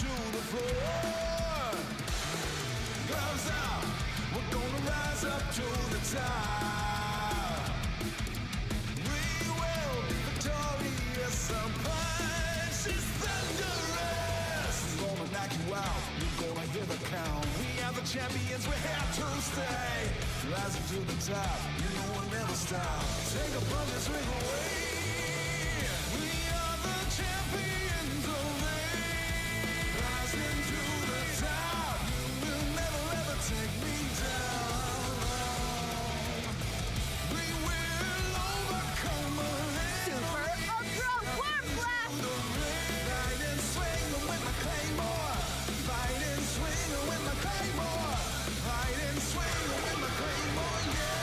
to the floor. Gloves out, we're gonna rise up to the top. We will be victorious. Some punch is thunderous. We're gonna knock you out, you're gonna hear the count. We are the champions, we're here to stay. Rising to the top, you know we'll never stop. Take a punch and swing away. We are the champions of rain. Rising to the top, you will never ever take me down. We will overcome a Super Ultra Warp Blast! Fight and swing with my claymore. Fight and swing with my claymore. Fight and swing with my claymore, yeah.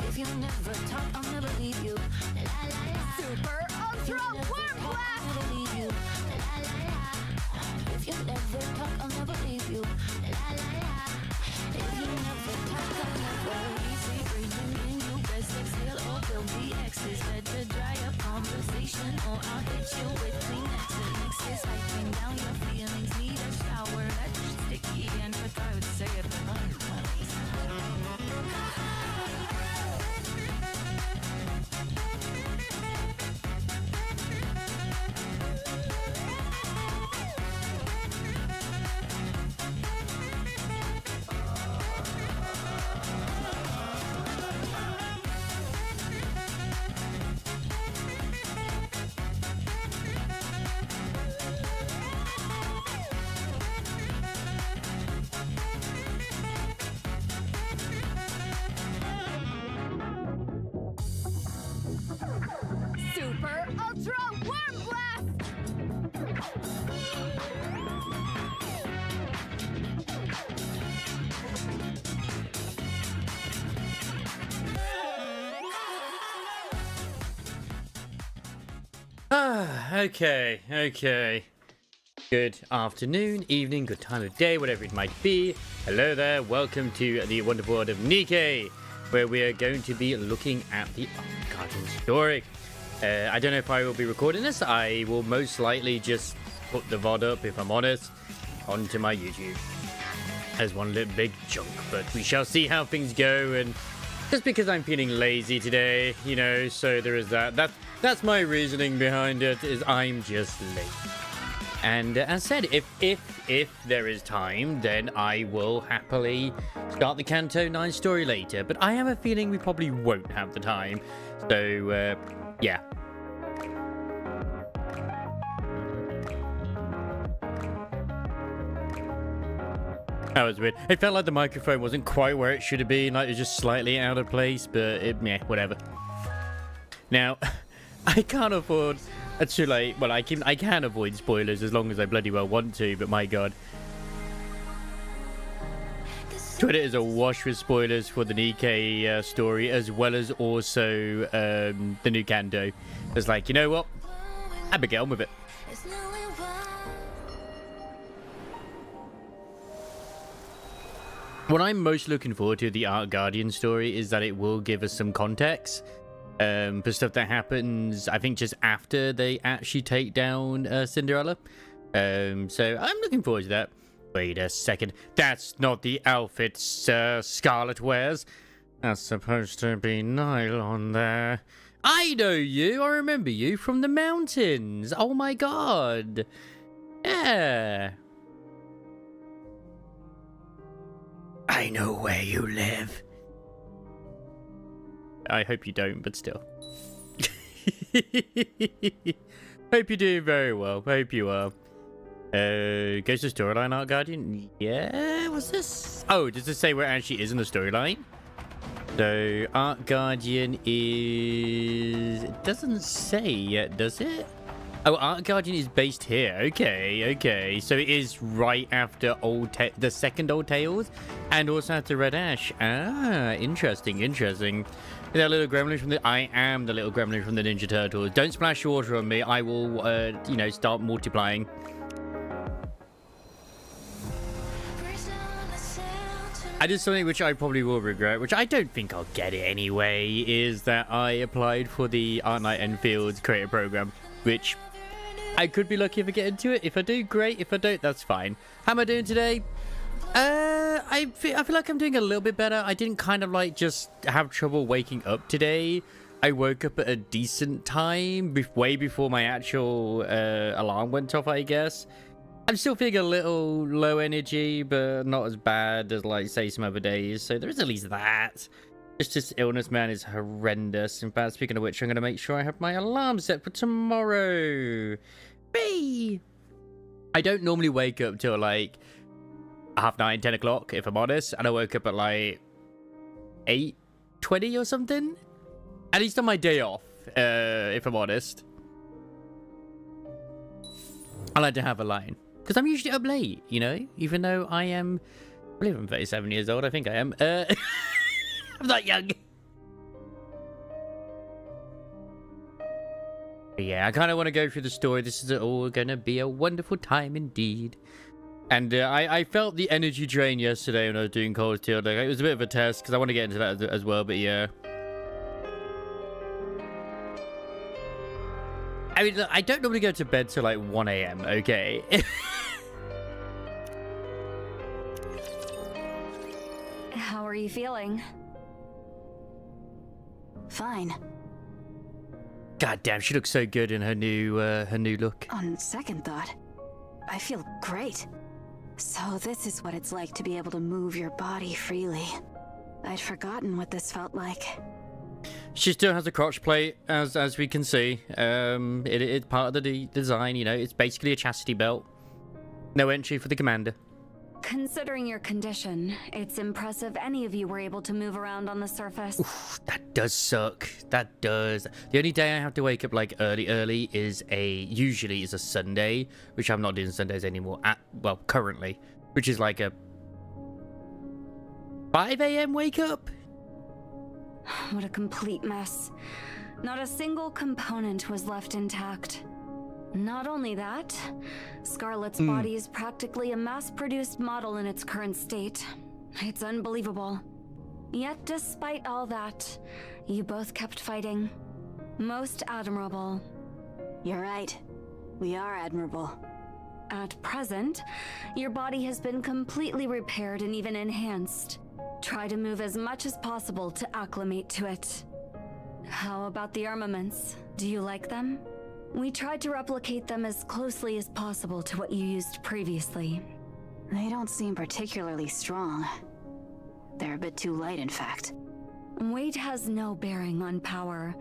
If you never talk, I'll never leave you. La la la. Super Ultra Warp Blast! I'll never leave you. La la la. If you never talk, I'll never leave you. La la la. If you never talk, I'll never easy breathing in you. Best exhale or there'll be X's. Better dry up conversation or I'll hit you with Kleenexes. Next is wiping down your feelings. Need a shower that's sticky and but I would say it for Super Ultra Warp Blast! Okay. Good afternoon, evening, good time of day, whatever it might be. Hello there, welcome to the wonderful world of NIKKE, where we are going to be looking at the Guardian story. I don't know if I will be recording this. I will most likely just put the VOD up, if I'm honest, onto my YouTube as one little big chunk. But we shall see how things go, and just because I'm feeling lazy today, you know, so there is that. That's my reasoning behind it, is I'm just lazy. And as said, if there is time, then I will happily start the Kanto 9 story later. But I have a feeling we probably won't have the time. So, yeah. That was weird. It felt like the microphone wasn't quite where it should have been. Like it was just slightly out of place, but yeah, whatever. Now, I can't afford... That's too late. Well, I can avoid spoilers as long as I bloody well want to, but my god. Twitter is awash with spoilers for the NIKKE story, as well as also the new Kanto. It's like, you know what? I better get on with it. What I'm most looking forward to the Arc Guardian story is that it will give us some context for stuff that happens, I think, just after they actually take down Cinderella. So I'm looking forward to that. Wait a second. That's not the outfit Scarlet wears. That's supposed to be nylon there. I know you. I remember you from the mountains. Oh my god. Yeah. I know where you live. I hope you don't, but still. Hope you're doing very well. Hope you are. Goes to storyline, Art Guardian. Yeah, what's this? Oh, does this say where it actually is in the storyline? So, Art Guardian is... It doesn't say yet, does it? Oh, Art Guardian is based here. Okay, okay. So it is right after the second Old Tales, and also after Red Ash. Ah, interesting, interesting. That little gremlin from the... I am the little gremlin from the Ninja Turtles. Don't splash water on me. I will, you know, start multiplying. I did something which I probably will regret, which I don't think I'll get it anyway, is that I applied for the Art Night Enfield's creator program, which I could be lucky if I get into it. If I do, great. If I don't, that's fine. How am I doing today? I feel like I'm doing a little bit better. I didn't kind of like just have trouble waking up today. I woke up at a decent time, way before my actual alarm went off, I guess. I'm still feeling a little low energy, but not as bad as, like, say, some other days. So there is at least that. Just this illness, man, is horrendous. In fact, speaking of which, I'm going to make sure I have my alarm set for tomorrow. Whee! I don't normally wake up till, like, 9:30, 10 o'clock, if I'm honest. And I woke up at, like, 8:20 or something. At least on my day off, if I'm honest. I like to have a line. Because I'm usually up late, you know? Even though I am... I believe I'm 37 years old. I think I am. I'm not young. But yeah, I kind of want to go through the story. This is all going to be a wonderful time indeed. And I felt the energy drain yesterday when I was doing Cold Steel. Like, it was a bit of a test because I want to get into that as well. But yeah. I mean, look, I don't normally go to bed till like 1 a.m., okay? How are you feeling? Fine. God damn, she looks so good in her new look. On second thought, I feel great. So this is what it's like to be able to move your body freely. I'd forgotten what this felt like. She still has a crotch plate, as we can see. It's part of the design, you know. It's basically a chastity belt. No entry for the commander. Considering your condition, it's impressive any of you were able to move around on the surface. Oof, that does suck. That does. The only day I have to wake up like early is usually is a Sunday, which I'm not doing Sundays anymore. Well, currently, which is like a 5 a.m. wake up. What a complete mess. Not a single component was left intact. Not only that, Scarlet's body is practically a mass-produced model in its current state. It's unbelievable. Yet despite all that, you both kept fighting. Most admirable. You're right. We are admirable. At present, your body has been completely repaired and even enhanced. Try to move as much as possible to acclimate to it. How about the armaments? Do you like them? We tried to replicate them as closely as possible to what you used previously. They don't seem particularly strong. They're a bit too light, in fact. Weight has no bearing on power.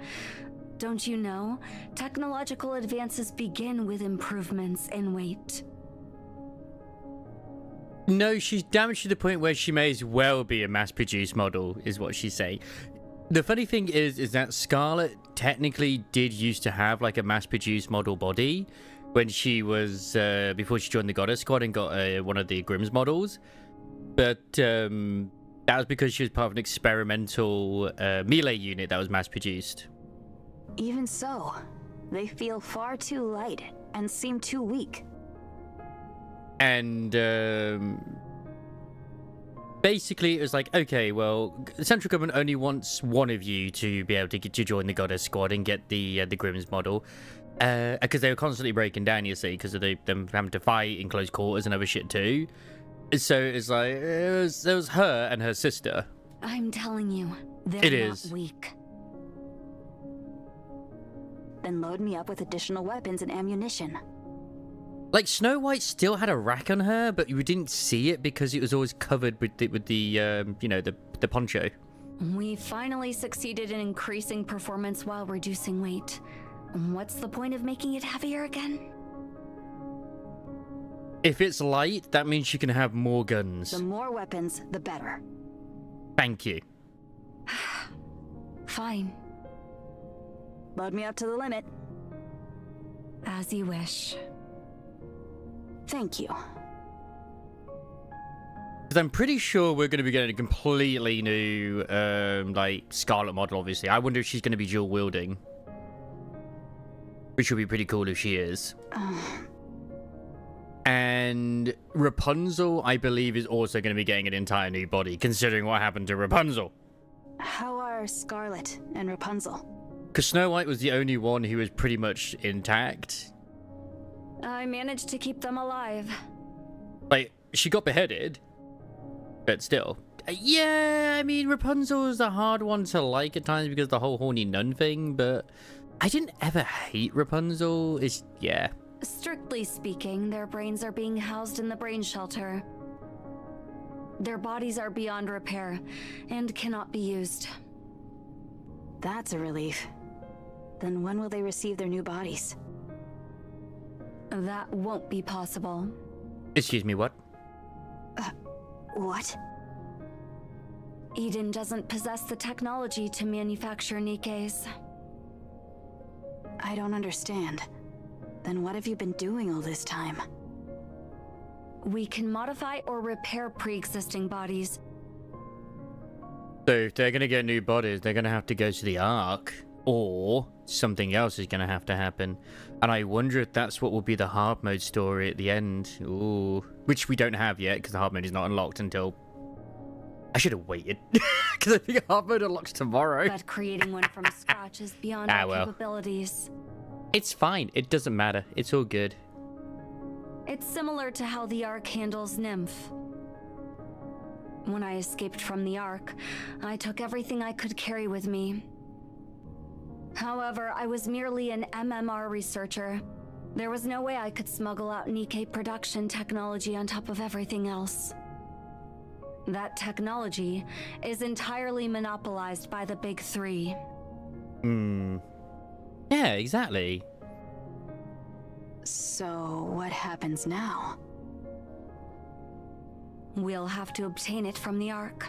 Don't you know? Technological advances begin with improvements in weight. No, she's damaged to the point where she may as well be a mass-produced model, is what she's saying. The funny thing is that Scarlet technically did used to have like a mass-produced model body when she was before she joined the Goddess Squad and got one of the Grimm's models, but that was because she was part of an experimental melee unit that was mass-produced. Even so, they feel far too light and seem too weak. And basically, it was like, okay, well, the central government only wants one of you to be able to get to join the Goddess Squad and get the Grimm's model, because they were constantly breaking down, you see, because of them having to fight in close quarters and other shit too. So it's like there was her and her sister. I'm telling you, they're It not is. weak. Then load me up with additional weapons and ammunition. Like, Snow White still had a rack on her, but you didn't see it because it was always covered with the you know, the poncho. We finally succeeded in increasing performance while reducing weight. What's the point of making it heavier again? If it's light, that means she can have more guns. The more weapons, the better. Thank you. Fine. Load me up to the limit. As you wish. Thank you. Because I'm pretty sure we're going to be getting a completely new, like, Scarlet model, obviously. I wonder if she's going to be dual wielding. Which would be pretty cool if she is. And Rapunzel, I believe, is also going to be getting an entire new body, considering what happened to Rapunzel. How are Scarlet and Rapunzel? Because Snow White was the only one who was pretty much intact. I managed to keep them alive. Like, she got beheaded. But still. Yeah, I mean, Rapunzel is a hard one to like at times because of the whole horny nun thing, but I didn't ever hate Rapunzel. It's, yeah. Strictly speaking, their brains are being housed in the brain shelter. Their bodies are beyond repair and cannot be used. That's a relief. Then when will they receive their new bodies? That won't be possible. Excuse me, what? What? Eden doesn't possess the technology to manufacture Nikkes. I don't understand. Then what have you been doing all this time? We can modify or repair pre-existing bodies. So if they're going to get new bodies, they're going to have to go to the Ark. Or something else is going to have to happen. And I wonder if that's what will be the hard mode story at the end. Ooh. Which we don't have yet, because the hard mode is not unlocked until... I should have waited. Because I think hard mode unlocks tomorrow. But creating one from scratch is beyond our capabilities. It's fine. It doesn't matter. It's all good. It's similar to how the Ark handles Nymph. When I escaped from the Ark, I took everything I could carry with me. However, I was merely an MMR researcher. There was no way I could smuggle out NIKKE production technology on top of everything else. That technology is entirely monopolized by the big three. Yeah, exactly. So, what happens now? We'll have to obtain it from the Ark.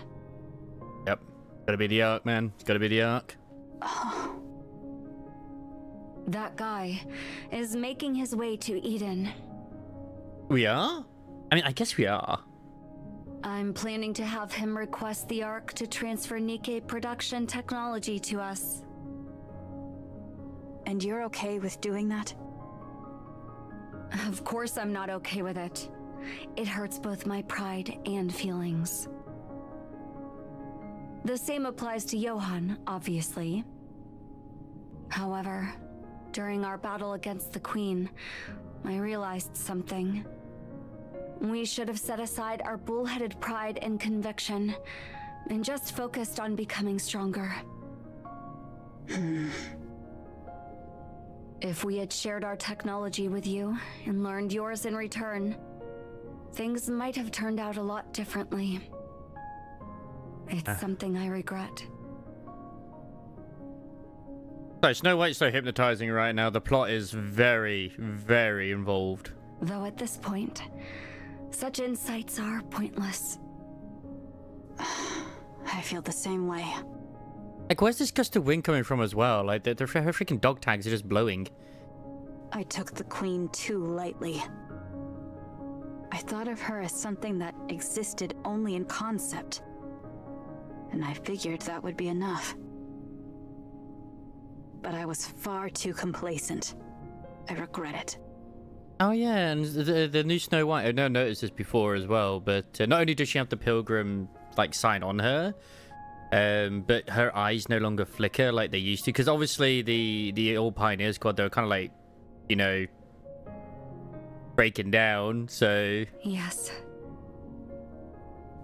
Yep. Gotta be the Ark, man. It's gotta be the Ark. Oh. That guy is making his way to Eden. We are? I mean, I guess we are. I'm planning to have him request the Ark to transfer NIKKE production technology to us. And you're okay with doing that? Of course I'm not okay with it. It hurts both my pride and feelings. The same applies to Johann, obviously. However, during our battle against the Queen, I realized something. We should have set aside our bullheaded pride and conviction, and just focused on becoming stronger. If we had shared our technology with you, and learned yours in return, things might have turned out a lot differently. It's something I regret. So Snow White's so hypnotizing right now. The plot is very, very involved. Though at this point, such insights are pointless. I feel the same way. Like, where's this gust of wind coming from as well? Like, her freaking dog tags are just blowing. I took the Queen too lightly. I thought of her as something that existed only in concept. And I figured that would be enough. But I was far too complacent. I regret it. Oh yeah, and the new Snow White, I've never noticed this before as well, but not only does she have the pilgrim, like, sign on her, but her eyes no longer flicker like they used to, because obviously the old Pioneer Squad, they were kind of like, you know, breaking down, so... Yes.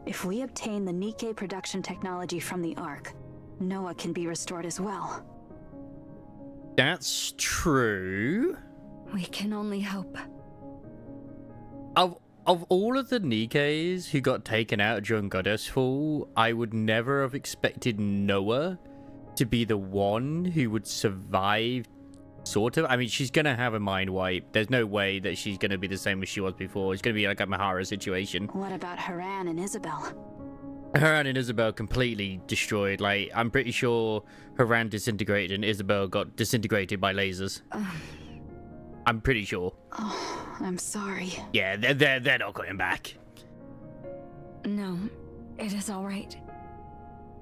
If we obtain the NIKKE production technology from the Ark, Noah can be restored as well. That's true. We can only hope. Of all of the Nikkes who got taken out during Goddess Fall, I would never have expected Noah to be the one who would survive sort of. I mean, she's gonna have a mind wipe. There's no way that she's gonna be the same as she was before. It's gonna be like a Mahara situation. What about Haran and Isabel? Haran and Isabel completely destroyed. Like, I'm pretty sure Haran disintegrated and Isabel got disintegrated by lasers. I'm pretty sure. Oh, I'm sorry. Yeah, they're not coming back. No, it is all right.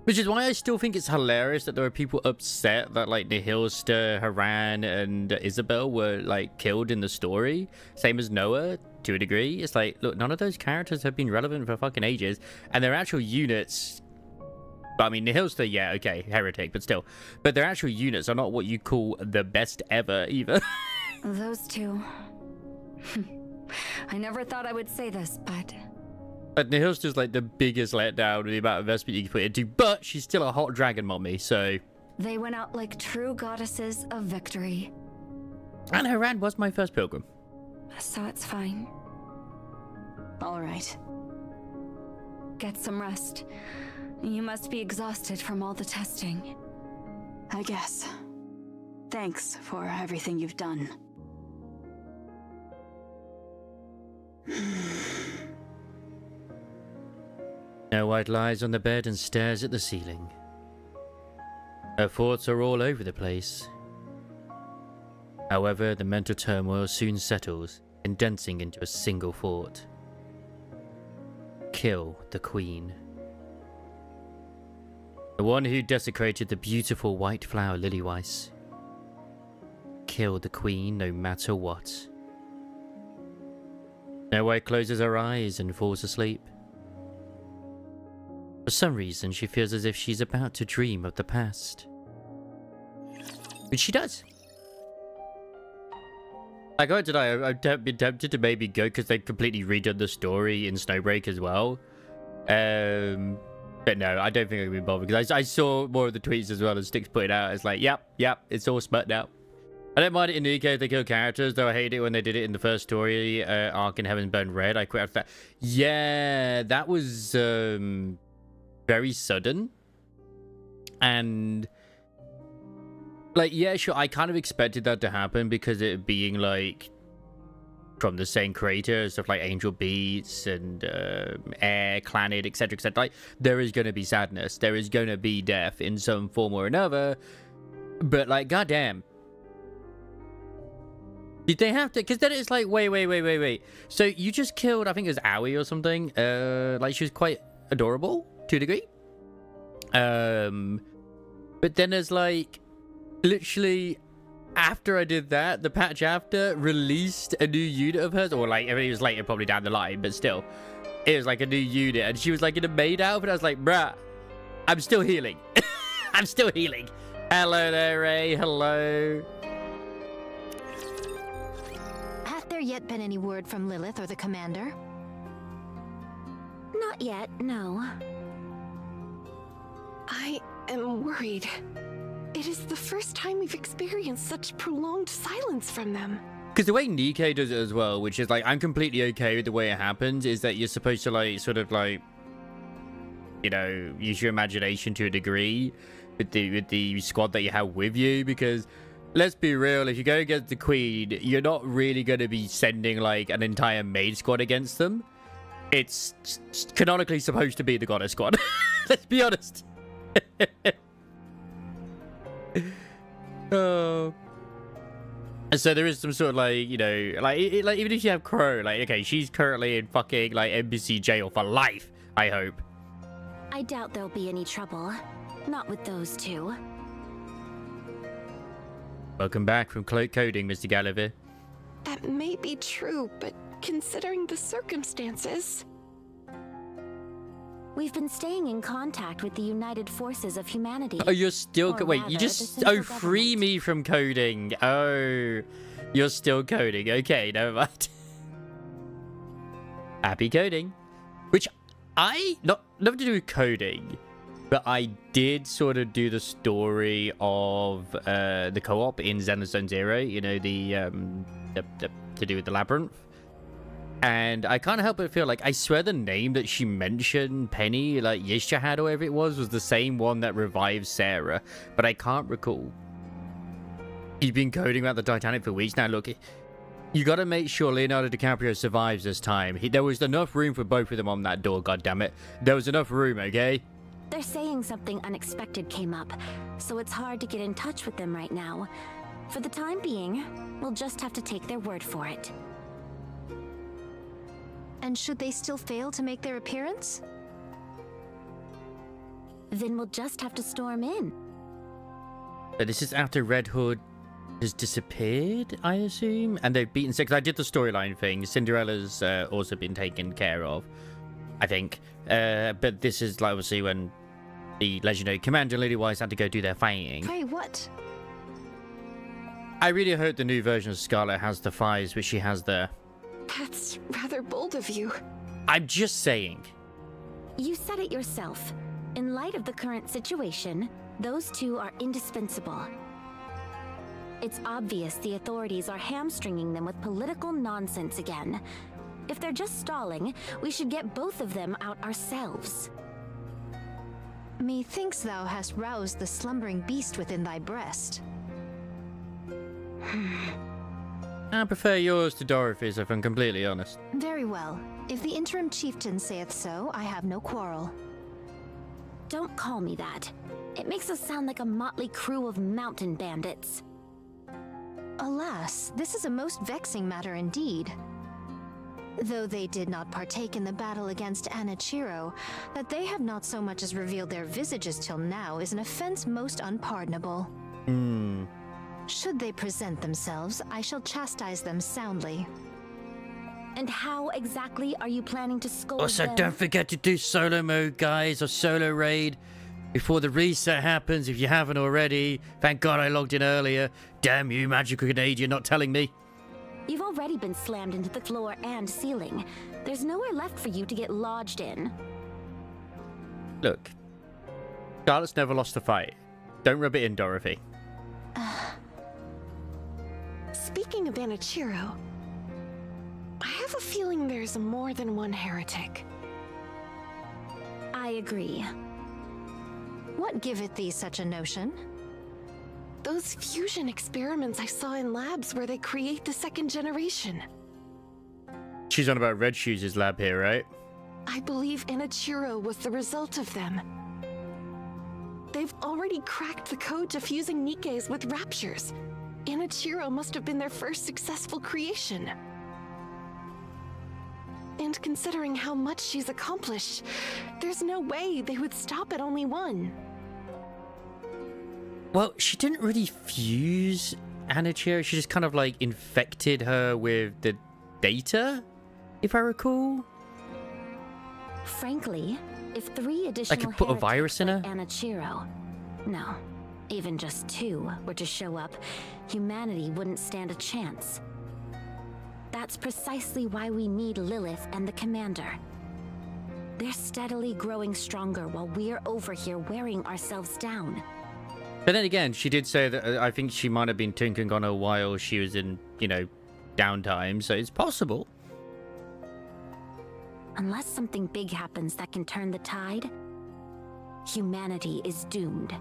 Which is why I still think it's hilarious that there are people upset that, like, Nihilsta, Haran, and Isabel were, like, killed in the story. Same as Noah, to a degree. It's like, look, none of those characters have been relevant for fucking ages. And their actual units... But, I mean, Nihilsta, yeah, okay, heretic, but still. But their actual units are not what you call the best ever, either. Those two. I never thought I would say this, but... But Nihilsta's like the biggest letdown with the amount of investment you can put into, but she's still a hot dragon mommy, so... They went out like true goddesses of victory. And Haran was my first pilgrim. So it's fine. All right. Get some rest. You must be exhausted from all the testing. I guess. Thanks for everything you've done. Snow White lies on the bed and stares at the ceiling. Her thoughts are all over the place. However, the mental turmoil soon settles, condensing into a single thought. Kill the Queen. The one who desecrated the beautiful white flower Lilyweiss. Kill the Queen no matter what. Snow White closes her eyes and falls asleep. For some reason, she feels as if she's about to dream of the past. Which she does. Like, I don't know, I've been tempted to maybe go because they've completely redone the story in Snowbreak as well. But no, I don't think I'm going to be bothered because I saw more of the tweets as well as Sticks put it out. It's like, yep, it's all smut now. I don't mind it in NIKKE if they kill characters, though I hate it when they did it in the first story arc in Heaven's Bone Red. I quit after that. Yeah, that was... very sudden, and like, yeah, sure, I kind of expected that to happen because it being like from the same creator, stuff like Angel Beats and Air, Clannad, etc, etc. Like, there is going to be sadness, there is going to be death in some form or another, but like, goddamn, did they have to? Because then it's like, wait, so you just killed, I think it was Aoi or something, like, she was quite adorable to a degree, but then there's like, literally after I did that, the patch after released a new unit of hers, or like, I mean, it was later probably down the line, but still it was like a new unit, and she was like in a maid outfit. I was like, bruh, I'm still healing. I'm still healing. Hello there, Ray. Hello. Hath there yet been any word from Lilith or the commander? Not yet, no. I am worried. It is the first time we've experienced such prolonged silence from them. Because the way NIKKE does it as well, which is like, I'm completely okay with the way it happens, is that you're supposed to like, sort of like, you know, use your imagination to a degree with the squad that you have with you, because let's be real, if you go against the Queen, you're not really going to be sending like an entire maid squad against them. It's canonically supposed to be the Goddess Squad. Let's be honest. Oh. So there is some sort of like, you know, like, like even if you have Crow, like, okay, she's currently in fucking like NBC jail for life, I hope. I doubt there'll be any trouble. Not with those two. Welcome back from cloak coding, Mr. Gallivant. That may be true, but considering the circumstances... We've been staying in contact with the United Forces of Humanity. Oh, you're still... Or Wait, rather, you the just... central Oh, free government. me from coding. Oh, you're still coding. Okay, never mind. Happy coding. Which nothing to do with coding, but I did sort of do the story of the co-op in Zenless Zone Zero, you know, the to do with the labyrinth. And I can't help but feel like, I swear the name that she mentioned, Penny, like Yishahad or whatever it was the same one that revived Sarah, but I can't recall. He's been coding about the Titanic for weeks now. Look, you got to make sure Leonardo DiCaprio survives this time. There was enough room for both of them on that door, goddammit. There was enough room, okay? They're saying something unexpected came up, so it's hard to get in touch with them right now. For the time being, we'll just have to take their word for it. And should they still fail to make their appearance? Then we'll just have to storm in. But this is after Red Hood has disappeared, I assume? And they've beaten Six. I did the storyline thing. Cinderella's also been taken care of, I think. But this is like obviously when the legendary Commander and Lady Wise had to go do their fighting. Pray what? I really hope the new version of Scarlet has the fires which she has there. That's rather bold of you. I'm just saying. You said it yourself. In light of the current situation, those two are indispensable. It's obvious the authorities are hamstringing them with political nonsense again. If they're just stalling, we should get both of them out ourselves. Methinks thou hast roused the slumbering beast within thy breast. I prefer yours to Dorothy's, if I'm completely honest. Very well. If the interim chieftain saith so, I have no quarrel. Don't call me that. It makes us sound like a motley crew of mountain bandits. Alas, this is a most vexing matter indeed. Though they did not partake in the battle against Anichiro, that they have not so much as revealed their visages till now is an offense most unpardonable. Should they present themselves, I shall chastise them soundly. And how exactly are you planning to scold Also, them? don't forget to do solo mode, guys, or solo raid before the reset happens if you haven't already. Thank God I logged in earlier. Damn you, magical Canadian, not telling me. You've already been slammed into the floor and ceiling. There's nowhere left for you to get lodged in. Look, Scarlet's never lost a fight. Don't rub it in, Dorothy. Speaking of Anichiro, I have a feeling there's more than one heretic. I agree. What giveth thee such a notion? Those fusion experiments I saw in labs where they create the second generation. She's on about Red Shoes' lab here, right? I believe Anichiro was the result of them. They've already cracked the code to fusing NIKKEs with Raptures. Anichiro must have been their first successful creation. And considering how much she's accomplished, there's no way they would stop at only one. Well, she didn't really fuse Anichiro. She just kind of like infected her with the data, if I recall. Frankly, if 3 additional could put a virus in her? Anichiro, no, even just 2 were to show up, humanity wouldn't stand a chance. That's precisely why we need Lilith and the Commander. They're steadily growing stronger while we're over here wearing ourselves down. But then again, she did say that I think she might have been tinkering on her while she was in, you know, downtime, so it's possible. Unless something big happens that can turn the tide, humanity is doomed.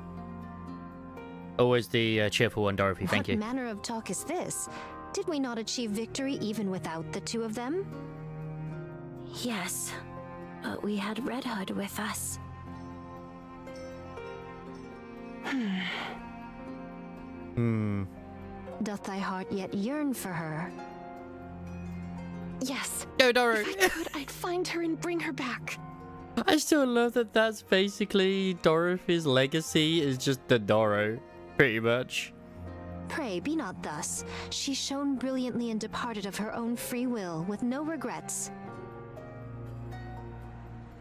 Always the cheerful one, Dorothy. Thank you. What manner of talk is this? Did we not achieve victory even without the 2 of them? Yes, but we had Red Hood with us. Doth thy heart yet yearn for her? Yes. Go, Doro. If I could, I'd find her and bring her back. I still love that that's basically Dorothy's legacy is just the Doro, pretty much. Pray, be not thus. She shone brilliantly and departed of her own free will, with no regrets.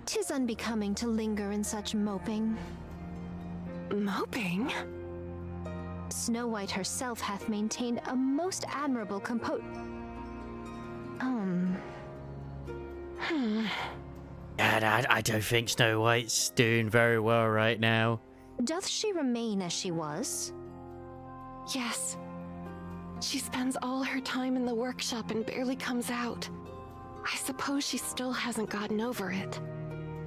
'Tis unbecoming to linger in such moping. Moping? Snow White herself hath maintained a most admirable I don't think Snow White's doing very well right now. Doth she remain as she was? Yes. She spends all her time in the workshop and barely comes out. I suppose she still hasn't gotten over it.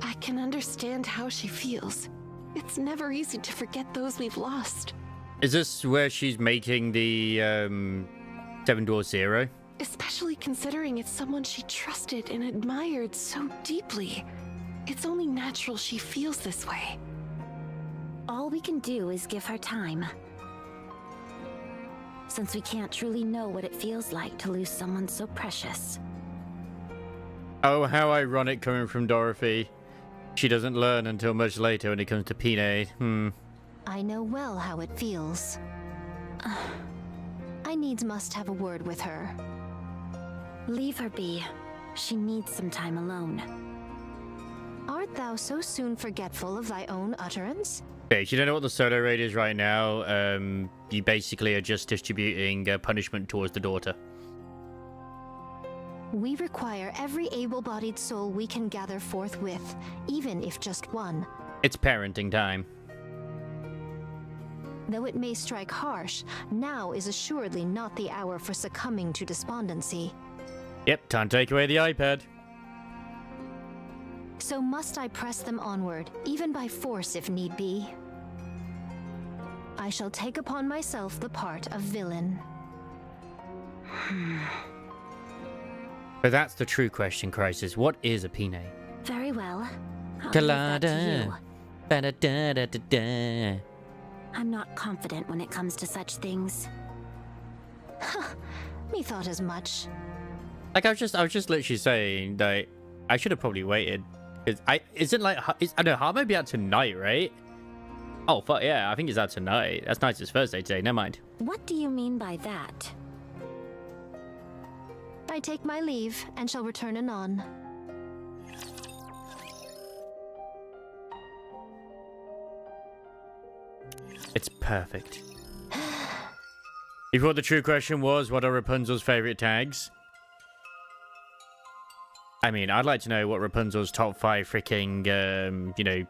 I can understand how she feels. It's never easy to forget those we've lost. Is this where she's making the Seven Dwarfs Zero? Especially considering it's someone she trusted and admired so deeply. It's only natural she feels this way. All we can do is give her time. Since we can't truly know what it feels like to lose someone so precious. Oh, how ironic coming from Dorothy. She doesn't learn until much later when it comes to Pine. I know well how it feels. I needs must have a word with her. Leave her be. She needs some time alone. Art thou so soon forgetful of thy own utterance? Okay, if you don't know what the solo raid is right now, you basically are just distributing punishment towards the daughter. We require every able-bodied soul we can gather forthwith, even if just one. It's parenting time. Though it may strike harsh, now is assuredly not the hour for succumbing to despondency. Yep, time to take away the iPad. So must I press them onward, even by force if need be. I shall take upon myself the part of villain. But that's the true question, Crisis. What is a Pine? Very well. I'll leave that to you. Ba-da-da-da-da-da. I'm not confident when it comes to such things. Methought as much. Like I was just literally saying that I should have probably waited. Isn't like I know how might be out tonight, right? Oh fuck yeah, I think it's out tonight. That's nice. It's Thursday today. Never mind. What do you mean by that? I take my leave and shall return anon. It's perfect. Before the true question was, what are Rapunzel's favorite tags? I mean, I'd like to know what Rapunzel's top 5 freaking, you know,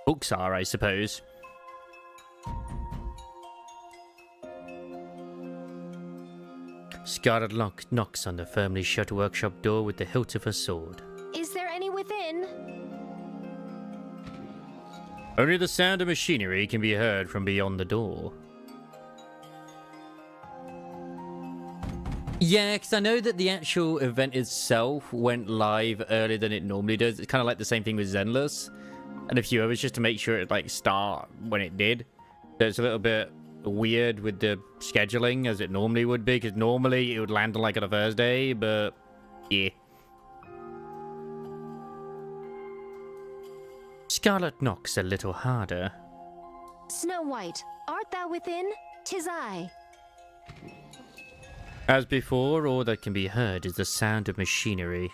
books are, I suppose. Scarlet knocks on the firmly shut workshop door with the hilt of her sword. Is there any within? Only the sound of machinery can be heard from beyond the door. Yeah, because I know that the actual event itself went live earlier than it normally does. It's kind of like the same thing with Zenless and a few others, just to make sure it like start when it did. So it's a little bit weird with the scheduling as it normally would be, because normally it would land on like on a Thursday, but yeah. Scarlet knocks a little harder. Snow White, art thou within? 'Tis I. As before, all that can be heard is the sound of machinery.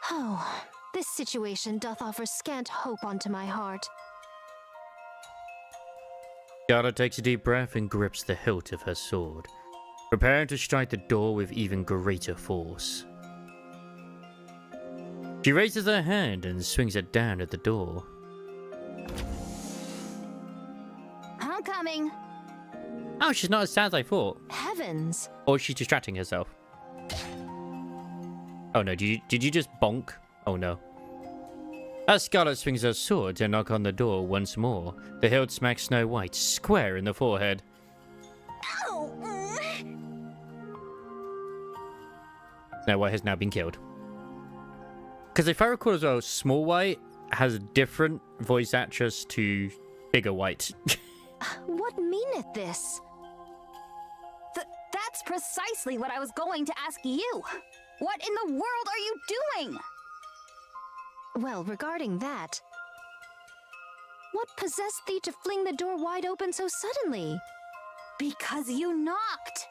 Oh, this situation doth offer scant hope unto my heart. Scarlet takes a deep breath and grips the hilt of her sword, preparing to strike the door with even greater force. She raises her hand and swings it down at the door. I'm coming. Oh, she's not as sad as I thought. Heavens. Or she's distracting herself. Oh no, did you just bonk? Oh no. As Scarlet swings her sword to knock on the door once more, the hilt smacks Snow White square in the forehead. Snow White has now been killed. Because if I recall as well, Small White has a different voice actress to Bigger White. What meaneth this? That's precisely what I was going to ask you. What in the world are you doing? Well, regarding that, what possessed thee to fling the door wide open so suddenly? Because you knocked.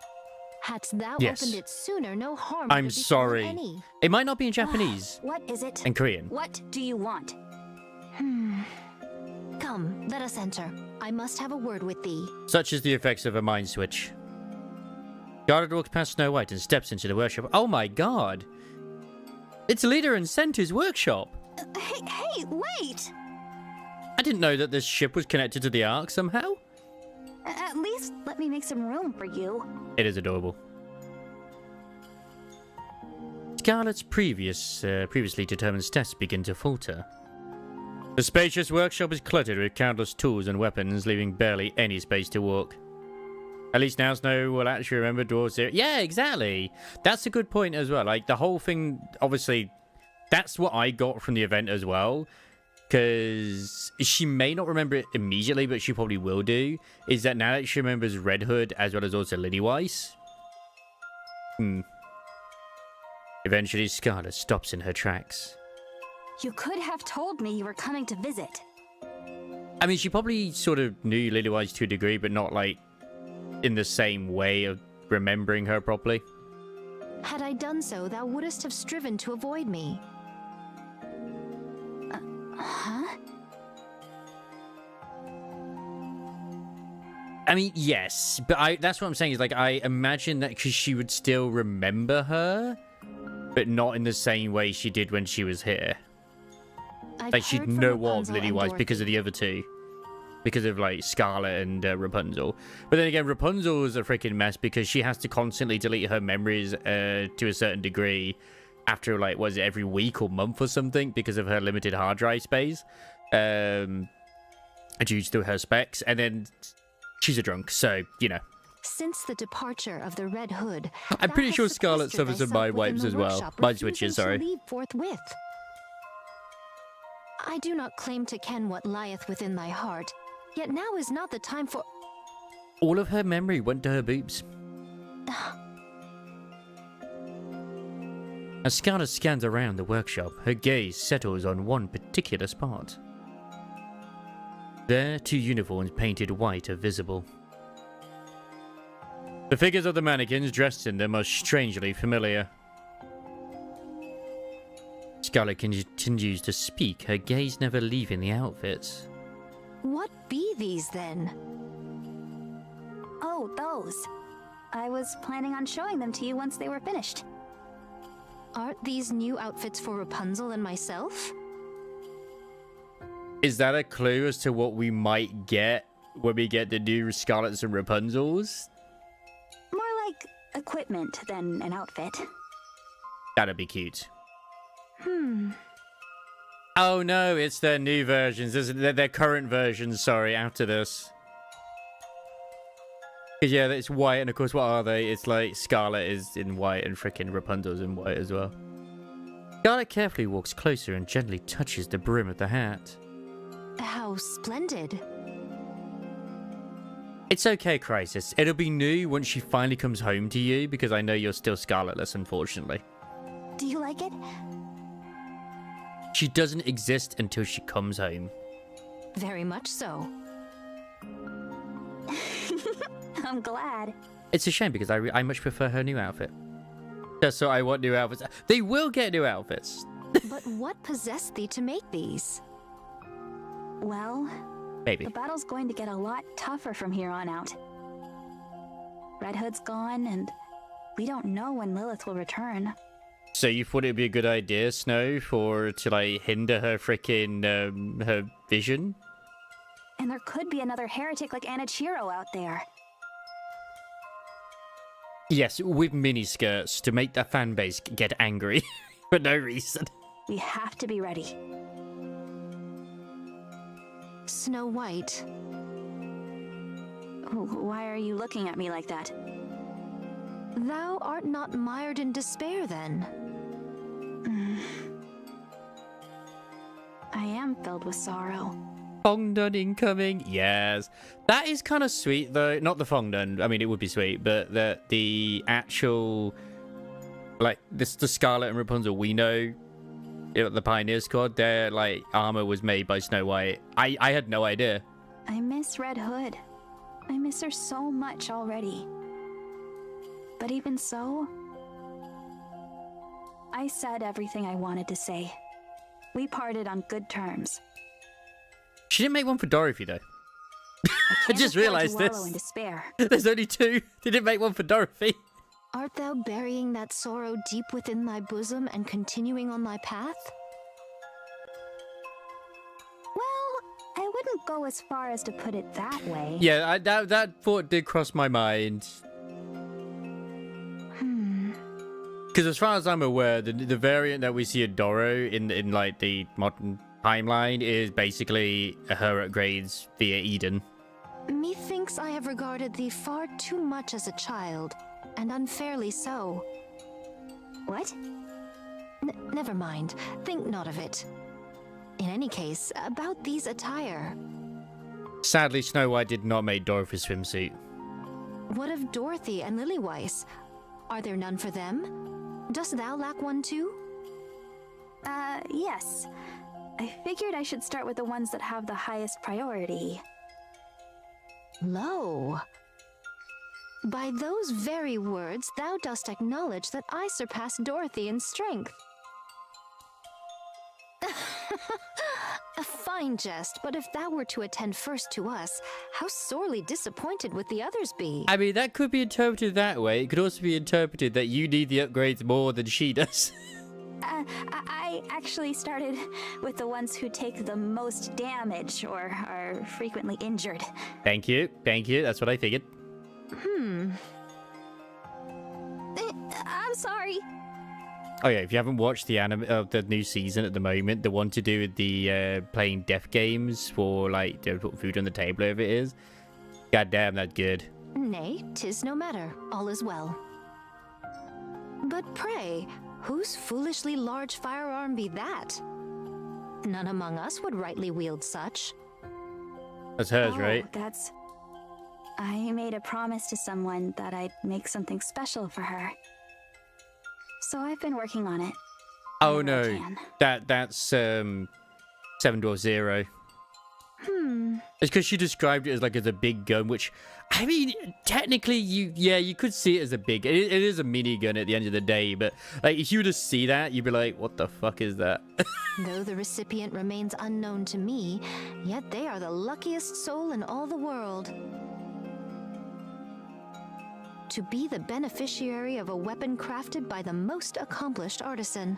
Hadst thou Yes. opened it sooner, no harm I'm would have befallen sorry. any. It might not be in Japanese What is it? and Korean. What do you want? Come, let us enter. I must have a word with thee. Such is the effects of a mind switch. Scarlet walks past Snow White and steps into the workshop. Oh my god! It's Leader and Center's workshop! Hey, wait! I didn't know that this ship was connected to the Ark somehow. At least let me make some room for you. It is adorable. Scarlet's previously determined steps begin to falter. The spacious workshop is cluttered with countless tools and weapons, leaving barely any space to walk. At least now Snow will actually remember dwarves here. Yeah, exactly. That's a good point as well. Like, the whole thing, obviously, that's what I got from the event as well. Because she may not remember it immediately, but she probably will do. Is that now that she remembers Red Hood as well as also Lillywise? Eventually, Scarlet stops in her tracks. You could have told me you were coming to visit. I mean, she probably sort of knew Lillywise to a degree, but not, like, in the same way of remembering her properly. Had I done so, thou wouldst have striven to avoid me. Huh? I mean, yes, but that's what I'm saying is, like, I imagine that because she would still remember her, but not in the same way she did when she was here. Like, she'd know of Lillywise because of the other two. Because of, like, Scarlet and Rapunzel. But then again, Rapunzel's a freaking mess because she has to constantly delete her memories to a certain degree after, like, was it every week or month or something because of her limited hard drive space. Due to her specs. And then she's a drunk, so, you know. Since the departure of the Red Hood, I'm pretty sure Scarlet suffers from mind wipes as well. Mind switches, sorry. Leave forthwith. I do not claim to ken what lieth within thy heart, yet now is not the time for... All of her memory went to her boobs. As Scarlet scans around the workshop, her gaze settles on one particular spot. There, two uniforms painted white are visible. The figures of the mannequins dressed in them are strangely familiar. Scarlet continues to speak, her gaze never leaving the outfits. What be these, then? Oh, those. I was planning on showing them to you once they were finished. Aren't these new outfits for Rapunzel and myself? Is that a clue as to what we might get when we get the new Scarlets and Rapunzels? More like equipment than an outfit. That'd be cute. Oh no, it's their new versions. Their current versions, sorry, after this. Because yeah, it's white, and of course, what are they? It's like Scarlet is in white and frickin' Rapunzel's in white as well. Scarlet carefully walks closer and gently touches the brim of the hat. How splendid. It's okay, Crisis. It'll be new once she finally comes home to you, because I know you're still Scarletless, unfortunately. Do you like it? She doesn't exist until she comes home. Very much so. I'm glad. It's a shame because I much prefer her new outfit. Just so I want new outfits. They will get new outfits. But what possessed thee to make these? Well, Maybe. the battle's going to get a lot tougher from here on out. Red Hood's gone, and we don't know when Lilith will return. So you thought it'd be a good idea, Snow, to like hinder her freaking her vision? And there could be another heretic like Anichiro out there. Yes, with miniskirts to make the fan base get angry for no reason. We have to be ready. Snow White. Why are you looking at me like that? Thou art not mired in despair, then? I am filled with sorrow. Fongdun incoming. Yes. That is kind of sweet, though. Not the Fongdun. I mean, it would be sweet, but the actual... Like, the Scarlet and Rapunzel we know, the Pioneer Squad, their, like, armor was made by Snow White. I had no idea. I miss Red Hood. I miss her so much already. But even so, I said everything I wanted to say. We parted on good terms. She didn't make one for Dorothy, though. I just realized wallow in this. despair. There's only two. They didn't make one for Dorothy. Art thou burying that sorrow deep within thy bosom and continuing on thy path? Well, I wouldn't go as far as to put it that way. Yeah, that thought did cross my mind. Because as far as I'm aware, the variant that we see of Doro in like the modern timeline is basically her upgrades via Eden. Methinks I have regarded thee far too much as a child, and unfairly so. What? Never mind. Think not of it. In any case, about these attire. Sadly, Snow White did not make Dorothy's swimsuit. What of Dorothy and Lillyweiss? Are there none for them? Dost thou lack one too? Yes. I figured I should start with the ones that have the highest priority. Lo. By those very words, thou dost acknowledge that I surpass Dorothy in strength. A fine jest, but if thou were to attend first to us, how sorely disappointed would the others be? I mean, that could be interpreted that way. It could also be interpreted that you need the upgrades more than she does. I actually started with the ones who take the most damage or are frequently injured. Thank you. Thank you. That's what I figured. I'm sorry. Oh yeah, if you haven't watched the anime of the new season at the moment, the one to do with the playing death games for like to put food on the table, whatever it is, goddamn, that's good. Nay, 'tis no matter. All is well. But pray, whose foolishly large firearm be that? None among us would rightly wield such. That's hers, right? That's... I made a promise to someone that I'd make something special for her. So I've been working on it. Oh whenever I no, can. that's Seven Dwarf Zero. It's because she described it as like as a big gun, which I mean, technically, you could see it as a big. It is a minigun at the end of the day, but like if you were to see that, you'd be like, "What the fuck is that?" Though the recipient remains unknown to me, yet they are the luckiest soul in all the world. To be the beneficiary of a weapon crafted by the most accomplished artisan.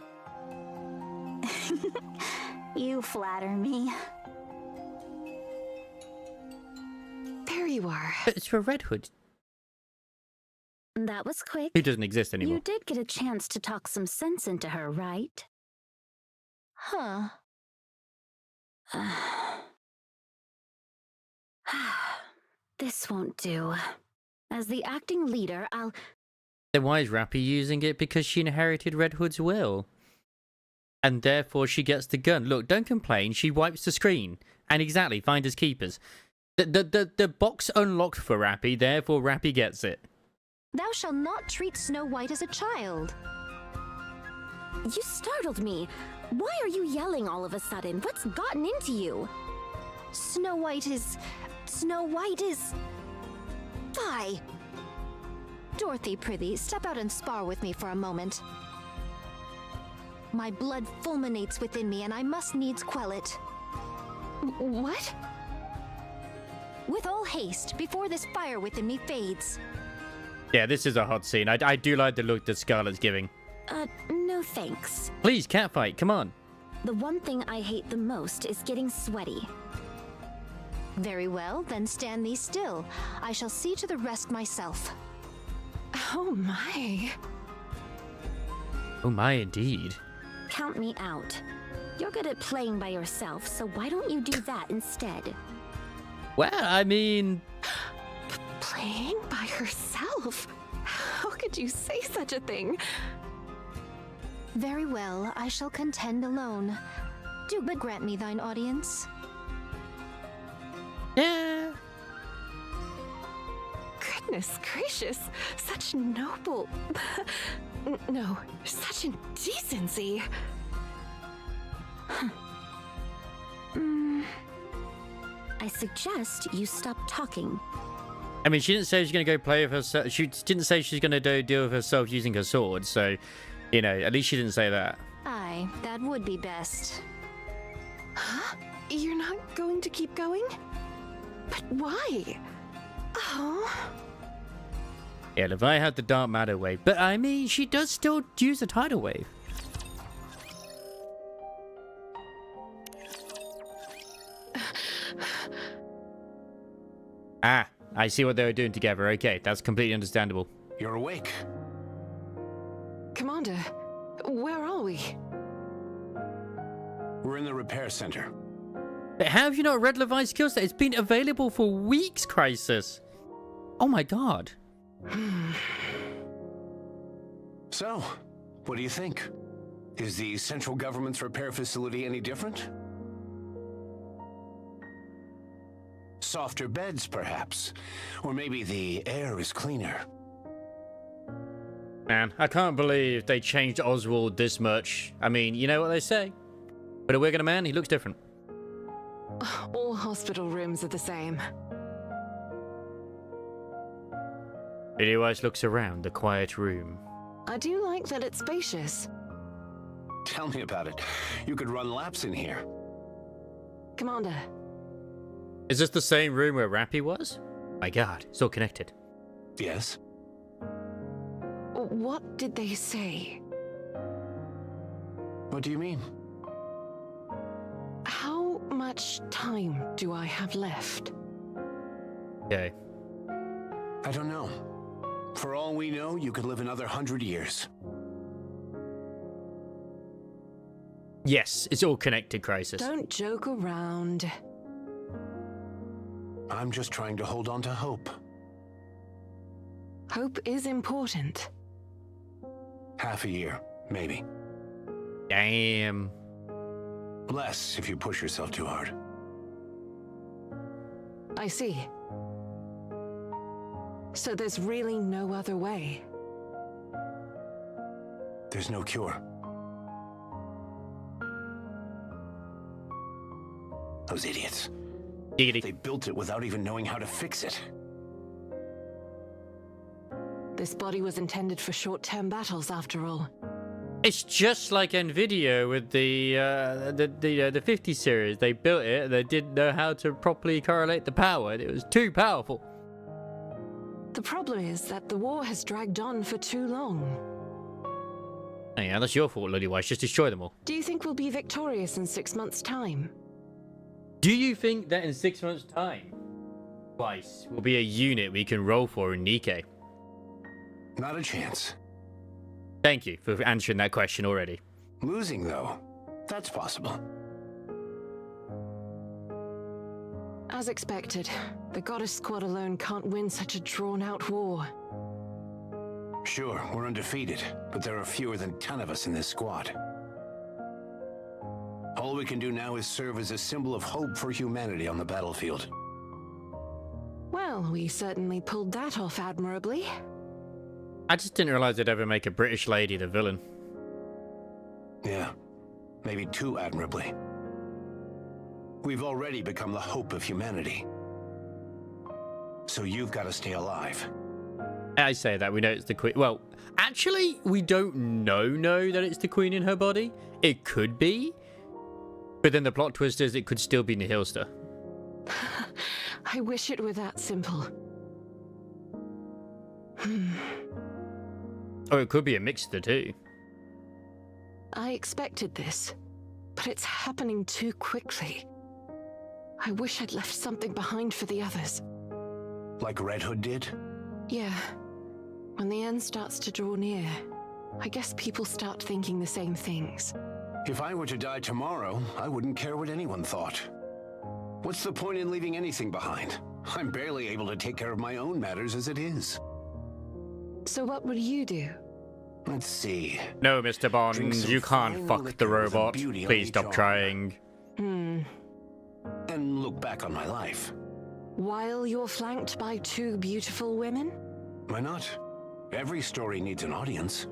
You flatter me. There you are. But it's for Red Hood, That was quick. who doesn't exist anymore. You did get a chance to talk some sense into her, right? Huh. This won't do. As the acting leader, I'll... Then why is Rappy using it? Because she inherited Red Hood's will. And therefore she gets the gun. Look, don't complain. She wipes the screen. And exactly, finders keepers. The box unlocked for Rappy, therefore Rappy gets it. Thou shalt not treat Snow White as a child. You startled me. Why are you yelling all of a sudden? What's gotten into you? Snow White is... Fie! Dorothy, prithee, step out and spar with me for a moment. My blood fulminates within me, and I must needs quell it. What? With all haste, before this fire within me fades. Yeah, this is a hot scene. I do like the look that Scarlet's giving. No thanks. Please, catfight, come on. The one thing I hate the most is getting sweaty. Very well, then stand thee still. I shall see to the rest myself. Oh my. Oh my, indeed. Count me out. You're good at playing by yourself, so why don't you do that instead? Well, I mean... Playing by herself? How could you say such a thing? Very well, I shall contend alone. Do but grant me thine audience. Yeah. Goodness gracious, such noble... No, such indecency. I suggest you stop talking. I mean, she didn't say she's going to go play with herself. She didn't say she's going to deal with herself using her sword. So, you know, at least she didn't say that. Aye, that would be best. Huh? You're not going to keep going? But why? Oh... Yeah, Levi had the dark matter wave. But, I mean, she does still use the tidal wave. Ah, I see what they were doing together. Okay, that's completely understandable. You're awake. Commander, where are we? We're in the repair center. But how have you not read Levi's skill set? It's been available for weeks, Crisis. Oh my god. So, what do you think? Is the central government's repair facility any different? Softer beds, perhaps? Or maybe the air is cleaner? Man, I can't believe they changed Oswald this much. I mean, you know what they say? Put a wig on a man, he looks different. All hospital rooms are the same. Lily Weiss looks around the quiet room. I do like that it's spacious. Tell me about it. You could run laps in here. Commander, Is this the same room where Rappy was? My god, it's all connected. Yes? what did they say? What do you mean? How much time do I have left? Okay. I don't know. For all we know, you could live another 100 years. Yes, it's all connected, Crisis. Don't joke around. I'm just trying to hold on to hope. Hope is important. Half a year, maybe. Damn. Less if you push yourself too hard. I see. So there's really no other way. There's no cure. Those idiots. Giggity. They built it without even knowing how to fix it. This body was intended for short-term battles, after all. It's just like Nvidia with the 50 series. They built it, they didn't know how to properly correlate the power. It was too powerful. The problem is that the war has dragged on for too long. Oh, yeah, that's your fault, Lily Weiss. Just destroy them all. Do you think we'll be victorious in 6 months' time? Do you think that in 6 months' time, Weiss will be a unit we can roll for in NIKKE? Not a chance. Thank you for answering that question already. Losing, though, that's possible. As expected, the Goddess Squad alone can't win such a drawn-out war. Sure, we're undefeated, but there are fewer than 10 of us in this squad. All we can do now is serve as a symbol of hope for humanity on the battlefield. Well, we certainly pulled that off admirably. I just didn't realize they'd ever make a British lady the villain. Yeah, maybe too admirably. We've already become the hope of humanity. So you've got to stay alive. I say that, we know it's the Queen. Well, actually, we don't know that it's the Queen in her body. It could be. But then the plot twist is it could still be Nihilster. I wish it were that simple. Or it could be a mix of the two. I expected this, but it's happening too quickly. I wish I'd left something behind for the others. Like Red Hood did? Yeah. When the end starts to draw near, I guess people start thinking the same things. If I were to die tomorrow, I wouldn't care what anyone thought. What's the point in leaving anything behind? I'm barely able to take care of my own matters as it is. So what would you do? Let's see. No, Mr. Bond, Drink some you can't fine fuck liquor the with a robot. beauty on Please each stop arm. trying. And look back on my life. While you're flanked by two beautiful women? Why not? Every story needs an audience.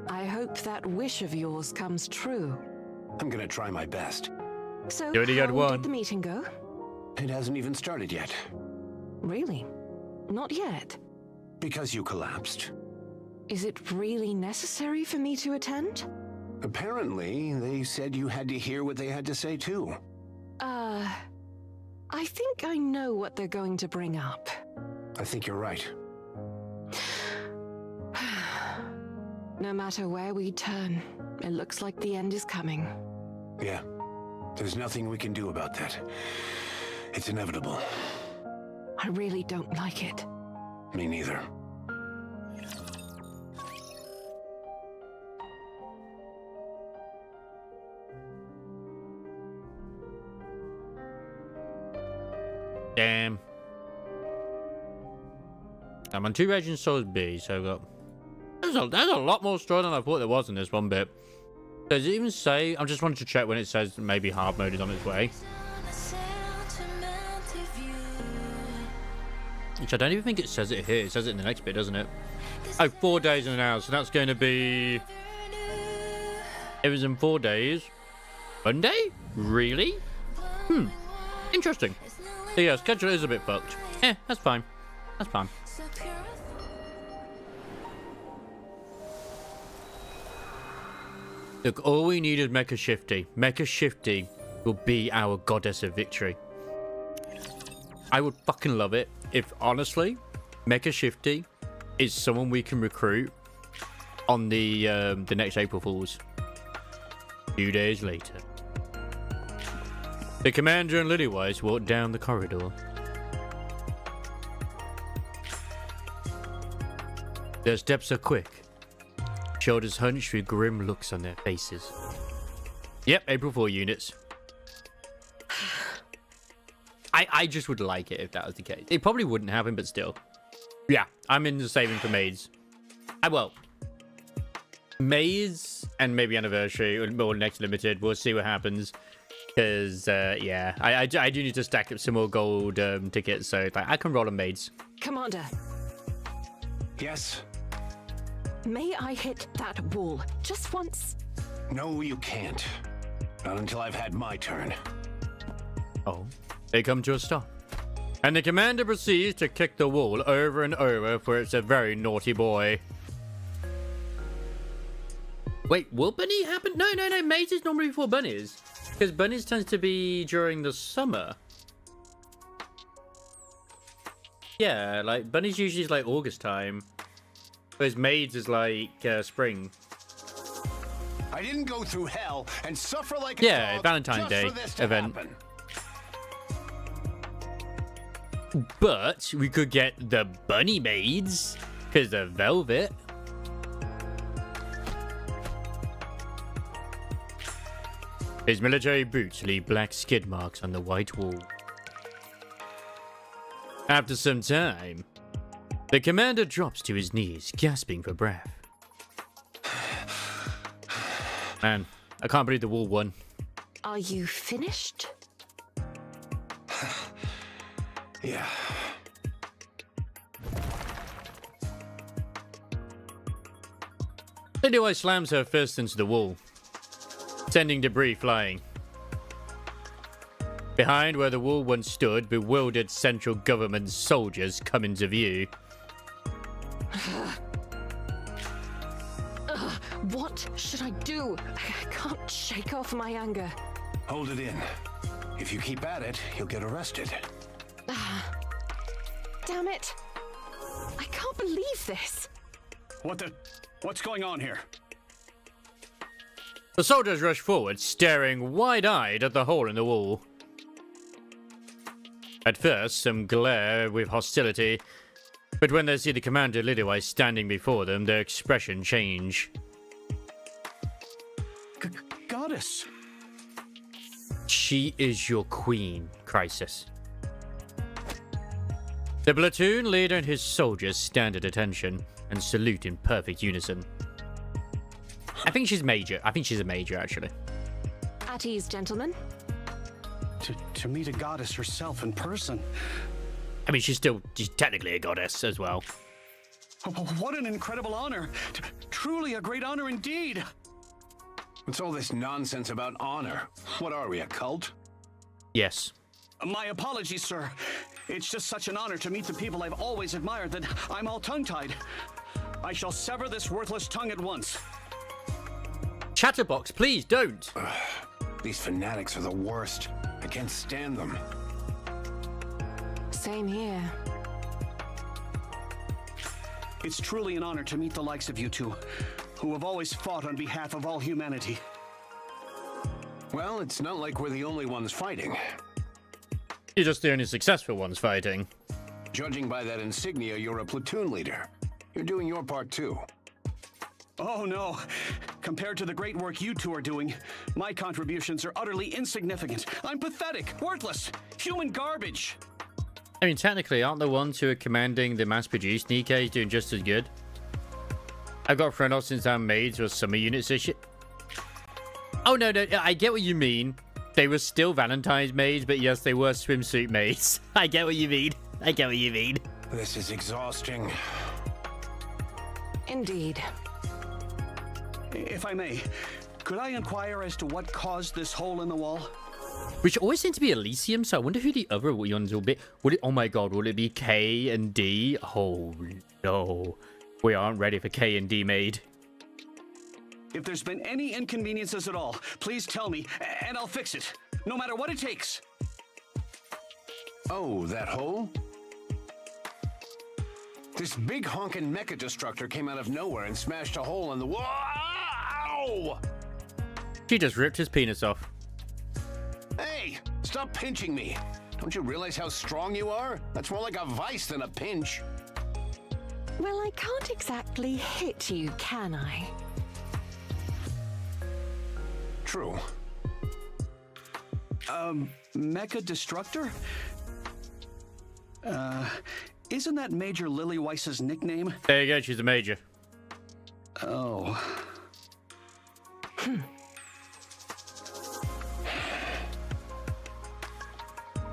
I hope that wish of yours comes true. I'm gonna try my best. So, You only got how one. did the meeting go? It hasn't even started yet. Really? Not yet? Because you collapsed. Is it really necessary for me to attend? Apparently, they said you had to hear what they had to say too. I think I know what they're going to bring up. I think you're right. No matter where we turn, it looks like the end is coming. Yeah. There's nothing we can do about that. It's inevitable. I really don't like it. Me neither. damn. I'm on 2 Raging Souls B, so I've got... There's a lot more story than I thought there was in this one bit. Does it even say... I just wanted to check when it says maybe hard mode is on its way. Which I don't even think it says it here. It says it in the next bit, doesn't it? Oh, 4 days and an hour. So that's going to be... It was in 4 days. Monday? Really? Interesting. So yeah, schedule is a bit fucked. That's fine. That's fine. Look, all we need is Mecha Shifty. Mecha Shifty will be our goddess of victory. I would fucking love it if, honestly, Mecha Shifty is someone we can recruit on the next April Fools. 2 days later. The commander and Lillywise walk down the corridor. Their steps are quick. Shoulders hunched with grim looks on their faces. Yep, April 4 units. I just would like it if that was the case. It probably wouldn't happen, but still. Yeah, I'm in the saving for maids. Well, maids and maybe anniversary or next limited. We'll see what happens. Because, yeah, I do need to stack up some more gold tickets, so like, I can roll on maids. Commander, Yes? may I hit that wall just once? No, you can't. Not until I've had my turn. Oh. They come to a stop. And the commander proceeds to kick the wall over and over, for it's a very naughty boy. Wait, will bunny happen? No, maids is normally before bunnies. Because bunnies tends to be during the summer. Yeah, like bunnies usually is like August time. Whereas maids is like spring. I didn't go through hell and suffer like a Yeah, dog Valentine's just Day for this to event. happen. But we could get the bunny maids because they're velvet. His military boots leave black skid marks on the white wall. After some time, the commander drops to his knees, gasping for breath. Man, I can't believe the wall won. Are you finished? Yeah. Lillywise slams her fist into the wall, sending debris flying. Behind where the wall once stood, bewildered central government soldiers come into view. What should I do? I can't shake off my anger. Hold it in. If you keep at it, you'll get arrested. Damn it! I can't believe this. What's going on here? The soldiers rush forward, staring wide-eyed at the hole in the wall. At first, some glare with hostility, but when they see the commander Lillywise standing before them, their expression change. Goddess. She is your queen, Crisis. The platoon leader and his soldiers stand at attention and salute in perfect unison. I think she's major. I think she's a major, actually. At ease, gentlemen. To meet a goddess herself in person. I mean, she's technically a goddess as well. What an incredible honor. Truly a great honor indeed. What's all this nonsense about honor? What are we, a cult? Yes. My apologies, sir. It's just such an honor to meet the people I've always admired that I'm all tongue-tied. I shall sever this worthless tongue at once. Chatterbox, please don't. These fanatics are the worst. I can't stand them. Same here. It's truly an honor to meet the likes of you two, who have always fought on behalf of all humanity. Well, it's not like we're the only ones fighting. You're just the only successful ones fighting. Judging by that insignia, you're a platoon leader. You're doing your part too. Oh no. Compared to the great work you two are doing, my contributions are utterly insignificant. I'm pathetic, worthless, human garbage. I mean, technically, aren't the ones who are commanding the mass-produced NIKKE doing just as good? I've got a friend of since our maids were summer units and shit. Oh, no, I get what you mean. They were still Valentine's maids, but yes, they were swimsuit maids. I get what you mean. I get what you mean. This is exhausting. Indeed. If I may, could I inquire as to what caused this hole in the wall? Which always seems to be Elysium, so I wonder who the other ones will be. Would it? Oh my god, will it be K and D? Oh no. We aren't ready for K and D maid. If there's been any inconveniences at all, please tell me, and I'll fix it. No matter what it takes. Oh, that hole? This big honkin' mecha destructor came out of nowhere and smashed a hole in the wall. Ow! She just ripped his penis off. Hey, stop pinching me. Don't you realize how strong you are? That's more like a vice than a pinch. Well, I can't exactly hit you, can I? True. Mecha Destructor? Isn't that Major Lily Weiss's nickname? There you go, she's a major. Oh.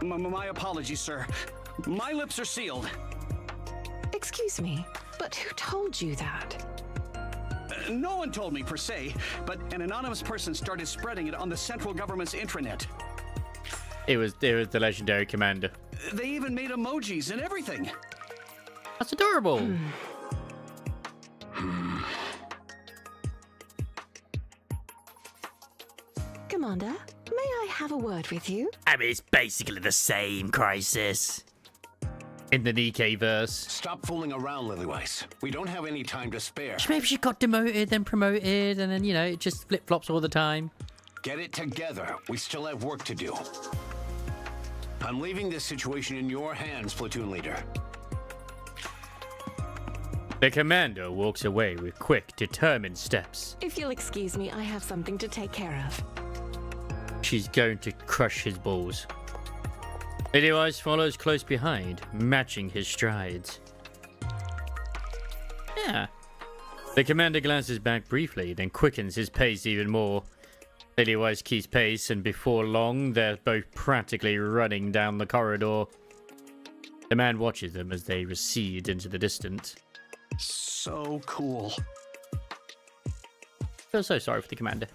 My apologies, sir. My lips are sealed. Excuse me, but who told you that? No one told me per se, but an anonymous person started spreading it on the central government's intranet. It was the legendary commander. They even made emojis and everything. That's adorable. Commander, may I have a word with you? I mean, it's basically the same crisis. In the NIKKE verse. Stop fooling around, Lilyweiss. We don't have any time to spare. Maybe she got demoted, then promoted, and then, you know, it just flip-flops all the time. Get it together. We still have work to do. I'm leaving this situation in your hands, platoon leader. The commander walks away with quick, determined steps. If you'll excuse me, I have something to take care of. She's going to crush his balls. Lilyweiss follows close behind, matching his strides. Yeah. The commander glances back briefly, then quickens his pace even more. Lilyweiss keeps pace, and before long, they're both practically running down the corridor. The man watches them as they recede into the distance. So cool. Feel so sorry for the commander.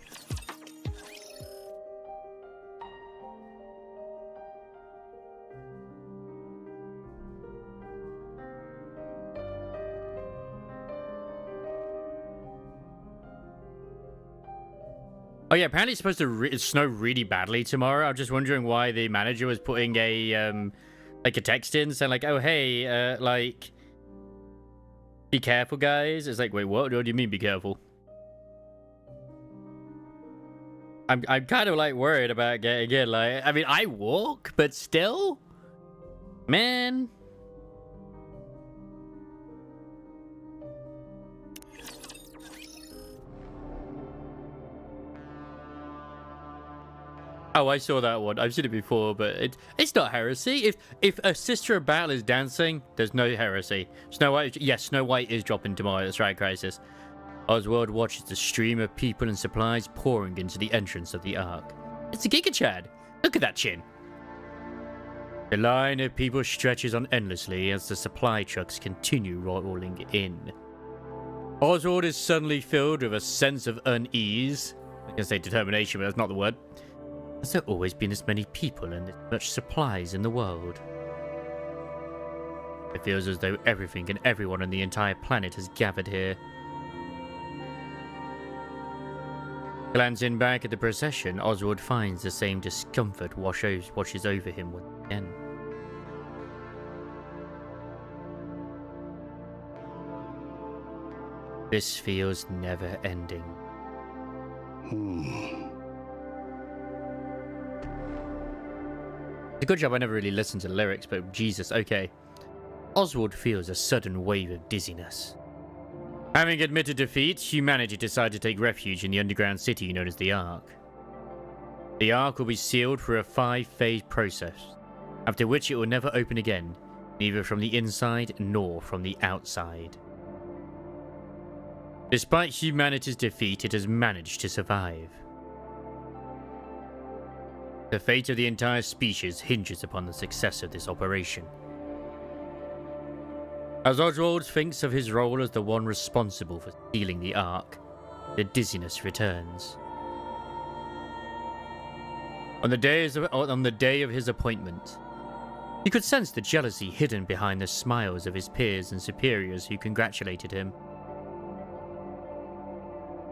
Oh yeah, apparently it's supposed to snow really badly tomorrow. I'm just wondering why the manager was putting a like a text in saying like, "Oh hey, like, be careful, guys." It's like, wait, what do you mean, be careful? I'm kind of like worried about getting in. Like, I mean, I walk, but still, man. Oh, I saw that one. I've seen it before, but it's not heresy. If a Sister of Battle is dancing, there's no heresy. Snow White, yes, Snow White is dropping tomorrow. That's right, Crisis. Oswald watches the stream of people and supplies pouring into the entrance of the Ark. It's a Giga Chad. Look at that chin. The line of people stretches on endlessly as the supply trucks continue rolling in. Oswald is suddenly filled with a sense of unease. I can say determination, but that's not the word. Has there always been as many people and as much supplies in the world? It feels as though everything and everyone on the entire planet has gathered here. Glancing back at the procession, Oswald finds the same discomfort washes over him once again. This feels never ending. It's a good job I never really listened to the lyrics, but Jesus, okay. Oswald feels a sudden wave of dizziness. Having admitted defeat, humanity decided to take refuge in the underground city known as the Ark. The Ark will be sealed for a 5-phase process. after which it will never open again, neither from the inside nor from the outside. Despite humanity's defeat, it has managed to survive. The fate of the entire species hinges upon the success of this operation. As Oswald thinks of his role as the one responsible for stealing the Ark, the dizziness returns. On the day of his appointment, he could sense the jealousy hidden behind the smiles of his peers and superiors who congratulated him.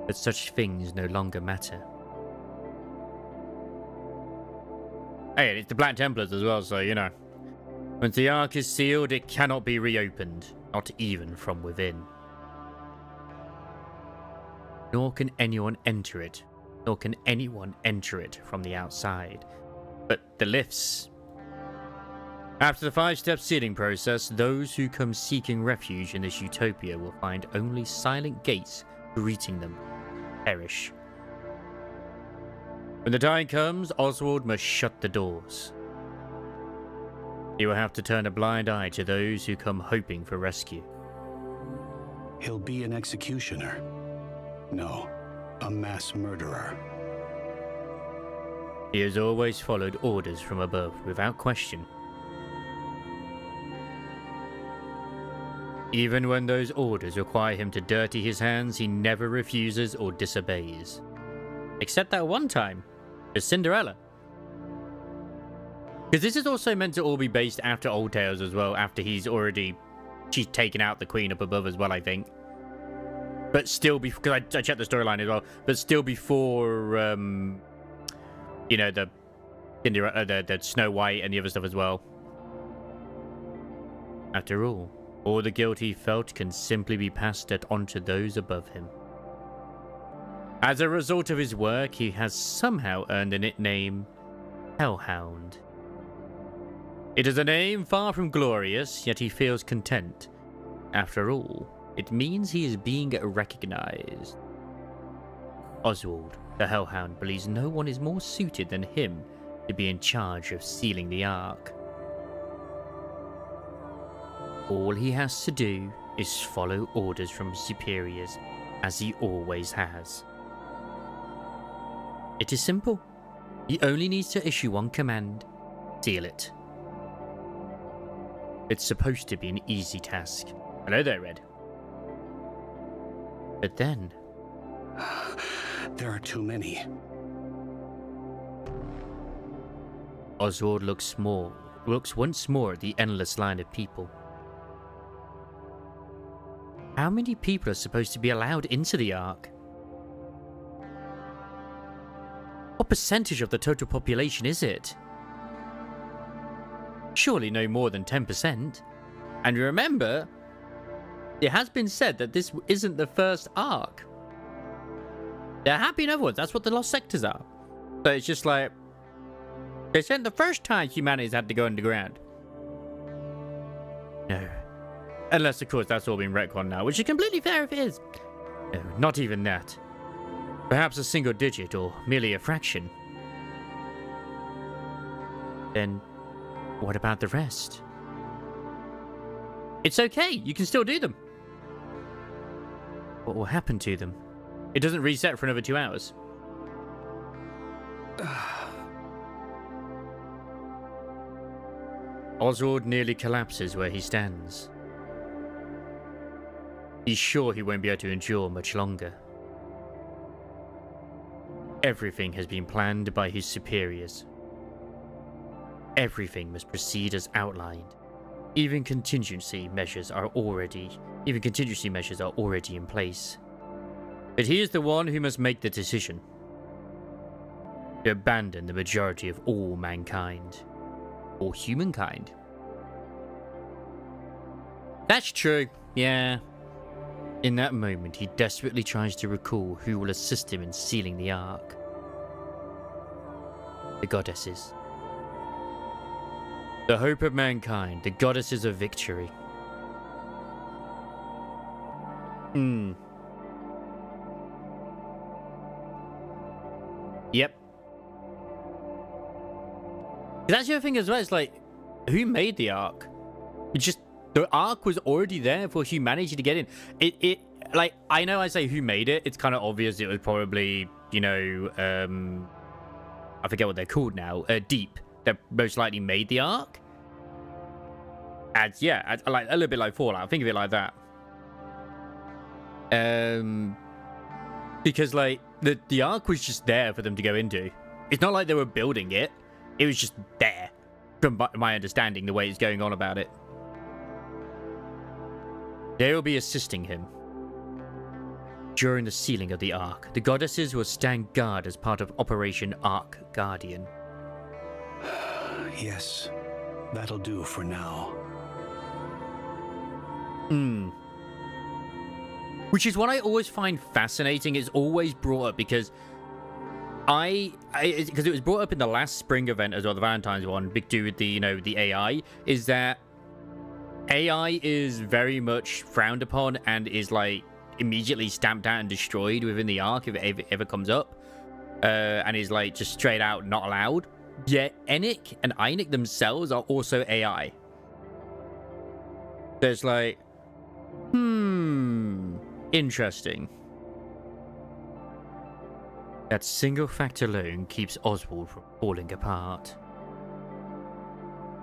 But such things no longer matter. Hey, it's the Black Templars as well, so you know. Once the Ark is sealed, it cannot be reopened, not even from within. Nor can anyone enter it, nor can anyone enter it from the outside. But the lifts. After the 5-step sealing process, those who come seeking refuge in this utopia will find only silent gates greeting them. Perish. When the time comes, Oswald must shut the doors. He will have to turn a blind eye to those who come hoping for rescue. He'll be an executioner. No, a mass murderer. He has always followed orders from above, without question. Even when those orders require him to dirty his hands, he never refuses or disobeys. Except that one time, with Cinderella. Because this is also meant to all be based after Old Tales as well, after she's taken out the queen up above as well, I think. But still, because I checked the storyline as well, but still before, you know, the Snow White and the other stuff as well. After all the guilt he felt can simply be passed on to those above him. As a result of his work, he has somehow earned the nickname Hellhound. It is a name far from glorious, yet he feels content. After all, it means he is being recognized. Oswald, the Hellhound, believes no one is more suited than him to be in charge of sealing the Ark. All he has to do is follow orders from his superiors, as he always has. It is simple. He only needs to issue one command: seal it. It's supposed to be an easy task. Hello there, Red. But then... There are too many. Oswald looks once more at the endless line of people. How many people are supposed to be allowed into the Ark? What percentage of the total population is it? Surely no more than 10%. And remember, it has been said that this isn't the first Ark. There have been other ones. That's what the Lost Sectors are. So it's just like, they said the first time humanity's had to go underground. No. Unless, of course, that's all been retconned now, which is completely fair if it is. No, not even that. Perhaps a single digit, or merely a fraction. Then, what about the rest? It's okay, you can still do them. What will happen to them? It doesn't reset for another 2 hours. Oswald nearly collapses where he stands. He's sure he won't be able to endure much longer. Everything has been planned by his superiors. Everything must proceed as outlined. Even contingency measures are already in place. But he is the one who must make the decision to abandon the majority of all mankind, or humankind. That's true, yeah. In that moment, he desperately tries to recall who will assist him in sealing the Ark. The goddesses. The hope of mankind, the goddesses of victory. Yep. That's the other thing as well, it's like, Who made the Ark? It's just the Ark was already there for humanity to get in. It like, I know I say who made it. It's kind of obvious it was probably, you know, I forget what they're called now. Deep. That most likely made the Ark. Like a little bit like Fallout. Think of it like that. Because like the Ark was just there for them to go into. It's not like they were building it. It was just there. From my understanding, the way it's going on about it. They will be assisting him. During the sealing of the Ark, the goddesses will stand guard as part of Operation Ark Guardian. Yes, that'll do for now. Which is what I always find fascinating. It's always brought up because because it was brought up in the last spring event as well, the Valentine's one, big do with the, you know, the AI, is that AI is very much frowned upon and is like immediately stamped out and destroyed within the Ark if it ever comes up, and is like just straight out not allowed. Yet NIKKE and NIKKE themselves are also AI. There's like, interesting. That single fact alone keeps Oswald from falling apart.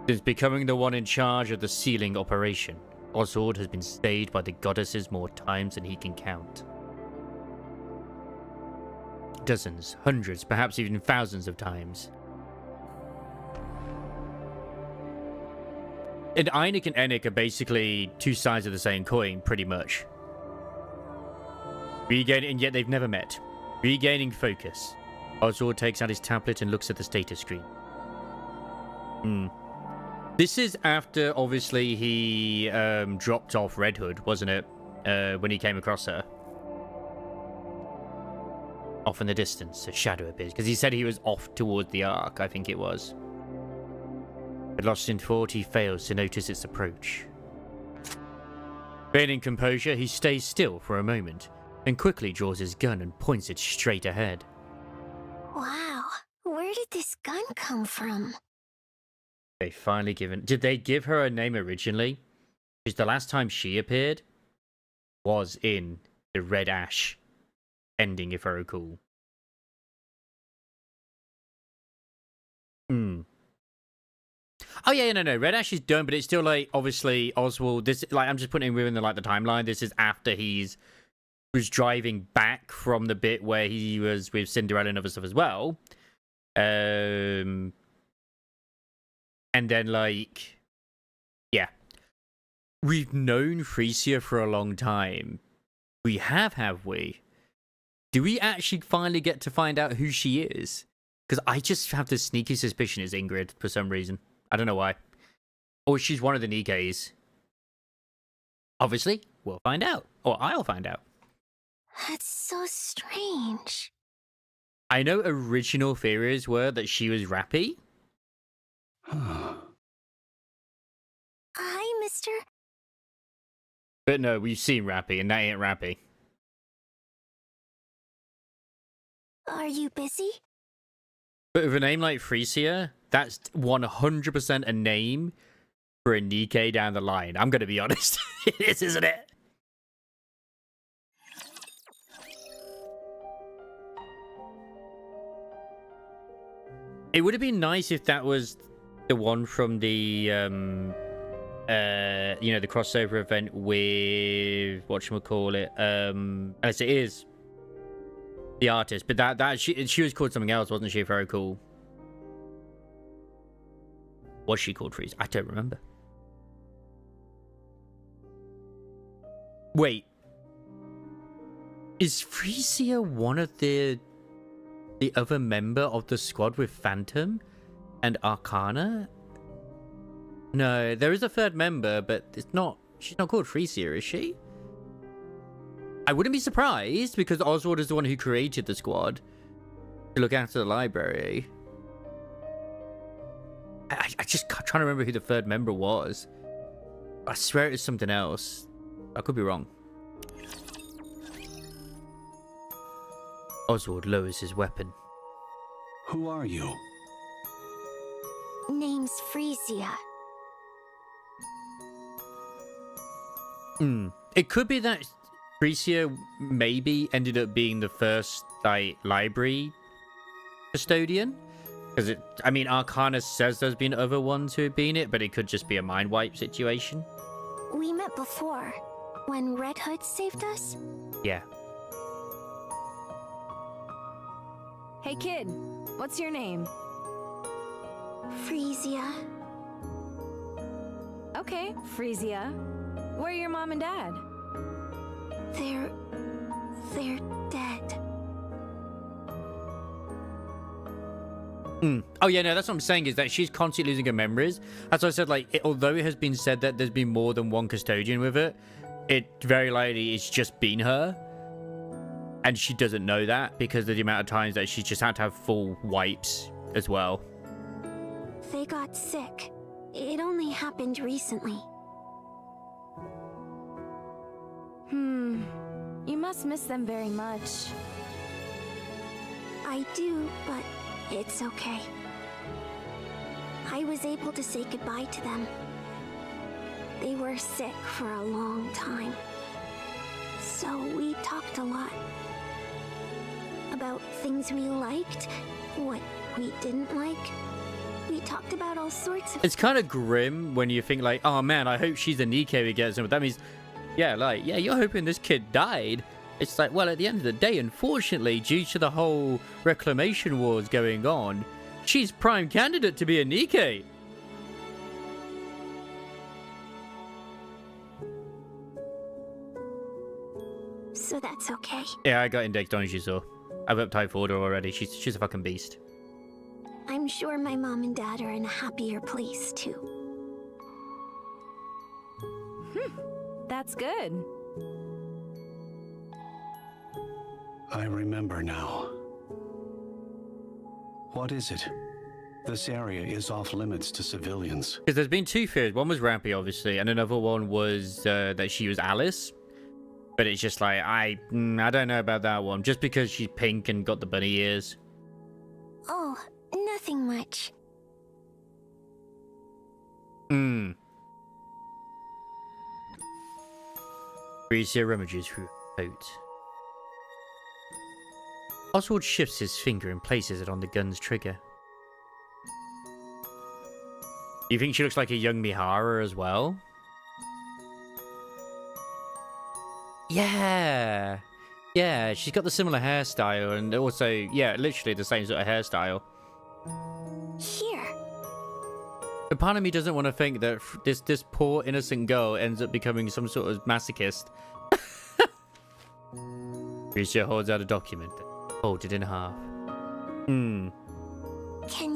Since becoming the one in charge of the sealing operation, Oswald has been stayed by the goddesses more times than he can count. Dozens, hundreds, perhaps even thousands of times. And NIKKE and NIKKE are basically two sides of the same coin, pretty much. And yet they've never met. Regaining focus. Oswald takes out his tablet and looks at the status screen. This is after, obviously, he dropped off Red Hood, wasn't it? When he came across her. Off in the distance, a shadow appears. Because he said he was off towards the Ark, I think it was. But lost in thought, he fails to notice its approach. Feigning composure, he stays still for a moment, and quickly draws his gun and points it straight ahead. Wow, where did this gun come from? They finally given... Did they give her a name originally? Because the last time she appeared was in the Red Ash ending, if I recall. Oh yeah, no. Red Ash is done, but it's still like, obviously, Oswald... This, like, I'm just putting him in the, like, the timeline. This is after was driving back from the bit where he was with Cinderella and other stuff as well. And then, like, yeah. We've known Frisia for a long time. We have we? Do we actually finally get to find out who she is? Because I just have this sneaky suspicion it's Ingrid for some reason. I don't know why. Or she's one of the Nikkes. Obviously, we'll find out. Or I'll find out. That's so strange. I know original theories were that she was Rappy. Hi, mister. But no, we've seen Rappy, and that ain't Rappy. Are you busy? But with a name like Frisia, that's 100% a name for a Nikke down the line. I'm going to be honest. It is, isn't it? It would have been nice if that was the one from the, you know, the crossover event with, whatchamacallit, as it is, the artist. But that she was called something else, wasn't she? Very cool. Was she called Freeze? I don't remember. Wait. Is Frisia one of the other member of the squad with Phantom and Arcana? No, there is a third member, but it's not. She's not called Frisia, is she? I wouldn't be surprised because Oswald is the one who created the squad to look after the library. I just can't trying to remember who the third member was. I swear it was something else. I could be wrong. Oswald lowers his weapon. Who are you? Name's Frisia. It could be that Tricia maybe ended up being the first like library custodian, because I mean, Arcana says there's been other ones who have been it, but it could just be a mind wipe situation. We met before, when Red Hood saved us. Yeah. Hey kid, what's your name? Frisia. Okay, Frisia. Where are your mom and dad? They're dead. Oh yeah, no, that's what I'm saying, is that she's constantly losing her memories. As I said, like, although it has been said that there's been more than one custodian with it, it very likely it's just been her. And she doesn't know that because of the amount of times that she's just had to have full wipes as well. They got sick. It only happened recently. You must miss them very much. I do, but it's okay. I was able to say goodbye to them. They were sick for a long time. So we talked a lot. About things we liked, what we didn't like. We talked about all sorts of... It's kind of grim when you think like, oh man, I hope she's the NIKKE who gets him. But that means, yeah, like, yeah, you're hoping this kid died. It's like, well, at the end of the day, unfortunately, due to the whole reclamation wars going on, she's prime candidate to be a NIKKE. So that's okay. Yeah, I got indexed on, as you saw. I've uptyped for her already. She's a fucking beast. I'm sure my mom and dad are in a happier place, too. That's good. I remember now. What is it? This area is off limits to civilians. Because there's been two theories. One was Rampy, obviously, and another one was that she was Alice. But it's just like, I don't know about that one. Just because she's pink and got the bunny ears. Oh, nothing much. Frisia rummages through her coat. Oswald shifts his finger and places it on the gun's trigger. You think she looks like a young Mihara as well? Yeah. Yeah, she's got the similar hairstyle and also, yeah, literally the same sort of hairstyle. Here. But part of me doesn't want to think that this poor innocent girl ends up becoming some sort of masochist. Frisia holds out a document, folded in half. Can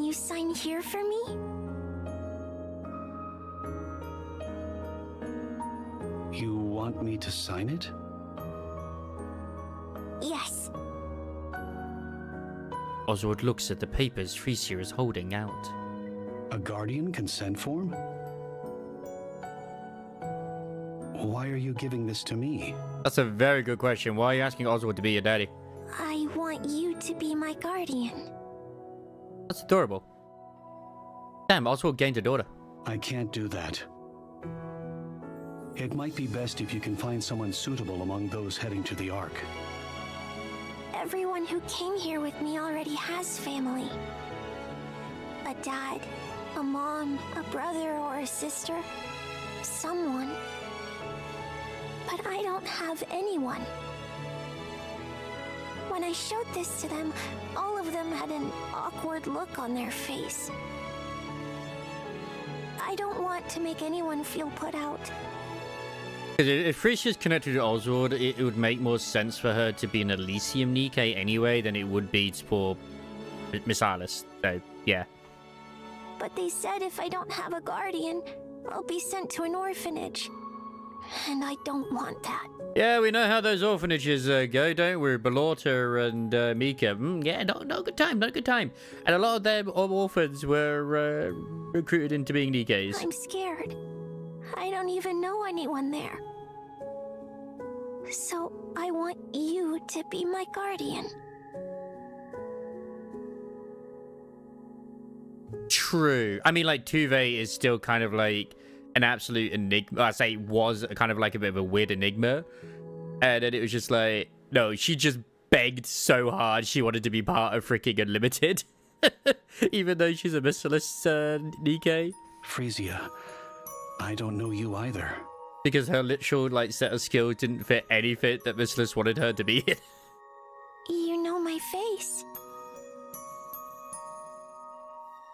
you sign here for me? You want me to sign it? Yes. Oswald looks at the papers Frisia is holding out. A guardian consent form? Why are you giving this to me? That's a very good question. Why are you asking Oswald to be your daddy? I want you to be my guardian. That's adorable. Damn, Oswald gained a daughter. I can't do that. It might be best if you can find someone suitable among those heading to the Ark. Everyone who came here with me already has family. A dad, a mom, a brother or a sister. Someone. But I don't have anyone. When I showed this to them, all of them had an awkward look on their face. I don't want to make anyone feel put out. If Frisia's connected to Oswald, it would make more sense for her to be an Elysium NIKKE anyway than it would be for Miss Alice. So, yeah. But they said if I don't have a guardian, I'll be sent to an orphanage. And I don't want that. Yeah, we know how those orphanages go, don't we? Balorta and Mika. Yeah, not a good time, not a good time. And a lot of them orphans were recruited into being NIKKEs. I'm scared. I don't even know anyone there. So I want you to be my guardian. True. I mean, like, Tuve is still kind of like an absolute enigma. I say was kind of like a bit of a weird enigma. And then it was just like, no, she just begged so hard she wanted to be part of freaking Unlimited. Even though she's a merciless NIKKE. Frisia, I don't know you either. Because her literal like set of skills didn't fit anything that Merciless wanted her to be in. You know my face.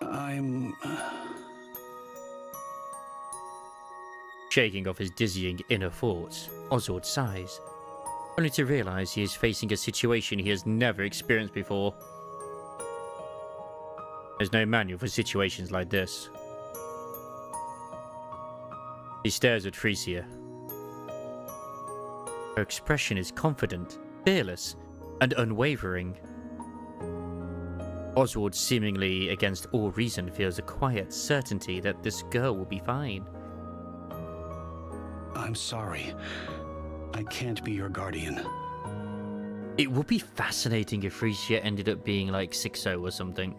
I'm... Shaking off his dizzying inner thoughts, Oswald sighs, only to realize he is facing a situation he has never experienced before. There's no manual for situations like this. He stares at Frisia. Her expression is confident, fearless, and unwavering. Oswald, seemingly against all reason, feels a quiet certainty that this girl will be fine. I'm sorry. I can't be your guardian. It would be fascinating if Frisia ended up being like 6-0 or something.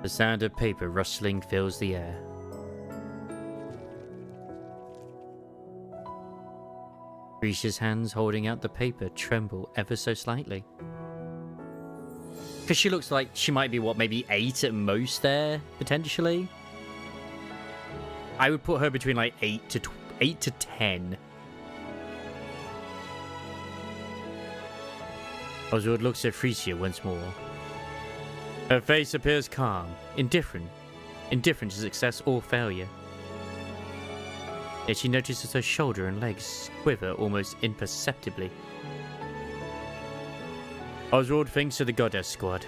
The sound of paper rustling fills the air. Frisia's hands holding out the paper tremble ever so slightly. Because she looks like she might be, what, maybe 8 at most there, potentially? I would put her between like 8 to 10. Oswald looks at Frisia once more. Her face appears calm, indifferent to success or failure. Yet she notices her shoulder and legs quiver almost imperceptibly. Oswald thinks of the Goddess Squad.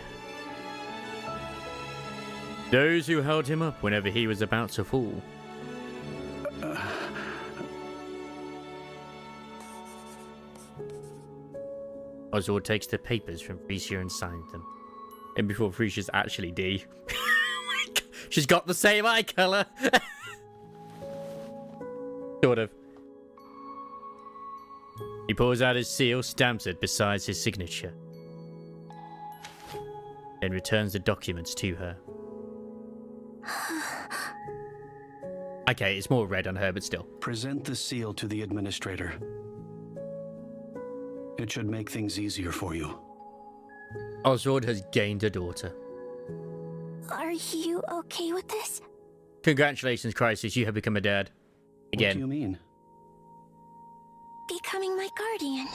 Those who held him up whenever he was about to fall. Oswald takes the papers from Frisia and signs them. And before Frisia's actually D. She's got the same eye colour. Sort of. He pulls out his seal, stamps it beside his signature. Then returns the documents to her. Okay, it's more red on her, but still. Present the seal to the administrator. It should make things easier for you. Oswald has gained a daughter. Are you okay with this? Congratulations, Crisis, you have become a dad. Again. What do you mean? Becoming my guardian.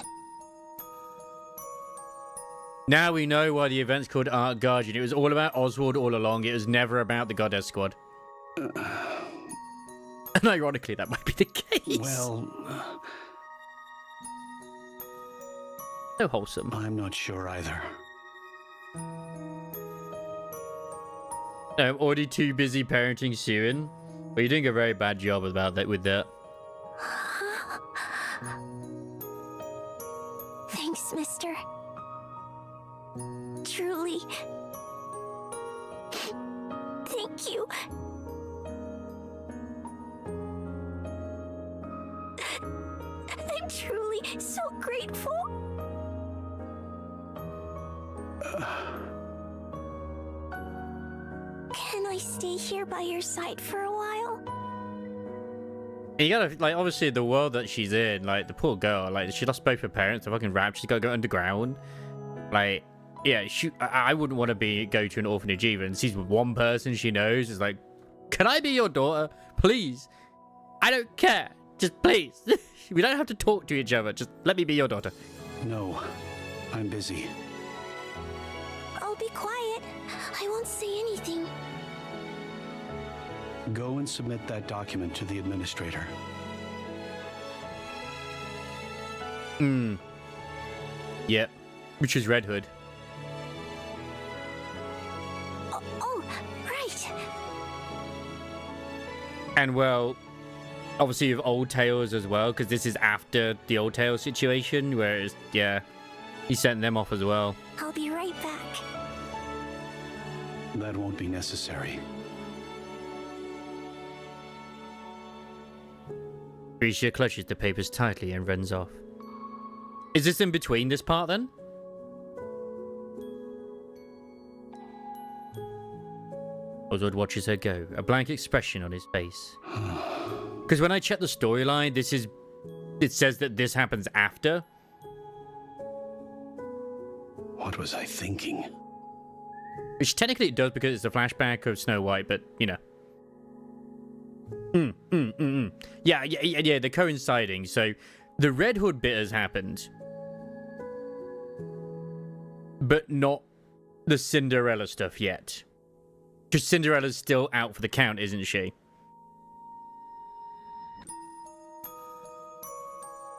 Now we know why the event's called Art Guardian. It was all about Oswald all along. It was never about the Goddess Squad. And ironically, that might be the case. Well... so wholesome. I'm not sure either. No, I'm already too busy parenting Siren. But you're doing a very bad job about that with that. Thanks, mister. Truly. Thank you. I'm truly so grateful. Can I stay here by your side for a while? You gotta, like, obviously the world that she's in, like, the poor girl, like, she lost both her parents, the fucking rap, she's gotta go underground. Like, yeah, I wouldn't want to go to an orphanage either, and sees one person she knows, is like, can I be your daughter? Please. I don't care. Just please. We don't have to talk to each other. Just let me be your daughter. No, I'm busy. I'll be quiet. I won't say anything. Go and submit that document to the administrator. Yep. Which is Red Hood. Oh, right. And, well, obviously with Old Tales as well, because this is after the Old Tales situation, where it's, yeah, he sent them off as well. I'll be right back. That won't be necessary. Frisia clutches the papers tightly and runs off. Is this in between this part then? Oswald watches her go, a blank expression on his face. Because when I check the storyline, it says that this happens after. What was I thinking? Which technically it does because it's a flashback of Snow White, but, you know. Yeah, they're coinciding. So the Red Hood bit has happened. But not the Cinderella stuff yet. Because Cinderella's still out for the count, isn't she?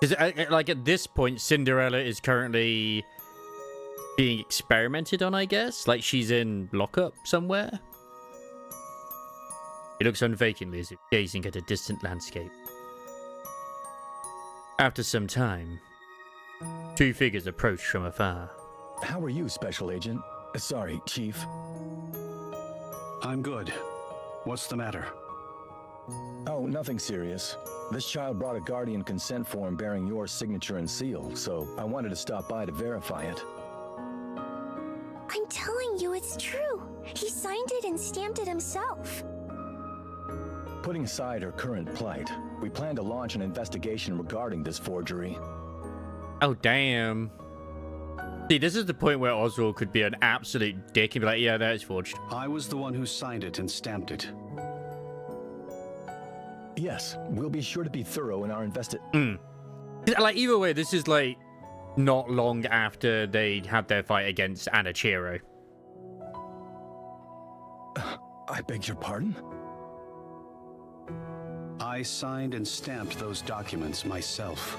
Because, like, at this point, Cinderella is currently being experimented on, I guess? Like, she's in lockup somewhere? He looks unvacantly as if gazing at a distant landscape. After some time, two figures approach from afar. How are you, Special Agent? Sorry, Chief. I'm good. What's the matter? Oh, nothing serious. This child brought a guardian consent form bearing your signature and seal, so I wanted to stop by to verify it. I'm telling you, it's true. He signed it and stamped it himself. Putting aside her current plight, we plan to launch an investigation regarding this forgery. Oh, damn. See, this is the point where Oswald could be an absolute dick and be like, yeah, that is forged. I was the one who signed it and stamped it. Yes, we'll be sure to be thorough in our Like, either way, this is, like, not long after they had their fight against Anichiro. I beg your pardon? I signed and stamped those documents myself.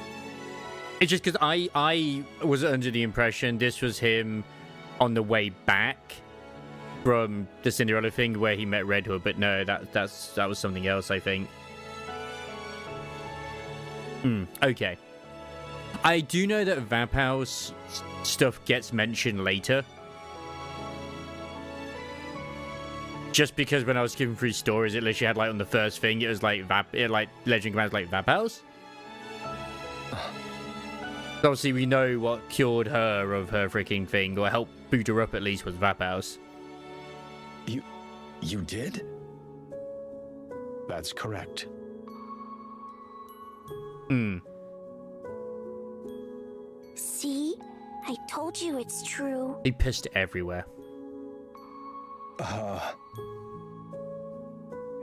It's just because I was under the impression this was him on the way back from the Cinderella thing where he met Red Hood, but no, that was something else, I think. Okay. I do know that Vapau's stuff gets mentioned later. Just because when I was skipping through stories, it literally had, like, on the first thing, it was like Legend Commands like Vapau's. Obviously, we know what cured her of her freaking thing, or helped boot her up at least, was Vapau's. You did? That's correct. See? I told you it's true. He pissed everywhere.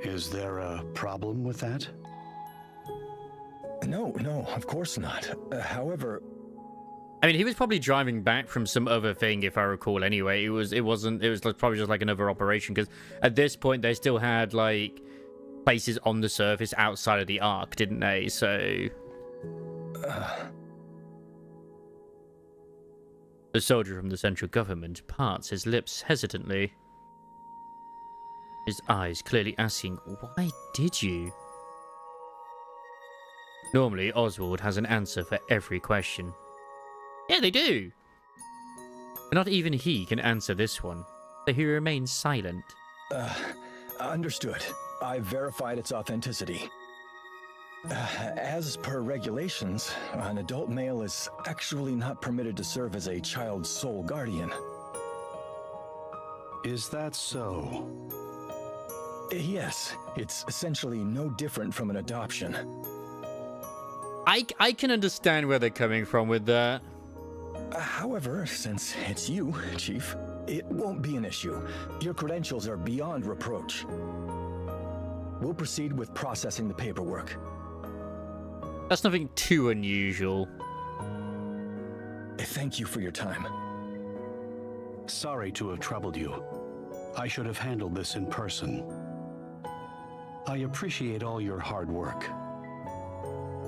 Is there a problem with that? No, of course not. However... I mean, he was probably driving back from some other thing, if I recall, anyway. It was probably just like another operation, because at this point, they still had, like, places on the surface outside of the Ark, didn't they? So... The soldier from the central government parts his lips hesitantly. His eyes clearly asking, why did you? Normally, Oswald has an answer for every question. Yeah, they do! But not even he can answer this one, so he remains silent. Understood. I verified its authenticity. As per regulations, an adult male is actually not permitted to serve as a child's sole guardian. Is that so? Yes, it's essentially no different from an adoption. I can understand where they're coming from with that. However, since it's you, Chief, it won't be an issue. Your credentials are beyond reproach. We'll proceed with processing the paperwork. That's nothing too unusual. Thank you for your time. Sorry to have troubled you. I should have handled this in person. I appreciate all your hard work.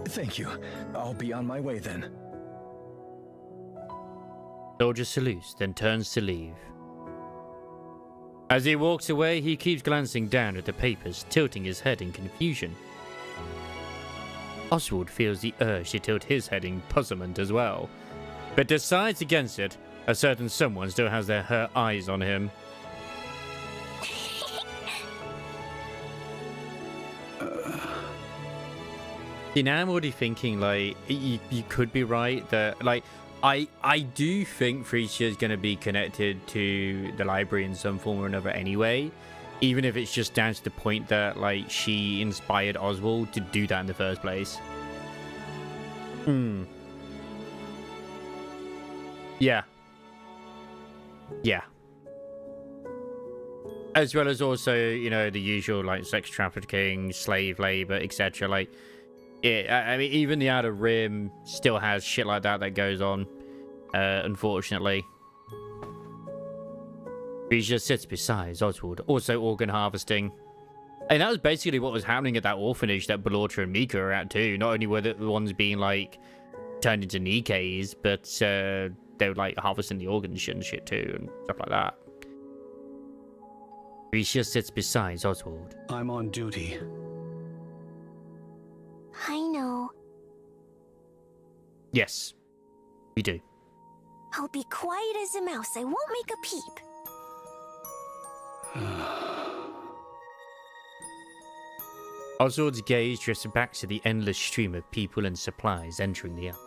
Thank you. I'll be on my way then. Soldier salutes, then turns to leave. As he walks away, he keeps glancing down at the papers, tilting his head in confusion. Oswald feels the urge to tilt his head in puzzlement as well, but decides against it, as certain someone still has her eyes on him. See, now I'm already thinking, like, you could be right, that, like, I do think Frisia is going to be connected to the library in some form or another anyway, Even if it's just down to the point that, like, she inspired Oswald to do that in the first place. Yeah. Yeah. As well as also, you know, the usual, like, sex trafficking, slave labor, etc. Like, I mean, even the Outer Rim still has shit like that goes on, unfortunately. He just sits beside Oswald, also organ harvesting. And that was basically what was happening at that orphanage that Belorta and Mika are at too. Not only were the ones being, like, turned into NIKKEs, but they were, like, harvesting the organs and shit too, and stuff like that. He just sits beside Oswald. I'm on duty. I know. Yes, we do. I'll be quiet as a mouse. I won't make a peep. Oswald's gaze drifts back to the endless stream of people and supplies entering the Ark.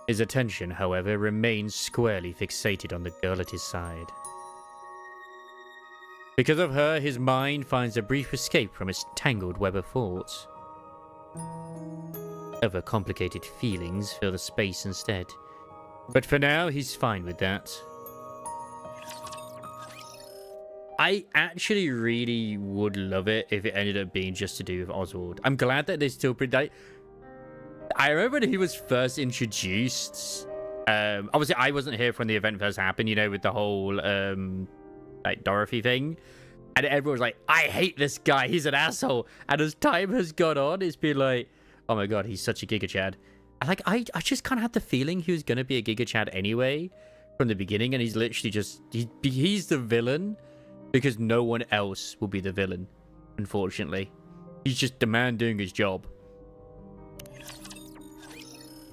His attention, however, remains squarely fixated on the girl at his side. Because of her, his mind finds a brief escape from its tangled web of thoughts. Other complicated feelings fill the space instead. But for now, he's fine with that. I actually really would love it if it ended up being just to do with Oswald. I'm glad that they still predict. I remember when he was first introduced. Obviously, I wasn't here when the event first happened, you know, with the whole like Dorothy thing. And everyone was like, I hate this guy. He's an asshole. And as time has gone on, it's been like, oh my god, he's such a Giga Chad. I just kind of had the feeling he was going to be a Giga Chad anyway from the beginning. And he's literally just, he's the villain. Because no one else will be the villain, unfortunately. He's just the man doing his job.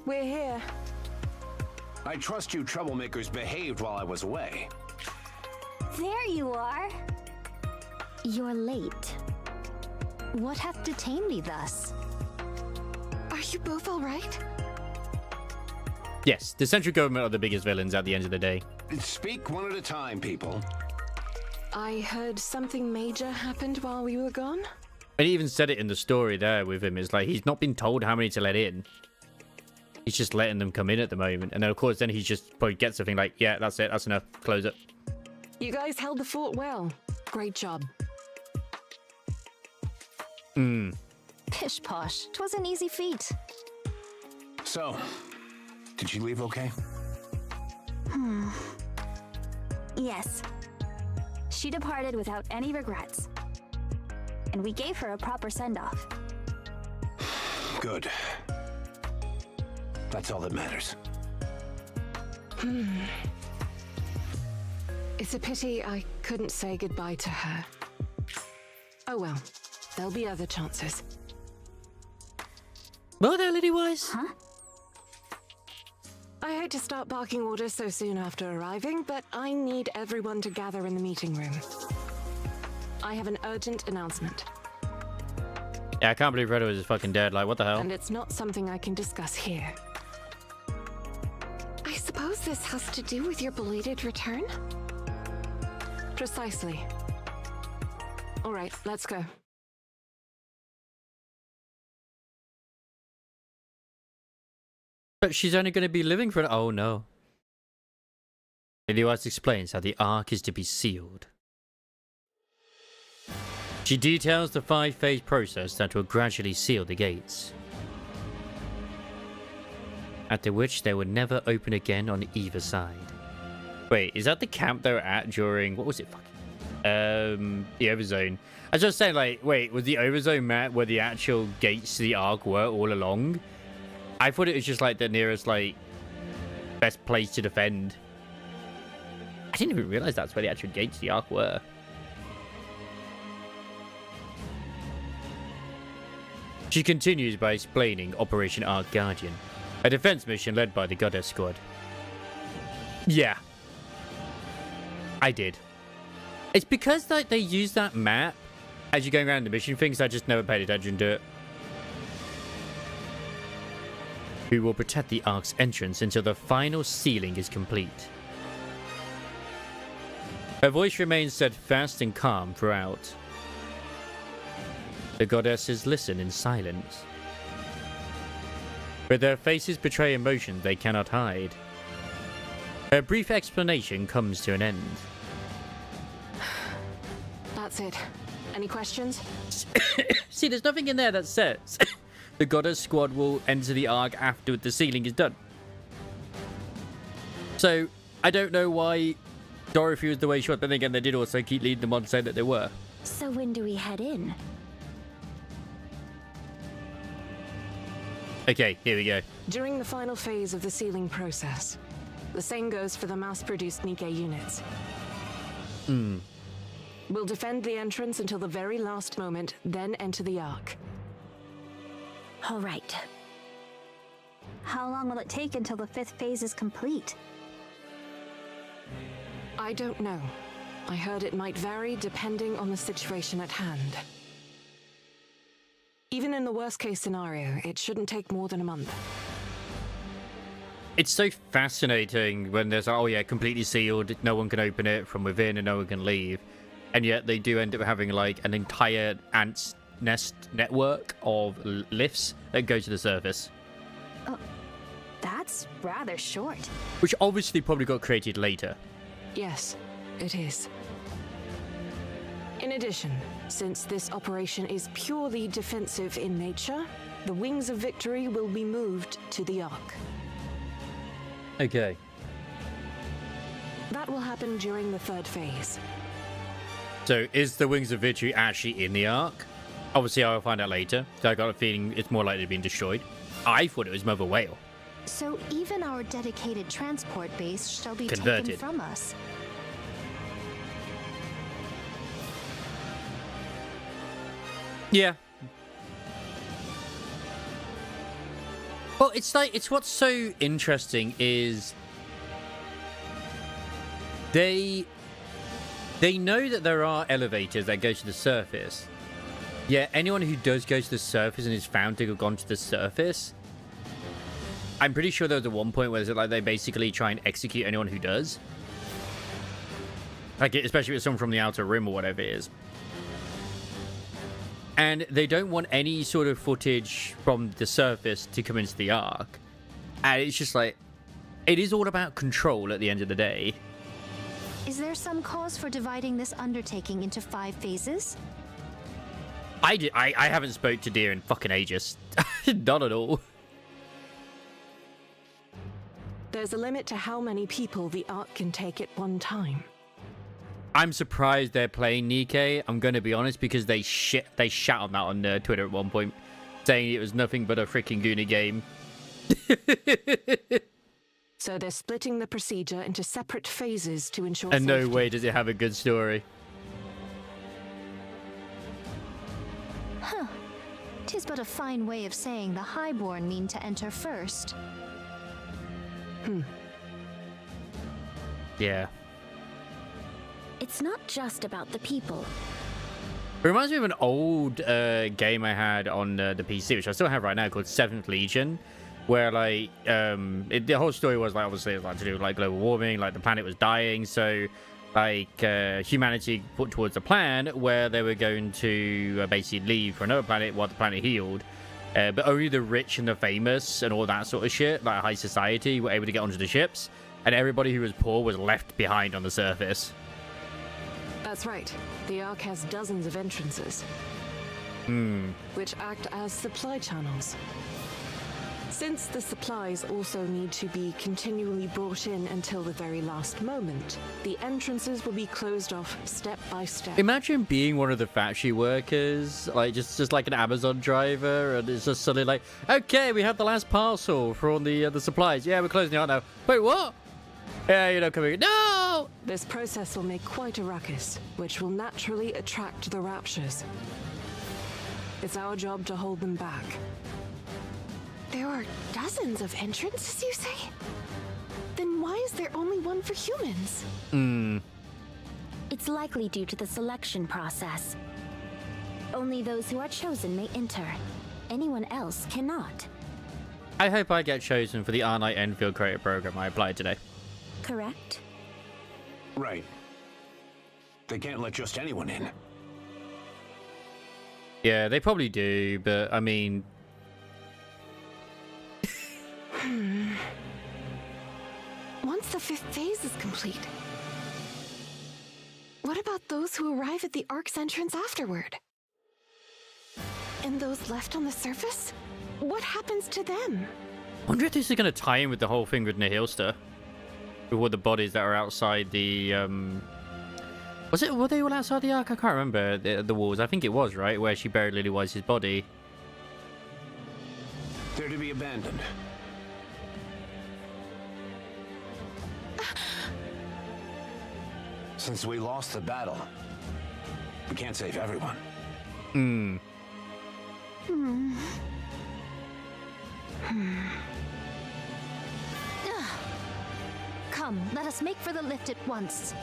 We're here. I trust you troublemakers behaved while I was away. There you are. You're late. What hath detained thee thus? Are you both all right? Yes, the central government are the biggest villains at the end of the day. Speak one at a time, people. I heard something major happened while we were gone. And he even said it in the story there with him. It's like he's not been told how many to let in. He's just letting them come in at the moment. And then, of course, then he just probably gets something like, yeah, that's it. That's enough. Close it. You guys held the fort well. Great job. Pish posh. 'Twas an easy feat. So, did she leave okay? Yes. She departed without any regrets. And we gave her a proper send-off. Good. That's all that matters. It's a pity I couldn't say goodbye to her. Oh well, there'll be other chances. Well, there, Lady Wise. Huh? I hate to start barking orders so soon after arriving, but I need everyone to gather in the meeting room. I have an urgent announcement. Yeah, I can't believe Redo is fucking dead. Like, what the hell? And it's not something I can discuss here. I suppose this has to do with your belated return? Precisely. All right, let's go. But she's only going to be living for... Oh, no. Lady Wise explains how the Ark is to be sealed. She details the 5-phase process that will gradually seal the gates. After which they will never open again on either side. Wait, is that the camp they were at during... What was it? The Overzone. I was just saying, like, wait, was the Overzone map where the actual gates to the Ark were all along? I thought it was just, like, the nearest, like, best place to defend. I didn't even realize that's where the actual gates to the Ark were. She continues by explaining Operation Ark Guardian, a defense mission led by the Goddess Squad. Yeah. I did. It's because like, they use that map as you're going around the mission things, I just never paid attention to it. We will protect the Ark's entrance until the final sealing is complete. Her voice remains steadfast and calm throughout. The goddesses listen in silence. But their faces betray emotion they cannot hide. Her brief explanation comes to an end. That's it. Any questions? See, there's nothing in there that says the goddess squad will enter the Ark after the sealing is done. So, I don't know why Dorothy was the way she was, but then again, they did also keep leading them on saying that they were. So when do we head in? Okay, here we go. During the final phase of the sealing process. The same goes for the mass-produced NIKKE units. We'll defend the entrance until the very last moment, then enter the Ark. All right. How long will it take until the 5th phase is complete? I don't know. I heard it might vary depending on the situation at hand. Even in the worst-case scenario, it shouldn't take more than a month. It's so fascinating when there's, oh yeah, completely sealed, no one can open it from within and no one can leave. And yet they do end up having like an entire ant's nest network of lifts that go to the surface. Oh, that's rather short. Which obviously probably got created later. Yes, it is. In addition, since this operation is purely defensive in nature, the Wings of Victory will be moved to the Ark. Okay. That will happen during the 3rd phase. So, is the Wings of Victory actually in the Ark? Obviously, I'll find out later. So I got a feeling it's more likely to be destroyed. I thought it was Mother Whale. So even our dedicated transport base shall be Converted. taken from us. Yeah. Well, it's like, it's what's so interesting is they know that there are elevators that go to the surface. Yeah, anyone who does go to the surface and is found to have gone to the surface, I'm pretty sure there was at one point where like they basically try and execute anyone who does. Like, especially if it's someone from the Outer Rim or whatever it is. And they don't want any sort of footage from the surface to come into the Ark. And it's just like, it is all about control at the end of the day. Is there some cause for dividing this undertaking into 5 phases? I haven't spoke to Deer in fucking ages. Not at all. There's a limit to how many people the Ark can take at one time. I'm surprised they're playing NIKKE, I'm going to be honest, because they shat on that on Twitter at one point, saying it was nothing but a freaking Goonie game. So they're splitting the procedure into separate phases to ensure And no safety. way does it have a good story. Huh. 'Tis but a fine way of saying the Highborn mean to enter first. Yeah. It's not just about the people. It reminds me of an old game I had on the PC, which I still have right now, called 7th Legion, where like the whole story was like, obviously it was like to do with like global warming, like the planet was dying, so like humanity put towards a plan where they were going to basically leave for another planet while the planet healed, but only the rich and the famous and all that sort of shit, like high society, were able to get onto the ships, and everybody who was poor was left behind on the surface. That's right. The Ark has dozens of entrances, which act as supply channels. Since the supplies also need to be continually brought in until the very last moment, the entrances will be closed off step by step. Imagine being one of the factory workers, like just like an Amazon driver, and it's just suddenly like, okay, we have the last parcel for all the supplies. Yeah, we're closing out now. Wait, what? Yeah, you're not coming. No! This process will make quite a ruckus, which will naturally attract the Raptures. It's our job to hold them back. There are dozens of entrances, you say? Then why is there only one for humans? It's likely due to the selection process. Only those who are chosen may enter. Anyone else cannot. I hope I get chosen for the R-Night Enfield Creator Program I applied today. Correct? Right. They can't let just anyone in. Yeah, they probably do, but I mean... Once the 5th phase is complete, what about those who arrive at the Ark's entrance afterward? And those left on the surface? What happens to them? I wonder if this is going to tie in with the whole thing with Nihilsta. With all the bodies that are outside the... Were they all outside the Ark? I can't remember the walls. I think it was, right? Where she buried Lily Wise's body. They're to be abandoned. Since we lost the battle, we can't save everyone. Come, let us make for the lift at once.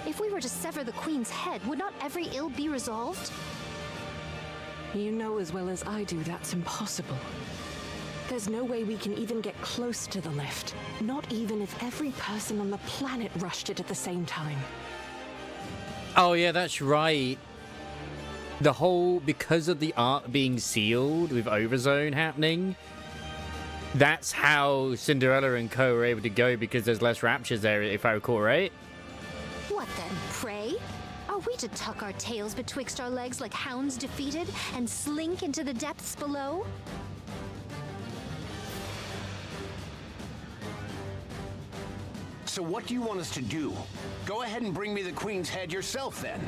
If we were to sever the Queen's head, would not every ill be resolved? You know as well as I do that's impossible. There's no way we can even get close to the lift. Not even if every person on the planet rushed it at the same time. Oh, yeah, that's right. The whole... Because of the Ark being sealed with Overzone happening, that's how Cinderella and co were able to go, because there's less raptures there, if I recall, right? What then, pray? Are we to tuck our tails betwixt our legs like hounds defeated and slink into the depths below? So what do you want us to do? Go ahead and bring me the Queen's head yourself, then.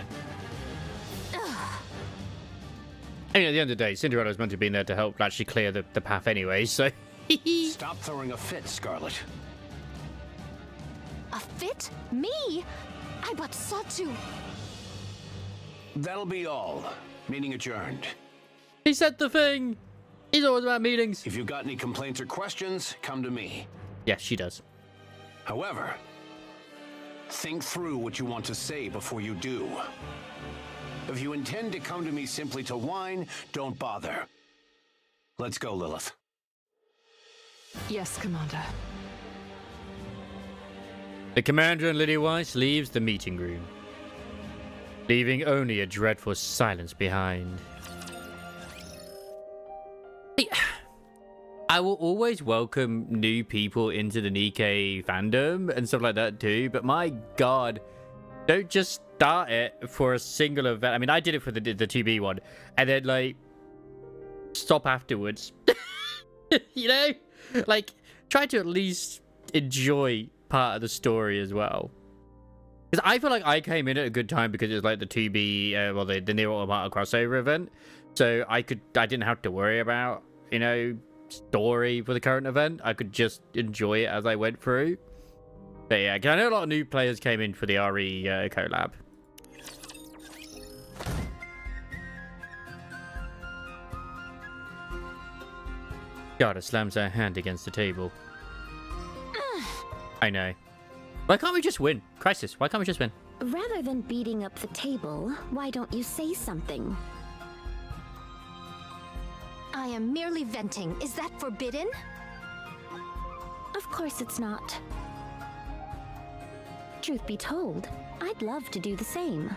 I mean, at the end of the day, Cinderella's meant to be there to help actually clear the path anyway, so... Stop throwing a fit, Scarlet. A fit? Me? I but sought to... That'll be all. Meeting adjourned. He said the thing! He's always about meetings. If you've got any complaints or questions, come to me. Yeah, she does. However, think through what you want to say before you do. If you intend to come to me simply to whine, don't bother. Let's go, Lilith. Yes, Commander. The commander and Lily Weiss leaves the meeting room, leaving only a dreadful silence behind. I will always welcome new people into the NIKKE fandom and stuff like that too, but my god, don't just start it for a single event. I mean, I did it for the 2B one, and then, like, stop afterwards. You know? Like, try to at least enjoy part of the story as well. Because I feel like I came in at a good time because it was like the 2B, the Nier Automata crossover event. So I didn't have to worry about, you know, story for the current event. I could just enjoy it as I went through. But yeah, because I know a lot of new players came in for the RE collab. Yara slams her hand against the table. I know. Why can't we just win? Crisis, why can't we just win? Rather than beating up the table, why don't you say something? I am merely venting. Is that forbidden? Of course it's not. Truth be told, I'd love to do the same.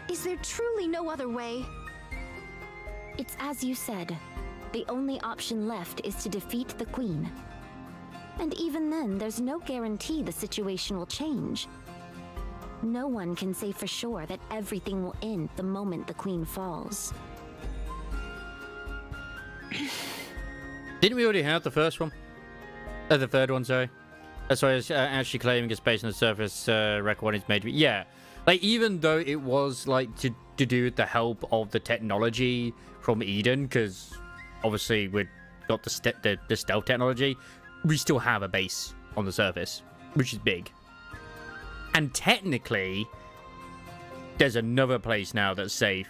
Is there truly no other way? It's as you said. The only option left is to defeat the Queen. And even then, there's no guarantee the situation will change. No one can say for sure that everything will end the moment the Queen falls. Didn't we already have the first one? The third one, sorry. That's why it's actually claiming it's based on the surface record one it's made. Yeah, like, even though it was like to do with the help of the technology from Eden, because obviously we've got the stealth technology, we still have a base on the surface, which is big. And technically, there's another place now that's safe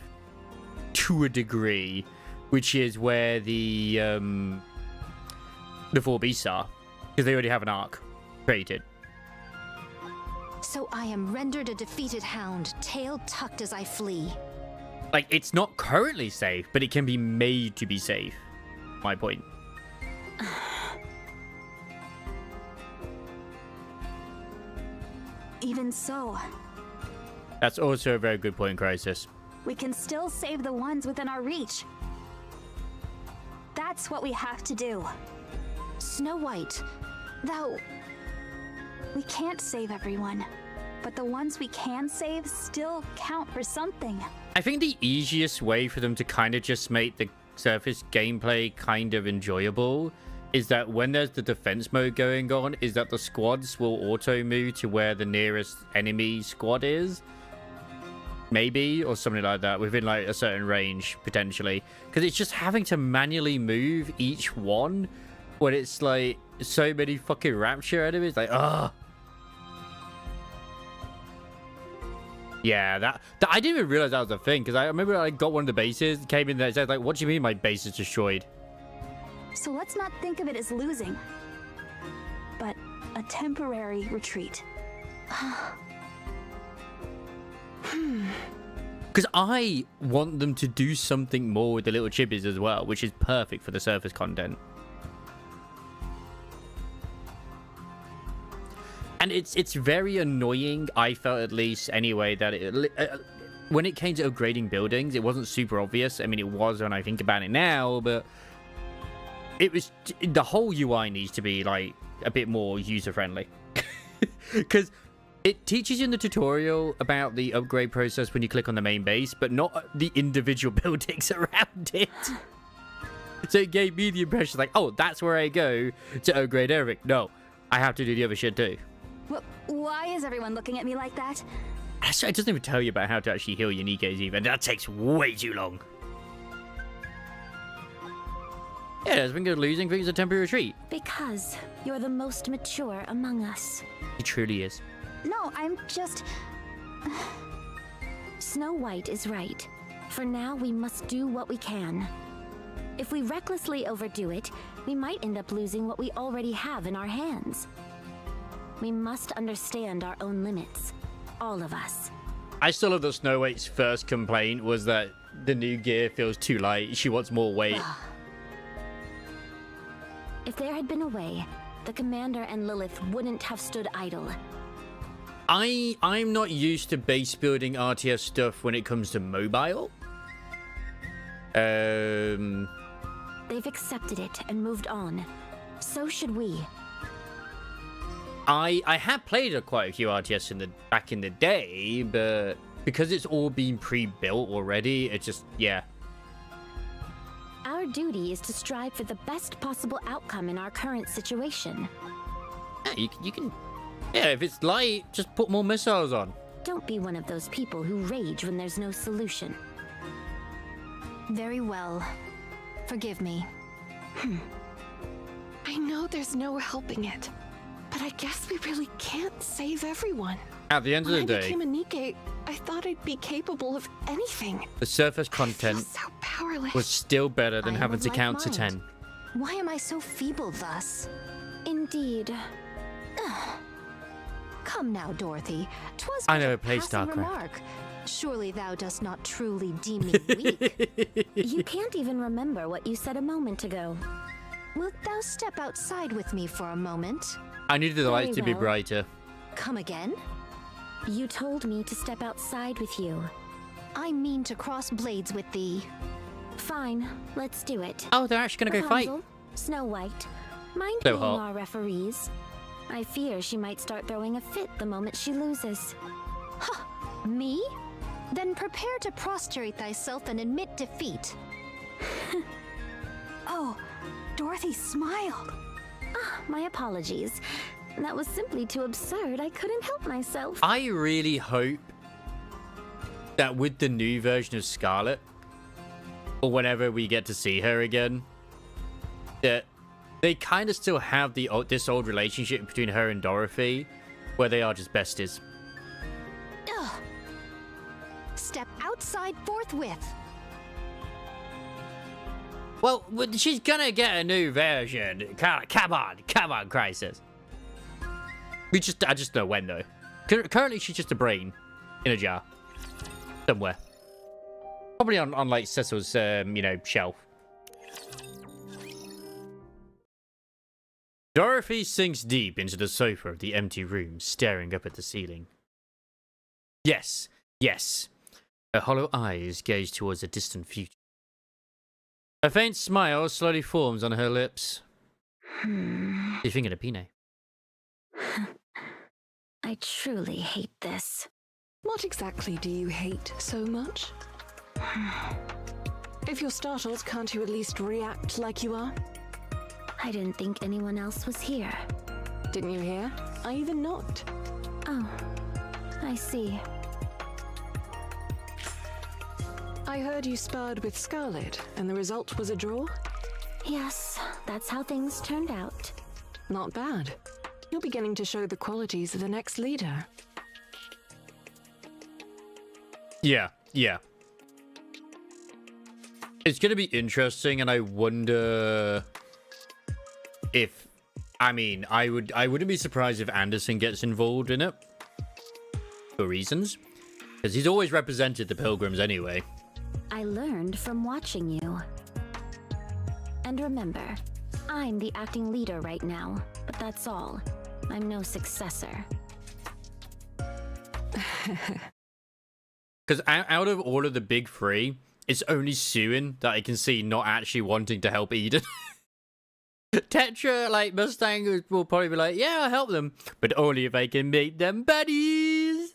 to a degree, which is where the 4 beasts are, because they already have an arc created. So I am rendered a defeated hound, tail tucked as I flee. Like, it's not currently safe, but it can be made to be safe. My point. Even so, That's also a very good point, Crisis. we can still save the ones within our reach. That's what we have to do. Snow White, thou... We can't save everyone, but the ones we can save still count for something. I think the easiest way for them to kind of just make the surface gameplay kind of enjoyable is that when there's the defense mode going on, is that the squads will auto move to where the nearest enemy squad is. Maybe, or something like that, within like a certain range, potentially. Because it's just having to manually move each one when it's like so many fucking Rapture enemies. Like, ugh. Yeah, that I didn't even realize that was a thing, because I remember I got one of the bases, came in there, and said like, what do you mean my base is destroyed? So let's not think of it as losing, but a temporary retreat. Because I want them to do something more with the little chibis as well, which is perfect for the surface content. And it's very annoying, I felt at least anyway, that when it came to upgrading buildings, it wasn't super obvious. I mean, it was when I think about it now, but it was, the whole UI needs to be like a bit more user-friendly. Because it teaches you in the tutorial about the upgrade process when you click on the main base, but not the individual buildings around it. So it gave me the impression like, oh, that's where I go to upgrade everything. No, I have to do the other shit too. Why is everyone looking at me like that? It doesn't even tell you about how to actually heal your Nikkes even. That takes way too long. Yeah, it's been good losing things a temporary retreat. Because you're the most mature among us. He truly is. No, I'm just... Snow White is right. For now, we must do what we can. If we recklessly overdo it, we might end up losing what we already have in our hands. We must understand our own limits. All of us. I still love that Snow White's first complaint was that the new gear feels too light. She wants more weight. If there had been a way, the Commander and Lilith wouldn't have stood idle. I'm not used to base building RTS stuff when it comes to mobile. They've accepted it and moved on. So should we. I have played quite a few RTS back in the day, but because it's all been pre-built already, it's just, yeah. Our duty is to strive for the best possible outcome in our current situation. Yeah, you can... Yeah, if it's light, just put more missiles on. Don't be one of those people who rage when there's no solution. Very well. Forgive me. I know there's no helping it, but I guess we really can't save everyone. At the end of the When I day, became a Nikke, I thought I'd be capable of anything. the surface I feel content so powerless. was still better than I am having of to like count to mind. 10. Why am I so feeble thus? Indeed. Come now, Dorothy. 'Twas I but never a played passing StarCraft. remark. Surely thou dost not truly deem me weak. You can't even remember what you said a moment ago. Wilt thou step outside with me for a moment? I needed the lights to be well. brighter. Come again? You told me to step outside with you. I mean to cross blades with thee. Fine, let's do it. Oh, they're actually gonna go fight. Rapunzel, Snow White, mind So being hot. our referees? I fear she might start throwing a fit the moment she loses. Me? Then prepare to prostrate thyself and admit defeat. Oh, Dorothy smiled. My apologies. That was simply too absurd. I couldn't help myself. I really hope that with the new version of Scarlet, or whenever we get to see her again, that they kind of still have this old relationship between her and Dorothy, where they are just besties. Ugh. Step outside forthwith. Well, she's gonna get a new version. Come on, Crisis. I just know when though. Currently, she's just a brain in a jar somewhere. Probably on like Cecil's, shelf. Dorothy sinks deep into the sofa of the empty room, staring up at the ceiling. Yes, yes. Her hollow eyes gaze towards a distant future. A faint smile slowly forms on her lips. You thinking of Pine? I truly hate this. What exactly do you hate so much? If you're startled, can't you at least react like you are? I didn't think anyone else was here. Didn't you hear? I even knocked. Oh, I see. I heard you sparred with Scarlet, and the result was a draw? Yes, that's how things turned out. Not bad. You're beginning to show the qualities of the next leader. Yeah. It's going to be interesting, and I wonder if... I mean, I wouldn't be surprised if Anderson gets involved in it. For reasons. Because he's always represented the Pilgrims anyway. I learned from watching you. And remember, I'm the acting leader right now, but that's all. I'm no successor. Because out of all of the big three, it's only Suin that I can see not actually wanting to help Eden. Tetra, like, Mustang will probably be like, yeah, I'll help them. But only if I can make them buddies.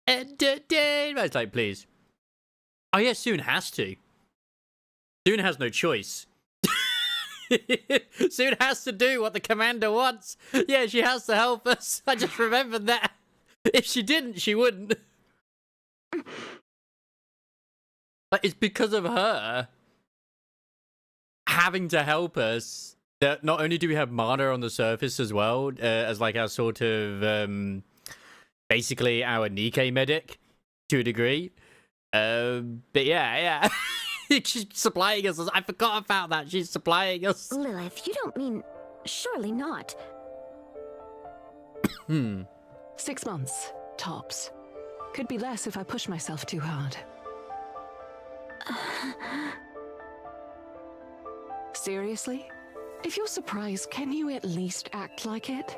Entertain. It's like, please. Oh, yeah, Suin has to. Suin has no choice. Suin has to do what the commander wants. Yeah, she has to help us. I just remembered that. If she didn't, she wouldn't. Like, it's because of her having to help us that not only do we have Mana on the surface as well, as like our sort of basically our NIKKE medic to a degree. But yeah. She's supplying us. I forgot about that. She's supplying us. Lilith, you don't mean... Surely not. 6 months, tops. Could be less if I push myself too hard. Seriously? If you're surprised, can you at least act like it?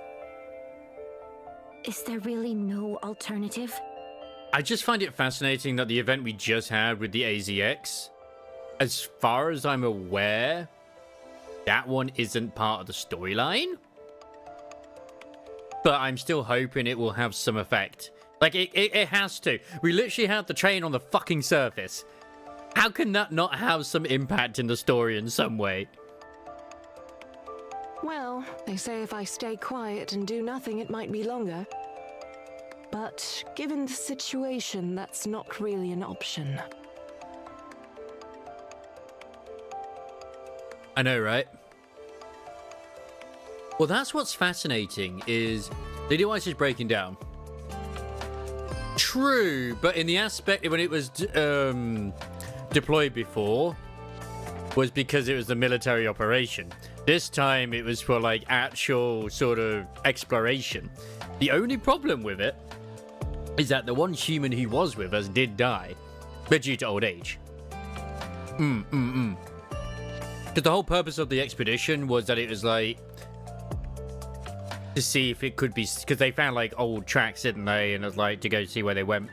Is there really no alternative? I just find it fascinating that the event we just had with the AZX, as far as I'm aware, that one isn't part of the storyline. But I'm still hoping it will have some effect. Like, it has to. We literally had the train on the fucking surface. How can that not have some impact in the story in some way? Well, they say if I stay quiet and do nothing, it might be longer. But given the situation, that's not really an option. I know, right? Well, that's what's fascinating, is the device is breaking down. True, but in the aspect when it was deployed before, was because it was a military operation. This time it was for like actual sort of exploration. The only problem with it is that the one human who was with us did die, but due to old age. Because the whole purpose of the expedition was that it was like to see if it could be, because they found like old tracks, didn't they? And it was like to go see where they went.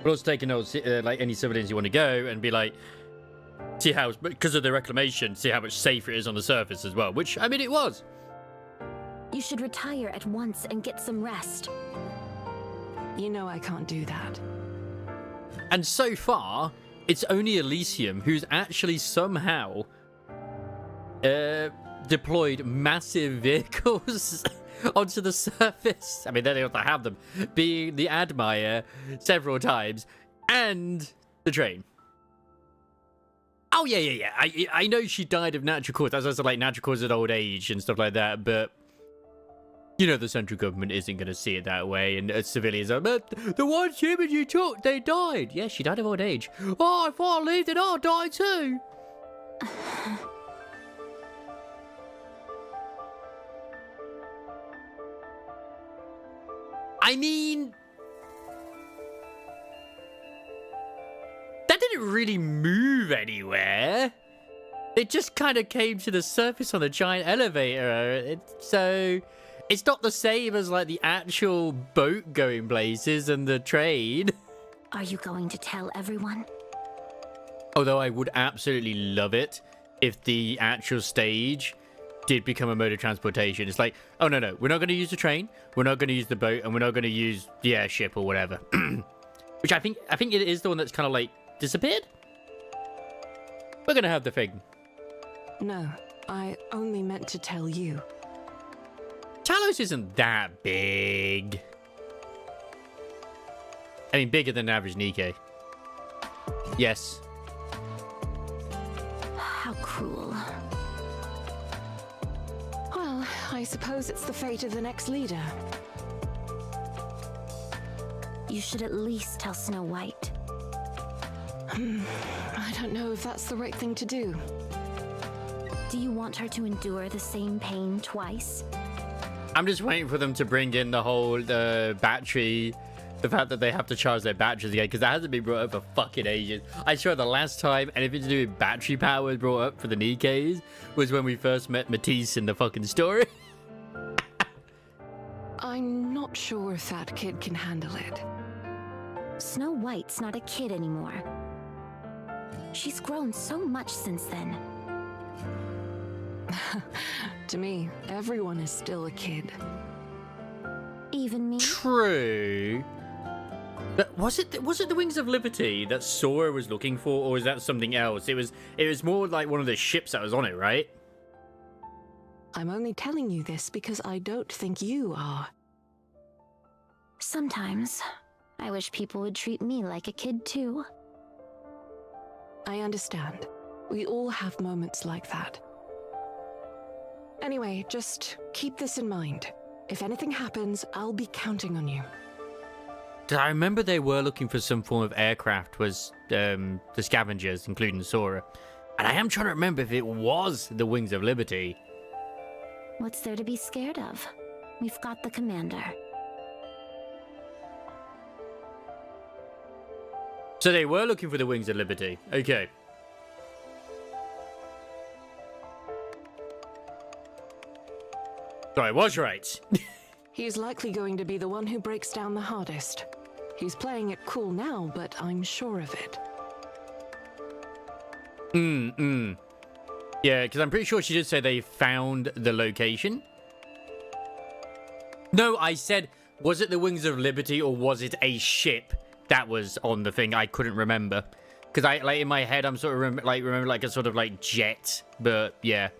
But also taking those like any civilians you want to go and be like, see how, because of the reclamation, see how much safer it is on the surface as well. Which, I mean, it was. You should retire at once and get some rest. You know I can't do that. And so far, it's only Elysium who's actually somehow deployed massive vehicles onto the surface. I mean, they have to have them, being the Admire several times and the train. Oh, yeah. I know she died of natural causes. That's also like natural causes of old age and stuff like that, but you know the central government isn't going to see it that way, and civilians are, but the ones humans you took, they died. Yeah, she died of old age. Oh, if I leave, then I'll die too. I mean, that didn't really move anywhere. It just kind of came to the surface on a giant elevator. So it's not the same as like the actual boat going places and the train. Are you going to tell everyone? Although I would absolutely love it if the actual stage did become a mode of transportation. It's like, oh no, we're not going to use the train, we're not going to use the boat, and we're not going to use the airship or whatever. Which I think it is the one that's kind of like disappeared. We're going to have the thing. No, I only meant to tell you. Talos isn't that big. I mean, bigger than average NIKKE. Yes. How cruel. Well, I suppose it's the fate of the next leader. You should at least tell Snow White. I don't know if that's the right thing to do. Do you want her to endure the same pain twice? I'm just waiting for them to bring in the whole battery, the fact that they have to charge their batteries again, because that hasn't been brought up for fucking ages. I swear the last time anything to do with battery power was brought up for the NIKKEs was when we first met Matisse in the fucking story. I'm not sure if that kid can handle it. Snow White's not a kid anymore. She's grown so much since then. To me, everyone is still a kid. Even me? True. But was it the Wings of Liberty that Sora was looking for, or was that something else? It was more like one of the ships that was on it, right? I'm only telling you this because I don't think you are. Sometimes, I wish people would treat me like a kid too. I understand. We all have moments like that. Anyway, just keep this in mind. If anything happens, I'll be counting on you. I remember they were looking for some form of aircraft, was the scavengers, including Sora. And I am trying to remember if it was the Wings of Liberty. What's there to be scared of? We've got the commander. So they were looking for the Wings of Liberty. Okay. So I was right. He's likely going to be the one who breaks down the hardest. He's playing it cool now, but I'm sure of it. Yeah, because I'm pretty sure she did say they found the location. No, I said, was it the Wings of Liberty or was it a ship that was on the thing? I couldn't remember. Because I, like, in my head, I'm sort of remember like a sort of like jet, but yeah.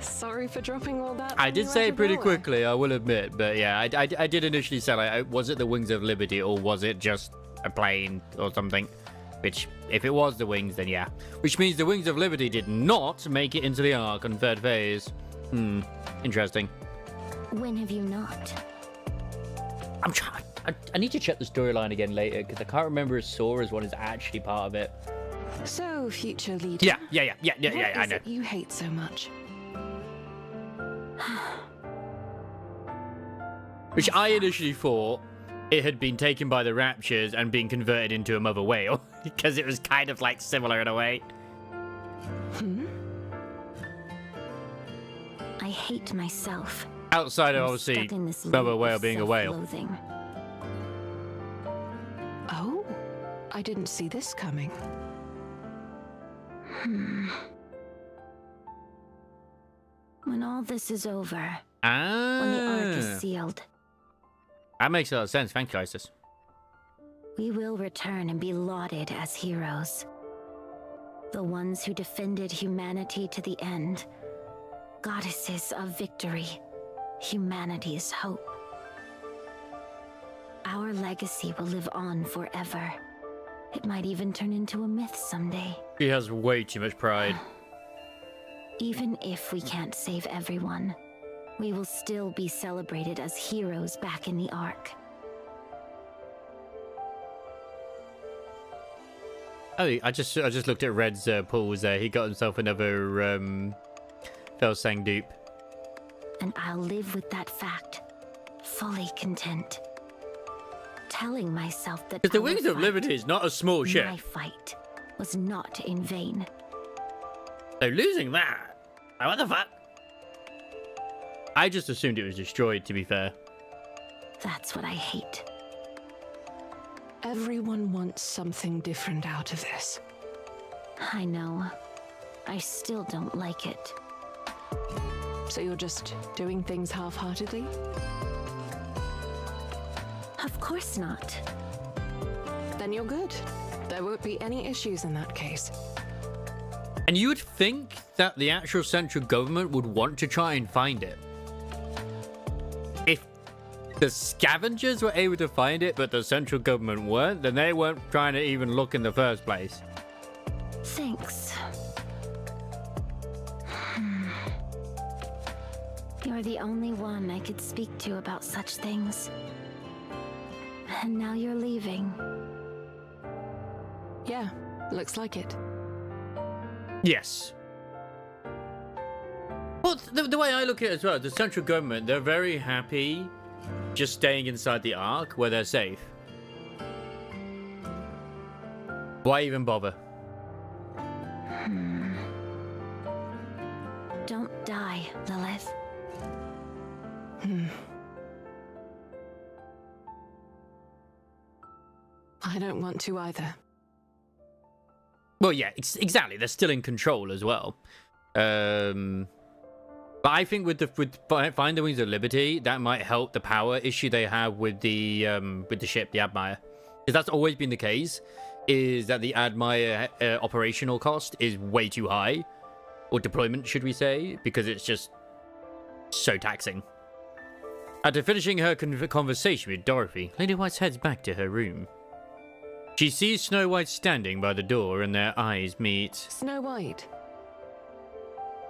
Sorry for dropping all that. I did say it pretty quickly, I will admit. But yeah, I did initially say, like, was it the Wings of Liberty or was it just a plane or something? Which, if it was the Wings, then yeah. Which means the Wings of Liberty did not make it into the Ark on third phase. Interesting. When have you not? I'm trying. I need to check the storyline again later because I can't remember if Sora's one is actually part of it. So, future leader. Yeah. What I is know. it you hate so much? Which I initially thought it had been taken by the Raptures and been converted into a mother whale because it was kind of like similar in a way. I hate myself. Outside of I'm obviously stuck in this mother loop whale of being a whale. self-loathing. Oh, I didn't see this coming. When all this is over, Ah, when the Ark is sealed, that makes a lot of sense. Thank you, Isis. we will return and be lauded as heroes. The ones who defended humanity to the end. Goddesses of victory. Humanity's hope. Our legacy will live on forever. It might even turn into a myth someday. She has way too much pride. Even if we can't save everyone, we will still be celebrated as heroes back in the Ark. Oh, I just looked at Red's pools there. He got himself another Felsang dupe. And I'll live with that fact, fully content. telling myself that Because the our Wings of fight, Liberty is not a small ship. my fight, was not in vain. So losing that, like, what the fuck? I just assumed it was destroyed, to be fair. That's what I hate. Everyone wants something different out of this. I know. I still don't like it. So you're just doing things half-heartedly? Of course not. Then you're good. There won't be any issues in that case. And you would think that the actual central government would want to try and find it. If the scavengers were able to find it, but the central government weren't, then they weren't trying to even look in the first place. Thanks. You're the only one I could speak to about such things. And now you're leaving. Yeah, looks like it. Yes. Well, the way I look at it as well, the central government, they're very happy just staying inside the Ark where they're safe. Why even bother? Don't die, Lilith. I don't want to either. Well, yeah, exactly. They're still in control as well. But I think with Find the Wings of Liberty, that might help the power issue they have with the ship, the Admire, because that's always been the case. Is that the Admire operational cost is way too high, or deployment, should we say, because it's just so taxing. After finishing her conversation with Dorothy, Lady White heads back to her room. She sees Snow White standing by the door and their eyes meet. Snow White.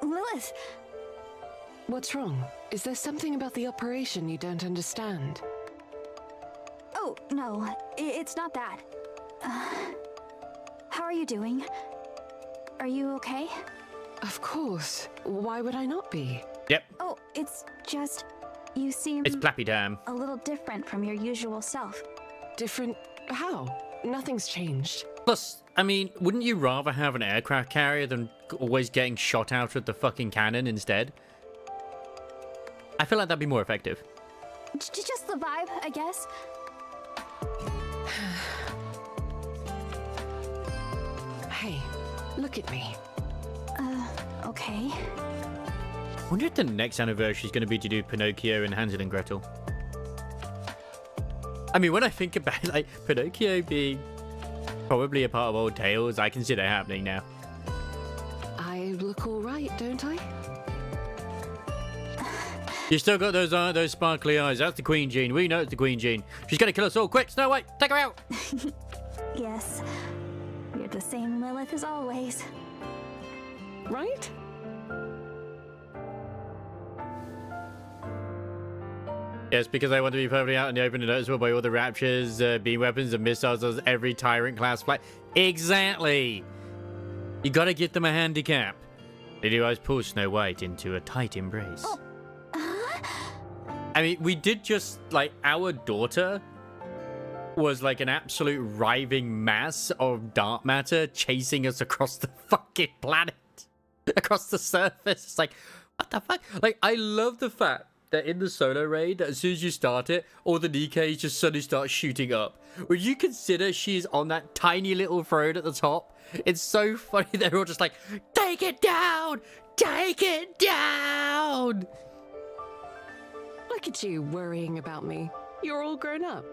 Lilith! What's wrong? Is there something about the operation you don't understand? Oh, no, it's not that. How are you doing? Are you okay? Of course. Why would I not be? Yep. Oh, it's just... you seem... It's Plappy Time. a little different from your usual self. Different? How? Nothing's changed. Plus, I mean, wouldn't you rather have an aircraft carrier than always getting shot out with the fucking cannon instead? I feel like that'd be more effective. Just the vibe, I guess. Hey, look at me. Okay. I wonder if the next anniversary is going to be to do Pinocchio and Hansel and Gretel. I mean, when I think about like Pinocchio being probably a part of old tales, I can see that happening now. I look all right, don't I? You still got those sparkly eyes. That's the Queen Gene. We know it's the Queen Gene. She's going to kill us all. Quick, Snow White, take her out. Yes. You're the same Lilith as always. Right? Yes, because I want to be perfectly out in the open and noticeable by all the raptures, beam weapons, and missiles as every Tyrant class flight. Exactly! You gotta give them a handicap. Lady Eyes pulls Snow White into a tight embrace. Oh. I mean, we did just, like, our daughter was like an absolute writhing mass of dark matter chasing us across the fucking planet. Across the surface. It's like, what the fuck? Like, I love the fact that in the solo raid, that as soon as you start it, all the NIKKEs just suddenly start shooting up. When you consider she's on that tiny little throne at the top, it's so funny. They're all just like, take it down! Take it down! Look at you worrying about me. You're all grown up.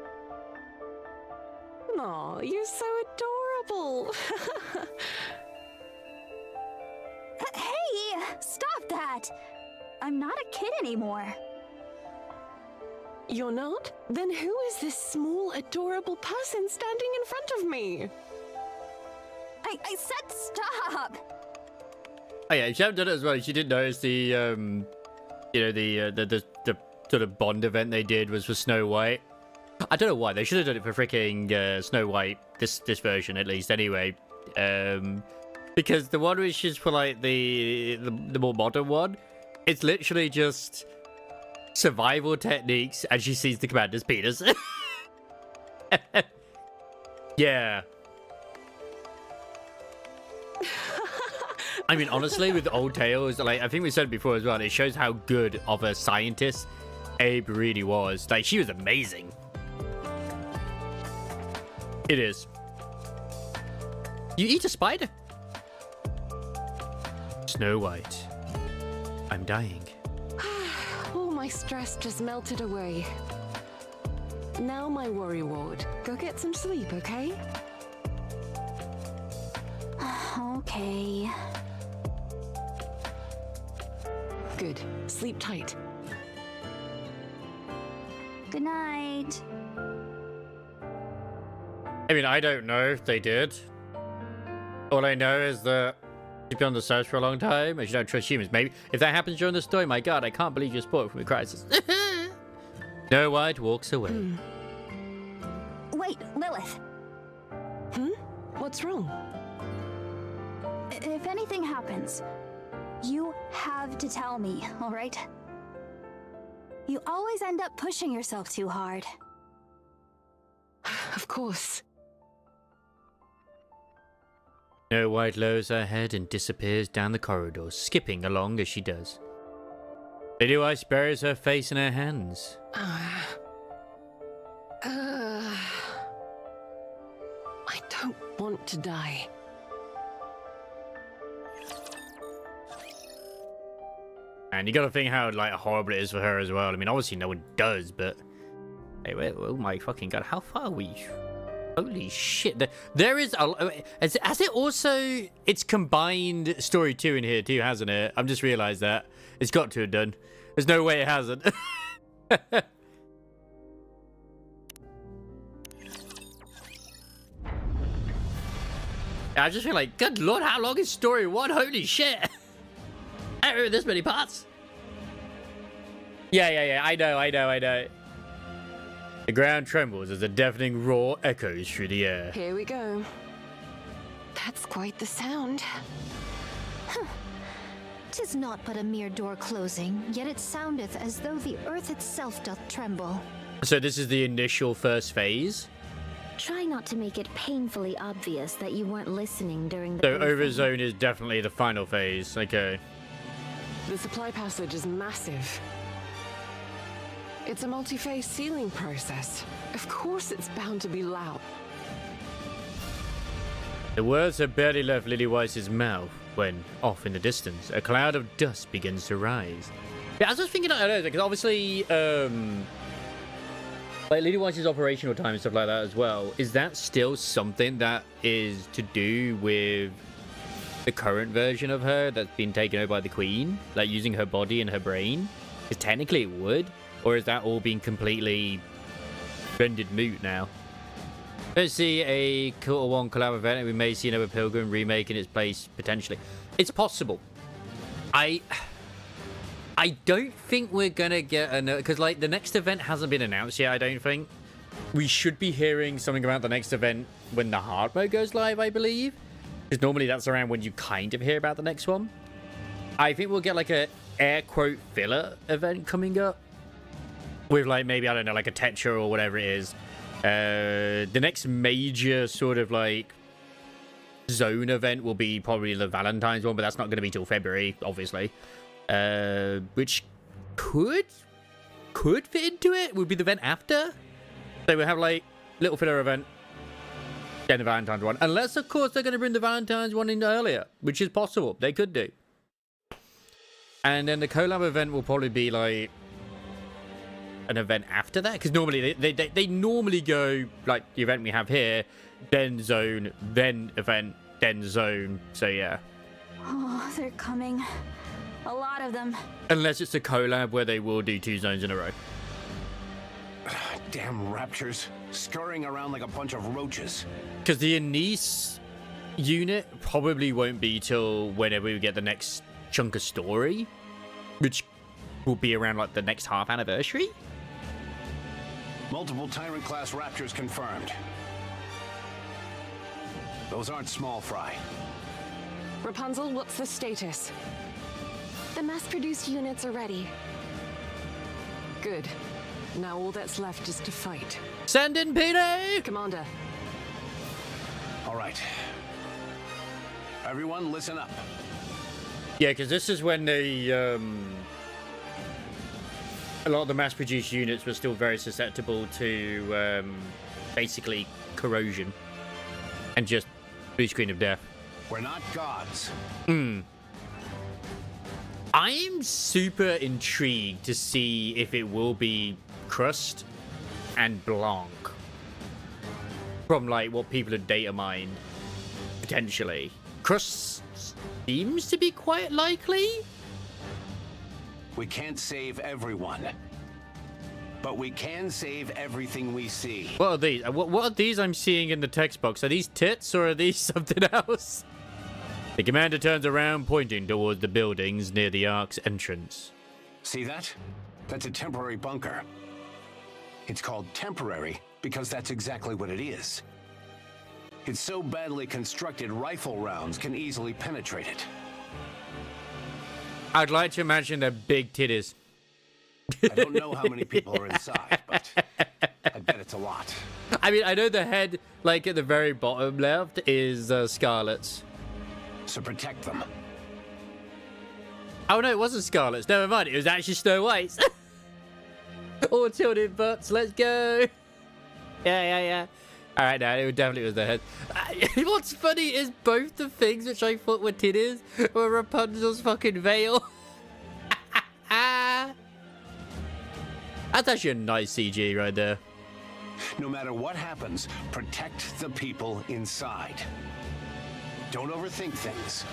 Aw, you're so adorable. Hey! Stop that! I'm not a kid anymore. You're not? Then who is this small, adorable person standing in front of me? I said stop! Oh yeah, she hadn't done it as well. She didn't notice the, you know, the sort of Bond event they did was for Snow White. I don't know why. They should have done it for freaking Snow White, this version at least, anyway. Because the one which is for, like, the more modern one, it's literally just survival techniques, and she sees the commander's penis. Yeah. I mean, honestly, with old tales, like I think we said it before as well, it shows how good of a scientist Abe really was. Like, she was amazing. It is. You eat a spider. Snow White. I'm dying. All my stress just melted away. Now, my worry ward, go get some sleep, okay? Okay. Good. Sleep tight. Good night. I mean, I don't know if they did. All I know is that she's been on the search for a long time, and she don't trust humans. Maybe if that happens during the story, my god, I can't believe you spoiled from the crisis. Snow White walks away. Wait, Lilith. What's wrong? If anything happens, you have to tell me, all right? You always end up pushing yourself too hard. Of course. Snow White lowers her head and disappears down the corridor, skipping along as she does. Lady White buries her face in her hands. I don't want to die. And you gotta think how like horrible it is for her as well. I mean, obviously no one does, but hey, wait, oh my fucking god, how far are we? Holy shit! There is a. Has it also? It's combined story 2 in here too, hasn't it? I've just realised that it's got to have done. There's no way it hasn't. I just feel like, good lord, how long is story 1? Holy shit! I don't remember this many parts. Yeah. I know. The ground trembles as a deafening roar echoes through the air. Here we go. That's quite the sound. Tis not but a mere door closing, yet it soundeth as though the earth itself doth tremble. So this is the initial first phase? Try not to make it painfully obvious that you weren't listening during the So briefing. Overzone is definitely the final phase. Okay. The supply passage is massive. It's a multi-phase sealing process. Of course it's bound to be loud. The words had barely left Lily Weiss's mouth when, off in the distance, a cloud of dust begins to rise. Yeah, I was just thinking, I don't know, because obviously, like Lily Weiss's operational time and stuff like that as well, is that still something that is to do with the current version of her that's been taken over by the Queen? Like using her body and her brain? Because technically it would. Or is that all being completely rendered moot now? Let's see a Quarter 1 collab event, and we may see another Pilgrim remake in its place, potentially. It's possible. I don't think we're gonna get another, because like the next event hasn't been announced yet, I don't think. We should be hearing something about the next event when the hard mode goes live, I believe. Because normally that's around when you kind of hear about the next one. I think we'll get like a air quote filler event coming up. With like maybe, I don't know, like a Tetra or whatever it is. The next major sort of like zone event will be probably the Valentine's one, but that's not going to be till February, obviously. Which could fit into it. Would be the event after. So we'll have like little filler event, then the Valentine's one. Unless, of course, they're going to bring the Valentine's one in earlier, which is possible. They could do. And then the collab event will probably be like an event after that, because normally they normally go like the event we have here, then zone, then event, then zone. So yeah. Oh, they're coming. A lot of them. Unless it's a collab where they will do 2 zones in a row. Damn raptures, scurrying around like a bunch of roaches. Because the Anise unit probably won't be till whenever we get the next chunk of story, which will be around like the next half anniversary. Multiple Tyrant-class raptors confirmed. Those aren't small fry. Rapunzel, what's the status? The mass-produced units are ready. Good. Now all that's left is to fight. Send in Petey! Commander. All right. Everyone, listen up. Yeah, because this is when the a lot of the mass-produced units were still very susceptible to basically corrosion and just blue screen of death. We're not gods. I'm super intrigued to see if it will be Crust and Blanc from like what people have data mined potentially. Crust seems to be quite likely. We can't save everyone, but we can save everything we see. What are these? What are these I'm seeing in the text box? Are these tits or are these something else? The commander turns around, pointing towards the buildings near the Ark's entrance. See that? That's a temporary bunker. It's called temporary because that's exactly what it is. It's so badly constructed, rifle rounds can easily penetrate it. I'd like to imagine they're big titties. I don't know how many people are inside, but I bet it's a lot. I mean, I know the head, like at the very bottom left, is Scarlet's. So protect them. Oh no, it wasn't Scarlet's. Never mind, it was actually Snow White's. All tilted butts, let's go. Yeah. Alright, now it definitely was the head. What's funny is both the things which I thought were titties were Rapunzel's fucking veil. That's actually a nice CG right there. No matter what happens, protect the people inside. Don't overthink things.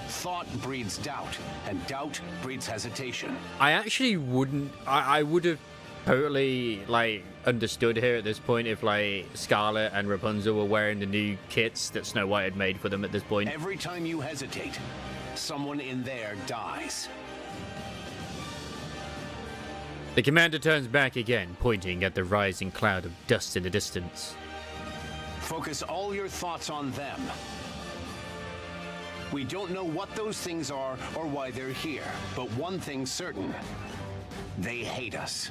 Thought breeds doubt, and doubt breeds hesitation. I actually wouldn't... I would have totally, like, understood here at this point if, like, Scarlet and Rapunzel were wearing the new kits that Snow White had made for them at this point. Every time you hesitate, someone in there dies. The commander turns back again, pointing at the rising cloud of dust in the distance. Focus all your thoughts on them. We don't know what those things are or why they're here, but one thing's certain. They hate us.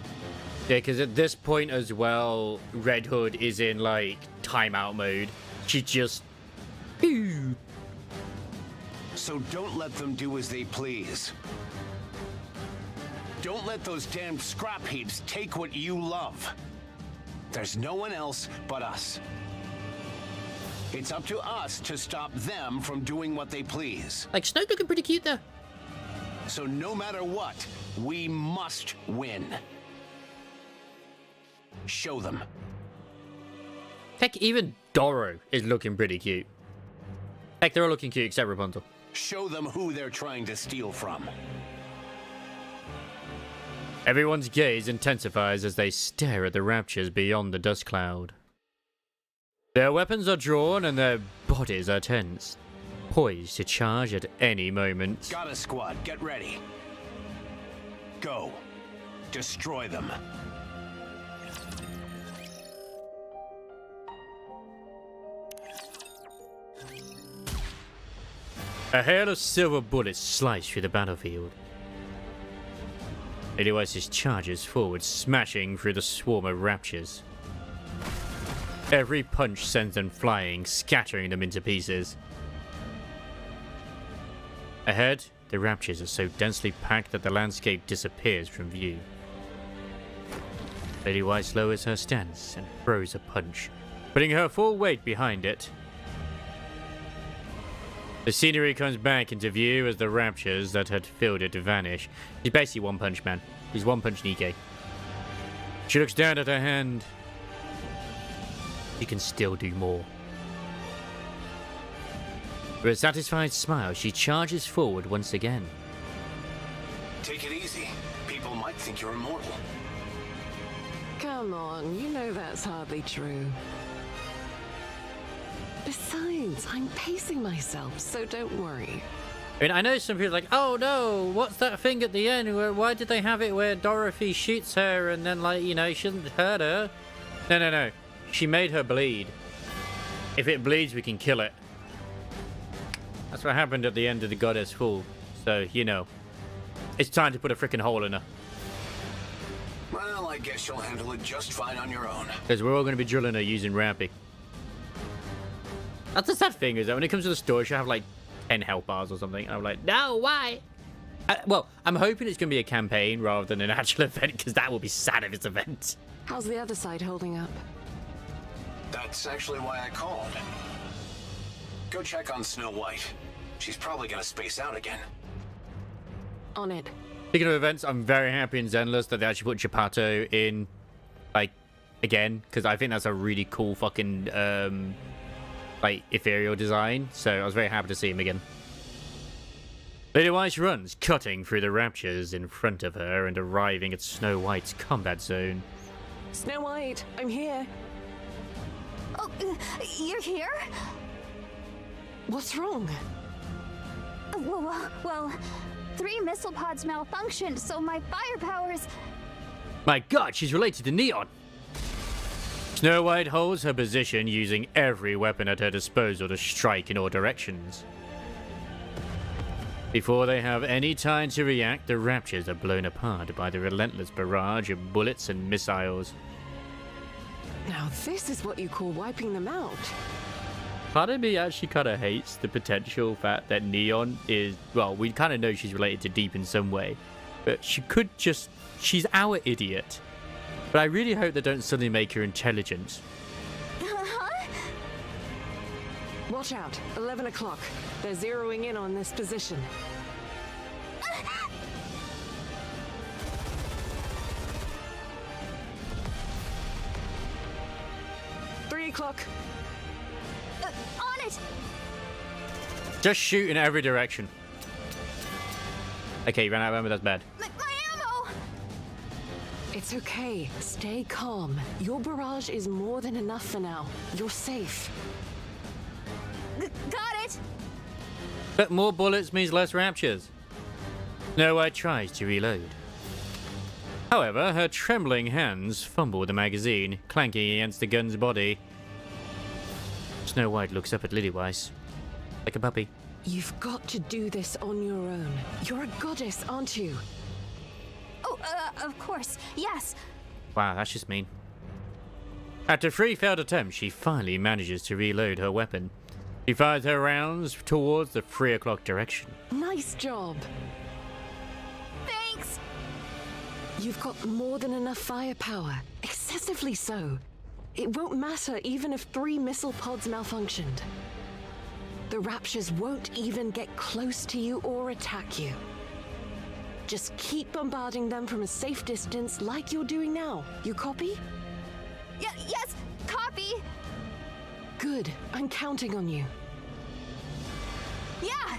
Yeah, because at this point as well, Red Hood is in, like, timeout mode. She just... So don't let them do as they please. Don't let those damned scrap heaps take what you love. There's no one else but us. It's up to us to stop them from doing what they please. Like, Snoke looking pretty cute there. So no matter what, we must win. Show them. Heck, even Doro is looking pretty cute. Heck, they're all looking cute except Rapunzel. Show them who they're trying to steal from. Everyone's gaze intensifies as they stare at the raptures beyond the dust cloud. Their weapons are drawn and their bodies are tense, poised to charge at any moment. Got a squad, get ready. Go. Destroy them. A hail of silver bullets slice through the battlefield. Eliwis's charges forward, smashing through the swarm of raptures. Every punch sends them flying, scattering them into pieces. Ahead, the raptures are so densely packed that the landscape disappears from view. Lady Weiss lowers her stance and throws a punch, putting her full weight behind it. The scenery comes back into view as the raptures that had filled it vanish. He's basically One Punch Man. He's One Punch NIKKE. She looks down at her hand. She can still do more. With a satisfied smile, she charges forward once again. Take it easy. People might think you're immortal. Come on, you know that's hardly true. Besides, I'm pacing myself, so don't worry. I mean, I know some people are like, oh no, what's that thing at the end? Why did they have it where Dorothy shoots her and then, like, you know, she doesn't hurt her? No. She made her bleed. If it bleeds, we can kill it. That's what happened at the end of the Goddess Fall. So, you know. It's time to put a freaking hole in her. Well, I guess you'll handle it just fine on your own. Because we're all going to be drilling her using Rampy. That's the sad thing, is that when it comes to the story, she'll have like 10 health bars or something. And I'm like, no, why? Well, I'm hoping it's going to be a campaign rather than an actual event, because that will be sad if it's an event. How's the other side holding up? That's actually why I called. Go check on Snow White. She's probably gonna space out again. On it. Speaking of events, I'm very happy in Zenless that they actually put Geppetto in, like, again, because I think that's a really cool fucking, like, ethereal design. So I was very happy to see him again. Lady White runs, cutting through the raptures in front of her and arriving at Snow White's combat zone. Snow White, I'm here. Oh, you're here? What's wrong? Well, 3 missile pods malfunctioned, so my firepowers... My god, she's related to Neon! Snow White holds her position using every weapon at her disposal to strike in all directions. Before they have any time to react, the raptures are blown apart by the relentless barrage of bullets and missiles. Now this is what you call wiping them out. Part of me actually kind of hates the potential fact that Neon is, well, we kind of know she's related to Deep in some way, but she could just, she's our idiot. But I really hope they don't suddenly make her intelligent. Huh? Watch out, 11 o'clock. They're zeroing in on this position. 3 o'clock. On it! Just shoot in every direction. Okay, you ran out of ammo, that's bad. My ammo! It's okay. Stay calm. Your barrage is more than enough for now. You're safe. Got it! But more bullets means less raptures. Snow White tries to reload. However, her trembling hands fumble the magazine, clanking against the gun's body. Snow White looks up at Lillywise, like a puppy. You've got to do this on your own. You're a goddess, aren't you? Oh, of course, yes. Wow, that's just mean. After 3 failed attempts, she finally manages to reload her weapon. She fires her rounds towards the 3 o'clock direction. Nice job. Thanks! You've got more than enough firepower. Excessively so. It won't matter even if 3 missile pods malfunctioned. The raptures won't even get close to you or attack you. Just keep bombarding them from a safe distance like you're doing now. You copy? Yes, copy! Good. I'm counting on you. Yeah!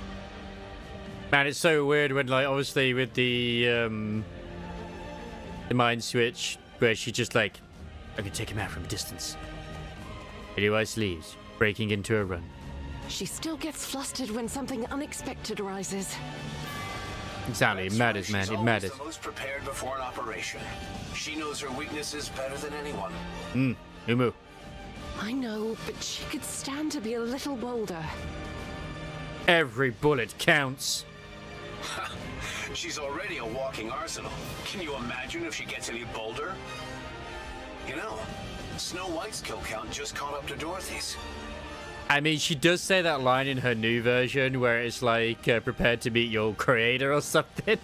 Man, it's so weird when, like, obviously with the mind switch, where she just like, I can take him out from a distance. Lillywise leaves, breaking into a run. She still gets flustered when something unexpected arises. Exactly, it matters, man, it matters. She's always the most prepared before an operation. She knows her weaknesses better than anyone. Umu. I know, but she could stand to be a little bolder. Every bullet counts. She's already a walking arsenal. Can you imagine if she gets any bolder? You know, Snow White's kill count just caught up to Dorothy's. I mean, she does say that line in her new version where it's like, prepared to meet your creator or something.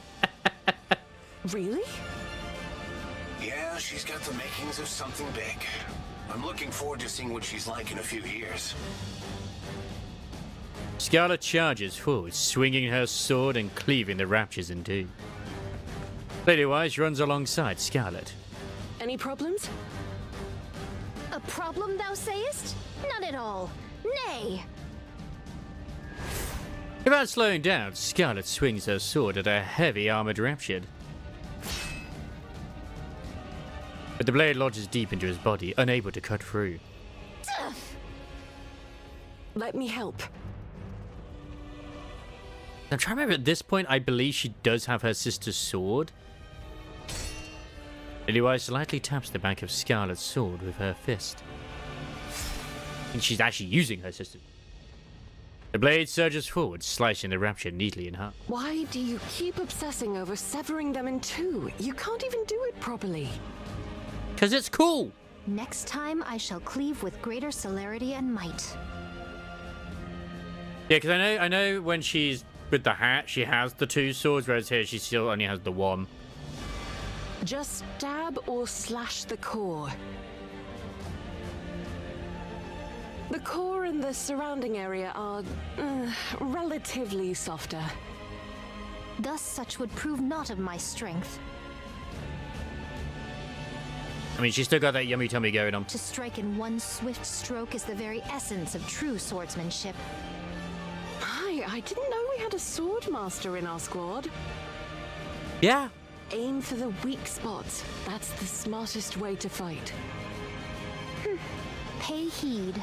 Really? Yeah, she's got the makings of something big. I'm looking forward to seeing what she's like in a few years. Scarlet charges forward, swinging her sword and cleaving the raptures in two. Lillywise runs alongside Scarlet. Any problems? A problem, thou sayest? None at all. Nay. Without slowing down, Scarlet swings her sword at a heavy armored rapture. But the blade lodges deep into his body, unable to cut through. Let me help. I'm trying to remember, at this point, I believe she does have her sister's sword. Lillywise lightly taps the back of Scarlet's sword with her fist. And she's actually using her sister. The blade surges forward, slicing the Rapture neatly in half. Why do you keep obsessing over severing them in two? You can't even do it properly. Because it's cool. Next time, I shall cleave with greater celerity and might. Yeah, because I know when she's with the hat, she has the two swords, whereas here she still only has the one. Just stab or slash the core. The core and the surrounding area are relatively softer. Thus, such would prove not of my strength. I mean, she's still got that yummy tummy going on. To strike in one swift stroke is the very essence of true swordsmanship. Hi, I didn't know we had a sword master in our squad. Yeah. Aim for the weak spots. That's the smartest way to fight. Pay heed.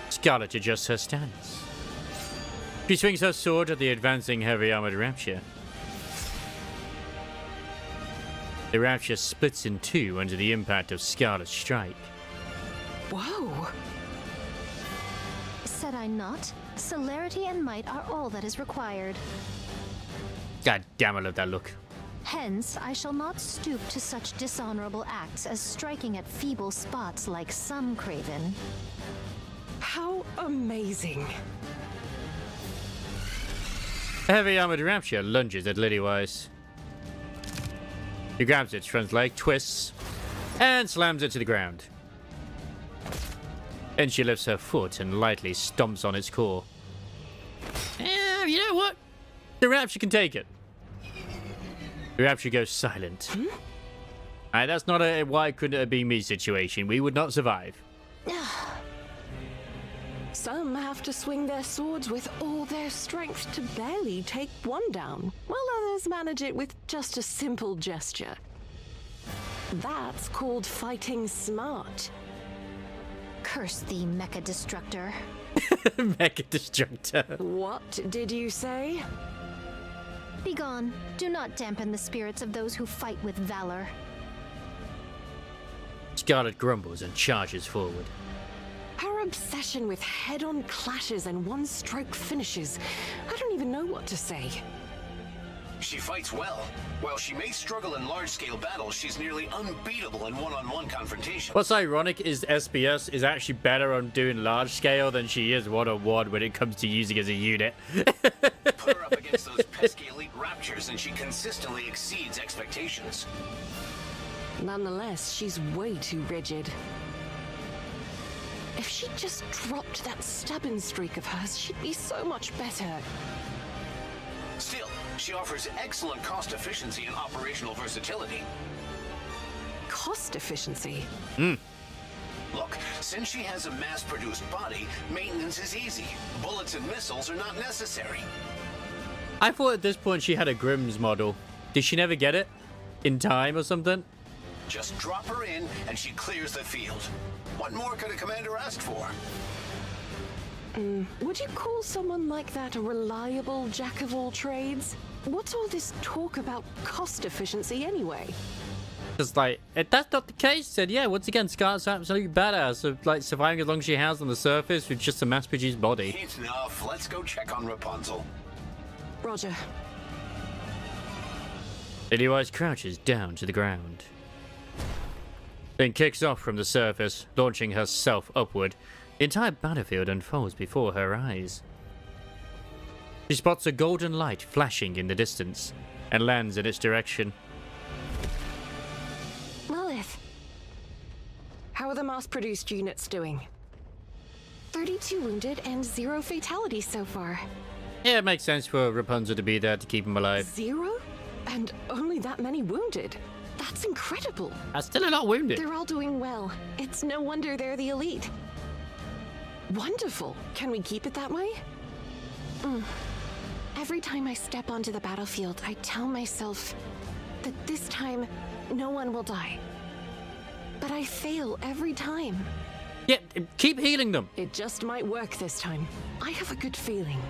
Scarlet adjusts her stance. She swings her sword at the advancing heavy armored Rapture. The Rapture splits in two under the impact of Scarlet's strike. Whoa! Said I not? Celerity and might are all that is required. God damn, I love that look. Hence, I shall not stoop to such dishonorable acts as striking at feeble spots like some craven. How amazing! The heavy armored Rapture lunges at Lillywise. He grabs its front leg, twists, and slams it to the ground. Then she lifts her foot and lightly stomps on its core. You know what? The Rapture can take it. The Rapture goes silent. That's not a why couldn't it be me situation. We would not survive. Some have to swing their swords with all their strength to barely take one down, while others manage it with just a simple gesture. That's called fighting smart. Curse thee, Mecha Destructor. Mecha Destructor. What did you say? Begone. Do not dampen the spirits of those who fight with valor. Scarlet grumbles and charges forward. Her obsession with head-on clashes and one-stroke finishes. I don't even know what to say. She fights well. While she may struggle in large-scale battles, she's nearly unbeatable in one-on-one confrontation. What's ironic is SBS is actually better on doing large scale than she is one-on-one when it comes to using as a unit. Put her up against those pesky elite Raptures and she consistently exceeds expectations. Nonetheless, she's way too rigid. If she just dropped that stubborn streak of hers, she'd be so much better. Still, she offers excellent cost efficiency and operational versatility. Cost efficiency? Look, since she has a mass-produced body, maintenance is easy. Bullets and missiles are not necessary. I thought at this point she had a Grimm's model. Did she never get it? In time or something? Just drop her in and she clears the field. What more could a commander ask for? Would you call someone like that a reliable jack of all trades? What's all this talk about cost efficiency anyway? Just like, if that's not the case, then yeah, once again, Scarlet's absolutely badass of like surviving as long as she has on the surface with just a mass-produced body. Enough. Let's go check on Rapunzel. Roger. Lillywise crouches down to the ground. Then kicks off from the surface, launching herself upward. The entire battlefield unfolds before her eyes. She spots a golden light flashing in the distance and lands in its direction. Lilith. How are the mass-produced units doing? 32 wounded and 0 fatalities so far. Yeah, it makes sense for Rapunzel to be there to keep him alive. 0? And only that many wounded? That's incredible. That's still a lot wounded. They're all doing well. It's no wonder they're the elite. Wonderful. Can we keep it that way? Every time I step onto the battlefield, I tell myself that this time, no one will die. But I fail every time. Yeah, keep healing them. It just might work this time. I have a good feeling.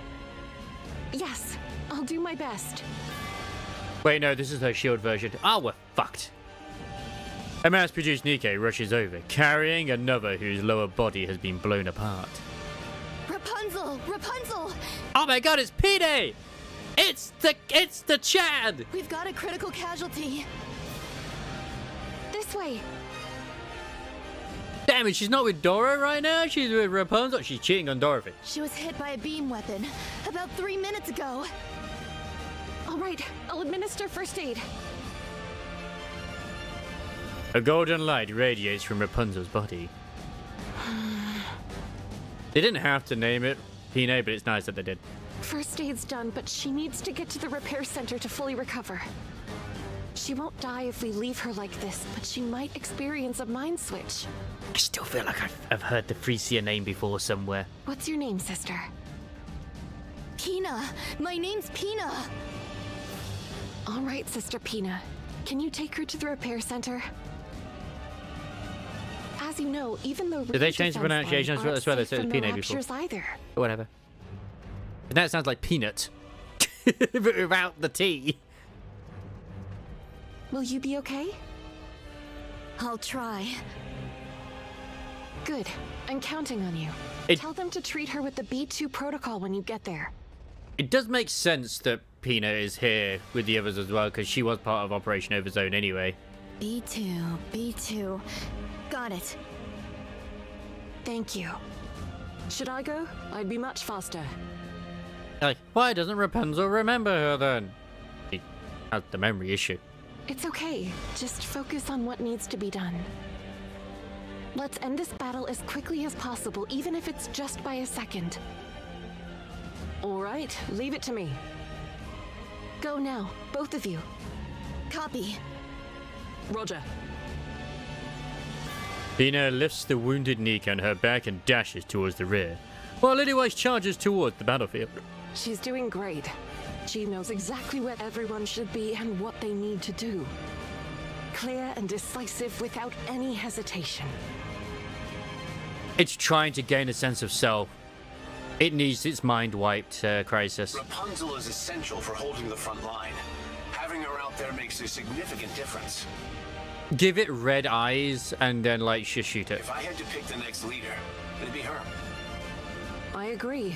Yes, I'll do my best. Wait, no, this is her shield version. Oh, we're fucked. A mass-produced NIKKE rushes over, carrying another whose lower body has been blown apart. Rapunzel! Rapunzel! Oh my god, it's P-Day! It's the Chad! We've got a critical casualty. This way. Damn it, she's not with Dora right now? She's with Rapunzel? She's cheating on Dorothy. She was hit by a beam weapon about 3 minutes ago. All right, I'll administer first aid. A golden light radiates from Rapunzel's body. They didn't have to name it Pino, but it's nice that they did. First aid's done, but she needs to get to the repair center to fully recover. She won't die if we leave her like this, but she might experience a mind switch. I still feel like I've heard the Frisia name before somewhere. What's your name, sister? Pina! My name's Pina! All right, Sister Pina. Can you take her to the repair center? As you know, even though did they change the pronunciation as well? They said it was Pina before. Either. Whatever. And that sounds like peanut. But without the T. Will you be okay? I'll try. Good. I'm counting on you. Tell them to treat her with the B2 protocol when you get there. It does make sense that Pina is here with the others as well, because she was part of Operation Overzone anyway. B2. Got it. Thank you. Should I go? I'd be much faster. Like, why doesn't Rapunzel remember her then? She has the memory issue. It's okay. Just focus on what needs to be done. Let's end this battle as quickly as possible, even if it's just by a second. All right, leave it to me. Go now, both of you. Copy. Roger. Pina lifts the wounded NIKKE on her back and dashes towards the rear, while Lillywise charges towards the battlefield. She's doing great. She knows exactly where everyone should be and what they need to do. Clear and decisive without any hesitation. It's trying to gain a sense of self. It needs its mind wiped, Crisis. Rapunzel is essential for holding the front line. Having her out there makes a significant difference. Give it red eyes and then, like, shoot it. If I had to pick the next leader, it'd be her. I agree.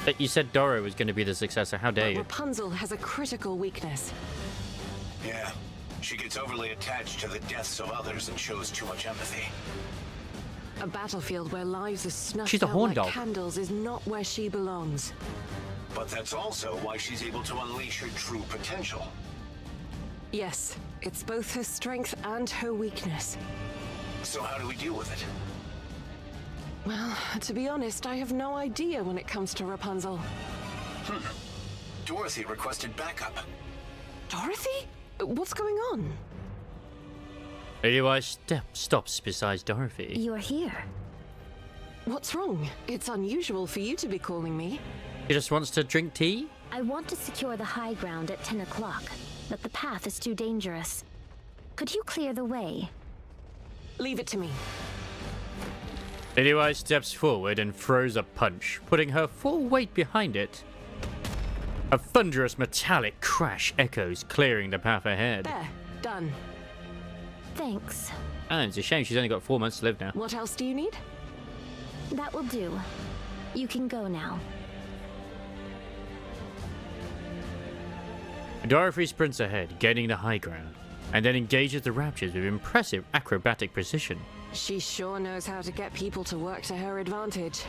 But you said Dora was going to be the successor. How dare you? Rapunzel has a critical weakness. Yeah, she gets overly attached to the deaths of others and shows too much empathy. A battlefield where lives are snuffed She's a out horn like dog. candles is not where she belongs. But that's also why she's able to unleash her true potential. Yes, it's both her strength and her weakness. So how do we deal with it? Well, to be honest, I have no idea when it comes to Rapunzel. Dorothy requested backup. Dorothy? What's going on? Lillywise stops beside Dorothy. You're here. What's wrong? It's unusual for you to be calling me. She just wants to drink tea? I want to secure the high ground at 10 o'clock, but the path is too dangerous. Could you clear the way? Leave it to me. Lillywise steps forward and throws a punch, putting her full weight behind it. A thunderous metallic crash echoes, clearing the path ahead. There, done. Thanks. And it's a shame she's only got 4 months to live now. What else do you need? That will do. You can go now. Dorothy sprints ahead, gaining the high ground, and then engages the Raptures with impressive acrobatic precision. She sure knows how to get people to work to her advantage.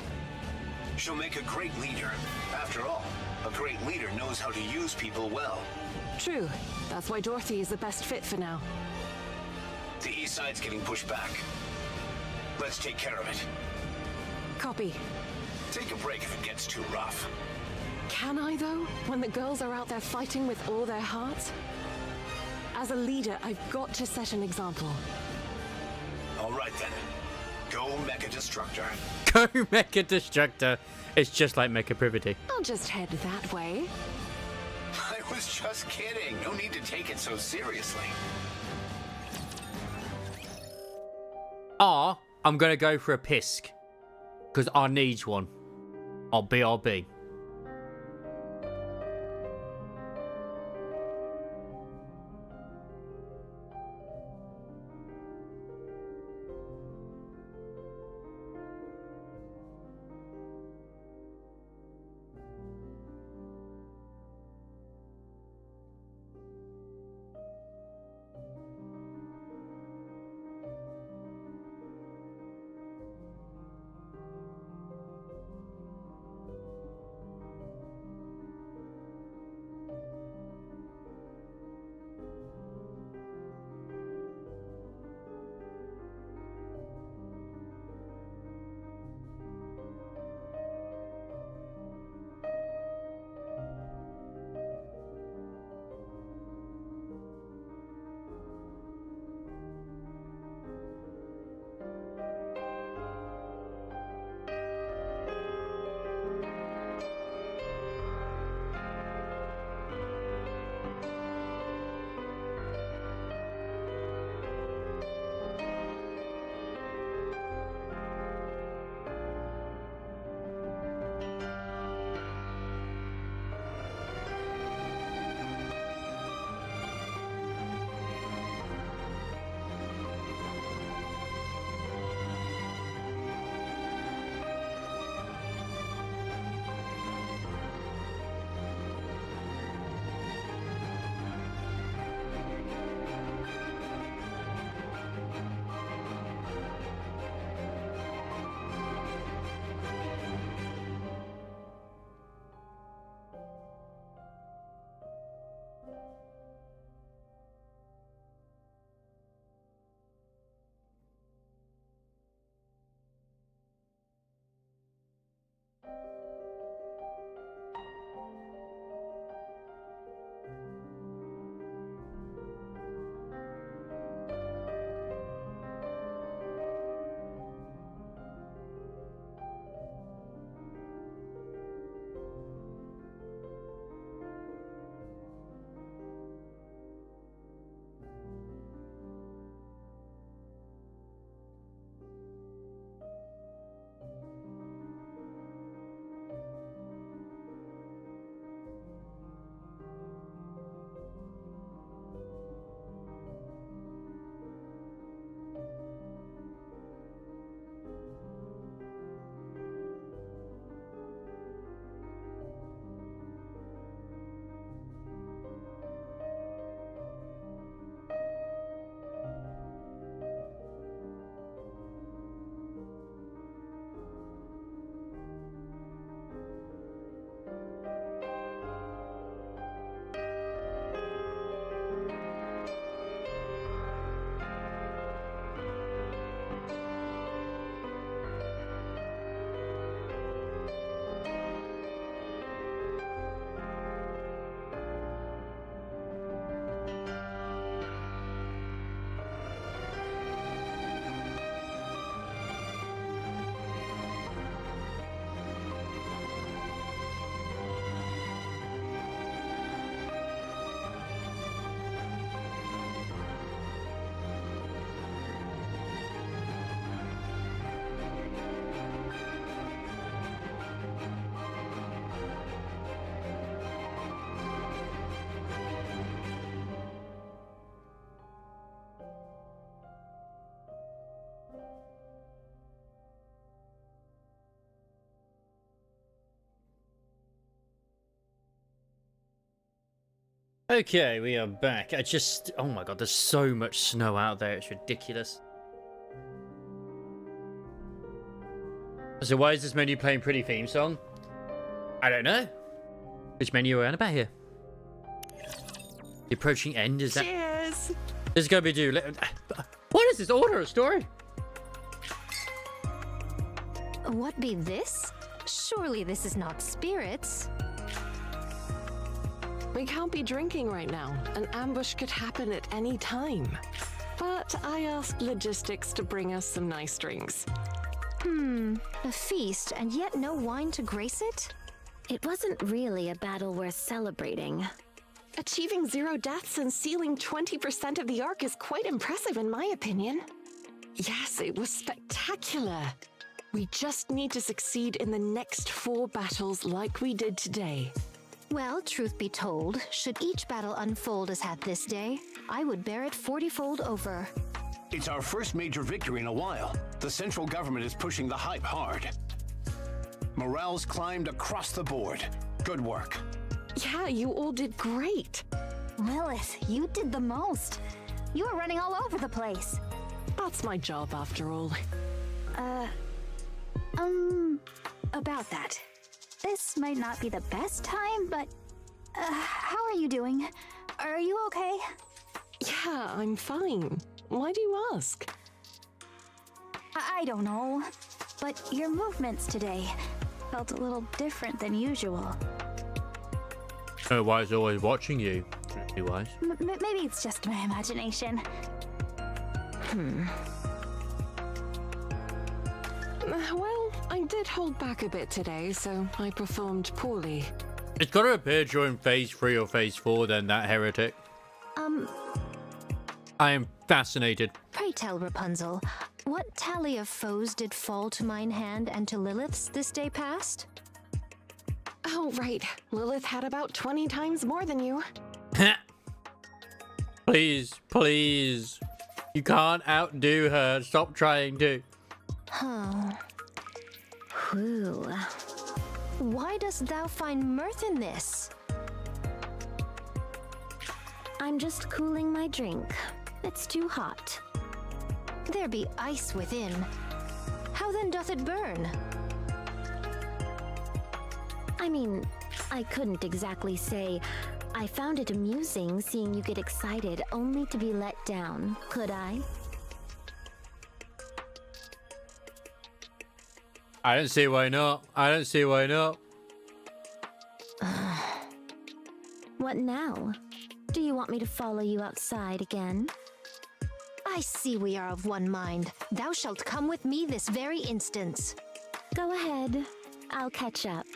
She'll make a great leader. After all, a great leader knows how to use people well. True. That's why Dorothy is the best fit for now. The east side's getting pushed back. Let's take care of it. Copy. Take a break if it gets too rough. Can I, though? When the girls are out there fighting with all their hearts? As a leader, I've got to set an example. All right, then. Go Mecha Destructor. Go Mecha Destructor. It's just like Mecha Privity. I'll just head that way. I was just kidding. No need to take it so seriously. I'm gonna go for a Pisk. Because I need one. RB. Okay, we are back. Oh my god, there's so much snow out there, it's ridiculous. So why is this menu playing pretty theme song? I don't know. Which menu are we on about here? The approaching end, is that? Cheers! This is gonna be due. What is this order of story? What be this? Surely this is not spirits. We can't be drinking right now. An ambush could happen at any time. But I asked logistics to bring us some nice drinks. A feast and yet no wine to grace it? It wasn't really a battle worth celebrating. Achieving 0 deaths and sealing 20% of the Ark is quite impressive in my opinion. Yes, it was spectacular. We just need to succeed in the next 4 battles like we did today. Well, truth be told, should each battle unfold as had this day, I would bear it 40-fold over. It's our first major victory in a while. The central government is pushing the hype hard. Morale's climbed across the board. Good work. Yeah, you all did great. Lilith, you did the most. You were running all over the place. That's my job after all. About that. This might not be the best time, but how are you doing? Are you okay? Yeah, I'm fine. Why do you ask? I don't know, but your movements today felt a little different than usual. Oh, Wise always watching you. Wise. Maybe it's just my imagination. Well, I did hold back a bit today, so I performed poorly. It's got to appear during phase 3 or phase 4 then, that heretic. I am fascinated. Pray tell, Rapunzel, what tally of foes did fall to mine hand and to Lilith's this day past? Oh, right. Lilith had about 20 times more than you. Please, please. You can't outdo her. Stop trying to. Whew. Why dost thou find mirth in this? I'm just cooling my drink. It's too hot. There be ice within. How then doth it burn? I mean, I couldn't exactly say I found it amusing seeing you get excited only to be let down, could I? I don't see why not. I don't see why not. What now? Do you want me to follow you outside again? I see we are of one mind. Thou shalt come with me this very instant. Go ahead. I'll catch up.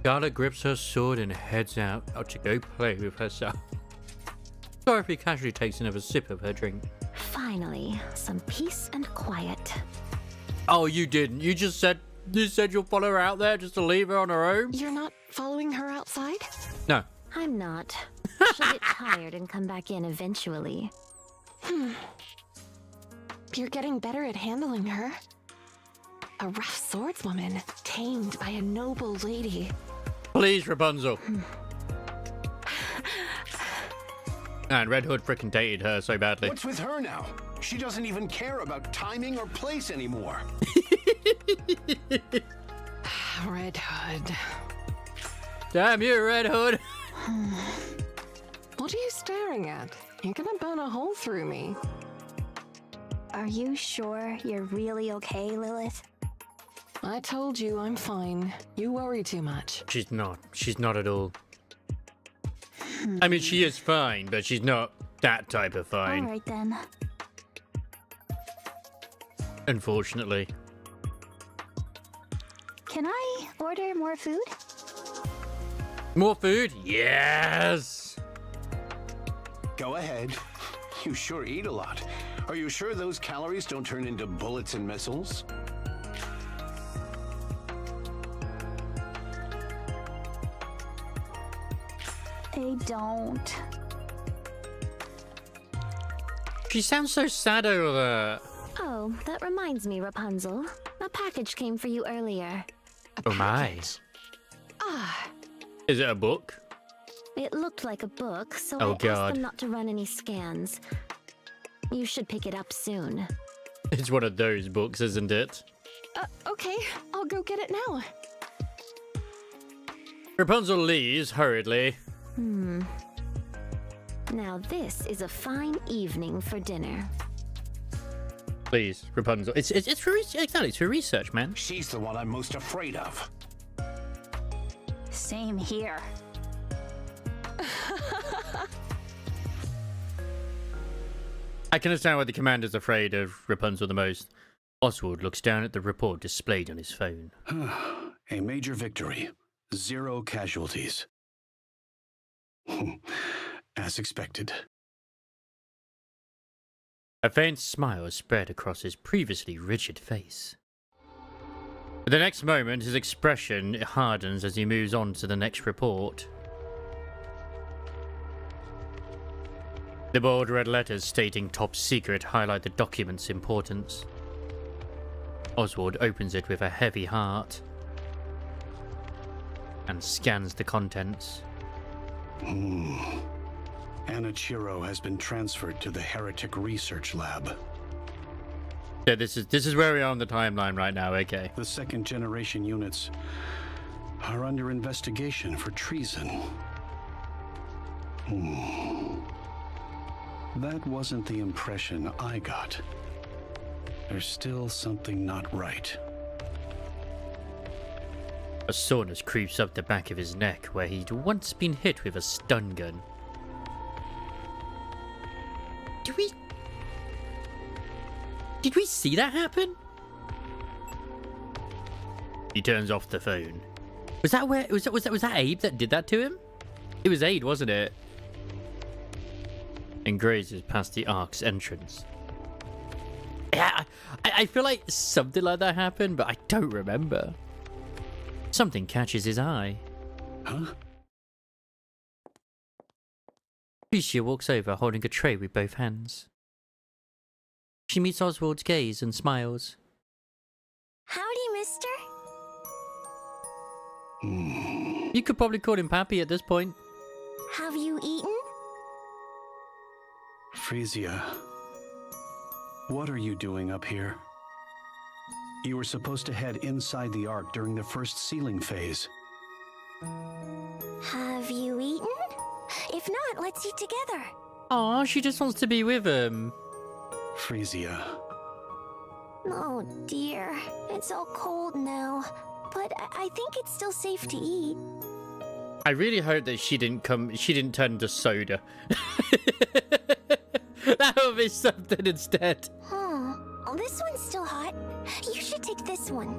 Scarlet grips her sword and heads out to go play with herself. Dorothy casually takes another sip of her drink. Finally, some peace and quiet. Oh, you didn't. You said you'll follow her out there just to leave her on her own? You're not following her outside? No. I'm not. She'll get tired and come back in eventually. You're getting better at handling her. A rough swordswoman, tamed by a noble lady. Please, Rapunzel. And Red Hood frickin' dated her so badly. What's with her now? She doesn't even care about timing or place anymore. Red Hood. Damn you, Red Hood. What are you staring at? You're gonna burn a hole through me. Are you sure you're really okay, Lilith? I told you I'm fine. You worry too much. She's not. She's not at all. I mean, she is fine, but she's not that type of fine. All right then. Unfortunately. Can I order more food? More food? Yes! Go ahead. You sure eat a lot. Are you sure those calories don't turn into bullets and missiles? They don't. She sounds so sad over there. Oh, that reminds me, Rapunzel. A package came for you earlier. Oh my. Ah, Is it a book? It looked like a book, so Oh, I God. asked them not to run any scans. You should pick it up soon. It's one of those books, isn't it? okay. I'll go get it now. Rapunzel leaves hurriedly. Now this is a fine evening for dinner. Please, Rapunzel. It's for exactly, it's for research, man. She's the one I'm most afraid of. Same here. I can understand why the commander's afraid of Rapunzel the most. Oswald looks down at the report displayed on his phone. A major victory. 0 casualties. As expected. A faint smile spread across his previously rigid face. The next moment, his expression hardens as he moves on to the next report. The bold red letters stating top secret highlight the document's importance. Oswald opens it with a heavy heart and scans the contents. Anichiro has been transferred to the Heretic Research Lab. So this is where we are on the timeline right now, okay. The second generation units are under investigation for treason. That wasn't the impression I got. There's still something not right. A soreness creeps up the back of his neck where he'd once been hit with a stun gun. Did we see that happen? He turns off the phone. Was that Abe that did that to him? It was Abe, wasn't it? And grazes past the Ark's entrance. Yeah, I feel like something like that happened, but I don't remember. Something catches his eye. Huh? Lucia walks over, holding a tray with both hands. She meets Oswald's gaze and smiles. Howdy, mister. You could probably call him Pappy at this point. Have you eaten? Frisia, what are you doing up here? You were supposed to head inside the Ark during the first sealing phase. Have you eaten? If not, let's eat together. Oh, she just wants to be with him. Frisia. Oh dear, it's all cold now. But I think it's still safe to eat. I really hope that she didn't turn into soda. That would be something instead. Oh, this one's still hot. You should take this one.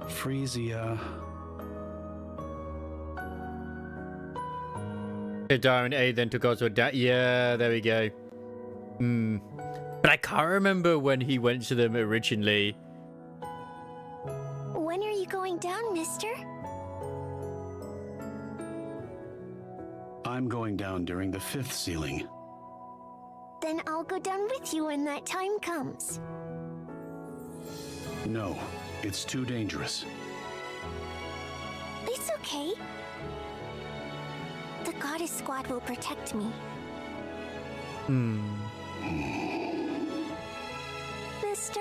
Frisia. Darren A then took Oswald down. Yeah, there we go. But I can't remember when he went to them originally. When are you going down, mister? I'm going down during the 5th sealing. Then I'll go down with you when that time comes. No, it's too dangerous. It's okay. The goddess squad will protect me. Mister,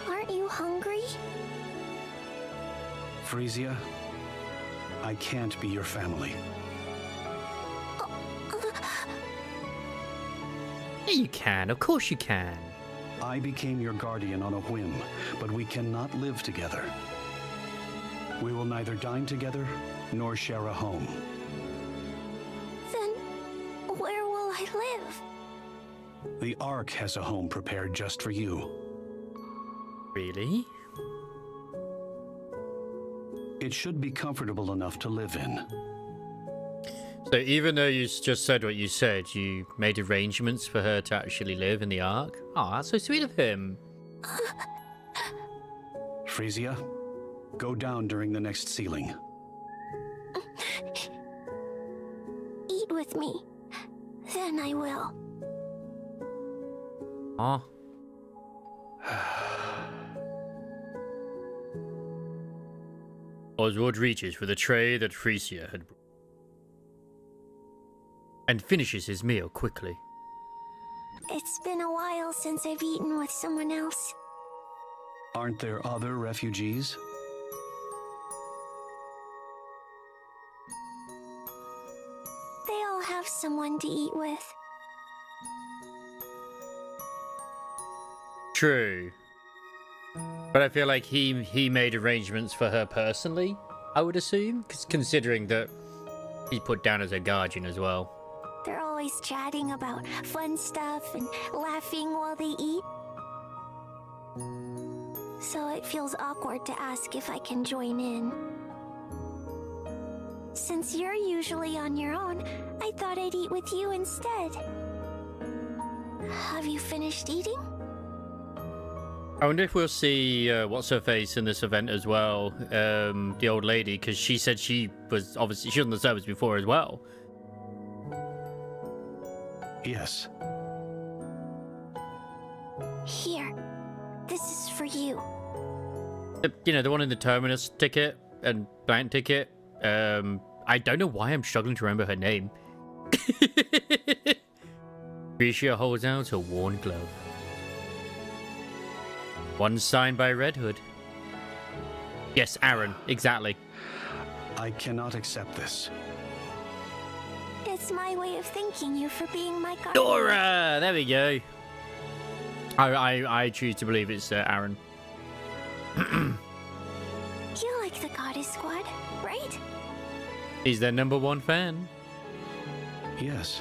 aren't you hungry? Frisia, I can't be your family. Yeah, you can. Of course you can. I became your guardian on a whim, but we cannot live together. We will neither dine together nor share a home. Then, where will I live? The Ark has a home prepared just for you. Really? It should be comfortable enough to live in. So even though you just said what you said, you made arrangements for her to actually live in the Ark? Oh, that's so sweet of him. Frisia, go down during the next sealing. Eat with me. Then I will. Oh. Oswald reaches for the tray that Frisia had brought and finishes his meal quickly. It's been a while since I've eaten with someone else. Aren't there other refugees? They all have someone to eat with. True. But I feel like he made arrangements for her personally, I would assume, considering that he's put down as a guardian as well. They're always chatting about fun stuff and laughing while they eat. So it feels awkward to ask if I can join in. Since you're usually on your own, I thought I'd eat with you instead. Have you finished eating? I wonder if we'll see what's-her-face in this event as well, the old lady, because she said she was on the service before as well. Yes. Here. This is for you. You know, the one in the Terminus ticket and bank ticket. I don't know why I'm struggling to remember her name. Frisia holds out a worn glove. One signed by Red Hood. Yes, Aaron, exactly. I cannot accept this. It's my way of thanking you for being my guardian. Dora! There we go. I choose to believe it's Aaron. You like the Goddess Squad, right? He's their #1 fan. Yes.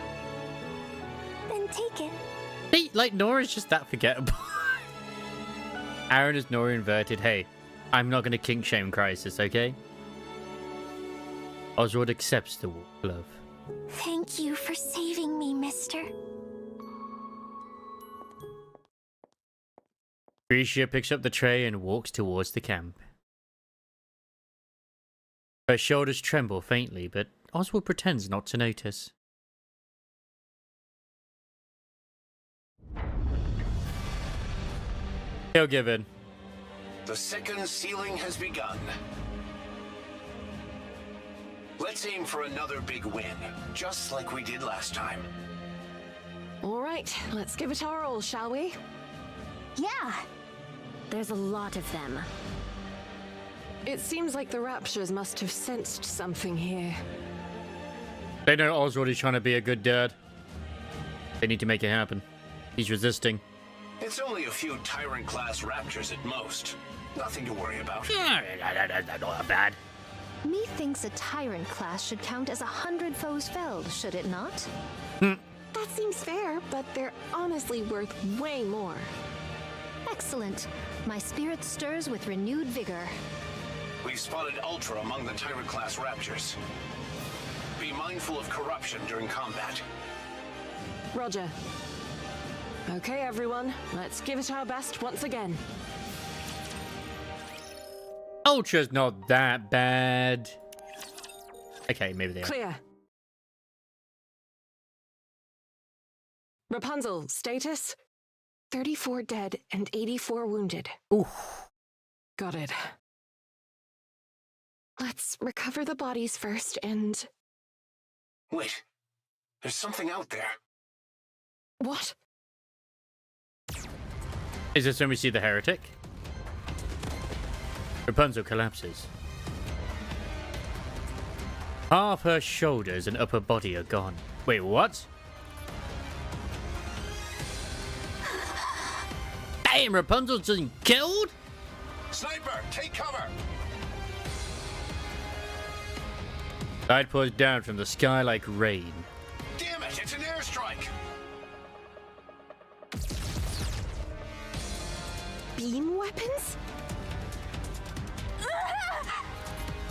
Then take it. Hey, like Nora's just that forgettable. Aaron is Nora inverted. Hey, I'm not going to kink shame Crisis, okay? Oswald accepts the glove. Thank you for saving me, mister. Frisia picks up the tray and walks towards the camp. Her shoulders tremble faintly, but Oswald pretends not to notice. Kill given. The second sealing has begun. Let's aim for another big win, just like we did last time. All right, let's give it our all, shall we? Yeah. There's a lot of them. It seems like the Raptures must have sensed something here. They know Oswald is trying to be a good dad. They need to make it happen. He's resisting. It's only a few Tyrant-class Raptors at most. Nothing to worry about. Not bad. Methinks a tyrant class should count as 100 foes felled, should it not? That seems fair, but they're honestly worth way more. Excellent. My spirit stirs with renewed vigor. We've spotted Ultra among the Tyrant-class Raptors. Be mindful of corruption during combat. Roger. Okay, everyone, let's give it our best once again. Ultra's not that bad. Okay, maybe they are. Clear. Rapunzel, status? 34 dead and 84 wounded. Ooh. Got it. Let's recover the bodies first and... Wait. There's something out there. What? Is this when we see the heretic? Rapunzel collapses. Half her shoulders and upper body are gone. Wait, what? Damn, Rapunzel's been killed? Sniper, take cover! Light pours down from the sky like rain. Damn it, it's an airstrike! Beam weapons?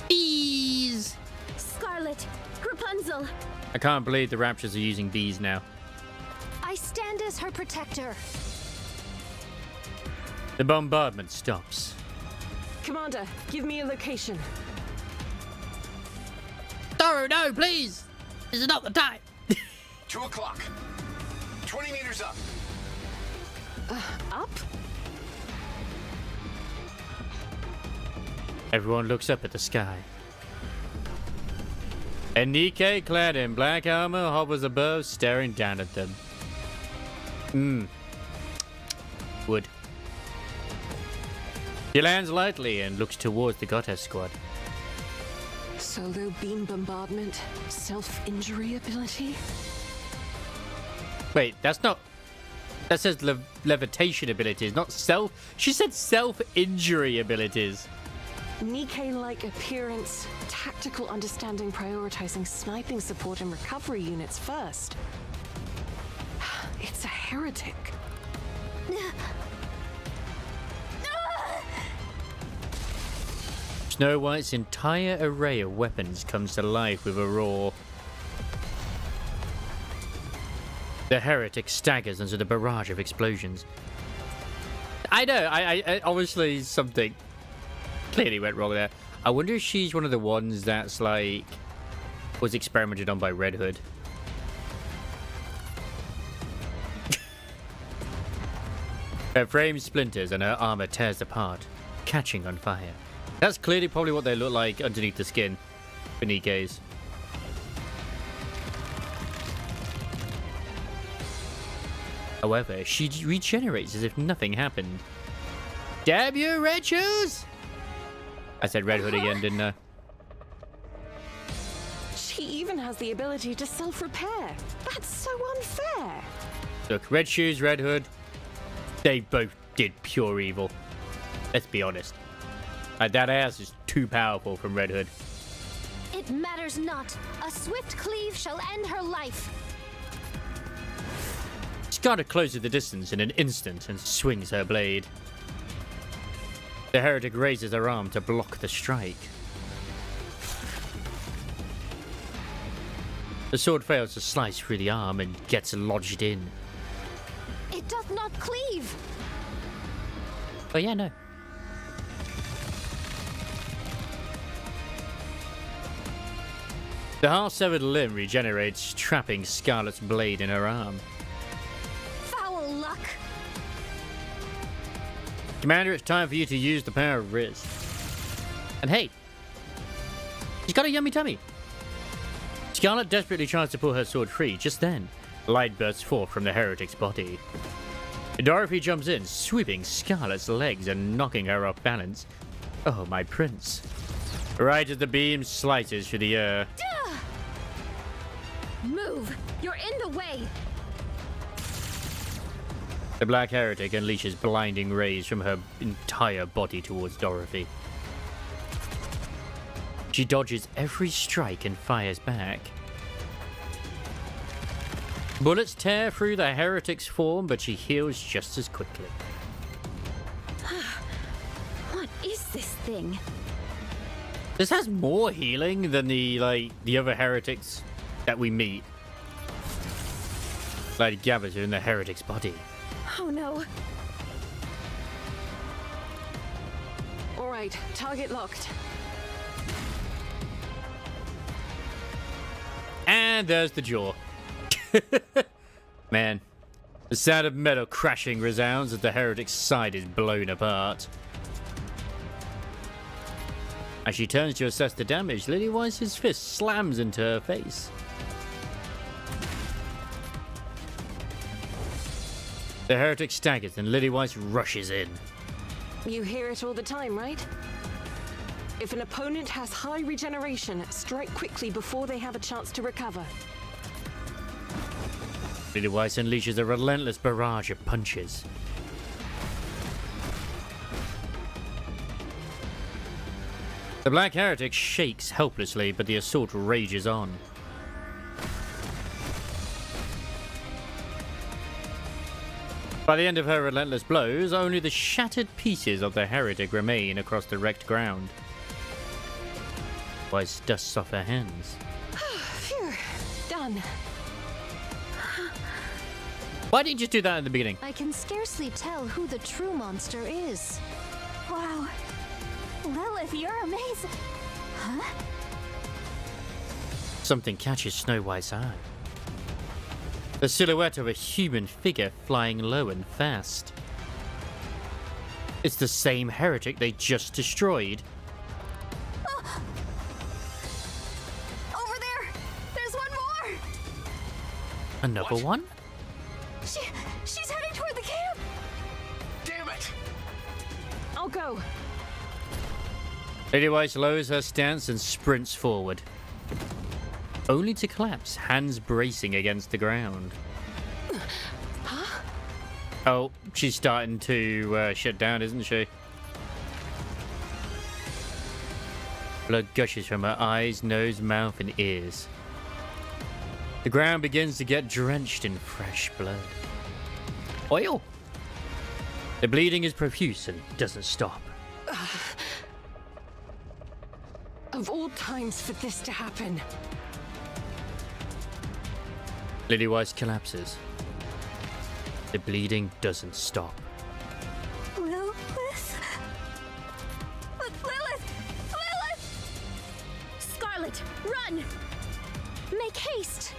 Bees! Scarlet, Rapunzel, I can't believe the Raptors are using bees now. I stand as her protector. The bombardment stops. Commander, give me a location. Toro, no, please! This is not the time! 2 o'clock. 20 meters up. Up? Everyone looks up at the sky. And NIKKE, clad in black armor, hovers above, staring down at them. Wood. He lands lightly and looks towards the Goddess squad. Solo beam bombardment, self-injury ability? Wait, that's not... That says levitation abilities, not self... She said self-injury abilities. NIKKE-like appearance, tactical understanding prioritizing sniping support and recovery units first. It's a heretic. Snow White's entire array of weapons comes to life with a roar. The heretic staggers under the barrage of explosions. I know, I obviously something clearly went wrong there. I wonder if she's one of the ones that's like was experimented on by Red Hood. Her frame splinters and her armor tears apart, catching on fire. That's clearly probably what they look like underneath the skin for NIKKE's. However, she regenerates as if nothing happened. Damn you, Red Shoes! I said Red Hood again, didn't I? She even has the ability to self-repair. That's so unfair. Look, Red Shoes, Red Hood, they both did pure evil. Let's be honest. That ass is too powerful from Red Hood. It matters not. A swift cleave shall end her life. Scarlet closes the distance in an instant and swings her blade. The heretic raises her arm to block the strike. The sword fails to slice through the arm and gets lodged in. It doth not cleave. Oh yeah, no. The half-severed limb regenerates, trapping Scarlet's blade in her arm. foul luck. Commander, it's time for you to use the power of Riz. And hey, she's got a yummy tummy. Scarlet desperately tries to pull her sword free. Just then, light bursts forth from the heretic's body. Dorothy jumps in, sweeping Scarlet's legs and knocking her off balance. Oh, my prince. Right as the beam slices through the air. Move! You're in the way! The Black Heretic unleashes blinding rays from her entire body towards Dorothy. She dodges every strike and fires back. Bullets tear through the Heretic's form, but she heals just as quickly. What is this thing? This has more healing than the other heretics that we meet. Like Gabbers are in the heretic's body. Oh no. All right, target locked. And there's the jaw. Man, the sound of metal crashing resounds as the heretic's side is blown apart. As she turns to assess the damage, Lillywise's fist slams into her face. The heretic staggers and Lillywise rushes in. You hear it all the time, right? If an opponent has high regeneration, strike quickly before they have a chance to recover. Lillywise unleashes a relentless barrage of punches. The Black Heretic shakes helplessly, but the assault rages on. By the end of her relentless blows, only the shattered pieces of the heretic remain across the wrecked ground. Wise dusts off her hands. Phew, done. Why didn't you just do that at the beginning? I can scarcely tell who the true monster is. Wow. Lilith, you're amazing. Huh? Something catches Snow White's eye. The silhouette of a human figure flying low and fast. It's the same heretic they just destroyed. Over there! There's one more! Another one? She's heading toward the camp! Damn it! I'll go. Lillywise lowers her stance and sprints forward. Only to collapse, hands bracing against the ground. Huh? Oh, she's starting to shut down, isn't she? Blood gushes from her eyes, nose, mouth, and ears. The ground begins to get drenched in fresh blood. Oil! The bleeding is profuse and doesn't stop. Of all times for this to happen. Lillywise collapses. The bleeding doesn't stop. Lilith? Lilith! Scarlet, run! Make haste!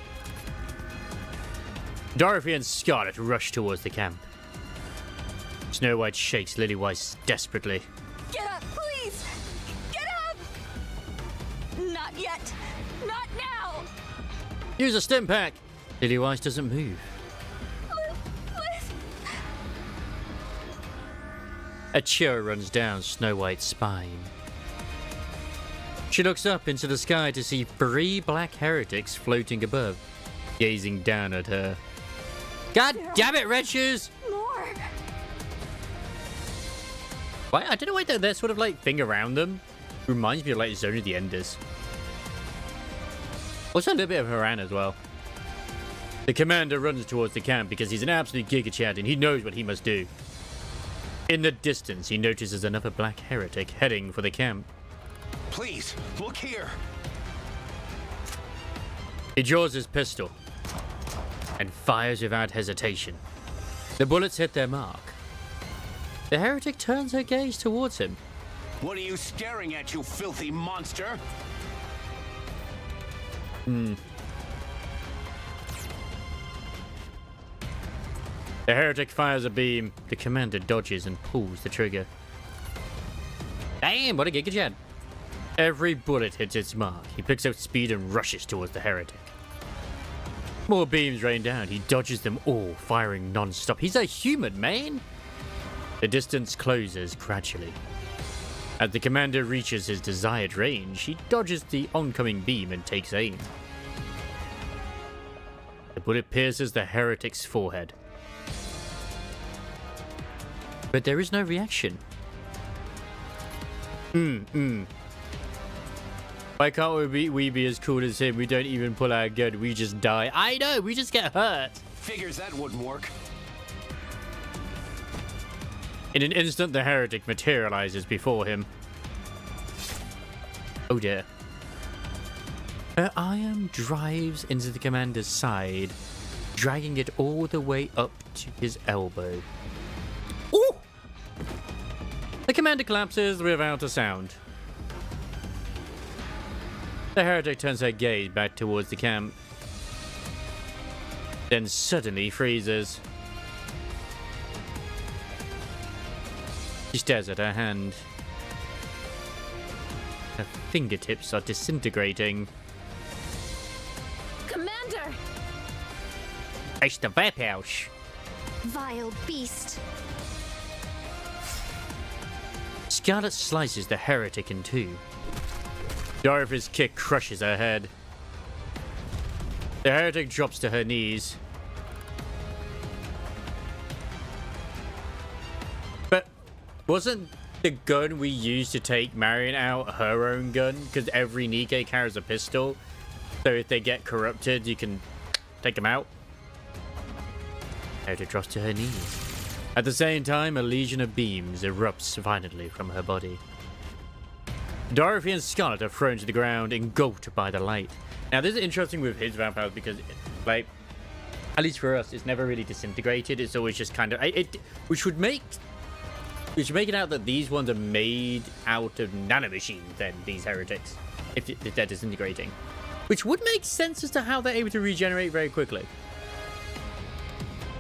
Dorothy and Scarlet rush towards the camp. Snow White shakes Lillywise desperately. Get up, please! Get up! Not yet! Not now! Use a stim pack! Lillywise doesn't move. A chill runs down Snow White's spine. She looks up into the sky to see 3 black heretics floating above, gazing down at her. God damn it, Red Shoes! More! Why? I don't know why that sort of like thing around them reminds me of like Zone of the Enders. Also a little bit of Haran as well. The commander runs towards the camp because he's an absolute Giga Chad and he knows what he must do. In the distance, he notices another black heretic heading for the camp. Please, look here. He draws his pistol and fires without hesitation. The bullets hit their mark. The heretic turns her gaze towards him. What are you staring at, you filthy monster? The heretic fires a beam. The commander dodges and pulls the trigger. Damn, what a Giga Chad. Every bullet hits its mark. He picks up speed and rushes towards the heretic. More beams rain down. He dodges them all, firing non-stop. He's a human, man! The distance closes gradually. As the commander reaches his desired range, he dodges the oncoming beam and takes aim. The bullet pierces the heretic's forehead. But there is no reaction. Why can't we be as cool as him? We don't even pull our gun. We just die. I know, we just get hurt. Figures that wouldn't work. In an instant, the heretic materializes before him. Oh dear. Her iron drives into the commander's side, dragging it all the way up to his elbow. Ooh! The commander collapses without a sound. The heretic turns her gaze back towards the camp, then suddenly freezes. She stares at her hand. Her fingertips are disintegrating. Commander! It's the vampires. Vile beast. Scarlet slices the heretic in two. Dorothy's kick crushes her head. The heretic drops to her knees. But wasn't the gun we used to take Marion out her own gun? Because every NIKKE carries a pistol. So if they get corrupted, you can take them out. Heretic drops to her knees. At the same time, a legion of beams erupts violently from her body. Dorothy and Scarlet are thrown to the ground, engulfed by the light. Now, this is interesting with his vampires because, like, at least for us, it's never really disintegrated. It's always just kind of... We should make it out that these ones are made out of nanomachines, then, these heretics, if they're disintegrating. Which would make sense as to how they're able to regenerate very quickly.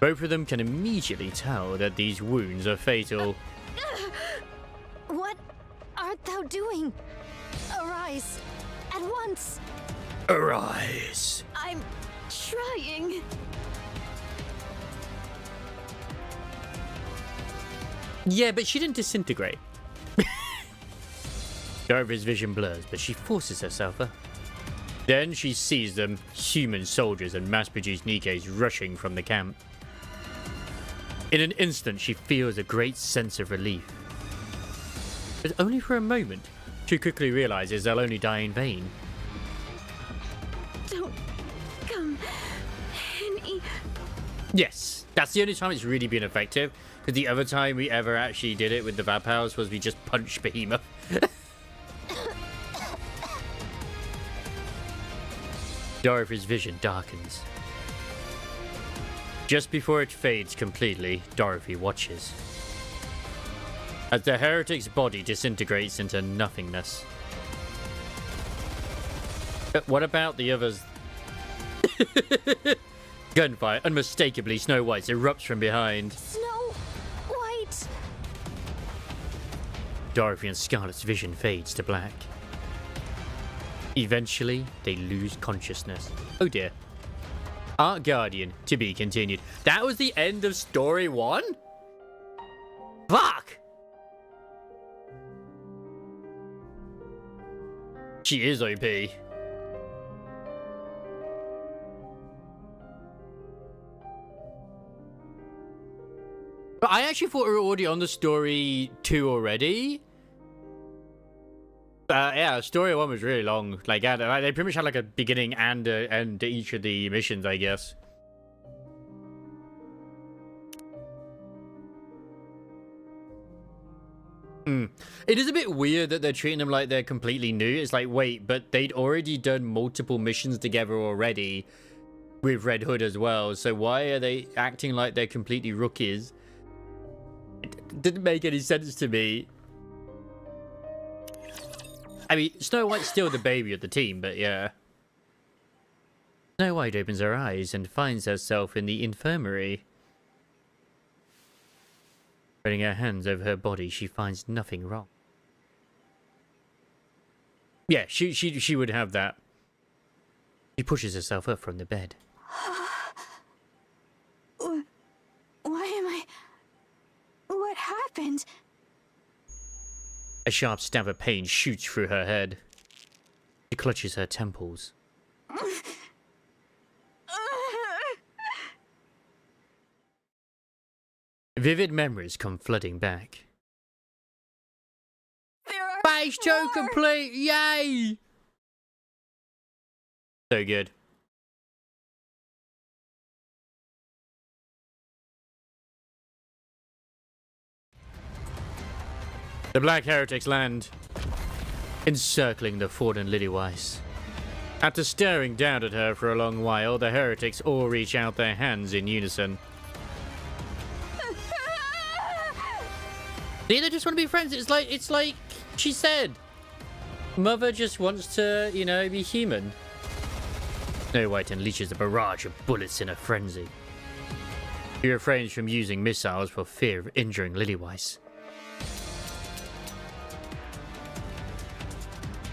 Both of them can immediately tell that these wounds are fatal. What art thou doing? Arise. At once. Arise. I'm trying. Yeah, but she didn't disintegrate. Dorothy's vision blurs, but she forces herself up. Then she sees them, human soldiers and mass-produced NIKKEs rushing from the camp. In an instant, she feels a great sense of relief. But only for a moment. She quickly realizes they'll only die in vain. Don't come any... Yes, that's the only time it's really been effective. Because the other time we ever actually did it with the vampires was we just punched Behemoth. Dorothy's vision darkens. Just before it fades completely, Dorothy watches. As the heretic's body disintegrates into nothingness. But what about the others? Gunfire, unmistakably Snow White erupts from behind. Snow White! Dorothy and Scarlet's vision fades to black. Eventually, they lose consciousness. Oh dear. Art Guardian, to be continued. That was the end of story 1? Fuck! She is OP. But I actually thought we were already on the story 2 already. Yeah, story 1 was really long. Like, they pretty much had like a beginning and end to each of the missions, I guess. It is a bit weird that they're treating them like they're completely new. It's like, wait, but they'd already done multiple missions together already with Red Hood as well. So why are they acting like they're completely rookies? It didn't make any sense to me. I mean, Snow White's still the baby of the team, but yeah. Snow White opens her eyes and finds herself in the infirmary. Spreading her hands over her body, she finds nothing wrong. Yeah, she would have that. She pushes herself up from the bed. Why am I... What happened? A sharp stab of pain shoots through her head. She clutches her temples. Vivid memories come flooding back. There are Phase 2 complete! Yay! So good. The Black Heretics land, encircling the fallen Lillywise. After staring down at her for a long while, the heretics all reach out their hands in unison. See, they just want to be friends. It's like she said. Mother just wants to, you know, be human. Snow White unleashes a barrage of bullets in a frenzy. She refrains from using missiles for fear of injuring Lillywise.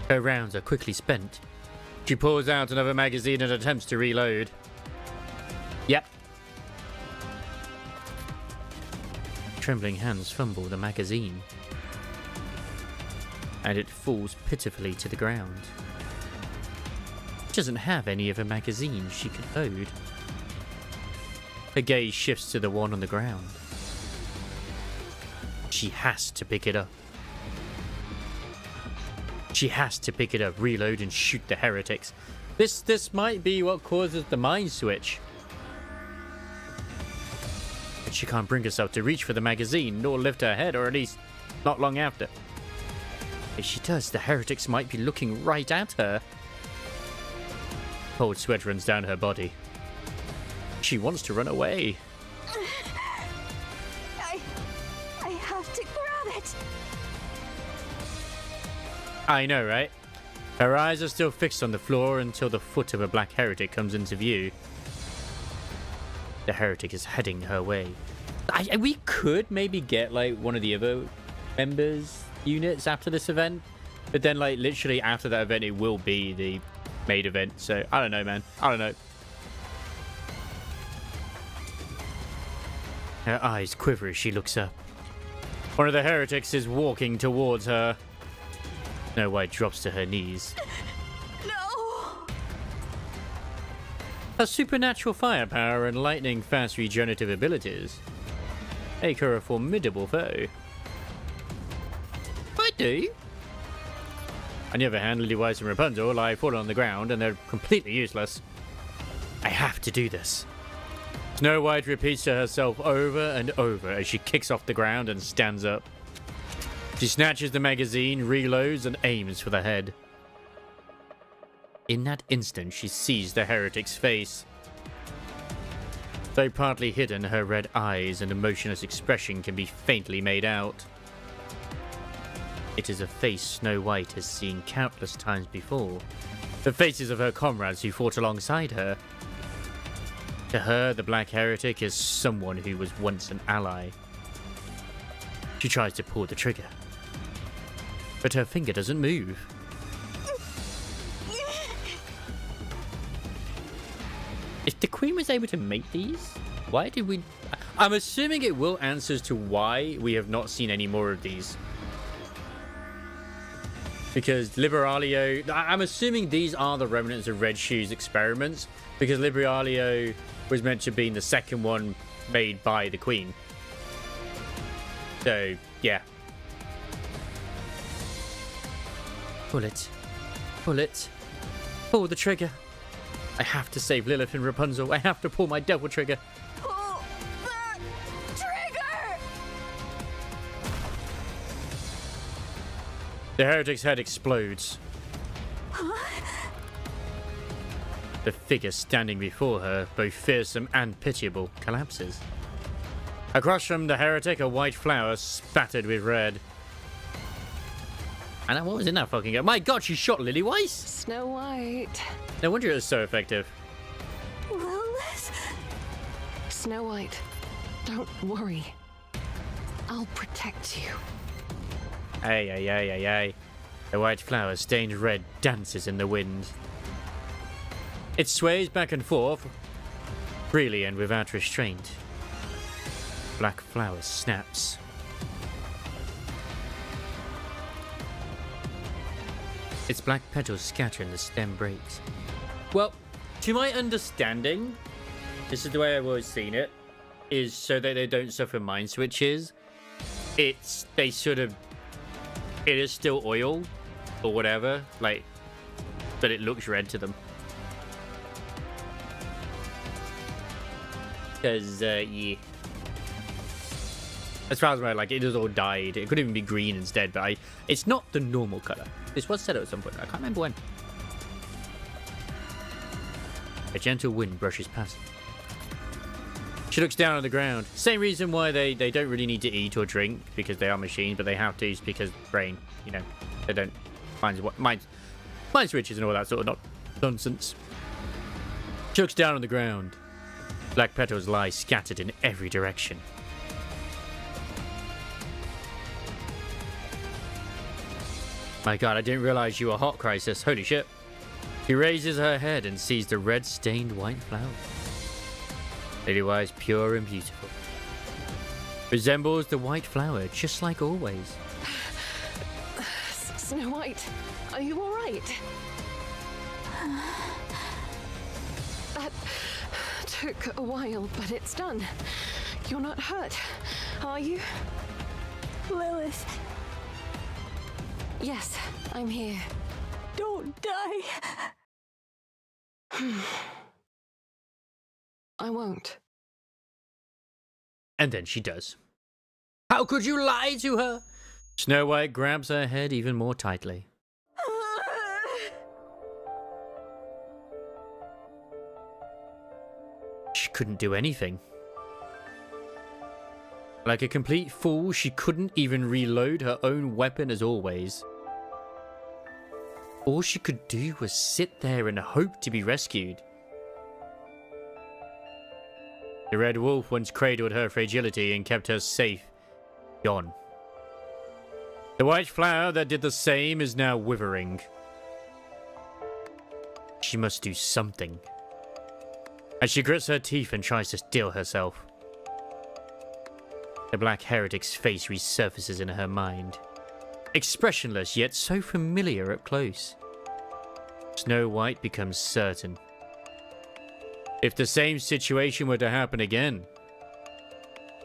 Her rounds are quickly spent. She pulls out another magazine and attempts to reload. Yep. Trembling hands fumble the magazine, and it falls pitifully to the ground. She doesn't have any of a magazine she can load. Her gaze shifts to the one on the ground. She has to pick it up. She has to pick it up, reload, and shoot the heretics. This might be what causes the mind switch. But she can't bring herself to reach for the magazine, nor lift her head, or at least not long after. If she does, the heretics might be looking right at her. Cold sweat runs down her body. She wants to run away. I have to grab it. I know, right? Her eyes are still fixed on the floor until the foot of a black heretic comes into view. The heretic is heading her way. We could maybe get, like, one of the other members' units after this event. But then, like, literally after that event, it will be the main event. So, I don't know, man. I don't know. Her eyes quiver as she looks up. One of the heretics is walking towards her. Snow White drops to her knees. No! Her supernatural firepower and lightning-fast regenerative abilities make her a formidable foe. I do. On the other hand, Lillywise and Rapunzel lie fallen on the ground and they're completely useless. I have to do this. Snow White repeats to herself over and over as she kicks off the ground and stands up. She snatches the magazine, reloads, and aims for the head. In that instant, she sees the heretic's face. Though partly hidden, her red eyes and emotionless expression can be faintly made out. It is a face Snow White has seen countless times before. The faces of her comrades who fought alongside her. To her, the Black Heretic is someone who was once an ally. She tries to pull the trigger, but her finger doesn't move. If the Queen was able to make these, why did we... I'm assuming it will answer as to why we have not seen any more of these. Because Liberalio... I'm assuming these are the remnants of Red Shoe's experiments, because Liberalio was meant to be the second one made by the Queen. So, yeah. Pull it. Pull it. Pull the trigger. I have to save Lilith and Rapunzel. I have to pull my devil trigger. Pull the trigger! The heretic's head explodes. The figure standing before her, both fearsome and pitiable, collapses. Across from the heretic, a white flower spattered with red. And what was in that fucking gun? My god, she shot Lillywise? Snow White. No wonder it was so effective. Lilith? Snow White, don't worry. I'll protect you. Ay, ay, ay, ay, ay. The white flower stained red dances in the wind. It sways back and forth, freely and without restraint. Black flower snaps. Its black petals scatter and the stem breaks. Well, to my understanding, this is the way I've always seen it. is so that they don't suffer mind switches. They sort of, it is still oil or whatever, like, but it looks red to them. Because, yeah. As far as I like, it is all dyed. It could even be green instead, but it's not the normal color. This was said at some point. I can't remember when. A gentle wind brushes past. She looks down on the ground. Same reason why they don't really need to eat or drink, because they are machines, but they have to because brain, you know, they don't mind switches and all that sort of nonsense. She looks down on the ground. Black petals lie scattered in every direction. My god, I didn't realize you were hot, Crisis. Holy shit. She raises her head and sees the red-stained white flower. Lily-wise, pure and beautiful. Resembles the white flower, just like always. Snow White, are you all right? That took a while, but it's done. You're not hurt, are you? Lilith, Yes, I'm here. don't die. I won't. And then she does. How could you lie to her? Snow White grabs her head even more tightly. She couldn't do anything. Like a complete fool, she couldn't even reload her own weapon as always. All she could do was sit there and hope to be rescued. The Red Wolf once cradled her fragility and kept her safe. Gone. The white flower that did the same is now withering. She must do something. As she grits her teeth and tries to steel herself. The Black Heretic's face resurfaces in her mind. Expressionless, yet so familiar up close. Snow White becomes certain. If the same situation were to happen again,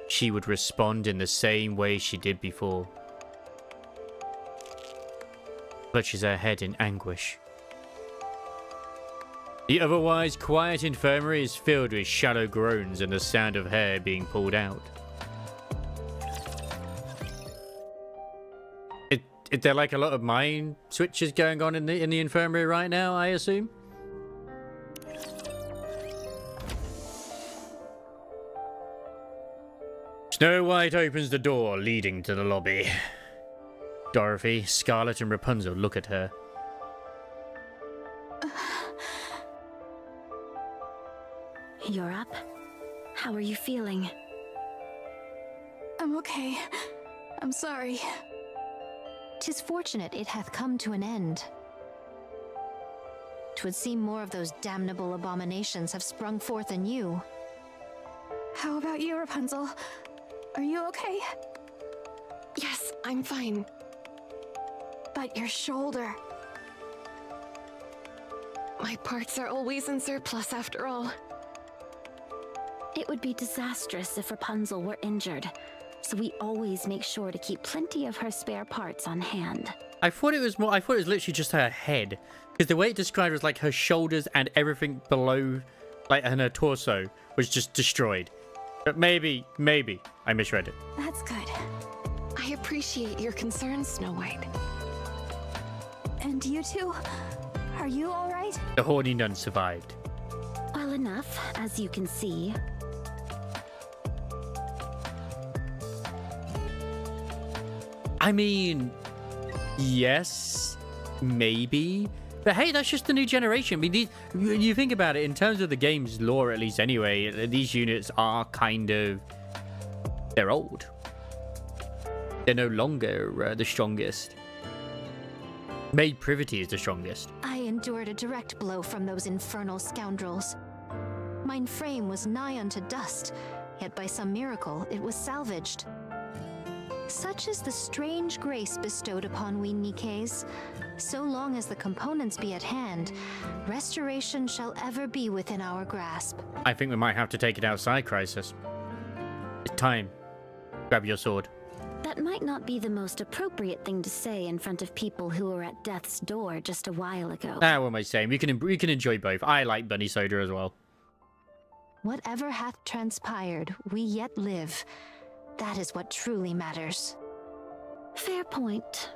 she would respond in the same way she did before. Clutches her head in anguish. The otherwise quiet infirmary is filled with shallow groans and the sound of hair being pulled out. Is there like a lot of mind switches going on in the infirmary right now, I assume? Snow White opens the door leading to the lobby. Dorothy, Scarlet, and Rapunzel look at her. You're up? How are you feeling? I'm okay. I'm sorry. 'Tis fortunate it hath come to an end. 'Twould seem more of those damnable abominations have sprung forth in you. How about you, Rapunzel? Are you okay? Yes, I'm fine. But your shoulder. My parts are always in surplus after all. It would be disastrous if Rapunzel were injured, so we always make sure to keep plenty of her spare parts on hand. I thought it was literally just her head, because the way it described was like her shoulders and everything below, like, and her torso was just destroyed. But maybe I misread it. That's good. I appreciate your concern, Snow White. And you two? Are you all right? The horny nun survived. Well enough, as you can see. I mean, yes, maybe. But hey, that's just the new generation. I mean, you think about it, in terms of the game's lore, at least anyway, these units are kind of... They're old. They're no longer the strongest. Maid Privity is the strongest. I endured a direct blow from those infernal scoundrels. Mine frame was nigh unto dust, yet by some miracle it was salvaged. Such is the strange grace bestowed upon we NIKKEs. So long as the components be at hand, restoration shall ever be within our grasp. I think we might have to take it outside, Crisis. It's time. Grab your sword. That might not be the most appropriate thing to say in front of people who were at death's door just a while ago. Ah, what am I saying? We can enjoy both. I like bunny soda as well. Whatever hath transpired, we yet live. That is what truly matters. Fair point.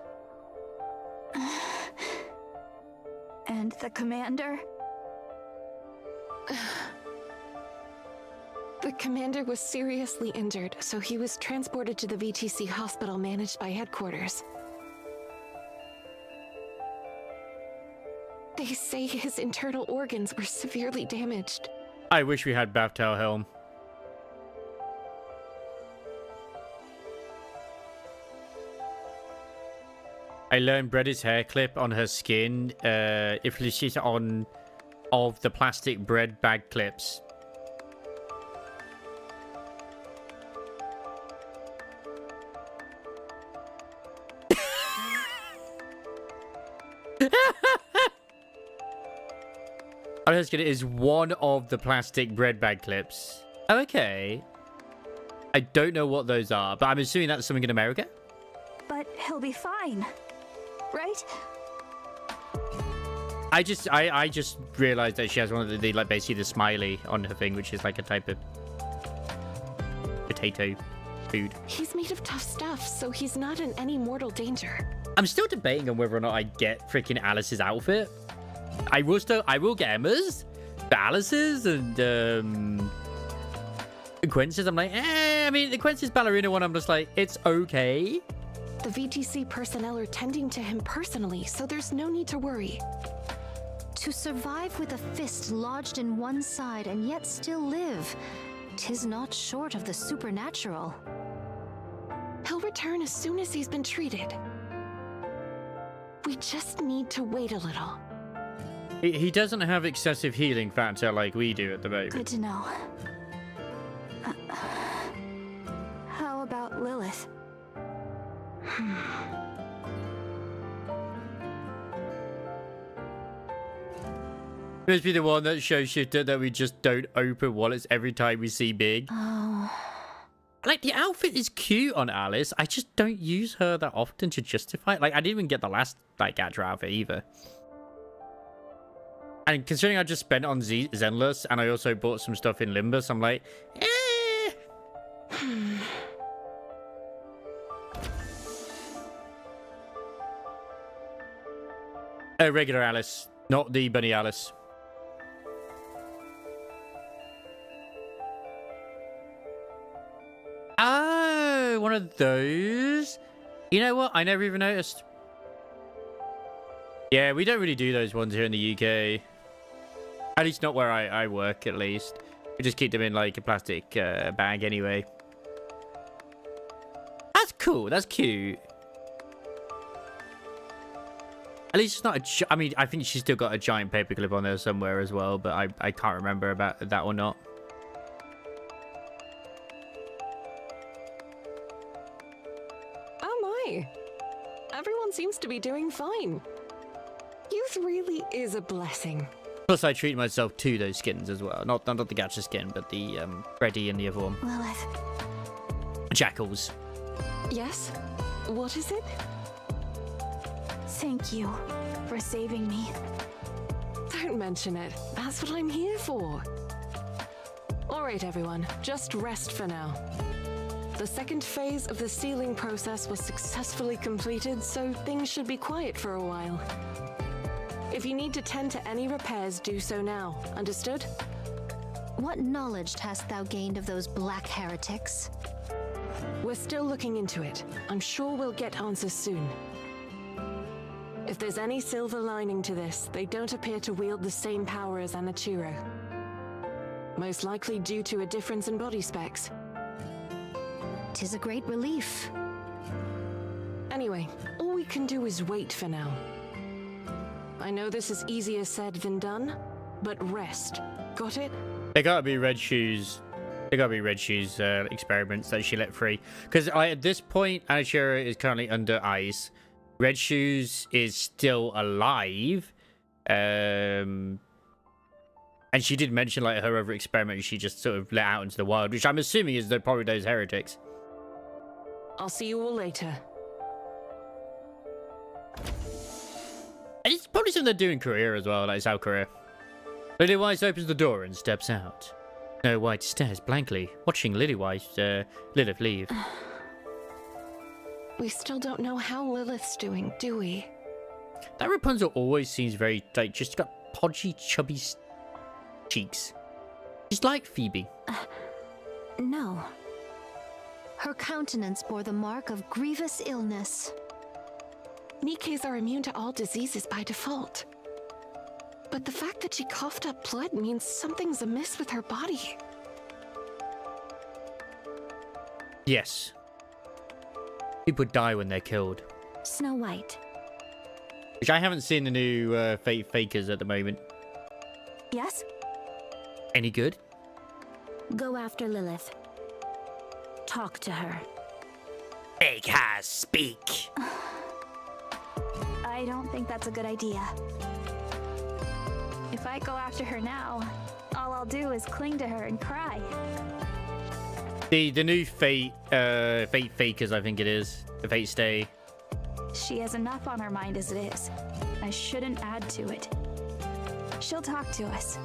And the commander? The commander was seriously injured, so he was transported to the VTC hospital managed by headquarters. They say his internal organs were severely damaged. I wish we had bath towel helm. I learned Bread's hair clip on her skin if she's on of the plastic bread bag clips. I'm just kidding. It is one of the plastic bread bag clips. Okay. I don't know what those are, but I'm assuming that's something in America. But he'll be fine, right? I just realized that she has one of the like basically the smiley on her thing, which is like a type of potato food. He's made of tough stuff, so he's not in any mortal danger. I'm still debating on whether or not I get freaking Alice's outfit. I will get Emma's, but Alice's and Quince's. I'm like, I mean, the Quince's ballerina one, I'm just like, it's okay. The VTC personnel are tending to him personally, so there's no need to worry. To survive with a fist lodged in one side and yet still live, 'tis not short of the supernatural. He'll return as soon as he's been treated. We just need to wait a little. He doesn't have excessive healing factor like we do at the moment. Good to know. How about Lilith? Must be the one that shows shifter that we just don't open wallets every time we see big. Oh. Like, the outfit is cute on Alice. I just don't use her that often to justify it. Like, I didn't even get the last, like, Gadra outfit either. And considering I just spent on Zenless, and I also bought some stuff in Limbus, I'm like, eh. Regular Alice, not the bunny Alice. Oh, one of those. You know what? I never even noticed. Yeah, we don't really do those ones here in the UK. At least not where I work, at least. We just keep them in, like, a plastic bag anyway. That's cool. That's cute. At least it's not a... I mean, I think she's still got a giant paperclip on there somewhere as well, but I can't remember about that or not. Oh my! Everyone seems to be doing fine. Youth really is a blessing. Plus, I treat myself to those skins as well. Not the gacha skin, but the Freddy and the other one. Lilith. Jackals. Yes? What is it? Thank you for saving me. Don't mention it. That's what I'm here for. Alright, everyone. Just rest for now. The second phase of the sealing process was successfully completed, so things should be quiet for a while. If you need to tend to any repairs, do so now. Understood? What knowledge hast thou gained of those black heretics? We're still looking into it. I'm sure we'll get answers soon. If there's any silver lining to this, they don't appear to wield the same power as Anichiro. Most likely due to a difference in body specs. 'Tis a great relief. Anyway, all we can do is wait for now. I know this is easier said than done, but rest. Got it? They gotta be Red Shoes. They gotta be Red Shoes experiments that she let free. Because at this point, Anichiro is currently under ice. Red Shoes is still alive. And she did mention like her other experiment she just sort of let out into the wild, which I'm assuming is probably those heretics. I'll see you all later. And it's probably something they do in Korea as well, like South Korea. Lillywise opens the door and steps out. Snow White stares blankly, watching Lilith leave. We still don't know how Lilith's doing, do we? That Rapunzel always seems very, like, just got podgy, chubby cheeks. She's like Phoebe. No. Her countenance bore the mark of grievous illness. Nikkes are immune to all diseases by default. But the fact that she coughed up blood means something's amiss with her body. Yes. People die when they're killed. Snow White. Which I haven't seen the new Fakers at the moment. Yes? Any good? Go after Lilith. Talk to her. Make her speak. I don't think that's a good idea. If I go after her now, all I'll do is cling to her and cry. The new Fate Fakers, I think it is. The Fate Stay. She has enough on her mind as it is. I shouldn't add to it. She'll talk to us.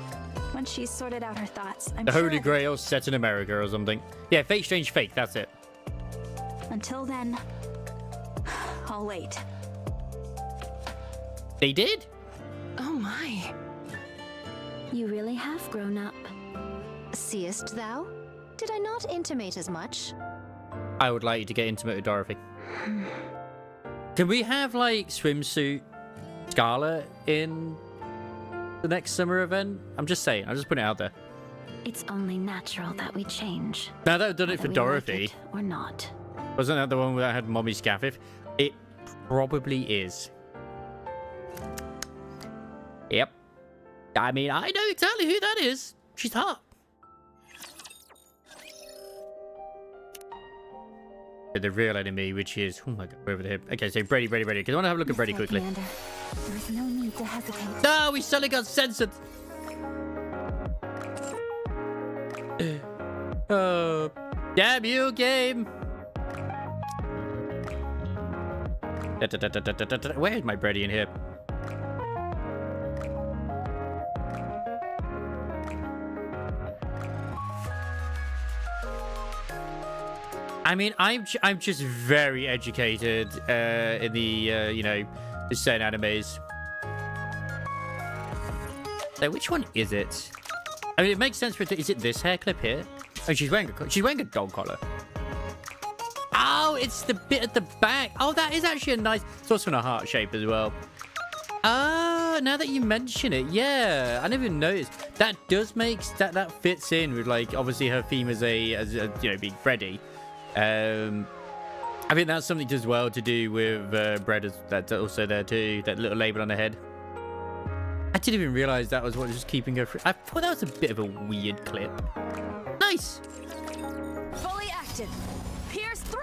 Once she's sorted out her thoughts, I'm The sure Holy Grail set in America or something. Yeah, Fate Strange Fake, that's it. Until then, I'll wait. They did? Oh my. You really have grown up. Seest thou? Did I not intimate as much? I would like you to get intimate with Dorothy. Can we have, like, swimsuit Scarlet in the next summer event? I'm just saying. I'm just putting it out there. It's only natural that we change. Now that I've done it for whether we Dorothy. like it or not. Wasn't that the one that had Mommy Scaffif? It probably is. Yep. I mean, I know exactly who that is. She's hot. The real enemy, which is... Oh my god, we're over here. Okay, so Brady. Because I want to have a look at Brady quickly. Commander, there's no need to hesitate. No, we suddenly got censored. Oh, damn you, game. Where is my Brady in here? I mean, I'm just very educated in the you know, the certain animes. So which one is it? I mean, it makes sense for it. Is it this hair clip here? Oh, she's wearing a dog collar. Oh, it's the bit at the back. Oh, that is actually a nice. It's also in a heart shape as well. Ah, now that you mention it, yeah, I never even noticed. That does make that fits in with, like, obviously her theme as a you know, being Freddy. I think that's something as well to do with Bread. That's also there too. That little label on the head. I didn't even realize that was what was just keeping her free. I thought that was a bit of a weird clip. Nice. Fully active. Pierce through.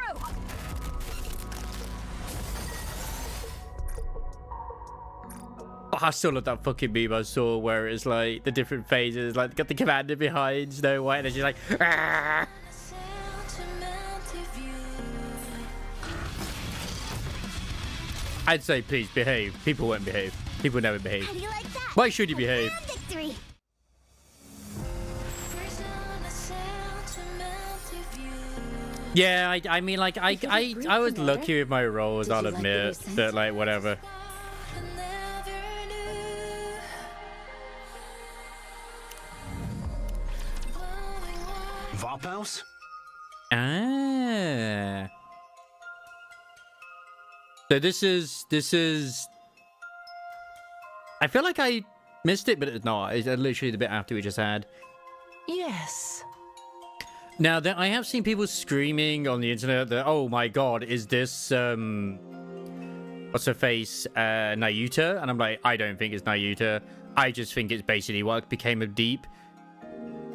Oh, I still love that fucking meme I saw where it's like the different phases, like got the commander behind Snow White, and she's like, "Argh!" I'd say please behave. People won't behave. People never behave. How do you like that? Why should you behave? Victory. Yeah, I mean, like, I was lucky with my roles, I'll admit, but, like, whatever. Vophouse? Ah. So this is... I feel like I missed it, but it's not. It's literally the bit after we just had. Yes. Now, I have seen people screaming on the internet that, oh my god, is this, what's her face, Nayuta? And I'm like, I don't think it's Nayuta. I just think it's basically what became of Deep.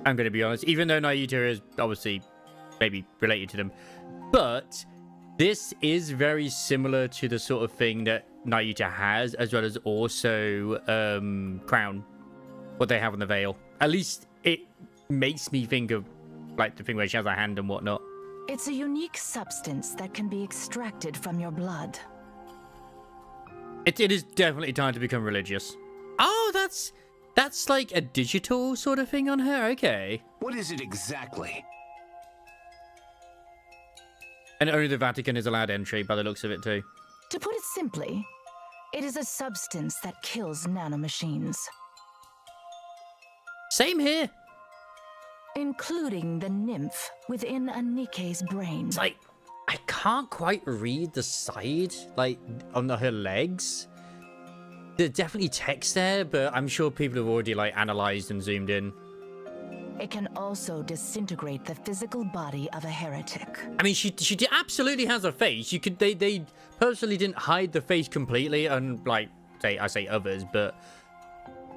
I'm going to be honest. Even though Nayuta is obviously maybe related to them. But this is very similar to the sort of thing that Nayuta has, as well as also Crown. What they have on the Veil. at least it makes me think of like the thing where she has a hand and whatnot. It's a unique substance that can be extracted from your blood. It is definitely time to become religious. Oh, that's like a digital sort of thing on her. Okay. What is it exactly? And only the Vatican is allowed entry by the looks of it too. To put it simply, it is a substance that kills nanomachines. Same here. Including the nymph within a NIKKE's brain. It's like, I can't quite read the side, like, on her legs. There's definitely text there, but I'm sure people have already, like, analyzed and zoomed in. It can also disintegrate the physical body of a heretic. I mean, she absolutely has a face. You could, they personally didn't hide the face completely, unlike, I say others, but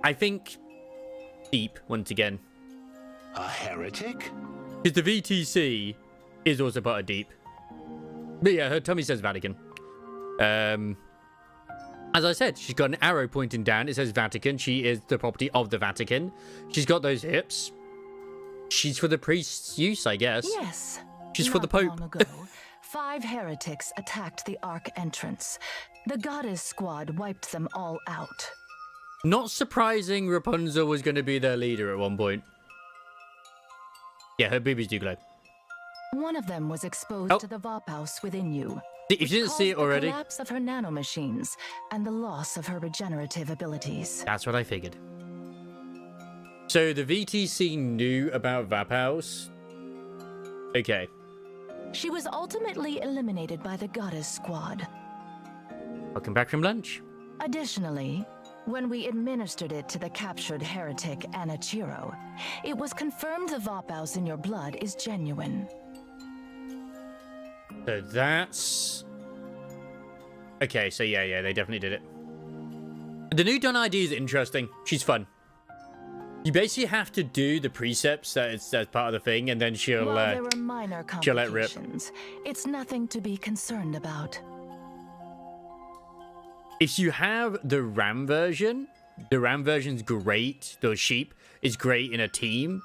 I think deep, once again. A heretic? Because the VTC is also part of Deep. But yeah, her tummy says Vatican. As I said, she's got an arrow pointing down. It says Vatican. She is the property of the Vatican. She's got those hips. She's for the priest's use, I guess. Yes. She's for the Pope. Long ago, 5 heretics attacked the Ark entrance. The goddess squad wiped them all out. Not surprising Rapunzel was going to be their leader at one point. Yeah, her boobies do glow. One of them was exposed to the Vophouse within you. If you didn't see it already. The collapse of her nanomachines and the loss of her regenerative abilities. That's what I figured. So the VTC knew about Vophouse. Okay. She was ultimately eliminated by the goddess squad. Welcome back from lunch. Additionally, when we administered it to the captured heretic Anichiro, it was confirmed the Vophouse in your blood is genuine. So that's... Okay, so yeah, they definitely did it. The new Dawn ID is interesting. She's fun. You basically have to do the precepts that's part of the thing, and then she'll While there were minor she'll let rip. It's nothing to be concerned about. If you have the RAM version's great. The sheep is great in a team,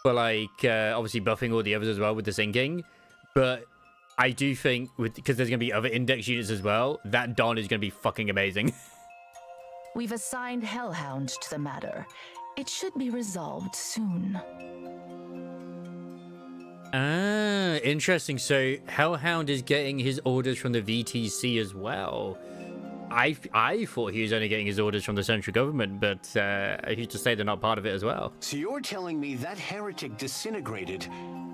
but like obviously buffing all the others as well with the syncing. But I do think because there's gonna be other index units as well, that Dawn is gonna be fucking amazing. We've assigned Hellhound to the matter. It should be resolved soon. Ah, interesting. So Hellhound is getting his orders from the VTC as well. I thought he was only getting his orders from the central government, but who's to say they're not part of it as well? So you're telling me that heretic disintegrated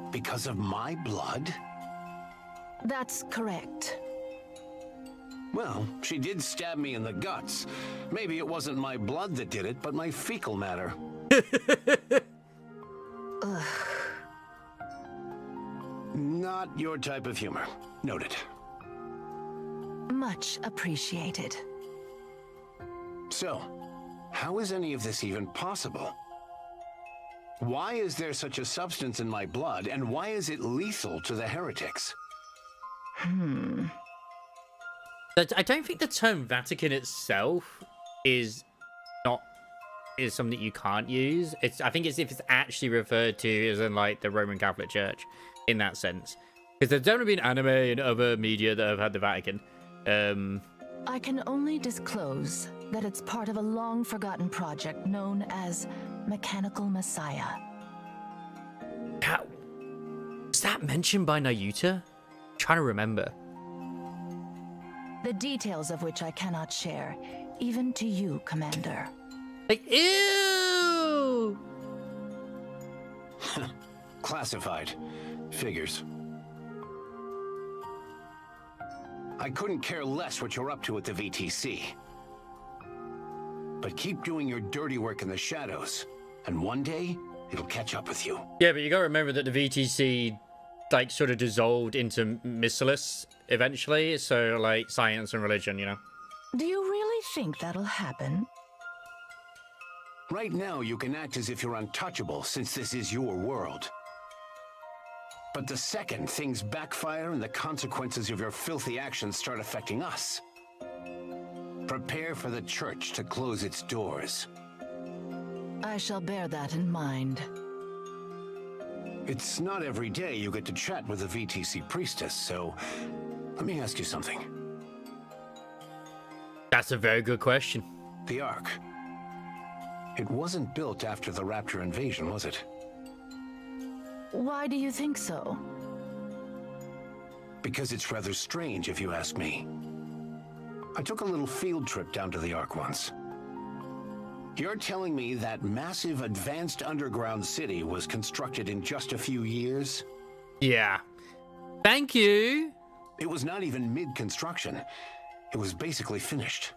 because of my blood? That's correct. Well, she did stab me in the guts. Maybe it wasn't my blood that did it, but my fecal matter. Ugh. Not your type of humor. Noted. Much appreciated. So, how is any of this even possible? Why is there such a substance in my blood, and why is it lethal to the heretics? I don't think the term Vatican itself is something you can't use. I think it's if it's actually referred to as in like the Roman Catholic Church in that sense. Because there's definitely been anime and other media that have had the Vatican. I can only disclose that it's part of a long-forgotten project known as Mechanical Messiah. Was that mentioned by Nayuta? I'm trying to remember. The details of which I cannot share, even to you, Commander. Like, ew! Classified. Figures. I couldn't care less what you're up to at the VTC. But keep doing your dirty work in the shadows, and one day, it'll catch up with you. Yeah, but you gotta remember that the VTC, like, sort of dissolved into Miscellaneous eventually, so, like, science and religion, you know? Do you really think that'll happen? Right now, you can act as if you're untouchable, since this is your world. But the second things backfire and the consequences of your filthy actions start affecting us, prepare for the church to close its doors. I shall bear that in mind. It's not every day you get to chat with a VTC priestess, so let me ask you something. That's a very good question. The Ark. It wasn't built after the Rapture invasion, was it? Why do you think so? Because it's rather strange, if you ask me. I took a little field trip down to the Ark once. You're telling me that massive advanced underground city was constructed in just a few years? Yeah. Thank you. It was not even mid-construction. It was basically finished.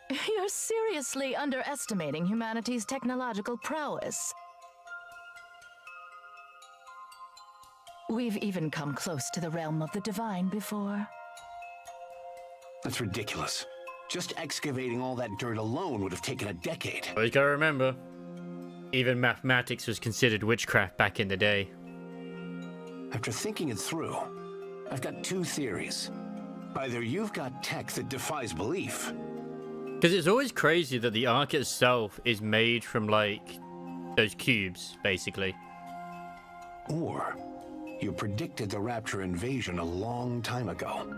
You're seriously underestimating humanity's technological prowess. We've even come close to the realm of the divine before. That's ridiculous. Just excavating all that dirt alone would have taken a decade. Always gotta remember, even mathematics was considered witchcraft back in the day. After thinking it through, I've got two theories. Either you've got tech that defies belief. Because it's always crazy that the Ark itself is made from, like, those cubes, basically. Or you predicted the Rapture invasion a long time ago.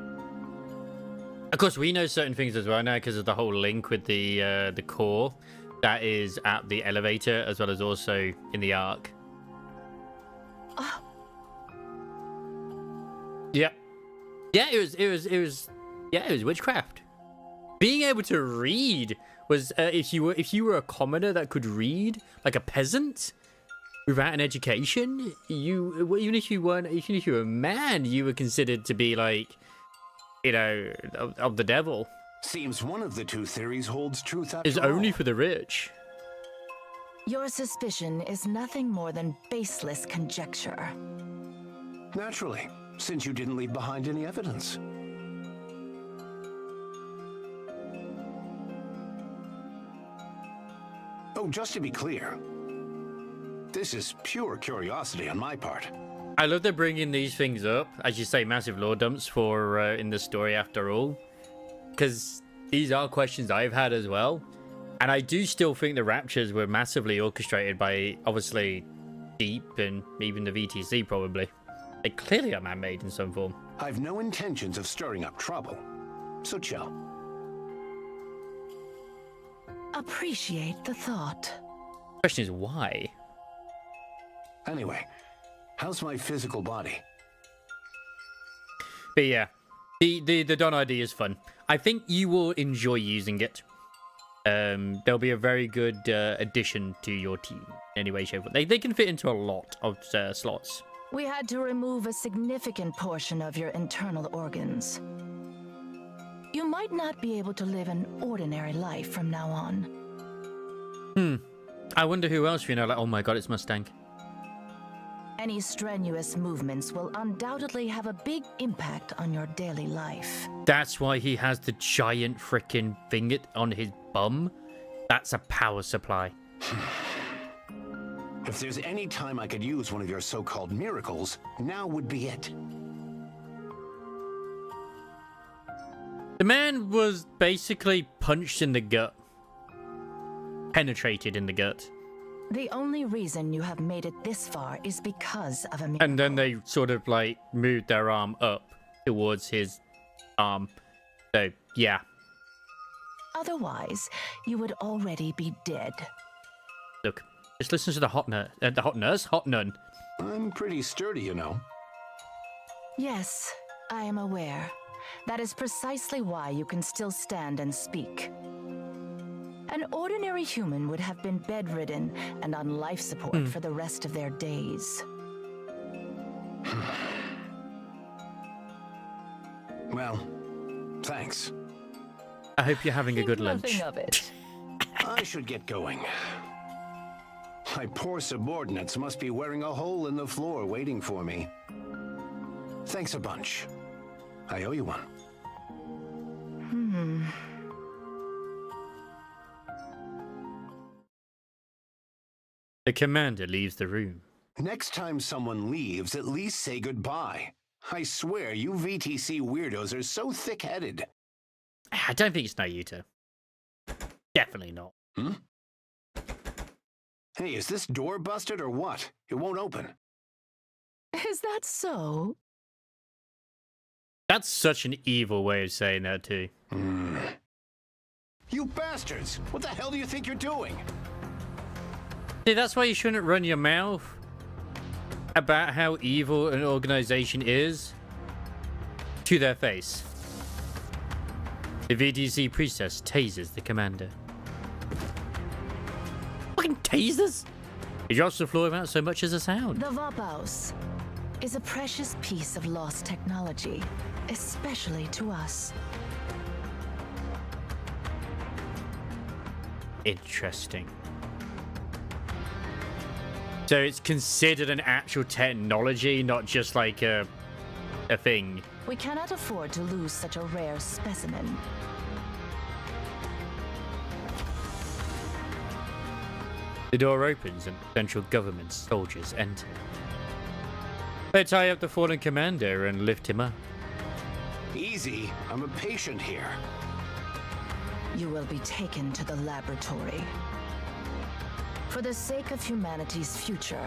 Of course, we know certain things as well now because of the whole link with the core that is at the elevator, as well as also in the Ark. Yeah, it was witchcraft. Being able to read was if you were a commoner that could read, like a peasant, without an education, even if you were a man, you were considered to be like, you know, of the devil. Seems one of the two theories holds truth after It's all. only for the rich. Your suspicion is nothing more than baseless conjecture. Naturally, since you didn't leave behind any evidence. Oh, just to be clear, this is pure curiosity on my part. I love they're bringing these things up, as you say, massive lore dumps for in the story after all, because these are questions I've had as well, and I do still think the raptures were massively orchestrated by, obviously, Deep and even the VTC probably. They clearly are man-made in some form. I've no intentions of stirring up trouble, so chill. Appreciate the thought. Question is why? Anyway, how's my physical body? But yeah, the Don ID is fun. I think you will enjoy using it. There'll be a very good addition to your team in any way, shape, or they can fit into a lot of slots. We had to remove a significant portion of your internal organs. You might not be able to live an ordinary life from now on. I wonder who else, like, oh my god, it's Mustang. Any strenuous movements will undoubtedly have a big impact on your daily life. That's why he has the giant freaking thing on his bum. That's a power supply. If there's any time I could use one of your so-called miracles, now would be it. The man was basically punched in the gut. Penetrated in the gut. The only reason you have made it this far is because of a miracle. And then they sort of like moved their arm up towards his arm. So, yeah. Otherwise, you would already be dead. Look, just listen to the hot nun. I'm pretty sturdy, you know. Yes, I am aware. That is precisely why you can still stand and speak. An ordinary human would have been bedridden and on life support for the rest of their days. Well, thanks. I hope you're having a good lunch. Nothing of it. I should get going. My poor subordinates must be wearing a hole in the floor waiting for me. Thanks a bunch. I owe you one. The commander leaves the room. Next time someone leaves, at least say goodbye. I swear, you VTC weirdos are so thick-headed. I don't think it's Nayuta. Definitely not. Hey, is this door busted or what? It won't open. Is that so? That's such an evil way of saying that too. You bastards! What the hell do you think you're doing? See, that's why you shouldn't run your mouth about how evil an organization is to their face. The VTC priestess tases the commander. Fucking tasers! He drops the floor without so much as a sound. The Vapaus is a precious piece of lost technology, especially to us. Interesting. So it's considered an actual technology, not just like a thing. We cannot afford to lose such a rare specimen. The door opens and central government soldiers enter. They tie up the fallen commander and lift him up. Easy. I'm a patient here. You will be taken to the laboratory. For the sake of humanity's future,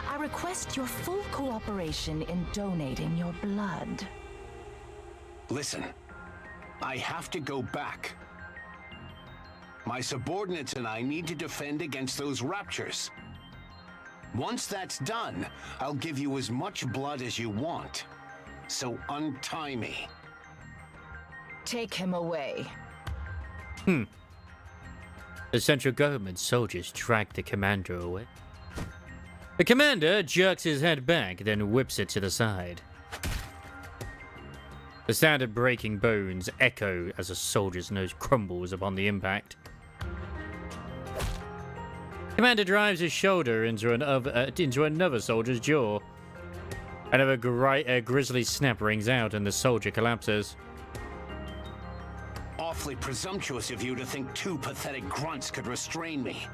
I request your full cooperation in donating your blood. Listen, I have to go back. My subordinates and I need to defend against those raptures. Once that's done, I'll give you as much blood as you want. So untie me. Take him away. The central government soldiers drag the commander away. The commander jerks his head back, then whips it to the side. The sound of breaking bones echo as a soldier's nose crumbles upon the impact. Commander drives his shoulder into another soldier's jaw. Another grisly snap rings out and the soldier collapses. Awfully presumptuous of you to think two pathetic grunts could restrain me.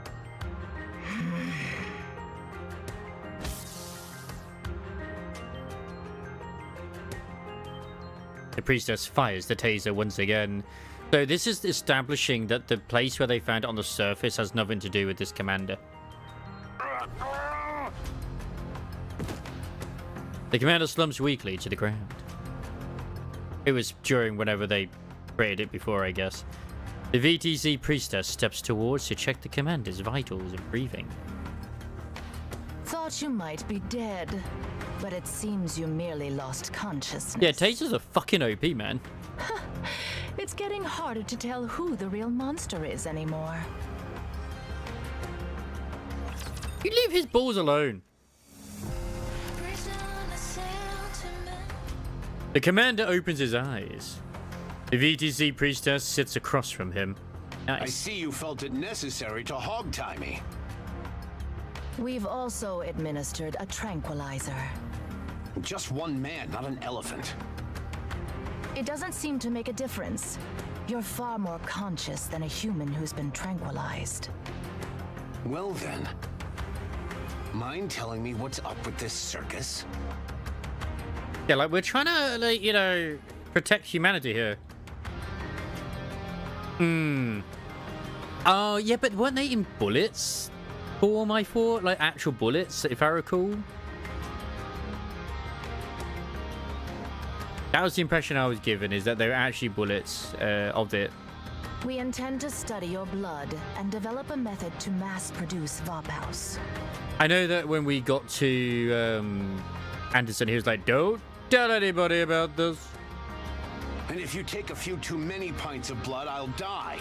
The priestess fires the taser once again. So this is establishing that the place where they found it on the surface has nothing to do with this commander. The commander slumps weakly to the ground. It was during whenever they created it before, I guess. The VTC priestess steps towards to check the commander's vitals and breathing. Thought you might be dead, but it seems you merely lost consciousness. Yeah, tasers are fucking OP, man. It's getting harder to tell who the real monster is anymore. You leave his balls alone. The commander opens his eyes. The VTC priestess sits across from him. Nice. I see you felt it necessary to hogtie me. We've also administered a tranquilizer. Just one man, not an elephant. It doesn't seem to make a difference. You're far more conscious than a human who's been tranquilized. Well then, mind telling me what's up with this circus? Yeah, like we're trying to, like, you know, protect humanity here. Oh, yeah, but weren't they in bullets? Form, I thought, like actual bullets, if I recall. That was the impression I was given, is that they were actually bullets of it. We intend to study your blood and develop a method to mass produce Vapaus. I know that when we got to Anderson, he was like, don't tell anybody about this. And if you take a few too many pints of blood, I'll die.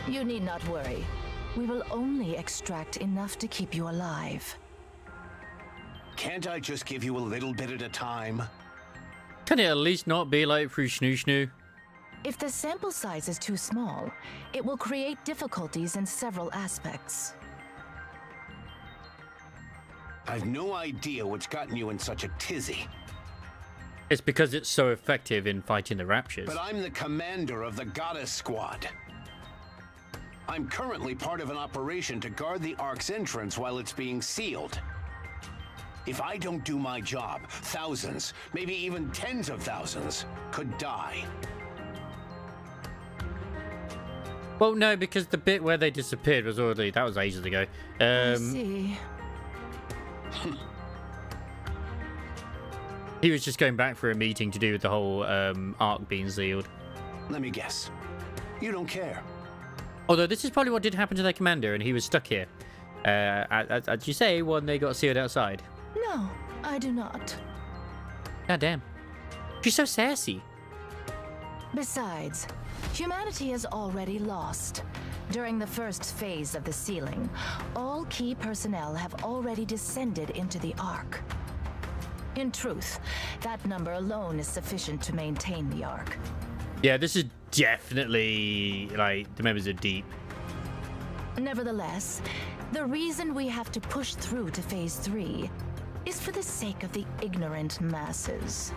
You need not worry. We will only extract enough to keep you alive. Can't I just give you a little bit at a time? Can it at least not be like through snoo? If the sample size is too small, it will create difficulties in several aspects. I've no idea what's gotten you in such a tizzy. It's because it's so effective in fighting the raptures. But I'm the commander of the Goddess Squad. I'm currently part of an operation to guard the Ark's entrance while it's being sealed. If I don't do my job, thousands, maybe even tens of thousands, could die. Well, no, because the bit where they disappeared was already... That was ages ago. I see. He was just going back for a meeting to do with the whole arc being sealed. Let me guess. You don't care. Although this is probably what did happen to their commander, and he was stuck here. As you say, when they got sealed outside. No, I do not. God damn. She's so sassy. Besides, humanity has already lost. During the first phase of the sealing, all key personnel have already descended into the Ark. In truth, that number alone is sufficient to maintain the Ark. Yeah, this is definitely, like, the members are deep. Nevertheless, the reason we have to push through to Phase 3 is for the sake of the ignorant masses.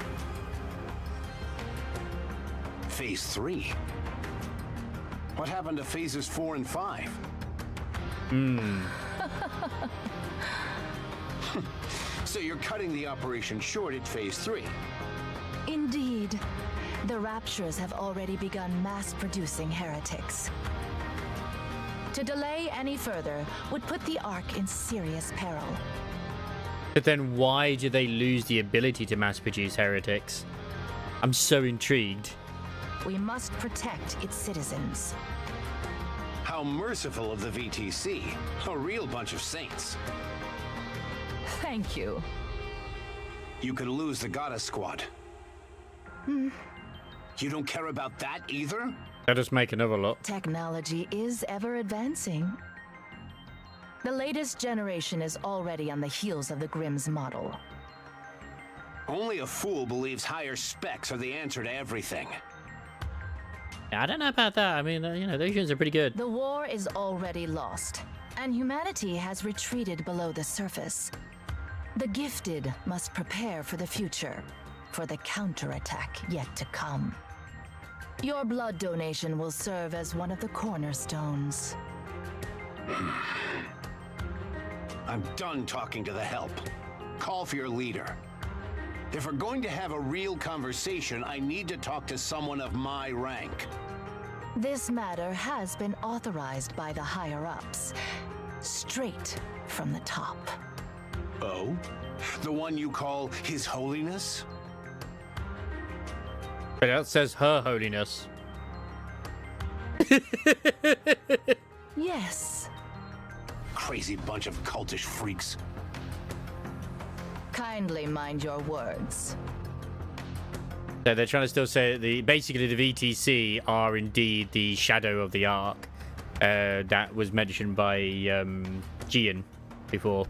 Phase 3? What happened to phases 4 and 5? So you're cutting the operation short at Phase 3? Indeed. The Raptures have already begun mass-producing heretics. To delay any further would put the Ark in serious peril. But then why do they lose the ability to mass produce heretics? I'm so intrigued. We must protect its citizens. How merciful of the VTC. A real bunch of saints. Thank you. You could lose the Goddess Squad. You don't care about that either? Let us make another lot. Technology is ever advancing. The latest generation is already on the heels of the Grimm's model. Only a fool believes higher specs are the answer to everything. I don't know about that. I mean, you know, those units are pretty good. The war is already lost, and humanity has retreated below the surface. The gifted must prepare for the future, for the counterattack yet to come. Your blood donation will serve as one of the cornerstones. I'm done talking to the help. Call for your leader. If we're going to have a real conversation, I need to talk to someone of my rank. This matter has been authorized by the higher-ups, straight from the top. Oh? The one you call His Holiness? But that says Her Holiness. Yes. Crazy bunch of cultish freaks. Kindly mind your words. So they're trying to still say that basically the VTC are indeed the shadow of the Ark. That was mentioned by Gian before.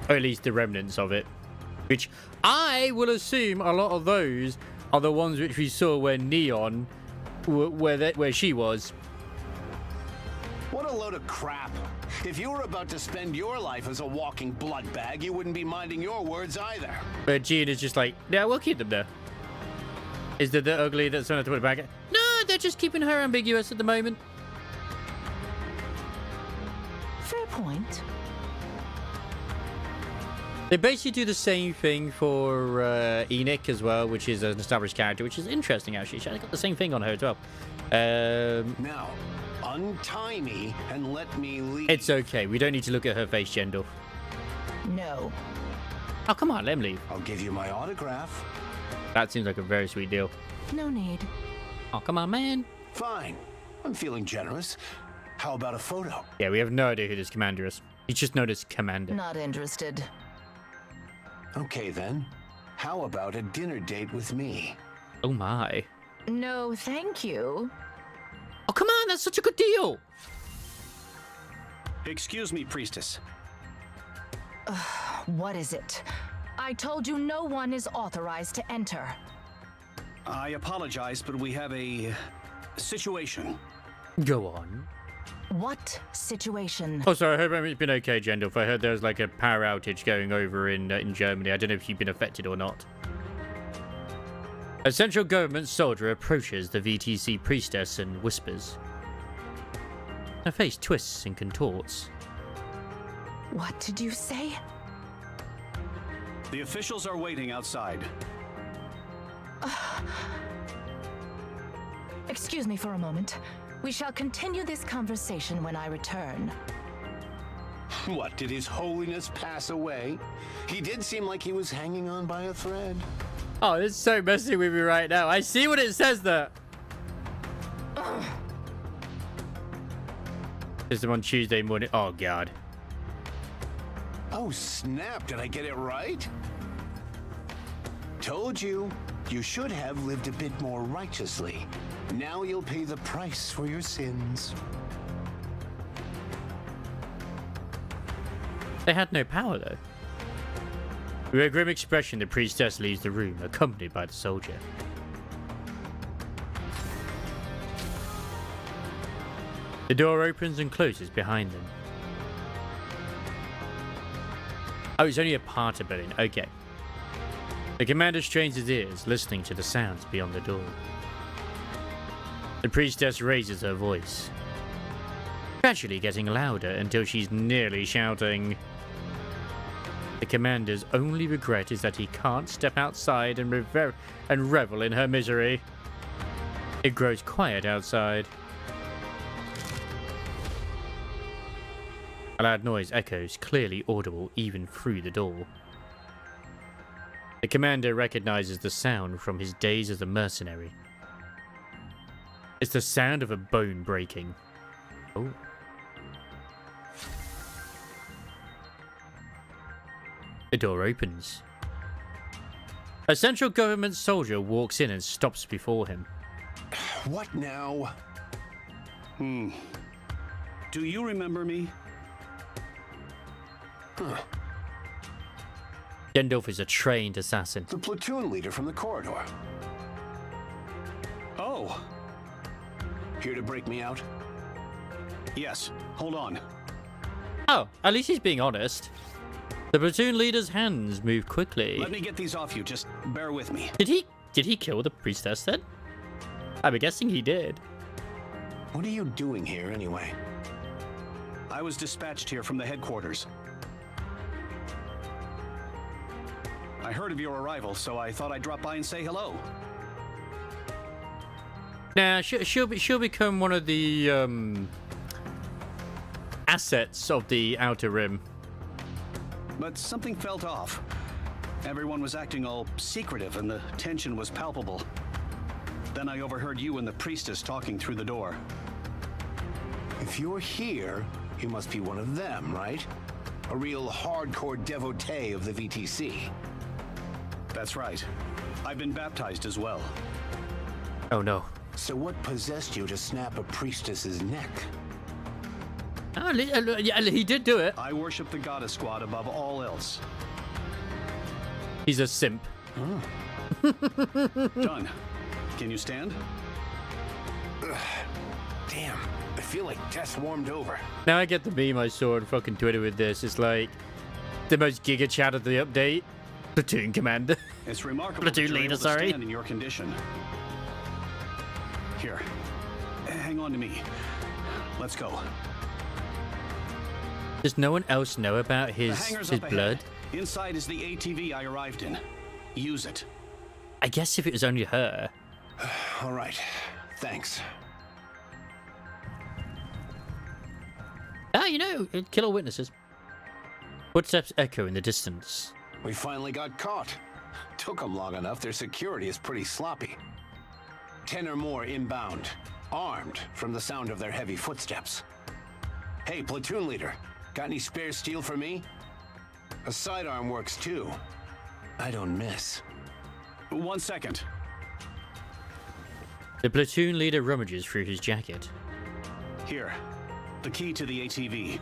Or at least the remnants of it. Which I will assume a lot of those are the ones which we saw where Neon, where she was. What a load of crap. If you were about to spend your life as a walking blood bag, you wouldn't be minding your words either. But Gian is just like, yeah, we'll keep them there. Is the ugly that's someone to put it back? No, they're just keeping her ambiguous at the moment. Fair point. They basically do the same thing for NIKKE as well, which is an established character, which is interesting actually. She's got the same thing on her as well. Now, untie me and let me leave. It's okay. We don't need to look at her face, Jendal. No. Oh, come on, let him leave. I'll give you my autograph. That seems like a very sweet deal. No need. Oh, come on, man. Fine. I'm feeling generous. How about a photo? Yeah, we have no idea who this commander is. He's just known as Commander. Not interested. Okay, then. How about a dinner date with me? Oh, my. No, thank you. Oh, come on. That's such a good deal. Excuse me, priestess. What is it? I told you no one is authorized to enter. I apologize, but we have a situation. Go on. What situation? Oh, sorry. I hope it's been okay, Jendal. I heard there was like a power outage going over in Germany. I don't know if you've been affected or not. A central government soldier approaches the VTC priestess and whispers. Her face twists and contorts. What did you say? The officials are waiting outside. Excuse me for a moment. We shall continue this conversation when I return. What, did His Holiness pass away? He did seem like he was hanging on by a thread. Oh, it's so messy with me right now. I see what it says there. This is on Tuesday morning. Oh, God. Oh, snap. Did I get it right? Told you. You should have lived a bit more righteously. Now you'll pay the price for your sins. They had no power, though. With a grim expression, the priestess leaves the room, accompanied by the soldier. The door opens and closes behind them. Oh, it's only a part of Berlin. Okay. The commander strains his ears, listening to the sounds beyond the door. The priestess raises her voice, gradually getting louder until she's nearly shouting. The commander's only regret is that he can't step outside and revel in her misery. It grows quiet outside. A loud noise echoes, clearly audible even through the door. The commander recognizes the sound from his days as a mercenary. It's the sound of a bone breaking. Oh. The door opens. A central government soldier walks in and stops before him. What now? Do you remember me? Huh. Gendolf is a trained assassin. The platoon leader from the corridor. Oh. Here to break me out? Yes. Hold on. Oh, at least he's being honest. The platoon leader's hands move quickly. Let me get these off you. Just bear with me. Did he kill the priestess then? I'm guessing he did. What are you doing here anyway? I was dispatched here from the headquarters. I heard of your arrival, so I thought I'd drop by and say hello. Now, she'll become one of the assets of the Outer Rim. But something felt off. Everyone was acting all secretive and the tension was palpable. Then I overheard you and the priestess talking through the door. If you're here, you must be one of them, right? A real hardcore devotee of the VTC. That's right. I've been baptized as well. Oh no. So what possessed you to snap a priestess's neck? Yeah, he did do it. I worship the goddess squad above all else. He's a simp. Done. Can you stand? Ugh. Damn, I feel like death warmed over. Now I get the meme I saw on fucking Twitter with this. It's like the most giga chat of the update. Platoon commander. It's remarkable Platoon that you're leader, able to sorry. stand in your condition. Here, hang on to me. Let's go. Does no one else know about The his hangar's up blood? ahead. Inside is the ATV I arrived in. Use it. I guess if it was only her. All right, thanks. Ah, you know, kill all witnesses. Footsteps echo in the distance. We finally got caught. Took them long enough, their security is pretty sloppy. 10 or more inbound, armed from the sound of their heavy footsteps. Hey, platoon leader, got any spare steel for me? A sidearm works too. I don't miss. 1 second. The platoon leader rummages through his jacket. Here, the key to the ATV.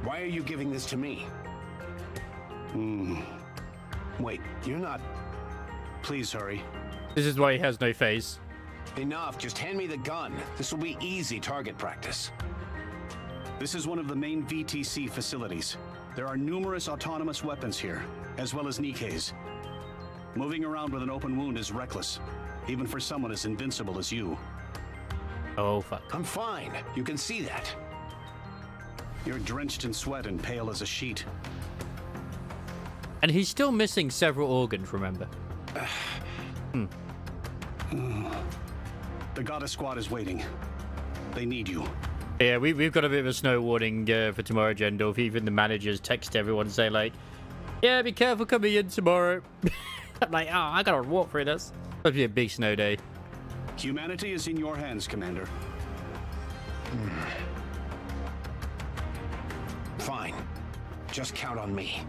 Why are you giving this to me? Wait, you're not... Please hurry. This is why he has no face. Enough, just hand me the gun. This will be easy target practice. This is one of the main VTC facilities. There are numerous autonomous weapons here, as well as NIKKEs. Moving around with an open wound is reckless, even for someone as invincible as you. Oh, fuck. I'm fine. You can see that. You're drenched in sweat and pale as a sheet. And he's still missing several organs, remember? The goddess squad is waiting. They need you. Yeah, we've got a bit of a snow warning for tomorrow, Gendorf. Even the managers text everyone saying like, yeah, be careful coming in tomorrow. I'm like, oh, I gotta walk through this. It'll be a big snow day. Humanity is in your hands, Commander. Fine. Just count on me.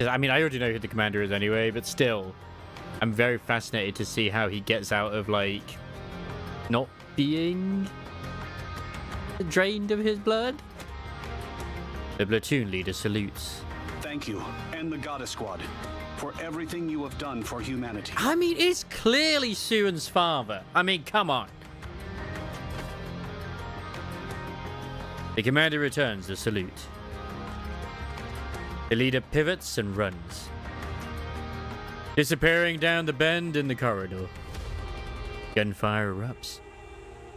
I mean, I already know who the commander is anyway, but still, I'm very fascinated to see how he gets out of, like, not being drained of his blood. The platoon leader salutes. Thank you, and the Goddess Squad, for everything you have done for humanity. I mean, it's clearly Suan's father. I mean, come on. The commander returns the salute. The leader pivots and runs, disappearing down the bend in the corridor. Gunfire erupts.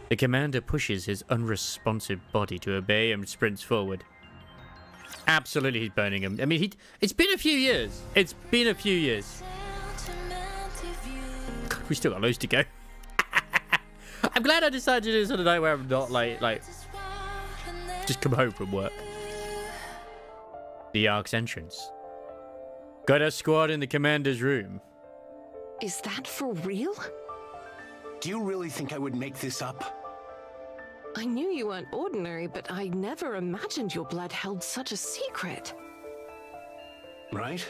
The commander pushes his unresponsive body to obey and sprints forward. Absolutely, he's burning him. I mean, it's been a few years. It's been a few years. God, we still got loads to go. I'm glad I decided to do this on a night where I'm not like just come home from work. The Ark's entrance. Got a squad in the commander's room. Is that for real? Do you really think I would make this up? I knew you weren't ordinary, but I never imagined your blood held such a secret. Right?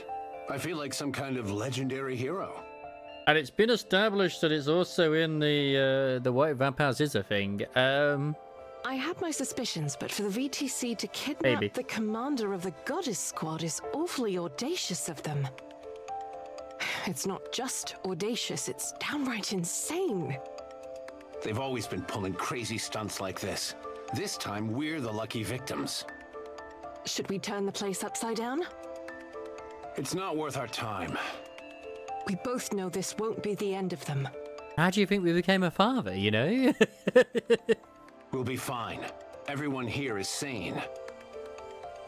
I feel like some kind of legendary hero. And it's been established that it's also in the White Vampire Scissor thing. I had my suspicions, but for the VTC to kidnap the commander of the Goddess Squad is awfully audacious of them. It's not just audacious, it's downright insane. They've always been pulling crazy stunts like this. This time, we're the lucky victims. Should we turn the place upside down? It's not worth our time. We both know this won't be the end of them. How do you think we became a father, you know? We'll be fine. Everyone here is sane.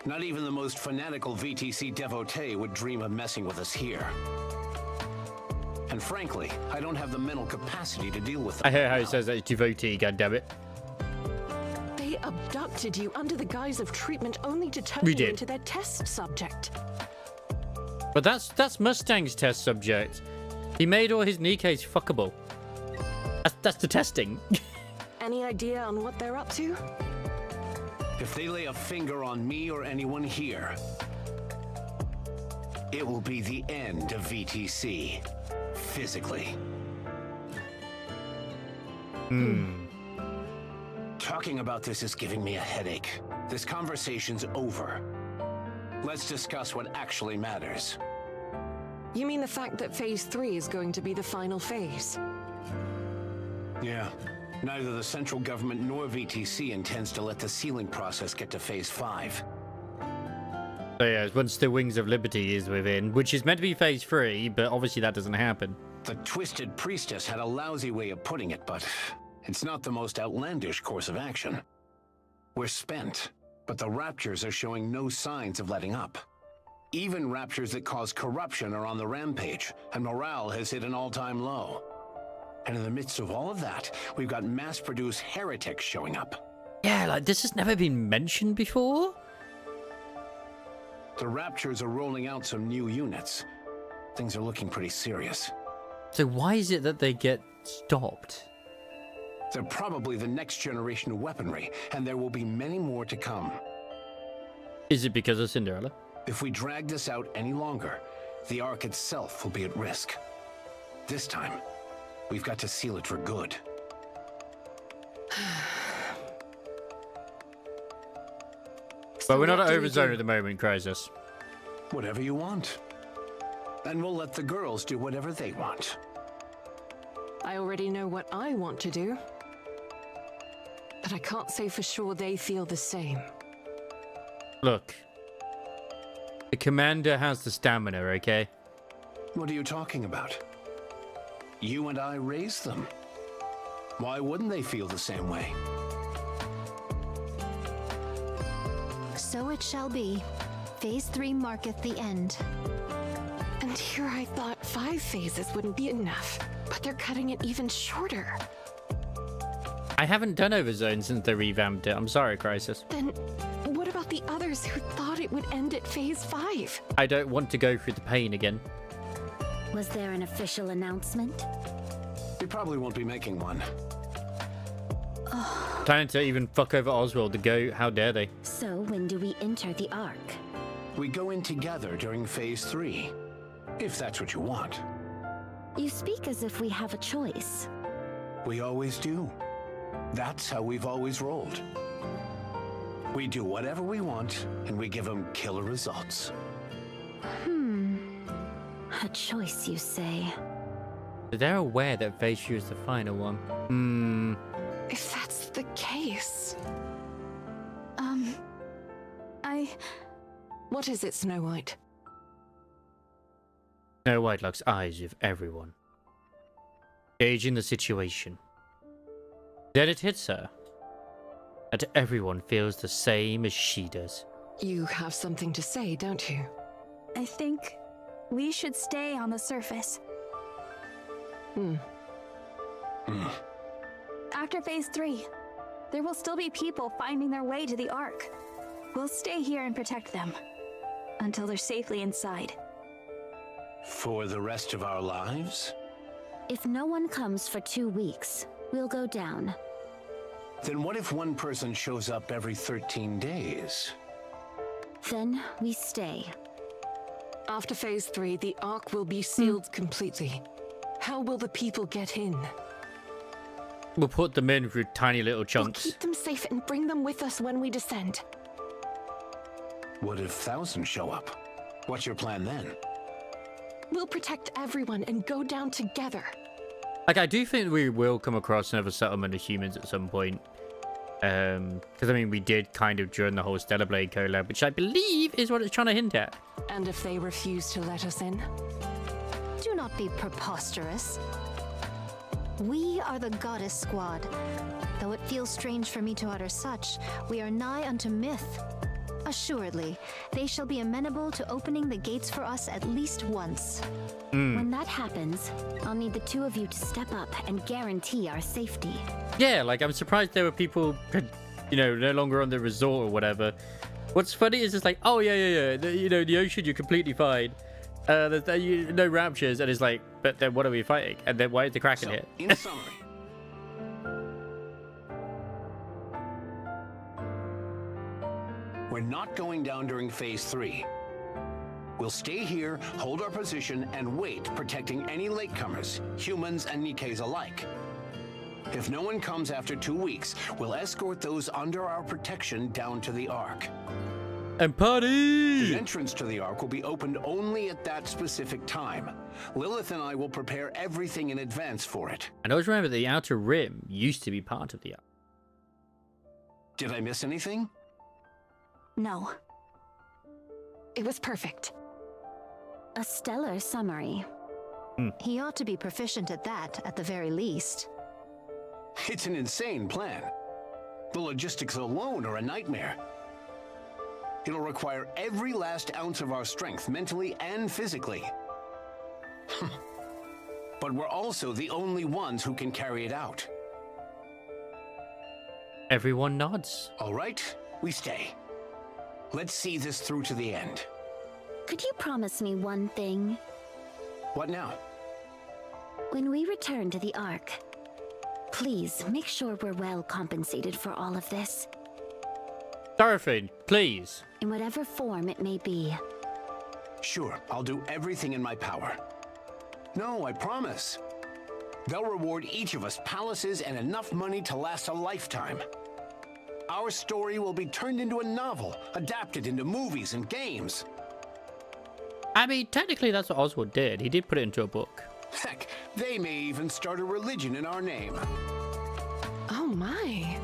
Not even the most fanatical VTC devotee would dream of messing with us here. And frankly, I don't have the mental capacity to deal with them. I hear how he says that it's devotee, goddammit. They abducted you under the guise of treatment only to turn you into their test subject. But that's Mustang's test subject. He made all his Nikke's fuckable. That's the testing. Any idea on what they're up to? If they lay a finger on me or anyone here, it will be the end of VTC. Physically. Talking about this is giving me a headache. This conversation's over. Let's discuss what actually matters. You mean the fact that Phase 3 is going to be the final phase? Yeah. Neither the central government nor VTC intends to let the sealing process get to Phase 5. So yeah, once the Wings of Liberty is within, which is meant to be Phase 3, but obviously that doesn't happen. The Twisted Priestess had a lousy way of putting it, but it's not the most outlandish course of action. We're spent, but the Raptures are showing no signs of letting up. Even Raptures that cause corruption are on the rampage, and morale has hit an all-time low. And in the midst of all of that, we've got mass-produced heretics showing up. Yeah, like this has never been mentioned before. The Raptures are rolling out some new units. Things are looking pretty serious. So why is it that they get stopped? They're probably the next generation of weaponry, and there will be many more to come. Is it because of Cinderella? If we drag this out any longer, the Ark itself will be at risk. This time, we've got to seal it for good. But we're not at Overzone at the moment, Crisis. Whatever you want. And we'll let the girls do whatever they want. I already know what I want to do. But I can't say for sure they feel the same. Look. The commander has the stamina, okay? What are you talking about? You and I raised them. Why wouldn't they feel the same way? So it shall be. Phase 3 marketh the end. And here I thought 5 phases wouldn't be enough, but they're cutting it even shorter. I haven't done Overzone since they revamped it. I'm sorry, Crisis. Then what about the others who thought it would end at Phase 5? I don't want to go through the pain again. Was there an official announcement? We probably won't be making one. Planning to even fuck over Oswald to go. How dare they? So when do we enter the Ark? We go in together during Phase 3. If that's what you want. You speak as if we have a choice. We always do. That's how we've always rolled. We do whatever we want, and we give them killer results. A choice, you say? So they're aware that Phase 3 is the final one. If that's the case... What is it, Snow White? Snow White locks eyes with everyone, gauging the situation. Then it hits her that everyone feels the same as she does. You have something to say, don't you? I think we should stay on the surface. After Phase 3, there will still be people finding their way to the Ark. We'll stay here and protect them until they're safely inside. For the rest of our lives? If no one comes for 2 weeks, we'll go down. Then what if one person shows up every 13 days? Then we stay. After Phase 3, the Ark will be sealed completely. How will the people get in? We'll put them in through tiny little We'll chunks. keep them safe and bring them with us when we descend. What if thousands show up? What's your plan then? We'll protect everyone and go down together. Like, I do think we will come across another settlement of humans at some point. Because, I mean, we did kind of during the whole Stellar Blade collab, which I believe is what it's trying to hint at. And if they refuse to let us in? Do not be preposterous. We are the Goddess Squad. Though it feels strange for me to utter such, we are nigh unto myth. Assuredly, they shall be amenable to opening the gates for us at least once. When that happens, I'll need the 2 of you to step up and guarantee our safety. Yeah, like, I'm surprised there were people, you know, no longer on the resort or whatever. What's funny is it's like, oh, yeah. The ocean, you're completely fine. There's no raptures, and it's like, but then what are we fighting? And then why is the Kraken here? In summary, we're not going down during Phase 3. We'll stay here, hold our position, and wait, protecting any latecomers, humans and Nikkes alike. If no one comes after 2 weeks, we'll escort those under our protection down to the Ark. And party! The entrance to the Ark will be opened only at that specific time. Lilith and I will prepare everything in advance for it. And always remember the Outer Rim used to be part of the Ark. Did I miss anything? No. It was perfect. A stellar summary. He ought to be proficient at that, at the very least. It's an insane plan. The logistics alone are a nightmare. It'll require every last ounce of our strength, mentally and physically. But we're also the only ones who can carry it out. Everyone nods. All right, we stay. Let's see this through to the end. Could you promise me one thing? What now? When we return to the Ark, please make sure we're well compensated for all of this, Dorothy, please. in whatever form it may be. Sure, I'll do everything in my power. No, I promise. They'll reward each of us palaces and enough money to last a lifetime. Our story will be turned into a novel, adapted into movies and games. I mean, technically that's what Oswald did. He did put it into a book. Heck, they may even start a religion in our name. Oh my.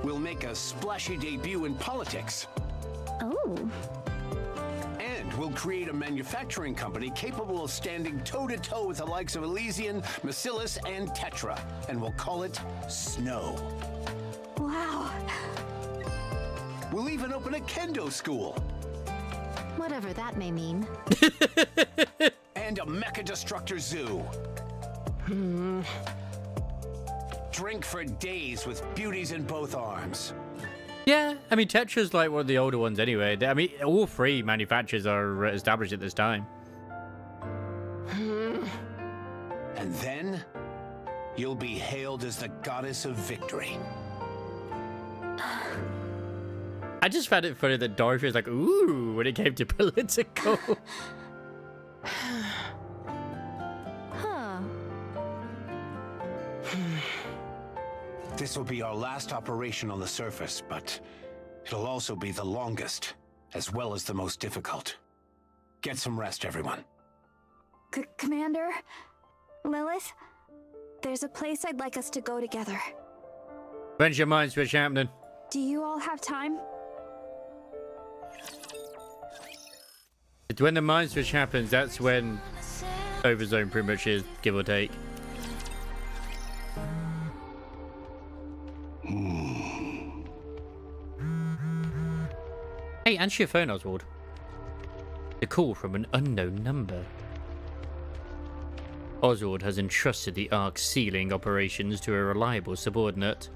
We'll make a splashy debut in politics. Oh, And we'll create a manufacturing company capable of standing toe-to-toe with the likes of Elysian, Macillus, and Tetra. And we'll call it Snow. Wow. We'll even open a kendo school. Whatever that may mean. And a mecha destructor zoo. Drink for days with beauties in both arms. Yeah, I mean, Tetra's like one of the older ones anyway. I mean, all three manufacturers are established at this time. And then, you'll be hailed as the goddess of victory. I just found it funny that Dorothy was like, ooh, when it came to political. Huh. This will be our last operation on the surface, but it'll also be the longest, as well as the most difficult. Get some rest, everyone. Commander? Lilith? There's a place I'd like us to go together. When's your mind switch happening? Do you all have time? It's when the mind switch happens, that's when Overzone pretty much is, give or take. Hey, answer your phone, Oswald. A call from an unknown number. Oswald has entrusted the Ark's sealing operations to a reliable subordinate.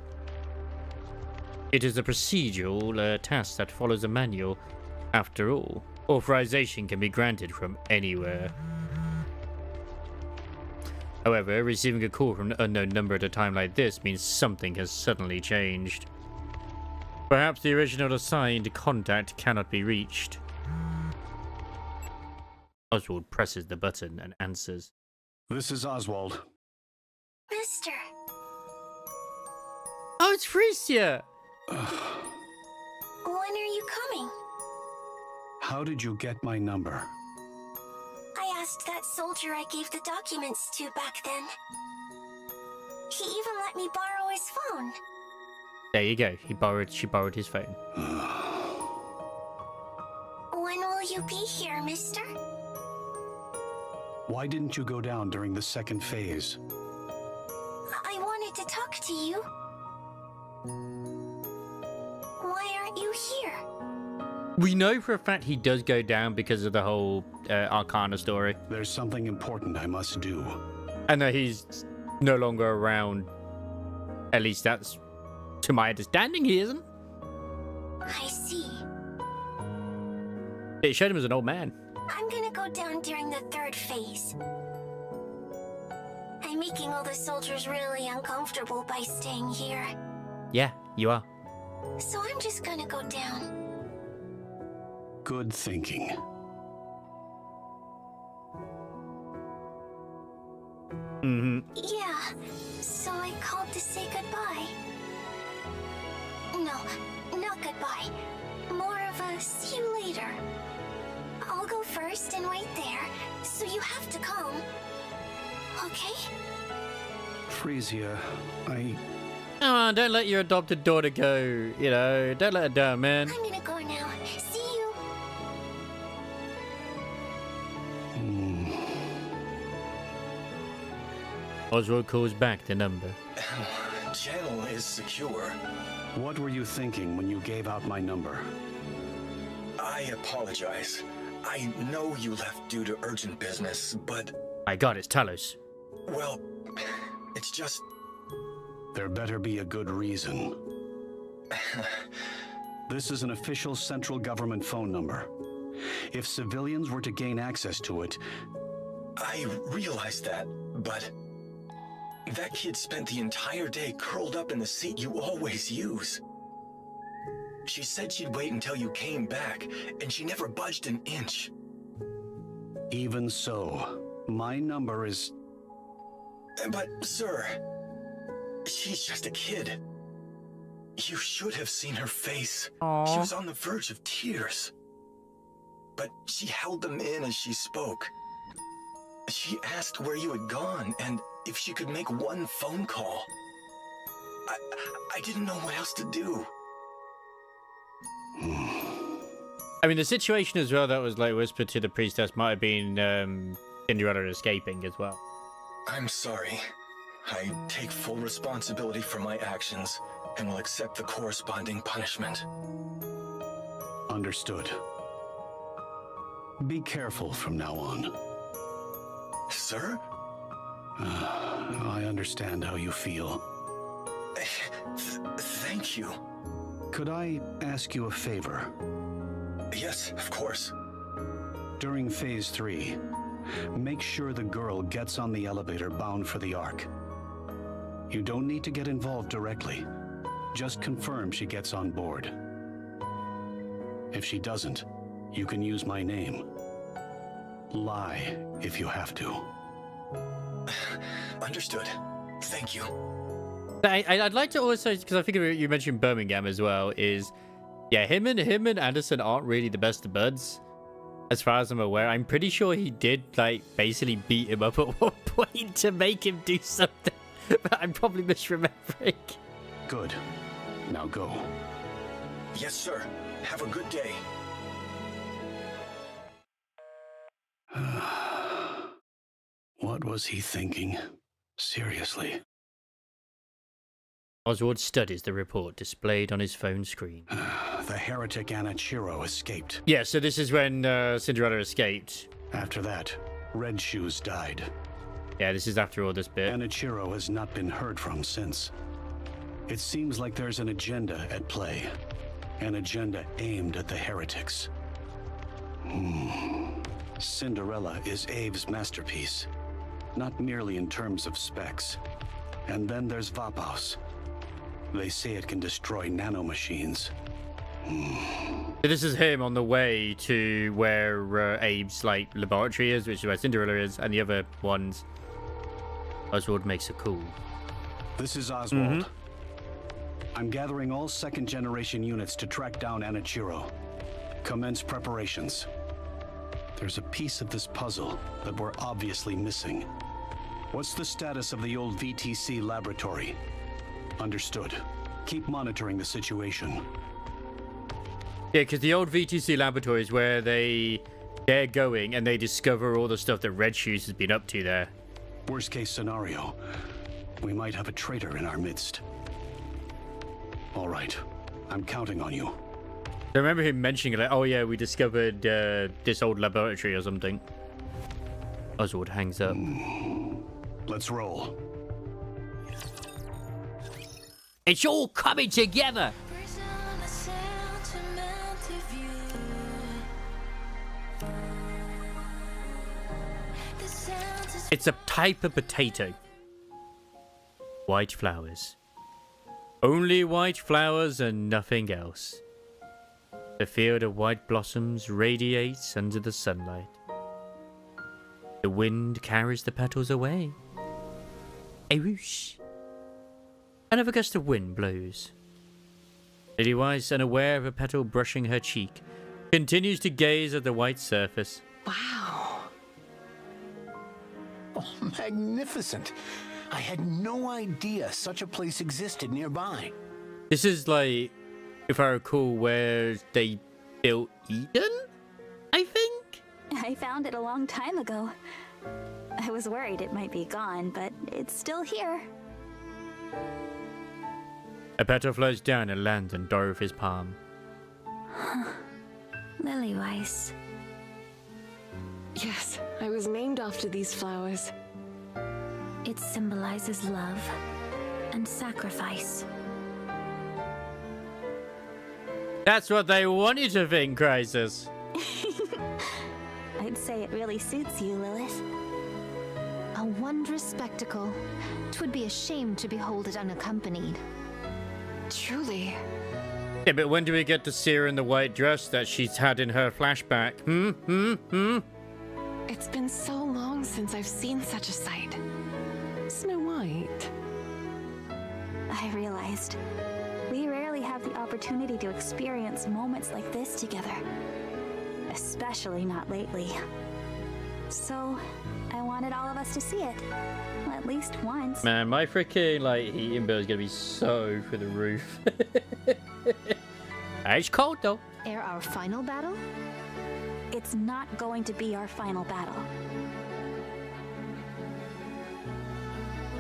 It is a procedural task that follows a manual. After all, authorization can be granted from anywhere. However, receiving a call from an unknown number at a time like this means something has suddenly changed. Perhaps the original assigned contact cannot be reached. Oswald presses the button and answers. This is Oswald. Mister. Oh, it's Frisia! When are you coming? How did you get my number? I asked that soldier I gave the documents to back then. He even let me borrow his phone. There you go. She borrowed his phone. When will you be here, mister? Why didn't you go down during the second phase? I wanted to talk to you. Why aren't you here? We know for a fact he does go down because of the whole Arcana story. There's something important I must do. And that he's no longer around. At least that's, to my understanding, he isn't. I see. It showed him as an old man. I'm gonna go down during the third phase. I'm making all the soldiers really uncomfortable by staying here. Yeah, you are. So I'm just gonna go down. Good thinking. Mm-hmm. Yeah, so I called to say goodbye. No, not goodbye. More of a see you later. I'll go first and wait there, so you have to come. Okay? Frisia, Oh, don't let your adopted daughter go. You know, don't let her down, man. I'm gonna go now. See you. Oswald calls back the number. Channel is secure. what were you thinking when you gave out my number? I apologize. I know you left due to urgent business, but... My God, it's Talos. Well, it's just... There better be a good reason. This is an official central government phone number. If civilians were to gain access to it... I realize that, but... That kid spent the entire day curled up in the seat you always use. She said she'd wait until you came back, and she never budged an inch. Even so, my number is... But, sir, she's just a kid. You should have seen her face. Aww. She was on the verge of tears. But she held them in as she spoke. She asked where you had gone, and if she could make one phone call. I didn't know what else to do. I mean, the situation as well that was like whispered to the priestess might have been Cinderella escaping as well. I'm sorry. I take full responsibility for my actions and will accept the corresponding punishment. Understood. Be careful from now on. Sir? I understand how you feel. Thank you. Could I ask you a favor? Yes, of course. During Phase 3, make sure the girl gets on the elevator bound for the Ark. You don't need to get involved directly. Just confirm she gets on board. If she doesn't, you can use my name. Lie if you have to. Understood. Thank you. I'd like to also, because I figure you mentioned Birmingham as well, is, yeah, him and Anderson aren't really the best of buds. As far as I'm aware, I'm pretty sure he did, like, basically beat him up at one point to make him do something. But I'm probably misremembering. Good. Now go. Yes, sir. Have a good day. What was he thinking? Seriously. Oswald studies the report displayed on his phone screen. The heretic Anichiro escaped. Yeah, so this is when Cinderella escaped. After that, Red Shoes died. Yeah, this is after all this bit. Anichiro has not been heard from since. It seems like there's an agenda at play. An agenda aimed at the heretics. Cinderella is Abe's masterpiece. Not merely in terms of specs. And then there's Vapaus. They say it can destroy nanomachines. This is him on the way to where Abe's like laboratory is, which is where Cinderella is, and the other ones. Oswald makes a call. This is Oswald. I'm gathering all second-generation units to track down Anichiro. Commence preparations. There's a piece of this puzzle that we're obviously missing. What's the status of the old VTC laboratory? Understood. Keep monitoring the situation. Yeah, because the old VTC laboratory is where they're going and they discover all the stuff that Red Shoes has been up to there. Worst case scenario, we might have a traitor in our midst. All right, I'm counting on you. I remember him mentioning like, oh yeah, we discovered this old laboratory or something. Oswald hangs up. Let's roll. It's all coming together. It's a type of potato. White flowers. Only white flowers and nothing else. The field of white blossoms radiates under the sunlight. The wind carries the petals away. A whoosh. Another gust of wind blows. Lily Wise, unaware of a petal brushing her cheek, continues to gaze at the white surface. Wow. Oh, magnificent. I had no idea such a place existed nearby. This is like, if I recall, where they built Eden, I think? I found it a long time ago. I was worried it might be gone, but it's still here. A petal floats down and lands on Dorothy's palm. Lily-Wise. Yes, I was named after these flowers. It symbolizes love and sacrifice. That's what they want you to think, Crisis. I'd say it really suits you, Lilith. A wondrous spectacle. 'Twould be a shame to behold it unaccompanied. Truly. Yeah, but when do we get to see her in the white dress that she's had in her flashback? It's been so long since I've seen such a sight. Snow White. I realized we rarely have the opportunity to experience moments like this together. Especially not lately. So, I wanted all of us to see it. At least once. Man, my freaking, like, heating bill is gonna be so through the roof. It's cold, though. Ere our final battle? It's not going to be our final battle.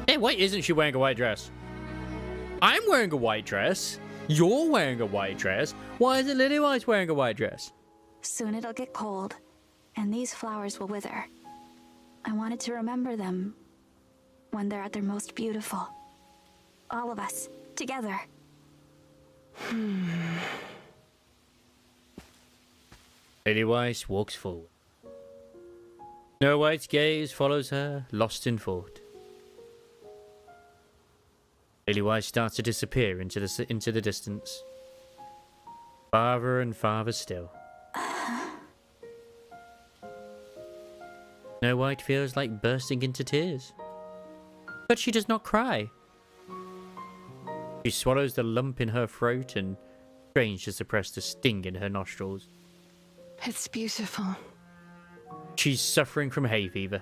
Hey, wait, isn't she wearing a white dress? I'm wearing a white dress. You're wearing a white dress. Why isn't Lily Wise wearing a white dress? Soon it'll get cold, and these flowers will wither. I wanted to remember them when they're at their most beautiful. All of us, together. Lily Weiss walks forward. Snow White's gaze follows her, lost in thought. Lily Weiss starts to disappear into the distance. Farther and farther still. Snow White feels like bursting into tears. But she does not cry. She swallows the lump in her throat and strains to suppress the sting in her nostrils. It's beautiful. She's suffering from hay fever.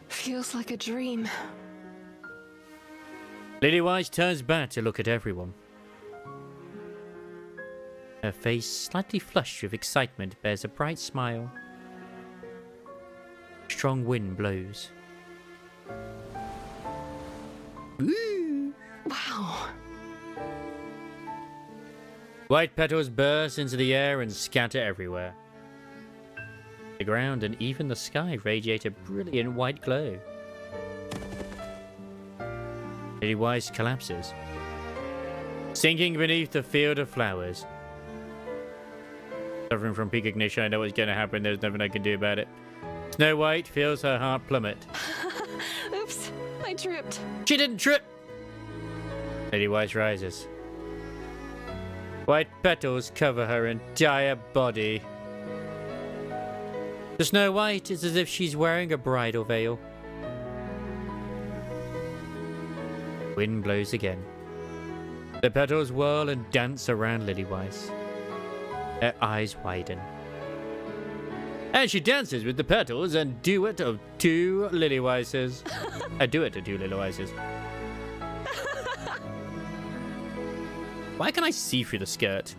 Feels like a dream. Lily Weiss turns back to look at everyone. Her face, slightly flushed with excitement, bears a bright smile. Strong wind blows. Ooh. Wow. White petals burst into the air and scatter everywhere. The ground and even the sky radiate a brilliant white glow. Lily Weiss collapses, sinking beneath the field of flowers. Suffering from peak ignition, I know what's going to happen. There's nothing I can do about it. Snow White feels her heart plummet. Oops, I tripped. She didn't trip! Lily Weiss rises. White petals cover her entire body. The Snow White is as if she's wearing a bridal veil. Wind blows again. The petals whirl and dance around Lily Weiss. Her eyes widen. And she dances with the petals and duet of two Lily Weisses. A duet of two Lily Weisses. Why can I see through the skirt?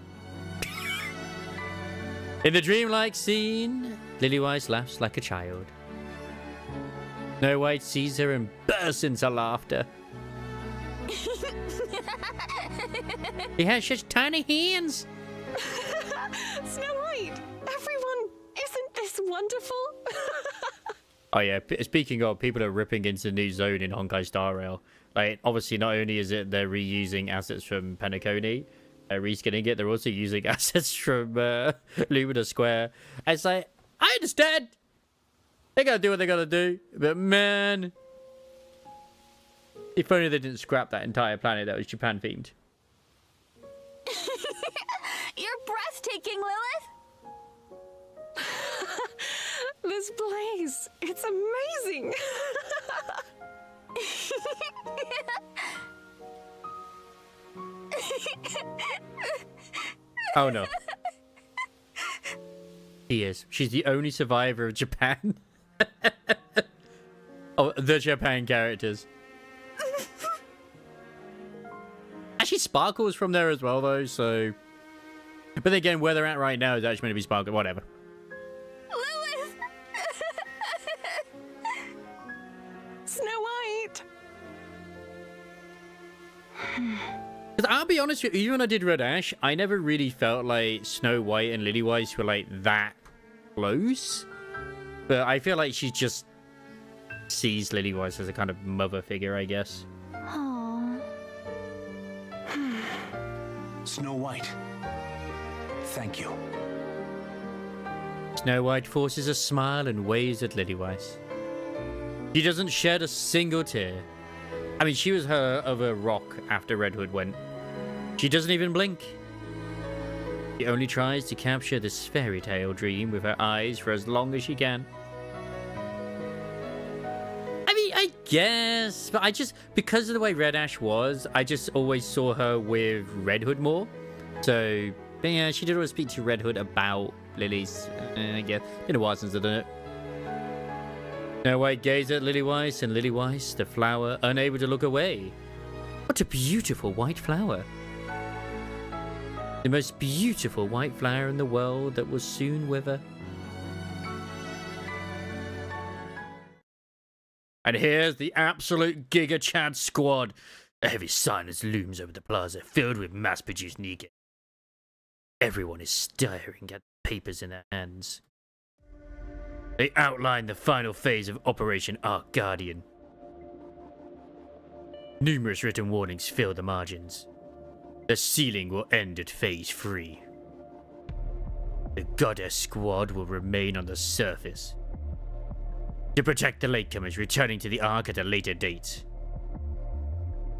In the dreamlike scene, Lily Weiss laughs like a child. Snow White sees her and bursts into laughter. He has such tiny hands. Snow White, everyone, isn't this wonderful? Oh yeah, speaking of, people are ripping into the new zone in Honkai Star Rail. Like, obviously, not only is it they're reusing assets from Penacony, reskinning it, they're also using assets from Lumina Square. And it's like, I understand. They gotta do what they gotta do. But man, if only they didn't scrap that entire planet that was Japan themed. You're breathtaking, Lilith! This place, it's amazing. Oh no. She is. She's the only survivor of Japan. Oh, the Japan characters. Actually, Sparkle's from there as well, though, so... But again, where they're at right now is actually meant to be Sparkle. Whatever. Lilith! Snow White! Because I'll be honest with you, even when I did Red Ash, I never really felt like Snow White and Lily Weiss were, like, that close. But I feel like she just sees Lily Weiss as a kind of mother figure, I guess. Aww. Snow White, thank you. Snow White forces a smile and waves at Lily Weiss. She doesn't shed a single tear. I mean, she was her of a rock after Red Hood went. She doesn't even blink. She only tries to capture this fairy tale dream with her eyes for as long as she can. I mean, I guess, but I just, because of the way Red Ash was, I just always saw her with Red Hood more. So, yeah, she did always speak to Red Hood about Lily's, I guess. Been a while since I've done it. Snow White gazed at Lily Weiss, and Lily Weiss, the flower, unable to look away. What a beautiful white flower. The most beautiful white flower in the world that will soon wither. And here's the absolute Giga Chad squad. A heavy silence looms over the plaza, filled with mass-produced NIKKE. Everyone is staring at papers in their hands. They outline the final phase of Operation Ark Guardian. Numerous written warnings fill the margins. The sealing will end at phase 3. The Goddess Squad will remain on the surface to protect the latecomers returning to the Ark at a later date.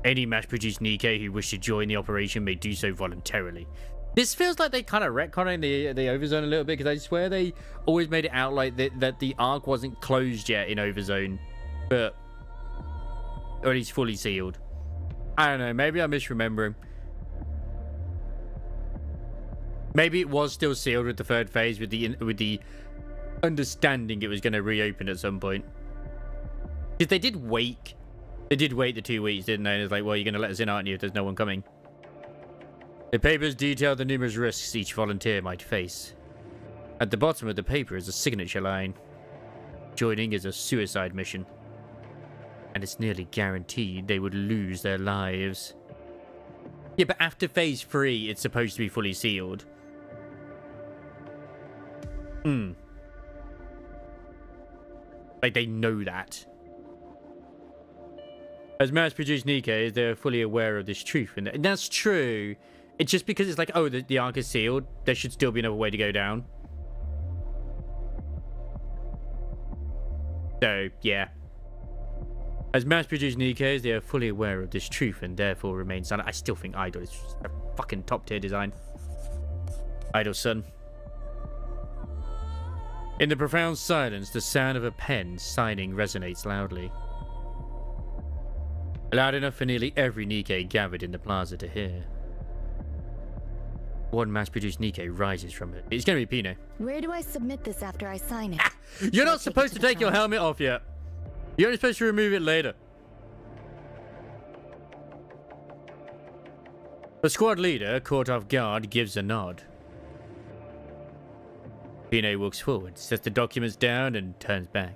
Any mass-produced NIKKE who wish to join the operation may do so voluntarily. This feels like they kind of retconning the Overzone a little bit, because I swear they always made it out like that the Ark wasn't closed yet in Overzone, but or at least fully sealed. I don't know. Maybe I'm misremembering. Maybe it was still sealed with the third phase, with the understanding it was going to reopen at some point. Because they did wait. They did wait the 2 weeks, didn't they? And it's like, well, you're going to let us in, aren't you, if there's no one coming? The papers detail the numerous risks each volunteer might face. At the bottom of the paper is a signature line. Joining is a suicide mission. And it's nearly guaranteed they would lose their lives. Yeah, but after phase 3, it's supposed to be fully sealed. Like, they know that. As mass-produced NIKKEs, they are fully aware of this truth. And that's true. It's just because it's like, oh, the Ark is sealed. There should still be another way to go down. So, yeah. As mass-produced NIKKEs, they are fully aware of this truth and therefore remain silent. I still think Idol is a fucking top-tier design. Idol's son. In the profound silence, the sound of a pen signing resonates loudly. Loud enough for nearly every NIKKE gathered in the plaza to hear. One mass-produced NIKKE rises from it. It's going to be Pino. Where do I submit this after I sign it? You're not supposed to take your helmet off yet. You're only supposed to remove it later. The squad leader, caught off guard, gives a nod. Pino walks forward, sets the documents down, and turns back.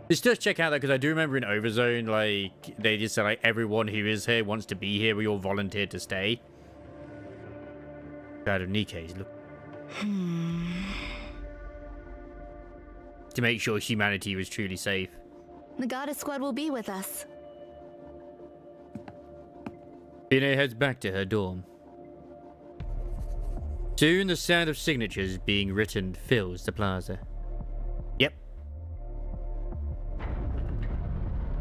Just check out that, because I do remember in Overzone, like, they just said, like, everyone who is here wants to be here. We all volunteered to stay. Crowd of NIKKEs look. To make sure humanity was truly safe. The Goddess Squad will be with us. Pino heads back to her dorm. Soon the sound of signatures being written fills the plaza. Yep.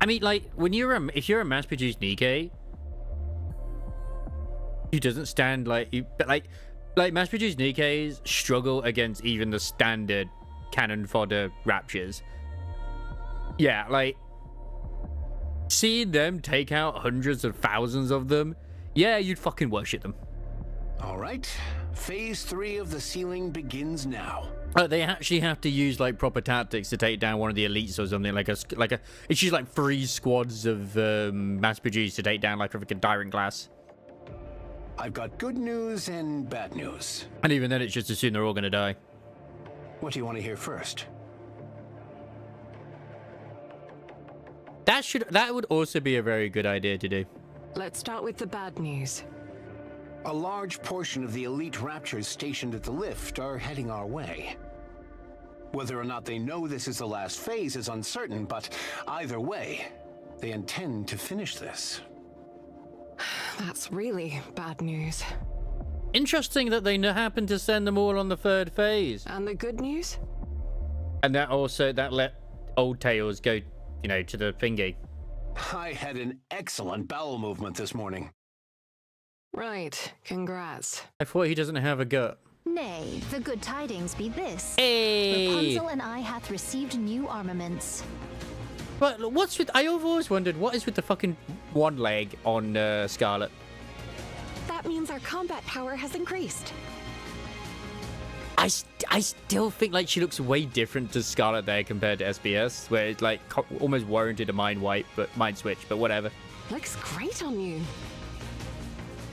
I mean, like, when if you're a mass-produced NIKKE who doesn't stand like mass-produced NIKKEs struggle against even the standard cannon fodder raptures. Yeah, like, seeing them take out hundreds of thousands of them, yeah, you'd fucking worship them. All right, phase 3 of the sealing begins now. They actually have to use like proper tactics to take down one of the elites or something. It's just like 3 squads of mass-produced to take down like a freaking Tyrant class. I've got good news and bad news. And even then, it's just assume they're all gonna die. What do you want to hear first? That would also be a very good idea to do. Let's start with the bad news. A large portion of the elite raptors stationed at the lift are heading our way. Whether or not they know this is the last phase is uncertain, but either way, they intend to finish this. That's really bad news. Interesting that they happen to send them all on the 3rd phase. And the good news? And that let Old Tails go, to the thingy. I had an excellent bowel movement this morning. Right, congrats. I thought he doesn't have a gut. Nay, the good tidings be this. Hey! Rapunzel and I hath received new armaments. But I've always wondered, what is with the fucking one leg on Scarlet? That means our combat power has increased. I still think like she looks way different to Scarlet there compared to SBS, where it's like almost warranted a mind switch, but whatever. Looks great on you.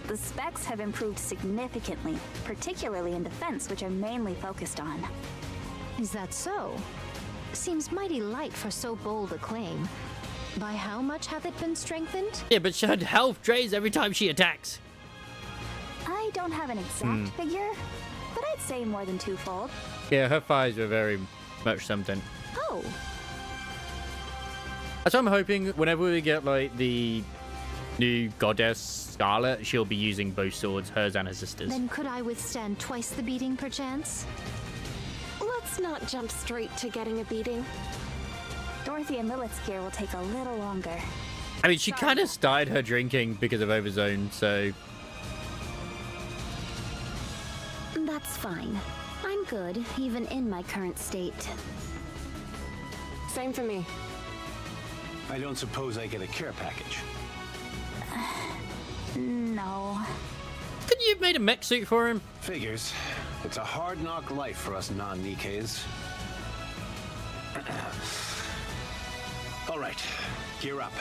The specs have improved significantly, particularly in defense, which I'm mainly focused on. Is that so? Seems mighty light for so bold a claim. By how much hath it been strengthened? Yeah, but her health drains every time she attacks. I don't have an exact figure, but I'd say more than 2-fold. Yeah, her thighs were very much something. Oh. That's what I'm hoping whenever we get like the new goddess Scarlet, she'll be using both swords, hers and her sister's. Then could I withstand twice the beating, perchance? Let's not jump straight to getting a beating. Dorothy and Lilith's gear will take a little longer. I mean, she kind of started her drinking because of Overzone, so... That's fine. I'm good, even in my current state. Same for me. I don't suppose I get a care package. No. Couldn't you have made a mech suit for him? Figures. It's a hard knock life for us non-Nikkes. All right, gear up.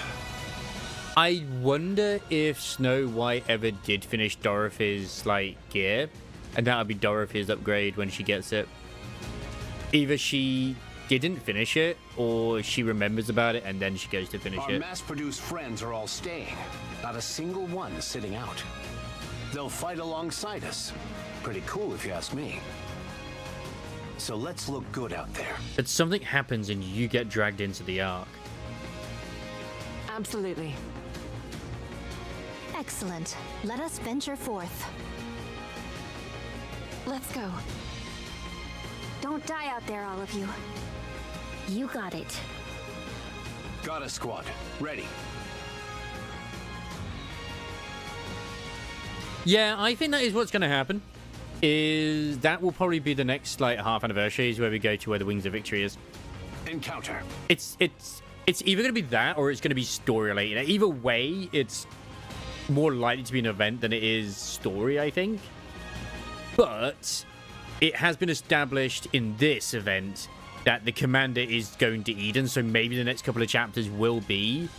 I wonder if Snow White ever did finish Dorothy's, like, gear. And that'll be Dorothy's upgrade when she gets it. Either she didn't finish it, or she remembers about it and then she goes to finish Our it. mass-produced friends are all staying. Not a single one sitting out. They'll fight alongside us. Pretty cool if you ask me. So let's look good out there. But something happens and you get dragged into the Ark. Absolutely. Excellent. Let us venture forth. Let's go. Don't die out there, all of you. You got it. Got a squad. Ready. Yeah, I think that is what's going to happen. Is that will probably be the next, like, half anniversary is where we go to where the Wings of Victory is. Encounter. It's either going to be that or it's going to be story related. Either way, it's more likely to be an event than it is story, I think. But it has been established in this event that the commander is going to Eden, so maybe the next couple of chapters will be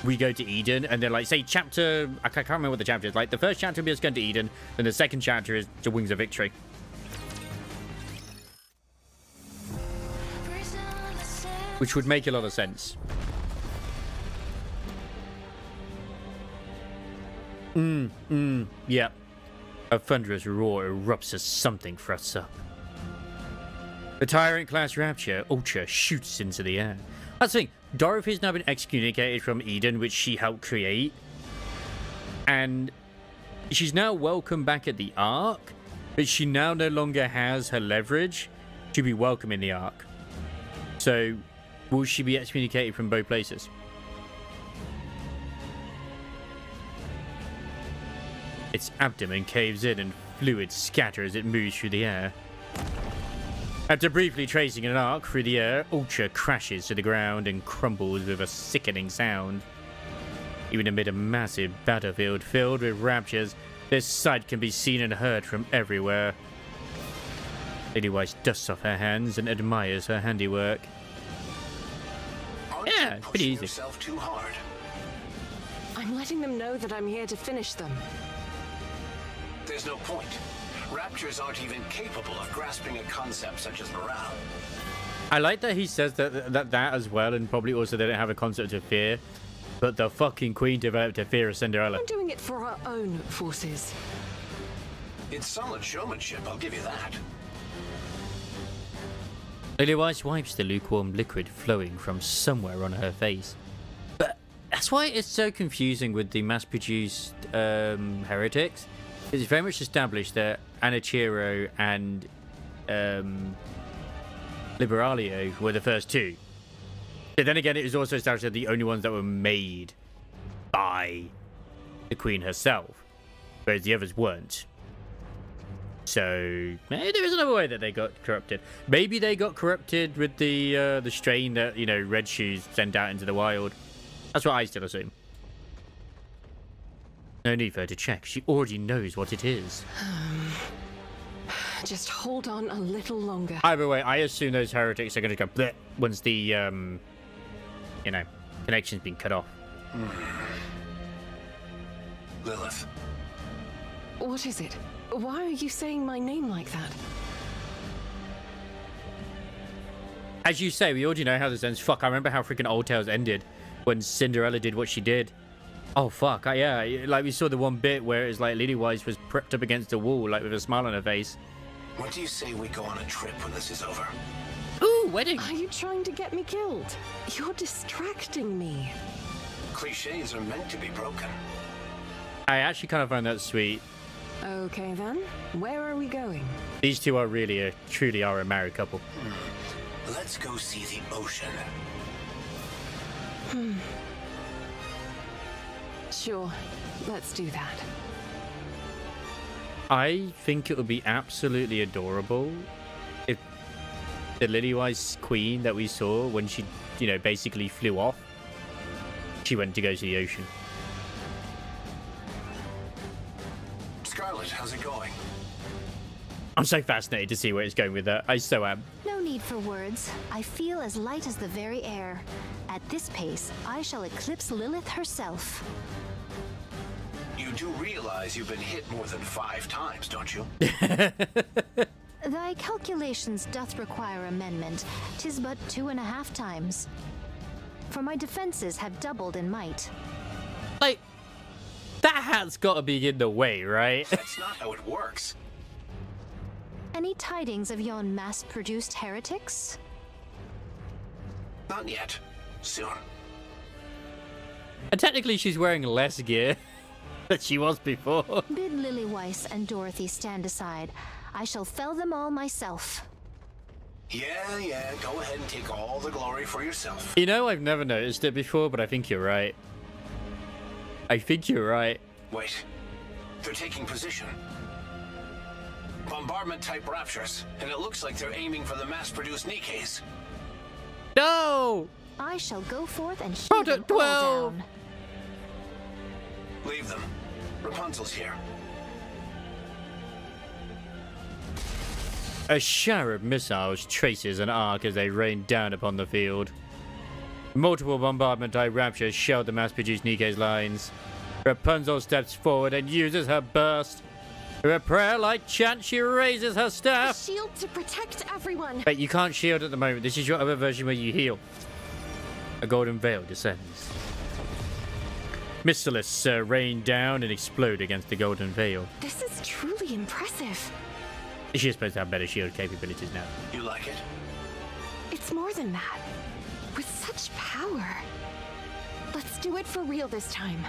we go to Eden, and they're like, say, chapter... I can't remember what the chapter is. Like, the first chapter will be us going to Eden, and the second chapter is the Wings of Victory. Which would make a lot of sense. Yeah. A thunderous roar erupts as something thrusts up. The Tyrant-class Rapture Ultra shoots into the air. That's the thing. Dorothy's now been excommunicated from Eden, which she helped create. And she's now welcome back at the Ark, but she now no longer has her leverage to be welcome in the Ark. So, will she be excommunicated from both places? Its abdomen caves in and fluid scatters as it moves through the air. After briefly tracing an arc through the air, Ultra crashes to the ground and crumbles with a sickening sound. Even amid a massive battlefield filled with raptures, this sight can be seen and heard from everywhere. Lady Weiss dusts off her hands and admires her handiwork. Yeah, it's pretty easy. Yourself too hard. I'm letting them know that I'm here to finish them. There's no point. Raptures aren't even capable of grasping a concept such as morale. I like that he says that as well, and probably also they don't have a concept of fear. But the fucking Queen developed a fear of Cinderella. I'm doing it for our own forces. It's solid showmanship, I'll give you that. Lady Weiss wipes the lukewarm liquid flowing from somewhere on her face. But that's why it's so confusing with the mass-produced heretics. It's very much established that Anichiro and Liberalio were the first two. But then again, it was also established that the only ones that were made by the Queen herself, whereas the others weren't. So maybe there is another way that they got corrupted. Maybe they got corrupted with the strain that, you know, Red Shoes sent out into the wild. That's what I still assume. No need for her to check. She already knows what it is. Just hold on a little longer. Either way, I assume those heretics are going to go bleh once the, you know, connection's been cut off. Lilith. What is it? Why are you saying my name like that? As you say, we already know how this ends. Fuck, I remember how freaking Old Tales ended when Cinderella did what she did. Oh, fuck. Yeah, like we saw the one bit where it was like Lady Weiss was prepped up against the wall, like with a smile on her face. What do you say we go on a trip when this is over? Ooh, wedding. Are you trying to get me killed? You're distracting me. Clichés are meant to be broken. I actually kind of find that sweet. Okay then, where are we going? These two are really truly are a married couple. Let's go see the ocean. Sure, let's do that. I think it would be absolutely adorable if the Lily-Wise Queen that we saw when she, you know, basically flew off, she went to go to the ocean. Scarlet, how's it going? I'm so fascinated to see where it's going with that. I so am. No need for words. I feel as light as the very air. At this pace, I shall eclipse Lilith herself. You do realize you've been hit more than 5 times, don't you? Thy calculations doth require amendment. 'Tis but 2.5 times. For my defenses have doubled in might. Like, that hat's got to be in the way, right? That's not how it works. Any tidings of yon mass-produced heretics? Not yet. Soon. And technically, she's wearing less gear than she was before. Bid Lily Weiss and Dorothy stand aside. I shall fell them all myself. Yeah, go ahead and take all the glory for yourself. You know, I've never noticed it before, but I think you're right. I think you're right. Wait. They're taking position. Bombardment-type raptures, and it looks like they're aiming for the mass-produced NIKKEs. No! I shall go forth and shoot them all 12! down. Leave them. Rapunzel's here. A shower of missiles traces an arc as they rain down upon the field. Multiple bombardment-type raptures shelled the mass-produced NIKKE's lines. Rapunzel steps forward and uses her burst. With a prayer-like chant, she raises her A staff. shield to protect everyone. But you can't shield at the moment. This is your other version where you heal. A golden veil descends. Missiles rain down and explode against the golden veil. This is truly impressive. She's supposed to have better shield capabilities now. You like it? It's more than that. With such power. Let's do it for real this time.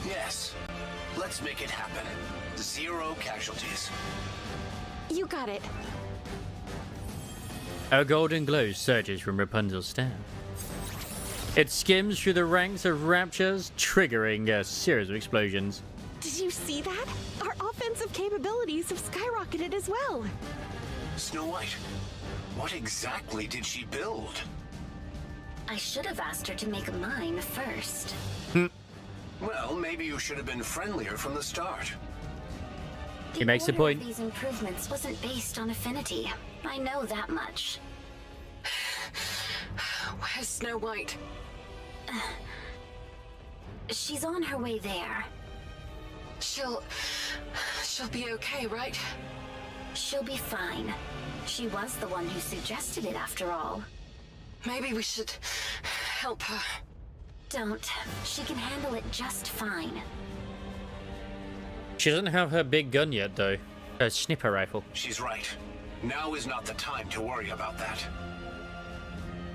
Yes. Let's make it happen. 0 casualties. You got it. A golden glow surges from Rapunzel's staff. It skims through the ranks of raptures, triggering a series of explosions. Did you see that? Our offensive capabilities have skyrocketed as well. Snow White, what exactly did she build? I should have asked her to make mine first. Well, maybe you should have been friendlier from the start. He makes the point. These improvements wasn't based on affinity. I know that much. Where's Snow White? She's on her way there. She'll be okay, right? She'll be fine. She was the one who suggested it after all. Maybe we should help her. Don't. She can handle it just fine. She doesn't have her big gun yet, though. Her snipper rifle. She's right. Now is not the time to worry about that.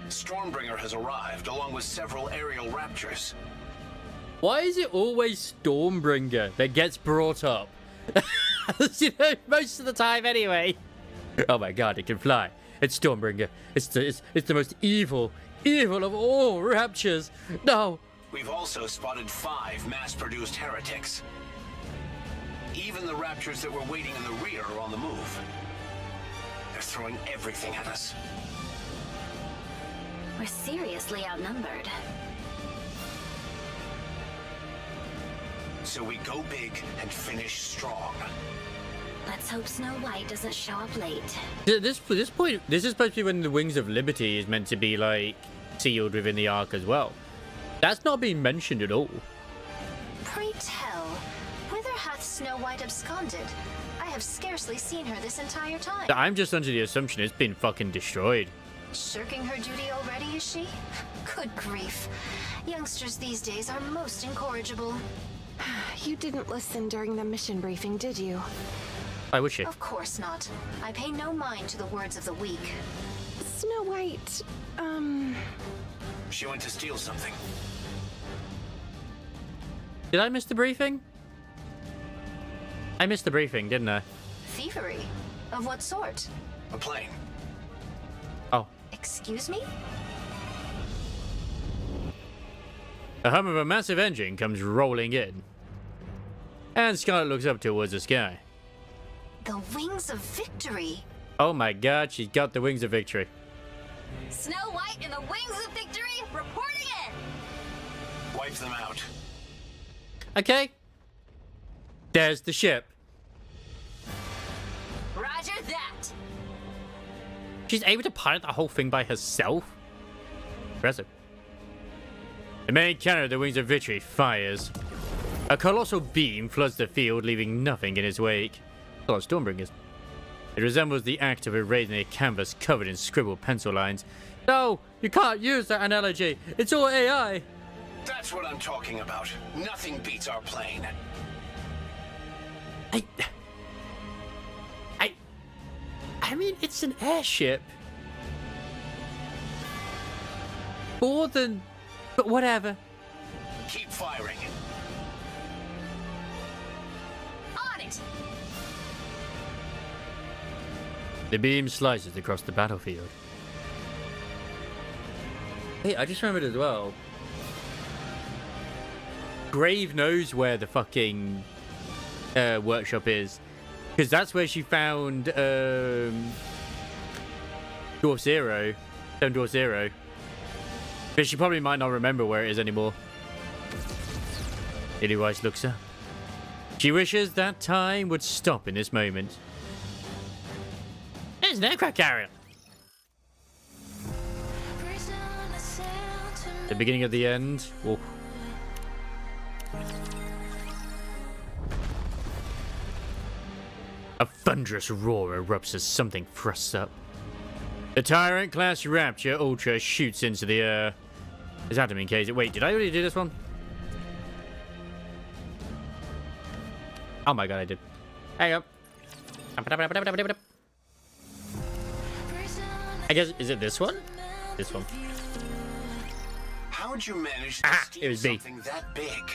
Stormbringer has arrived, along with several aerial raptors. Why is it always Stormbringer that gets brought up? You know, most of the time anyway. Oh my god, it can fly. It's Stormbringer. It's the most evil of all raptures. No. We've also spotted 5 mass-produced heretics. Even the raptors that were waiting in the rear are on the move. They're throwing everything at us. We're seriously outnumbered. So we go big and finish strong. Let's hope Snow White doesn't show up late. At this point, this is supposed to be when the Wings of Liberty is meant to be, like, sealed within the Ark as well. That's not being mentioned at all. Pray tell, whither hath Snow White absconded? I have scarcely seen her this entire time. I'm just under the assumption it's been fucking destroyed. Shirking her duty already, is she? Good grief. Youngsters these days are most incorrigible. You didn't listen during the mission briefing, did you? I wish it. Of course not. I pay no mind to the words of the weak. Snow White, She went to steal something. Did I miss the briefing? I missed the briefing, didn't I? Thievery? Of what sort? A plane. Oh. Excuse me? The hum of a massive engine comes rolling in. And Scarlet looks up towards the sky. The wings of victory. Oh my god, she's got the wings of victory. Snow White and the Wings of Victory reporting in! Wipe them out. Okay. There's the ship. Roger that! She's able to pilot the whole thing by herself? Impressive. The main cannon of the Wings of Victory fires. A colossal beam floods the field, leaving nothing in its wake. A lot of Stormbringers. It resembles the act of erasing a canvas covered in scribbled pencil lines. No, you can't use that analogy. It's all AI. That's what I'm talking about. Nothing beats our plane. I mean, it's an airship. More than... But whatever. Keep firing. On it! The beam slices across the battlefield. Hey, I just remembered as well. Grave knows where the fucking workshop is. Because that's where she found Dwarf Zero. Stone Dwarf Zero. But she probably might not remember where it is anymore. Lily Weiss looks up. She wishes that time would stop in this moment. There's an aircraft carrier. The beginning of the end. Oh. A thunderous roar erupts as something thrusts up. The Tyrant-class Rapture Ultra shoots into the air. Is that in case? Wait, did I already do this one? Oh my god, I did. Hang on. I guess, is it this one? This one. How'd you manage to steal something that big?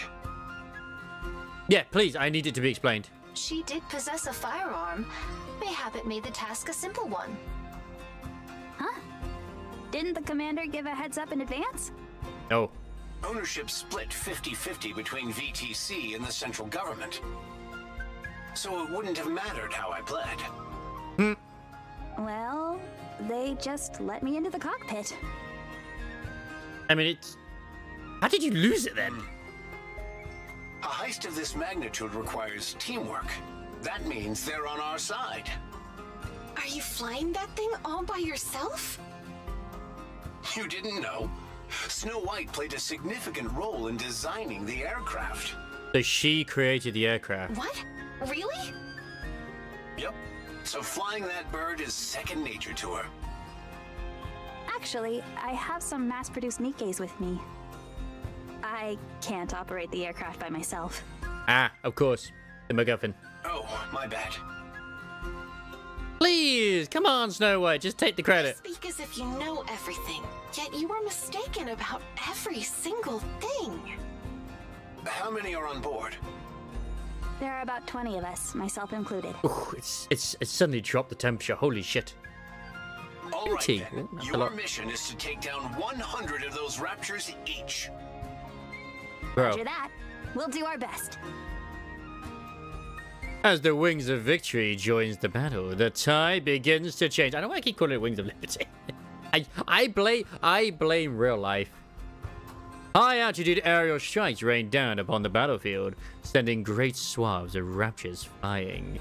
Yeah, please, I need it to be explained. She did possess a firearm. Mayhap it made the task a simple one. Huh? Didn't the commander give a heads up in advance? No. Ownership split 50-50 between VTC and the central government. So it wouldn't have mattered how I pled. Well, they just let me into the cockpit. I mean, it's... How did you lose it then? A heist of this magnitude requires teamwork. That means they're on our side. Are you flying that thing all by yourself? You didn't know? Snow White played a significant role in designing the aircraft. So she created the aircraft. What? Really? Yep. So flying that bird is second nature to her. Actually, I have some mass-produced NIKKEs with me. I can't operate the aircraft by myself. Ah, of course. The MacGuffin. Oh, my bad. Please, come on, Snow White, just take the credit. Speak as if you know everything, yet you are mistaken about every single thing. How many are on board? There are about 20 of us, myself included. Ooh, it's suddenly dropped the temperature. Holy shit. All right, then. Your mission is to take down 100 of those Raptures each. Bro. Roger that. We'll do our best. As the Wings of Victory joins the battle, the tide begins to change. I don't know why I keep calling it Wings of Liberty. I blame real life. High-altitude aerial strikes rain down upon the battlefield, sending great swaths of Raptures flying.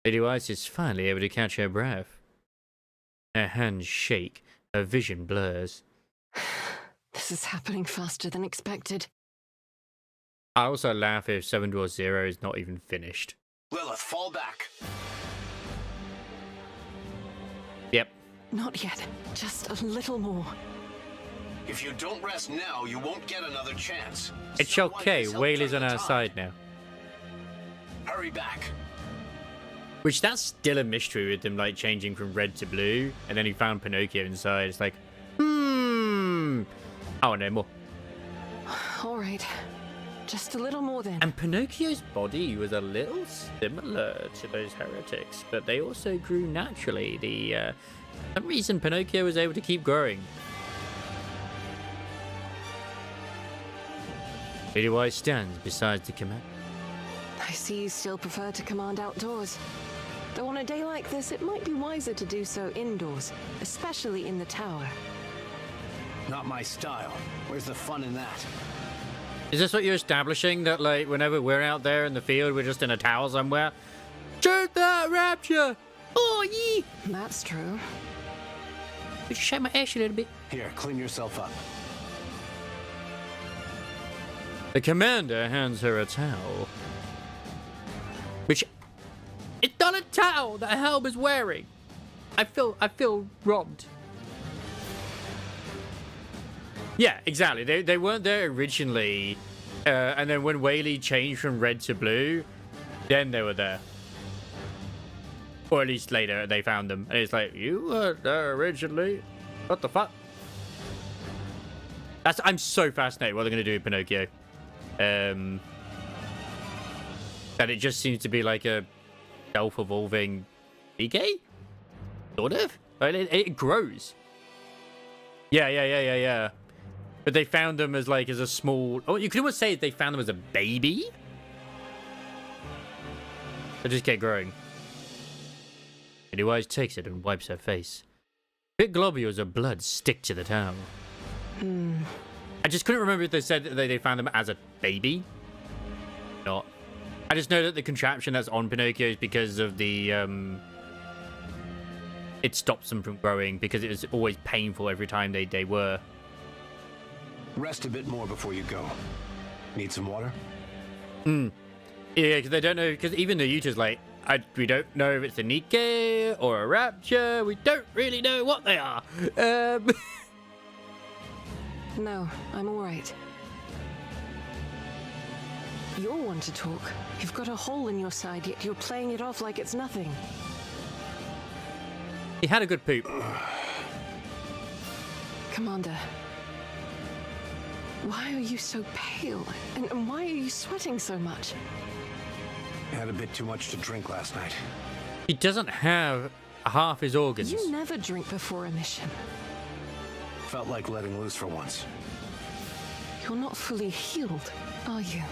Lady Weiss is finally able to catch her breath. Her hands shake, her vision blurs. This is happening faster than expected. I also laugh if 7 Dwarfs Zero is not even finished. Lilith, fall back. Yep. Not yet. Just a little more. If you don't rest now, you won't get another chance. It's okay, Whale is on our side now. Hurry back. Which, that's still a mystery with them, like, changing from red to blue, and then he found Pinocchio inside. It's like, Oh, no more. All right. Just a little more then. And Pinocchio's body was a little similar to those heretics, but they also grew naturally. For some reason, Pinocchio was able to keep growing. Lady White stands beside the command. I see you still prefer to command outdoors. Though on a day like this, it might be wiser to do so indoors, especially in the tower. Not my style. Where's the fun in that? Is this what you're establishing? That, like, whenever we're out there in the field, we're just in a tower somewhere? Shoot that rapture! Oh, yee! That's true. Just shake my ass a little bit. Here, clean yourself up. The commander hands her a towel. Which... It's not a towel that Helm is wearing. I feel robbed. Yeah, exactly. They weren't there originally. And then when Whaley changed from red to blue, then they were there. Or at least later they found them. And it's like, you weren't there originally. What the fuck? I'm so fascinated what they're going to do with Pinocchio. That it just seems to be like a self-evolving Nikke? Sort of? It grows. Yeah. But they found them as like as a small... Oh, you could almost say they found them as a baby. They just kept growing. Pennywise takes it and wipes her face. Big globules of blood stick to the towel. I just couldn't remember if they said that they found them as a baby. Not. I just know that the contraption that's on Pinocchio is because of the... It stops them from growing because it was always painful every time they were. Rest a bit more before you go. Need some water? Yeah, because they don't know, because even the Utah's like, we don't know if it's a NIKKE or a Rapture. We don't really know what they are. No, I'm all right. You're one to talk. You've got a hole in your side, yet you're playing it off like it's nothing. He had a good poop. Commander, why are you so pale? And why are you sweating so much? Had a bit too much to drink last night. He doesn't have half his organs. You never drink before a mission. Felt like letting loose for once. You're not fully healed, are you?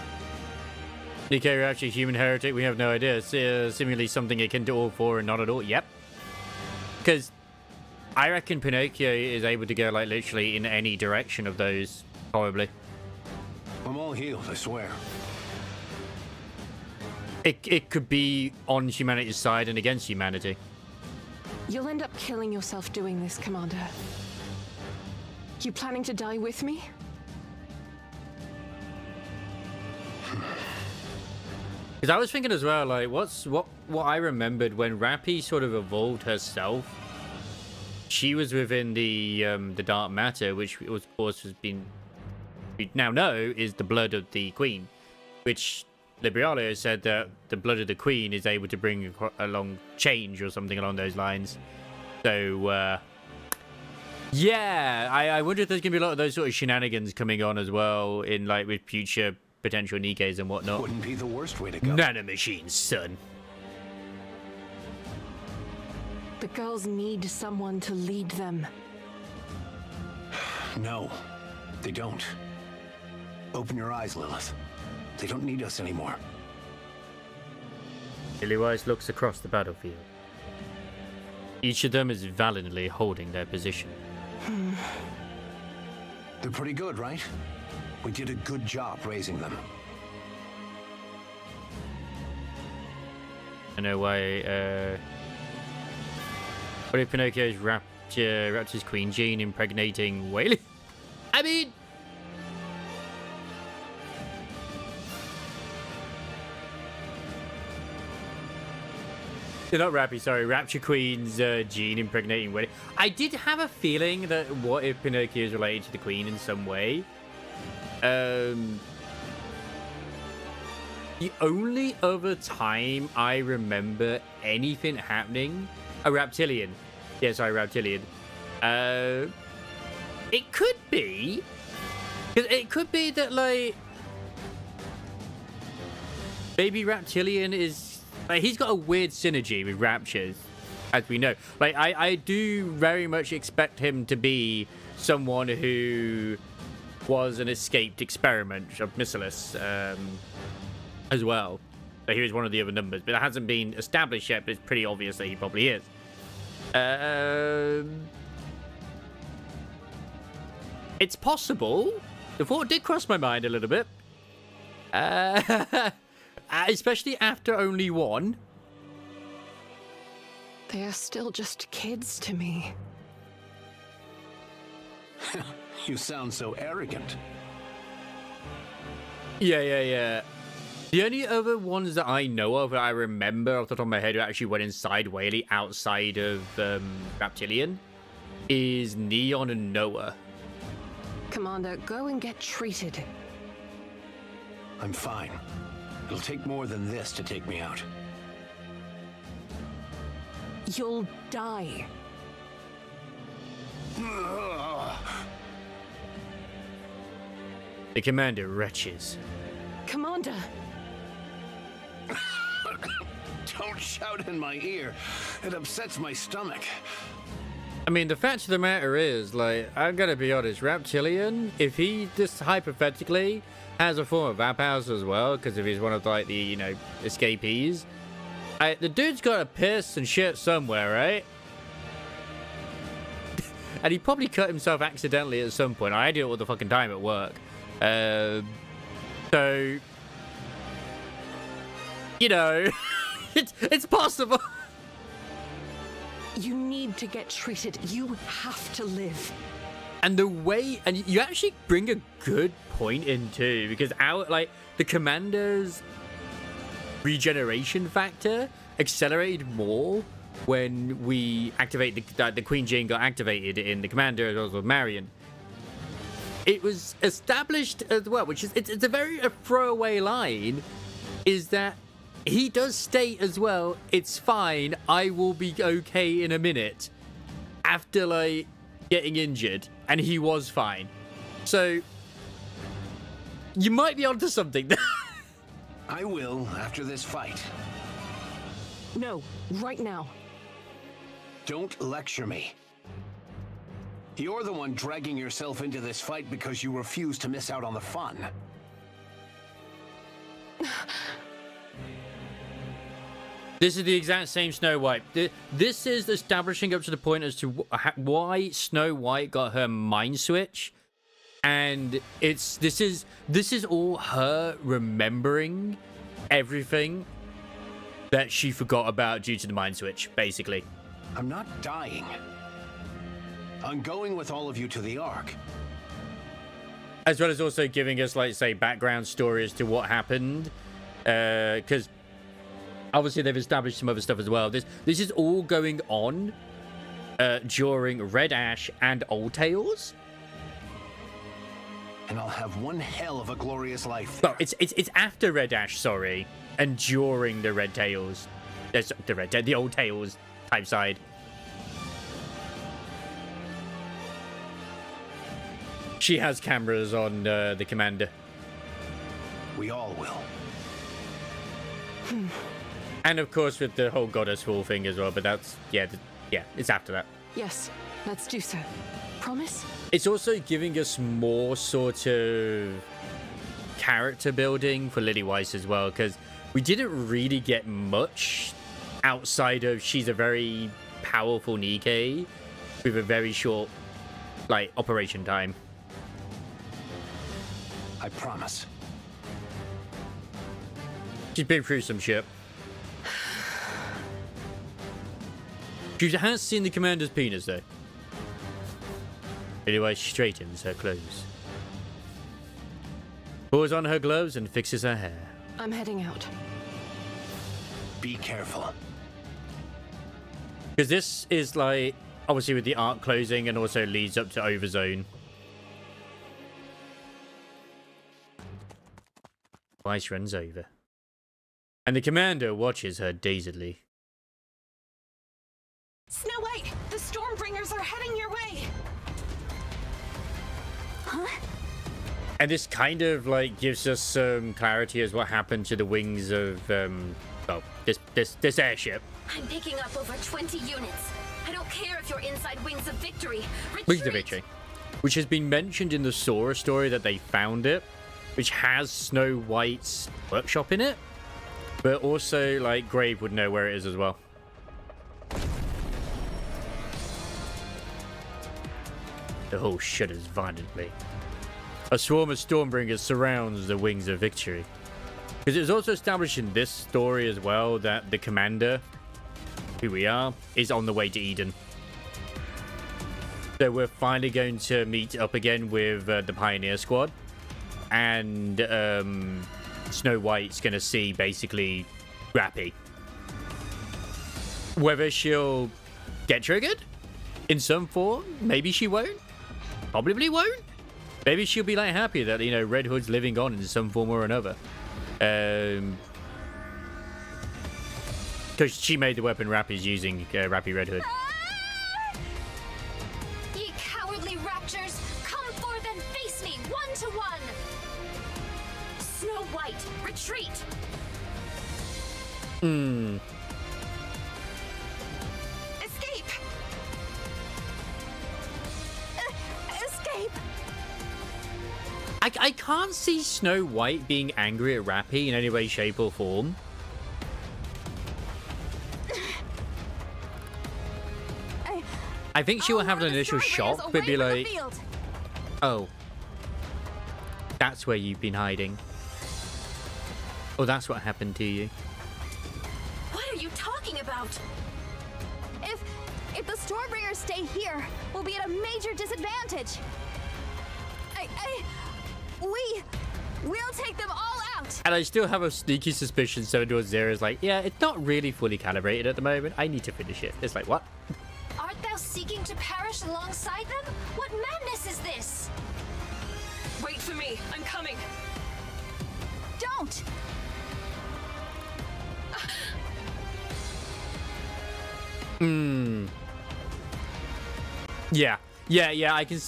NIKKE Rapture, human heretic, we have no idea. It's seemingly something akin to all four and not at all. Yep. Because I reckon Pinocchio is able to go like literally in any direction of those, probably. I'm all healed, I swear. It could be on humanity's side and against humanity. You'll end up killing yourself doing this, Commander. You planning to die with me? Because I was thinking as well, like, what I remembered when Rappy sort of evolved herself, she was within the dark matter, which of course has been, we now know is the blood of the queen, which Librialio said that the blood of the queen is able to bring along change or something along those lines. So, yeah, I wonder if there's going to be a lot of those sort of shenanigans coming on as well in, like, with future potential NIKKEs and whatnot. Wouldn't be the worst way to go. Nanomachines, son. The girls need someone to lead them. No, they don't. Open your eyes, Lilith. They don't need us anymore. Lillywise looks across the battlefield. Each of them is valiantly holding their position. They're pretty good, right? We did a good job raising them. I know why, what if Pinocchio's Rapture's queen gene impregnating Whaley? I mean... Not Rappy, sorry. Rapture Queen's gene impregnating Whaley. I did have a feeling that what if Pinocchio is related to the queen in some way? The only other time I remember anything happening... A reptilian. Yeah, sorry, reptilian. It could be 'Cause it could be that, like, Baby Reptilian is... Like, he's got a weird synergy with Raptures, as we know. Like, I do very much expect him to be someone who was an escaped experiment of Missilis, as well. So he was one of the other numbers, but it hasn't been established yet, but it's pretty obvious that he probably is. It's possible. The thought did cross my mind a little bit. Especially after only one. They are still just kids to me. You sound so arrogant. Yeah. The only other ones that I know of that I remember off the top of my head who actually went inside Whaley outside of Reptilian is Neon and Noah. Commander, go and get treated. I'm fine. It'll take more than this to take me out. You'll die. The commander retches. Commander! Don't shout in my ear. It upsets my stomach. I mean, the fact of the matter is, like, I've got to be honest, Reptilian, if he just hypothetically has a form of Vapouse as well, because if he's one of, like, the, you know, escapees, the dude's got a piss and shit somewhere, right? And he probably cut himself accidentally at some point. I do it all the fucking time at work. So, you know, it's possible. You need to get treated. You have to live. And the way, and you actually bring a good point in too, because like the commander's regeneration factor accelerated more when we activate the Queen Jane got activated in the commander as well as Marion. It was established as well, which is it's a very throwaway line, is that he does state as well, it's fine, I will be okay in a minute, after, like, getting injured, and he was fine. So, you might be onto something. I will, after this fight. No, right now. Don't lecture me. You're the one dragging yourself into this fight because you refuse to miss out on the fun. This is the exact same Snow White. This is establishing up to the point as to why Snow White got her mind switch, and this is all her remembering everything that she forgot about due to the mind switch, basically. I'm not dying. I'm going with all of you to the Ark. As well as also giving us, like, say, background story as to what happened, because obviously they've established some other stuff as well. This is all going on during Red Ash and Old Tales. And I'll have one hell of a glorious life. Well, it's after Red Ash, sorry, and during the Red Tales, the Old Tales type side. She has cameras on the commander. We all will. And of course with the whole goddess fall thing as well, but that's, yeah, it's after that. Yes, let's do so. Promise? It's also giving us more sort of character building for Lily Weiss as well, because we didn't really get much outside of she's a very powerful NIKKE with a very short, like, operation time. I promise. She's been through some shit. She has seen the commander's penis, though. Anyway, she straightens her clothes, pulls on her gloves, and fixes her hair. I'm heading out. Be careful. Because this is, like, obviously with the arc closing and also leads up to Overzone. Weiss runs over, and the commander watches her dazedly. Snow White, the Stormbringers are heading your way. Huh? And this kind of like gives us some clarity as what happened to the wings of well, this airship. I'm picking up over 20 units. I don't care if you're inside Wings of Victory. Retreat! Wings of Victory, which has been mentioned in the Sora story that they found it, which has Snow White's workshop in it, but also like Grave would know where it is as well. The whole shudders violently. A swarm of Stormbringers surrounds the Wings of Victory. Because it was also established in this story as well that the commander, who we are, is on the way to Eden. So we're finally going to meet up again with the Pioneer Squad. And Snow White's going to see basically Rappy. Whether she'll get triggered in some form, maybe she won't. Probably won't. Maybe she'll be like happy that, you know, Red Hood's living on in some form or another. Because she made the weapon Rappy's using, Rappy Red Hood. Ye cowardly raptures, come forth and face me 1-to-1. Snow White, retreat. Escape! Escape! I can't see Snow White being angry at Rappy in any way, shape, or form. I think she will have an initial shock, but be like, oh, that's where you've been hiding. Oh, that's what happened to you. What are you talking about? If the Stormbringers stay here, we'll be at a major disadvantage. We'll take them all out. And I still have a sneaky suspicion 7-0 is like, yeah, it's not really fully calibrated at the moment. I need to finish it. It's like, what? Art thou seeking to perish alongside them? What madness is this? Wait for me. I'm coming. Don't! Yeah, I can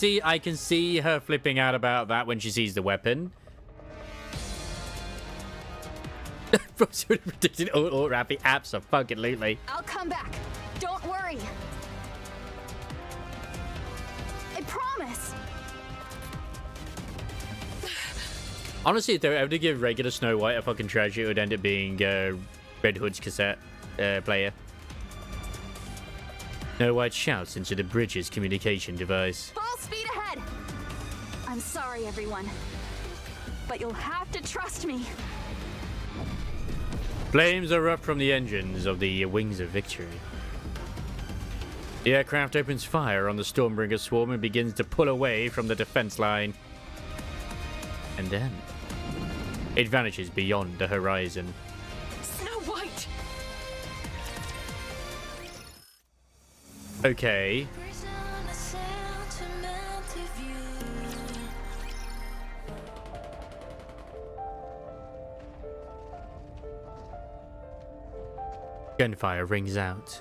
see her flipping out about that when she sees the weapon. She would have predicted all Rappy. Abso-fucking-lutely. I'll come back. Don't worry. I promise. Honestly, if they were ever to give regular Snow White a fucking treasure, it would end up being Red Hood's cassette player. Snow White shouts into the bridge's communication device. Full speed ahead. I'm sorry, everyone, but you'll have to trust me. Flames erupt from the engines of the Wings of Victory. The aircraft opens fire on the Stormbringer swarm and begins to pull away from the defense line. And then, it vanishes beyond the horizon. Snow White! Okay. Gunfire rings out.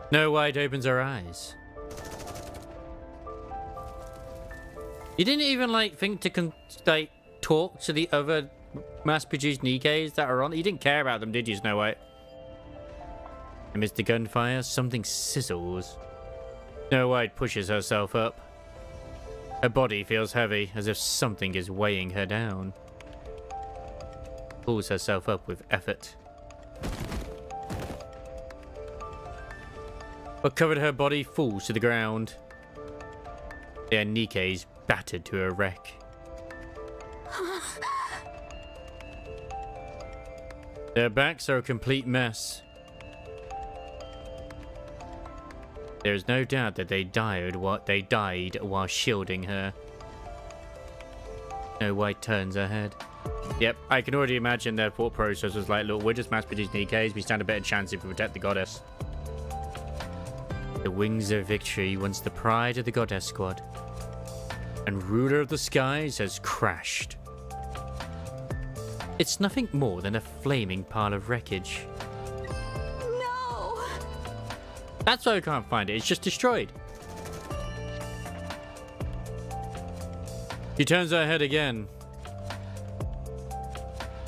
Snow White opens her eyes. You didn't even like think to talk to the other mass-produced Nikkes that are on. You didn't care about them, did you, Snow White? Amidst the gunfire, something sizzles. Snow White pushes herself up. Her body feels heavy, as if something is weighing her down. Pulls herself up with effort. What covered her body falls to the ground. Their Nikkes battered to a wreck. Their backs are a complete mess. There is no doubt that they died while shielding her. Snow White turns her head. Yep, I can already imagine their thought process was like, look, we're just mass-produced Nikkes, we stand a better chance if we protect the goddess. The Wings of Victory, once the pride of the Goddess Squad, and ruler of the skies, has crashed. It's nothing more than a flaming pile of wreckage. No! That's why we can't find it, it's just destroyed. She turns her head again.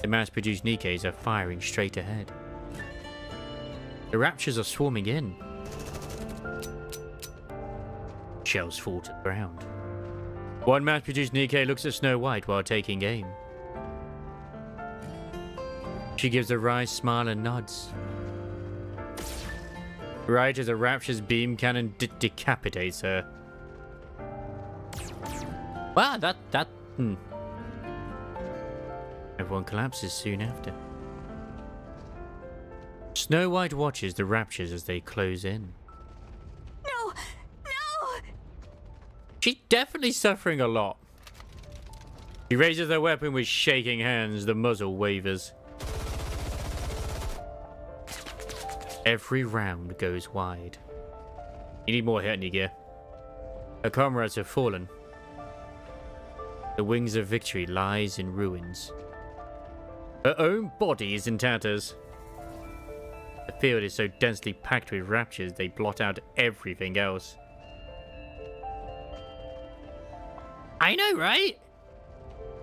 The mass-produced Nikkes are firing straight ahead. The raptures are swarming in. Shells fall to the ground. One mass-produced Nikke looks at Snow White while taking aim. She gives a wry smile and nods. Right as a rapture's beam cannon decapitates her. Wow, Everyone collapses soon after. Snow White watches the raptures as they close in. No! No! She's definitely suffering a lot. She raises her weapon with shaking hands, the muzzle wavers. Every round goes wide. You need more hitting gear. Her comrades have fallen. The wings of victory lies in ruins. Her own body is in tatters. The field is so densely packed with raptures they blot out everything else. I know, right?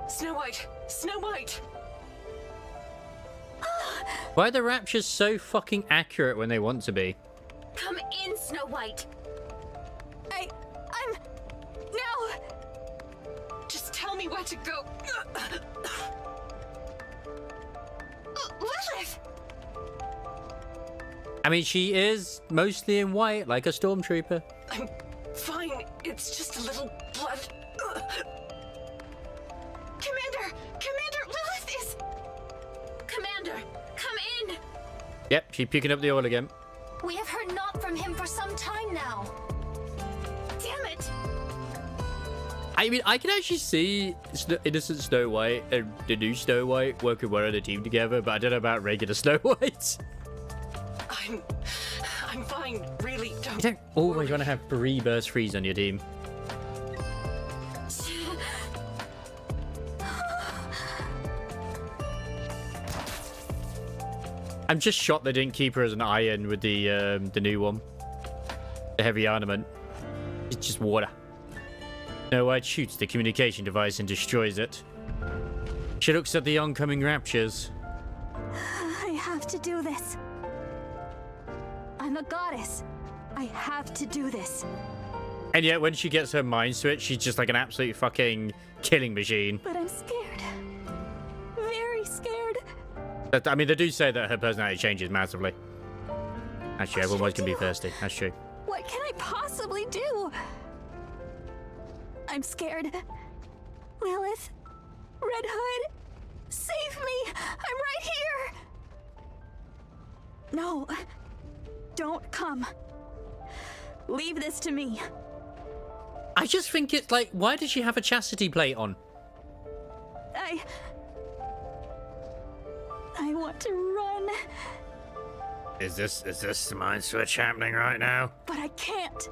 Snow White! Snow White! Why are the raptures so fucking accurate when they want to be? Come in, Snow White. I'm... No! Just tell me where to go. Lilith! I mean, she is mostly in white, like a stormtrooper. I'm fine. It's just a little blood. Commander! Commander, Lilith is... Commander, come in. Yep, she's picking up the oil again. We have heard naught from him for some time now. Damn it. I mean, I can actually see innocent Snow White and the new Snow White working well on a team together, but I don't know about regular Snow White. I'm fine. Really, don't. You don't always want to have 3 burst freeze on your team. I'm just shocked they didn't keep her as an iron with the new one. The heavy armament. It's just water. Snow White shoots the communication device and destroys it. She looks at the oncoming raptures. I have to do this. I'm a goddess. I have to do this. And yet when she gets her mind switch, she's just like an absolute fucking killing machine. But I'm scared. Very scared. I mean, they do say that her personality changes massively. Actually, everyone was going to be thirsty. That's true. What can I possibly do? I'm scared. Lilith, Red Hood, save me! I'm right here! No, don't come. Leave this to me. I just think it's like, why does she have a chastity plate on? I want to run. Is this the mind switch happening right now? But I can't.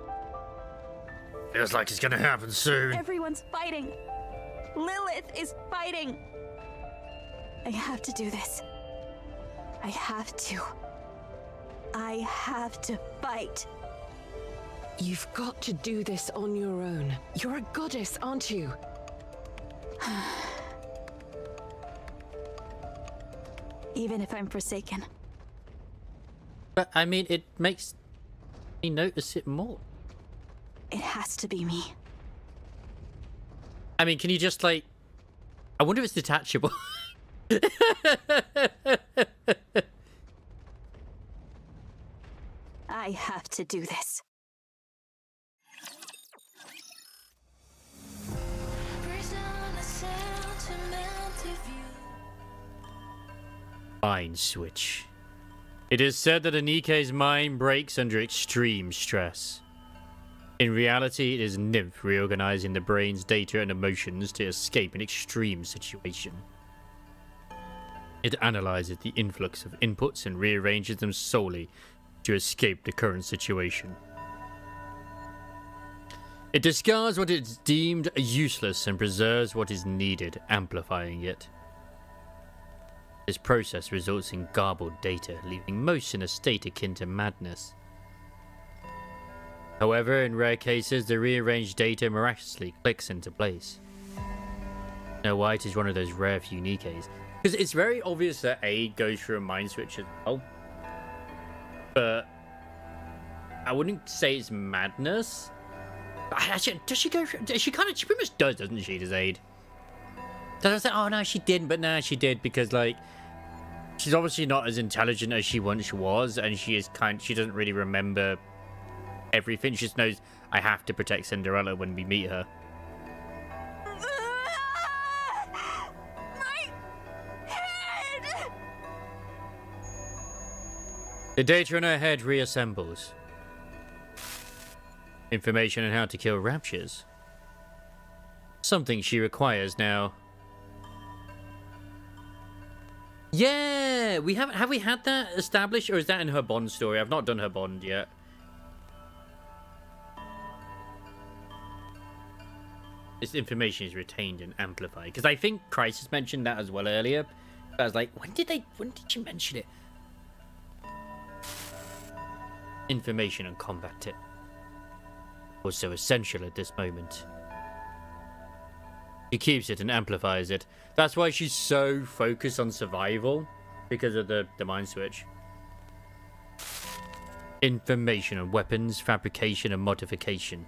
Feels like it's gonna happen soon. Everyone's fighting. Lilith is fighting. I have to do this. I have to. I have to fight. You've got to do this on your own. You're a goddess, aren't you? Even if I'm forsaken. But I mean, it makes me notice it more. It has to be me. I mean, can you just like... I wonder if it's detachable. I have to do this. Mind switch. It is said that a Nikke's mind breaks under extreme stress. In reality, it is Nymph reorganizing the brain's data and emotions to escape an extreme situation. It analyzes the influx of inputs and rearranges them solely to escape the current situation. It discards what is deemed useless and preserves what is needed, amplifying it. This process results in garbled data, leaving most in a state akin to madness. However, in rare cases, the rearranged data miraculously clicks into place. Snow White is one of those rare few Nikkes. Because it's very obvious that Aid goes through a mind switch as well. But I wouldn't say it's madness. Actually, does she go through... She pretty much does, doesn't she, does Aid? Does I say, oh no, she didn't, but no, she did, because, like, she's obviously not as intelligent as she once was, and she doesn't really remember everything. She just knows, I have to protect Cinderella when we meet her. The data in her head reassembles. Information on how to kill raptures. Something she requires now. Yeah, have we had that established, or is that in her Bond story? I've not done her Bond yet. This information is retained and amplified, because I think Crisis mentioned that as well earlier. I was like, when did you mention it? Information on combat tip was so essential at this moment. She keeps it and amplifies it. That's why she's so focused on survival, because of the mind switch. Information on weapons, fabrication and modification.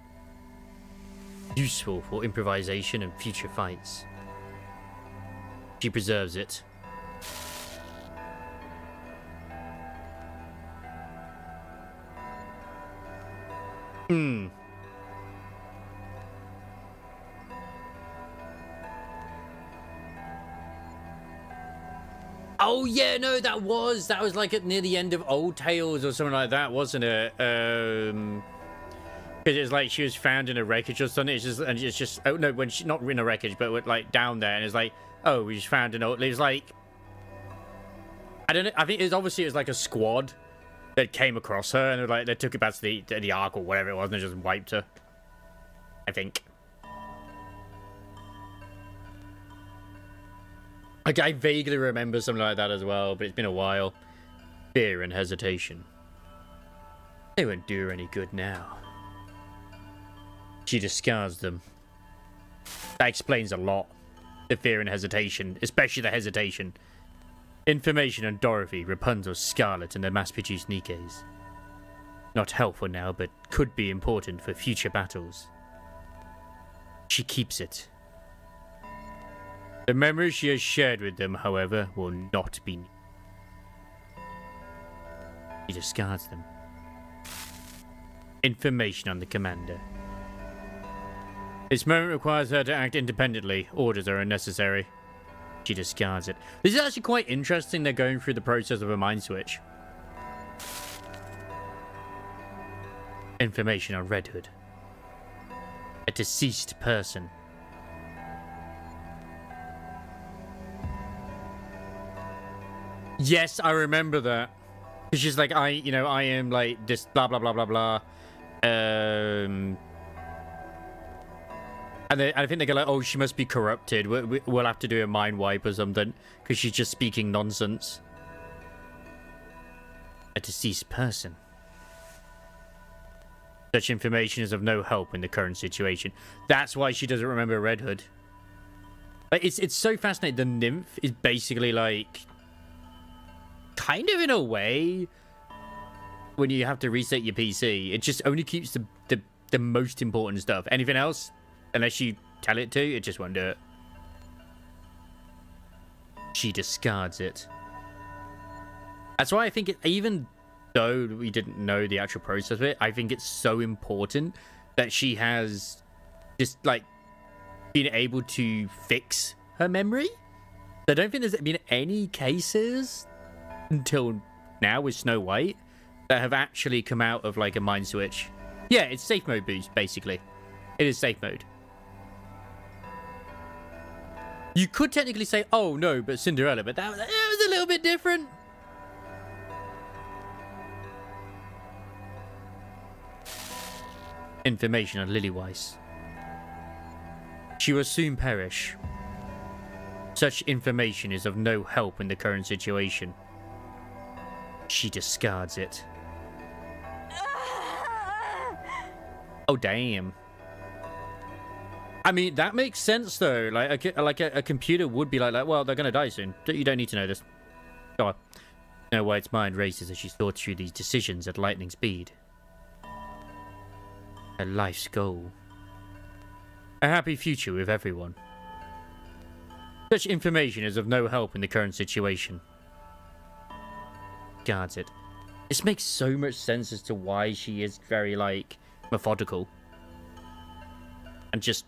Useful for improvisation and future fights. She preserves it. Oh yeah, no, that was like at near the end of Old Tales or something like that, wasn't it? Because it's like she was found in a wreckage or something. It's just oh no, when she not in a wreckage, but like down there, and it's like, oh, we just found an old. It was like, I don't know. I think it was like a squad that came across her, and like they took her back to the Ark or whatever it was, and they just wiped her. I think. Like, I vaguely remember something like that as well, but it's been a while. Fear and hesitation. They won't do her any good now. She discards them. That explains a lot. The fear and hesitation, especially the hesitation. Information on Dorothy, Rapunzel, Scarlet, and the mass-produced Nikkes. Not helpful now, but could be important for future battles. She keeps it. The memories she has shared with them, however, will not be. She discards them. Information on the commander. This moment requires her to act independently. Orders are unnecessary. She discards it. This is actually quite interesting. They're going through the process of a mind switch. Information on Red Hood. A deceased person. Yes, I remember that. She's like, I am like this, blah, blah, blah, blah, blah. And I think they go like, oh, she must be corrupted. We'll have to do a mind wipe or something, because she's just speaking nonsense. A deceased person. Such information is of no help in the current situation. That's why she doesn't remember Red Hood. Like, it's so fascinating. The nymph is basically like, kind of in a way, when you have to reset your PC, it just only keeps the most important stuff. Anything else, unless you tell it to, it just won't do it. She discards it. That's why I think even though we didn't know the actual process of it, I think it's so important that she has just like been able to fix her memory. I don't think there's been any cases until now with Snow White that have actually come out of like a mind switch. Yeah, it's safe mode boost, basically. It is safe mode. You could technically say, oh no, but Cinderella, but that was a little bit different. Information on Lillyweiss. She will soon perish. Such information is of no help in the current situation. She discards it. Oh, damn. I mean, that makes sense though. Like a computer would be like, well, they're gonna die soon. You don't need to know this. Go on. Snow White's mind races as she thought through these decisions at lightning speed. Her life's goal. A happy future with everyone. Such information is of no help in the current situation. Guards it. This makes so much sense as to why she is very, like, methodical. And just...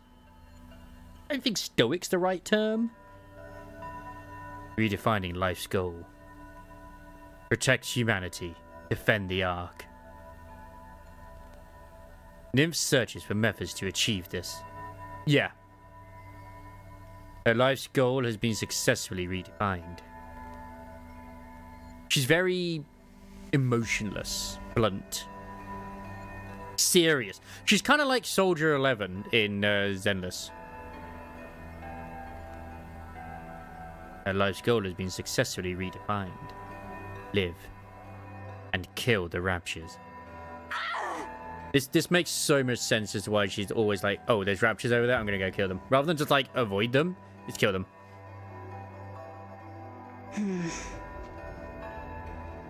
I don't think stoic's the right term. Redefining life's goal. Protect humanity. Defend the Ark. Nymph searches for methods to achieve this. Yeah. Her life's goal has been successfully redefined. She's very emotionless, blunt, serious. She's kind of like Soldier 11 in Zenless. Her life's goal has been successfully redefined. Live and kill the Raptures. This makes so much sense as to why she's always like, oh, there's Raptures over there, I'm gonna go kill them. Rather than just like avoid them, just kill them.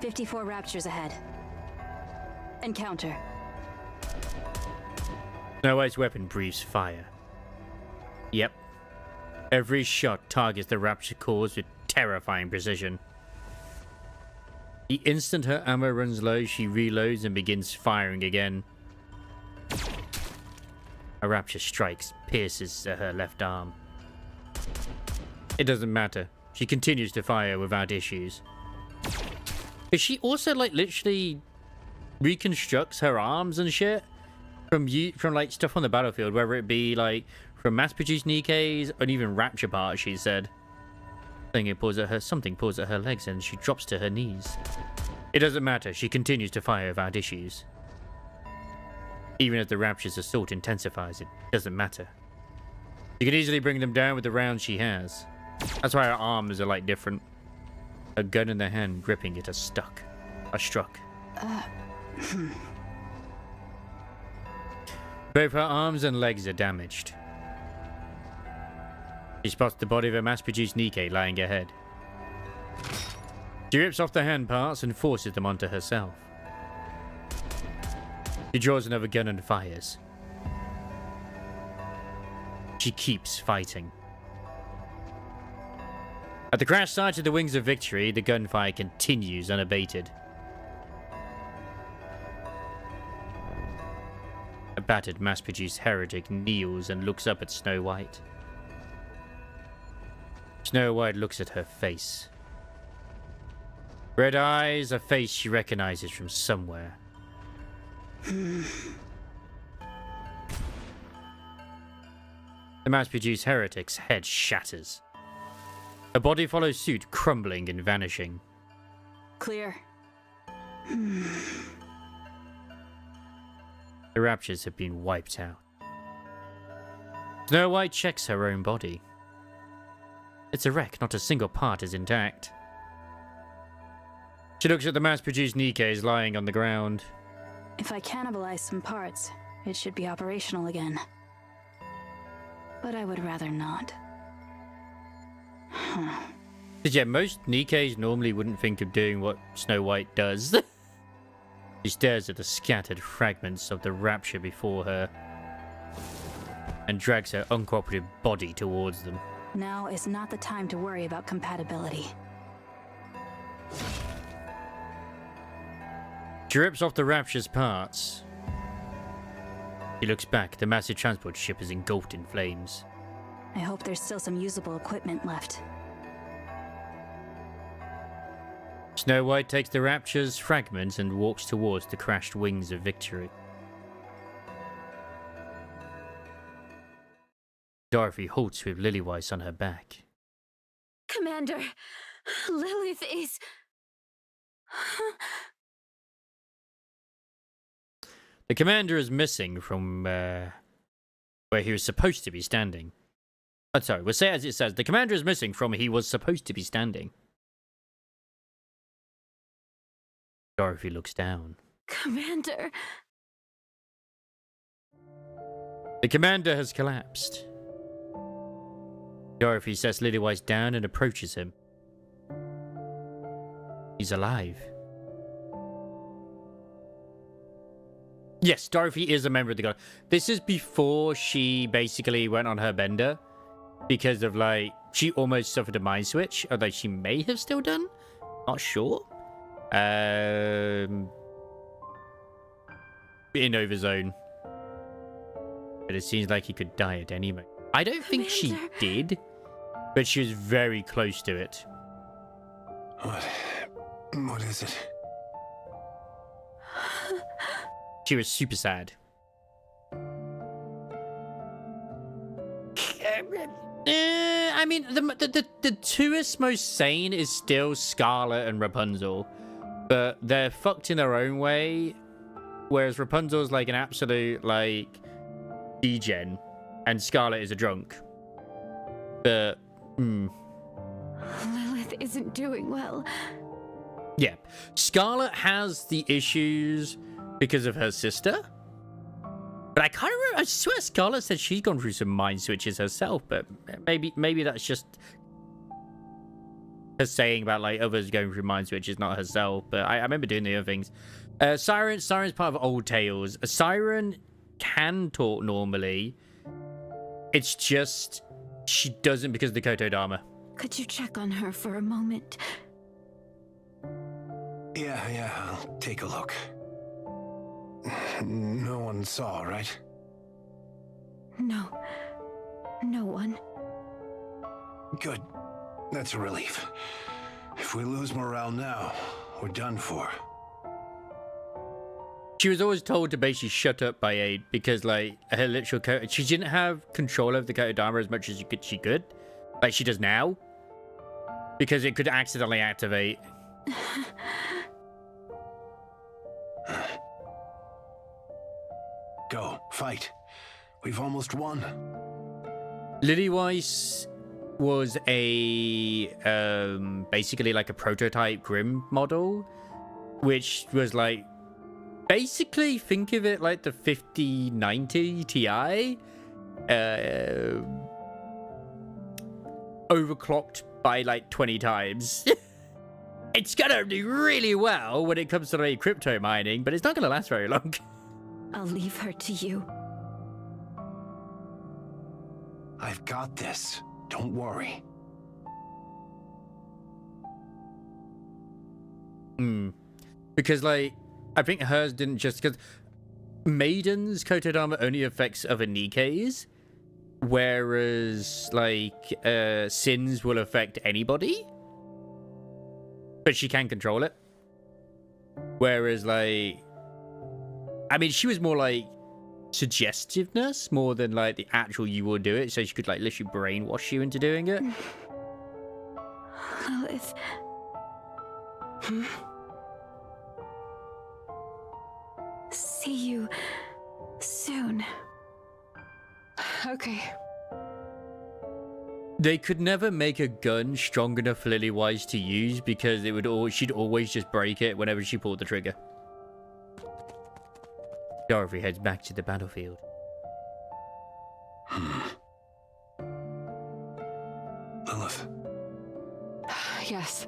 54 Raptures ahead. Encounter. Snow White's weapon breathes fire. Yep. Every shot targets the Rapture cores with terrifying precision. The instant her ammo runs low, she reloads and begins firing again. A Rapture strikes, pierces her left arm. It doesn't matter. She continues to fire without issues. But she also, like, literally reconstructs her arms and shit from like stuff on the battlefield, whether it be like from mass-produced Nikke's or even Rapture parts. She said, something pulls at her legs and she drops to her knees. It doesn't matter. She continues to fire without issues. Even as the Rapture's assault intensifies, it doesn't matter. You can easily bring them down with the rounds she has. That's why her arms are like different. A gun in the hand, gripping it, struck. Both her arms and legs are damaged. She spots the body of a mass-produced Nikke lying ahead. She rips off the hand parts and forces them onto herself. She draws another gun and fires. She keeps fighting. At the crash site of the Wings of Victory, the gunfire continues unabated. A battered mass-produced heretic kneels and looks up at Snow White. Snow White looks at her face. Red eyes, a face she recognizes from somewhere. The mass-produced heretic's head shatters. Her body follows suit, crumbling and vanishing. Clear. The Raptures have been wiped out. Snow White checks her own body. It's a wreck, not a single part is intact. She looks at the mass-produced Nikke's lying on the ground. If I cannibalize some parts, it should be operational again. But I would rather not. But yeah, most Nikke's normally wouldn't think of doing what Snow White does. She stares at the scattered fragments of the Rapture before her and drags her uncooperative body towards them. Now is not the time to worry about compatibility. She rips off the Rapture's parts. She looks back. The massive transport ship is engulfed in flames. I hope there's still some usable equipment left. Snow White takes the Rapture's fragments and walks towards the crashed Wings of Victory. Dorothy halts with Lilyweiss on her back. Commander, Lilith is... The commander is missing from where he was supposed to be standing. Oh, sorry, we'll say as it says. The commander is missing from he was supposed to be standing. Dorothy looks down. Commander... The commander has collapsed. Dorothy sets Lillywhite down and approaches him. He's alive. Yes, Dorothy is a member of the God. This is before she basically went on her bender. Because of, like, she almost suffered a mind switch. Although she may have still done. Not sure. In Overzone. But it seems like he could die at any moment. I don't think she did. But she was very close to it. What is it? She was super sad. I mean, the twoest most sane is still Scarlet and Rapunzel. But they're fucked in their own way. Whereas Rapunzel's like an absolute, like, degen. And Scarlet is a drunk. But, Lilith isn't doing well. yeah. Scarlet has the issues because of her sister. But I can't remember. I swear Scarlet said she's gone through some mind switches herself. But maybe that's just her saying about, like, others going through mind switches, not herself. But I remember doing the other things. Siren's part of Old Tales. A Siren can talk normally. It's just she doesn't because of the Koto Dharma. Could you check on her for a moment? Yeah, I'll take a look. No one saw, right? No. No one. Good. That's a relief. If we lose morale now, we're done for. She was always told to basically shut up by Aid because, like, her literal Koto... She didn't have control over the Koto Dharma as much as she could. Like she does now. Because it could accidentally activate. Go, fight. We've almost won. Lillywhite was a basically like a prototype Grim model, which was like basically think of it like the 5090 Ti, overclocked by like 20 times. It's gonna do really well when it comes to like crypto mining, but it's not gonna last very long. I'll leave her to you. I've got this. Don't worry. Because, like, I think hers didn't just... Because Maiden's Koto Dharma only affects other Nikkes, whereas, like, Sin's will affect anybody. But she can control it. Whereas, like... I mean, she was more, like, suggestiveness more than, like, the actual you will do it. So she could, like, literally brainwash you into doing it. Lilith. See you soon. Okay. They could never make a gun strong enough for Lillywhite to use because it would she'd always just break it whenever she pulled the trigger. Dorothy heads back to the battlefield. Lilith. Yes.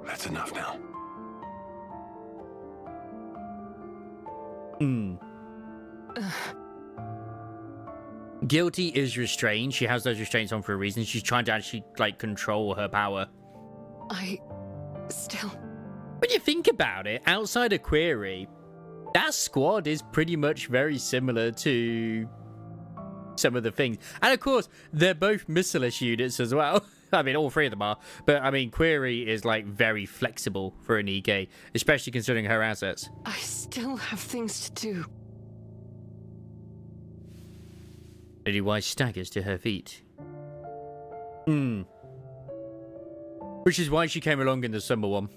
That's enough now. Guilty is restrained. She has those restraints on for a reason. She's trying to actually, like, control her power. I still... When you think about it, outside of Query, that squad is pretty much very similar to some of the things. And of course, they're both missileless units as well. I mean, all three of them are. But, I mean, Query is, like, very flexible for a Nikke, especially considering her assets. I still have things to do. Lillywhite staggers to her feet. Which is why she came along in the summer one.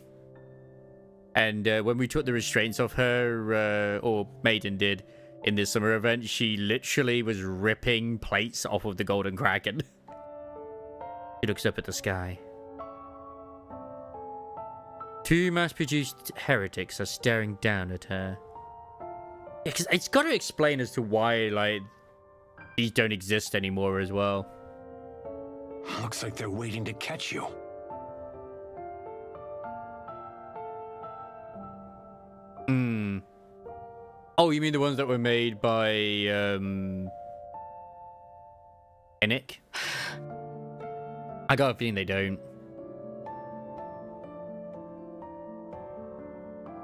And when we took the restraints off her, or Maiden did, in this summer event, she literally was ripping plates off of the Golden Kraken. She looks up at the sky. Two mass-produced heretics are staring down at her. Yeah, because it's got to explain as to why, like, these don't exist anymore as well. Looks like they're waiting to catch you. Oh, you mean the ones that were made by NIKKE? I got a feeling they don't.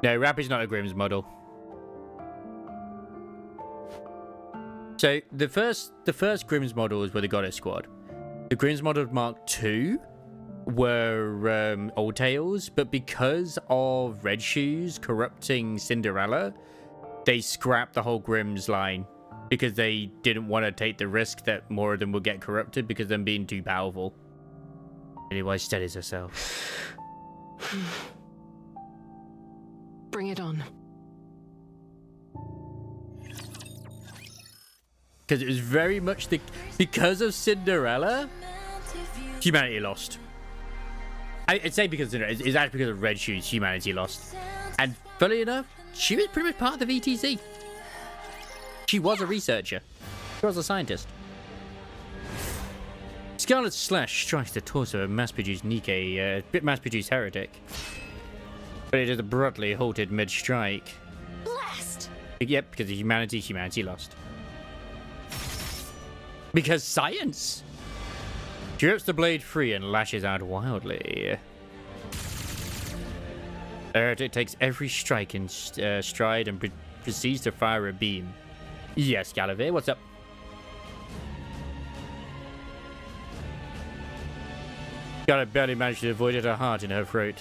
No, Rapid's not a Grimm's model. So the first Grimm's models were the Goddess Squad. The Grimm's model Mark II were Old Tales, but because of Red Shoes corrupting Cinderella, they scrapped the whole Grimm's line because they didn't want to take the risk that more of them would get corrupted because of them being too powerful. Anyway, steadies herself. Bring it on. Because it was very much because of Cinderella, humanity lost. I'd say because of Cinderella, it's actually because of Red Shoes, humanity lost. And funnily enough, she was pretty much part of the VTC. She was a researcher. She was a scientist. Scarlet's slash strikes the torso of mass-produced NIKKE, mass-produced heretic. But it is abruptly halted mid-strike. Blast! Yep, because of humanity lost. Because science! She rips the blade free and lashes out wildly. The heretic takes every strike in stride and proceeds to fire a beam. Yes, Gallivere, what's up? Scarlet barely managed to avoid her heart in her throat.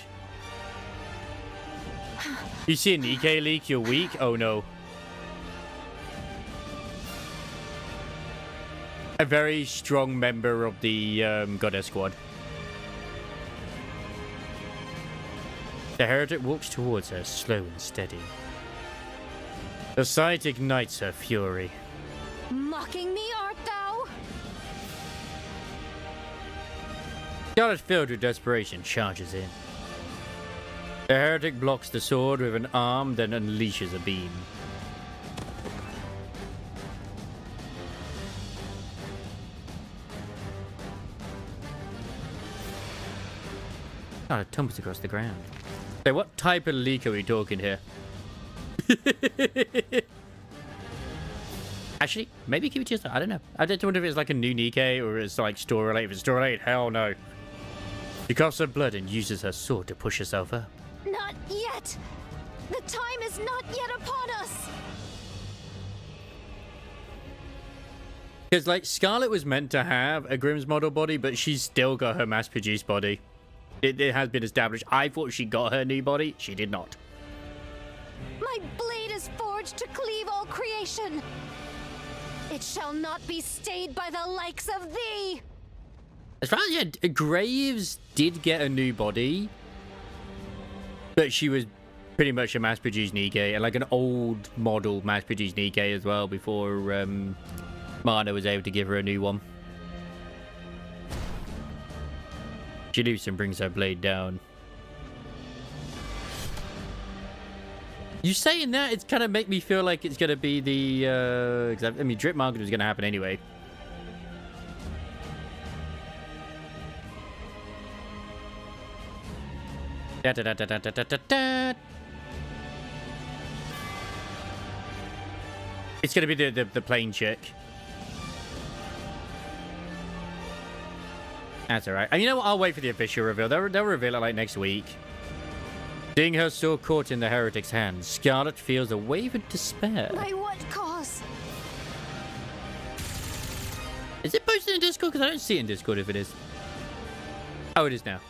You see a NIKKE leak, you're weak? Oh no. A very strong member of the Goddess Squad. The heretic walks towards her, slow and steady. The sight ignites her fury. Mocking me, art thou? Scarlet, filled with desperation, charges in. The heretic blocks the sword with an arm, then unleashes a beam. Scarlet tumbles across the ground. So what type of leak are we talking here? Actually, maybe keep it just... I don't know. I just wonder if it's like a new NIKKE or it's like store related. If it's store related, hell no. She coughs her blood and uses her sword to push herself up. Not yet! The time is not yet upon us! Because, like, Scarlet was meant to have a Grimm's model body, but she's still got her mass-produced body. It has been established. I thought she got her new body. She did not. My blade is forged to cleave all creation. It shall not be stayed by the likes of thee. As far as, yeah, Graves did get a new body, but she was pretty much a mass-produced NIKKE, and like an old model mass-produced NIKKE as well before Mana was able to give her a new one. She leaps and brings her blade down. You saying that, it's kind of make me feel like it's going to be the... I mean, drip market was going to happen anyway. Da, da, da, da, da, da, da, da. It's going to be the plain chick. That's alright. And you know what? I'll wait for the official reveal. They'll reveal it like next week. Seeing her sword caught in the heretic's hands, Scarlet feels a wave of despair. By what cause? Is it posted in Discord? Because I don't see it in Discord if it is. Oh, it is now.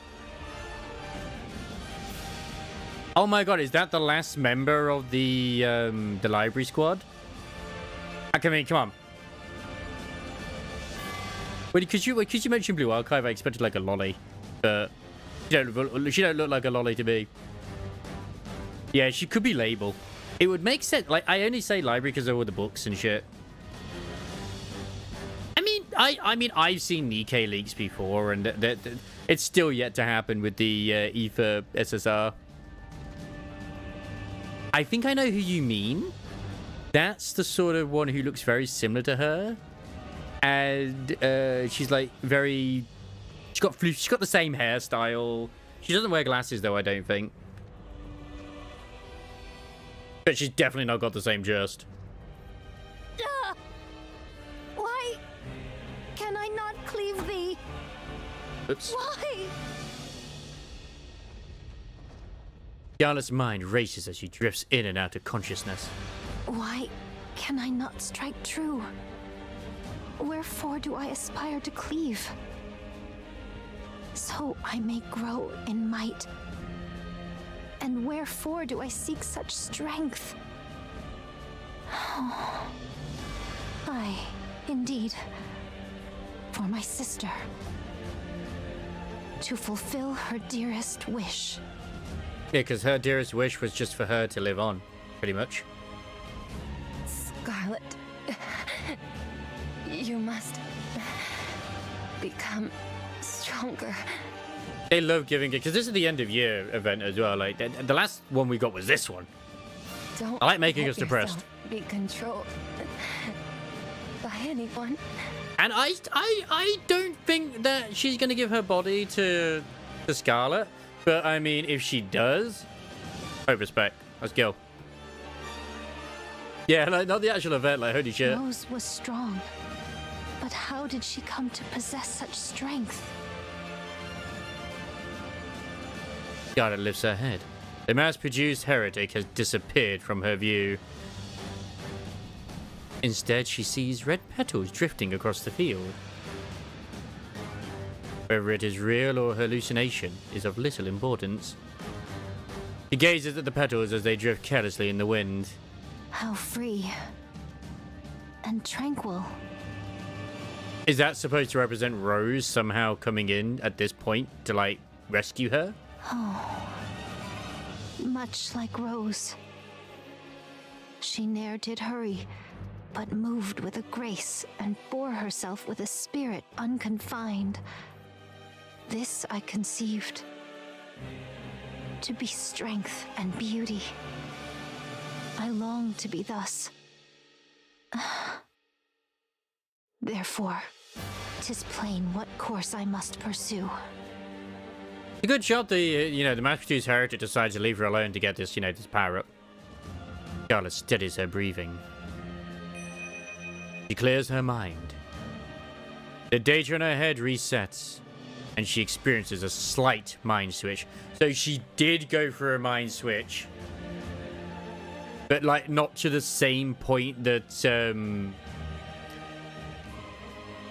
Oh my god, is that the last member of the library squad? I mean, come on. Because you mentioned Blue Archive, I expected like a lolly, but she don't look like a lolly to me. Yeah, she could be Label. It would make sense. Like, I only say library because of all the books and shit. I mean, I've seen NIKKE leaks before, and it's still yet to happen with the Aoife SSR. I think I know who you mean. That's the sort of one who looks very similar to her. And she's like very She's got the same hairstyle. She doesn't wear glasses though, I don't think. But she's definitely not got the same chest. Why can I not cleave thee? Oops. Why? Scarlet's mind races as she drifts in and out of consciousness. Why can I not strike true? Wherefore do I aspire to cleave? So I may grow in might. And wherefore do I seek such strength? Aye, indeed, for my sister. To fulfill her dearest wish. Yeah, because her dearest wish was just for her to live on, pretty much. Scarlet, you must become stronger. They love giving it, because this is the end of year event as well. Like, the last one we got was this one. Don't I like making let us depressed. yourself be controlled by anyone. And I don't think that she's going to give her body to Scarlet. But, I mean, if she does, I respect. Let's go. Yeah, like, not the actual event, like, holy shit. Rose was strong. But how did she come to possess such strength? Scarlet lifts her head. The mass-produced heretic has disappeared from her view. Instead, she sees red petals drifting across the field. Whether it is real or hallucination is of little importance. She gazes at the petals as they drift carelessly in the wind. How free and tranquil. Is that supposed to represent Rose somehow coming in at this point to, like, rescue her? Oh, much like Rose. She ne'er did hurry, but moved with a grace and bore herself with a spirit unconfined. This I conceived to be strength and beauty. I long to be thus. Therefore, 'tis plain what course I must pursue. A good job the mass-produced heretic decides to leave her alone to get this, this power up. Scarlet steadies her breathing. She clears her mind. The data in her head resets, and she experiences a slight mind switch. So she did go for a mind switch, but like not to the same point that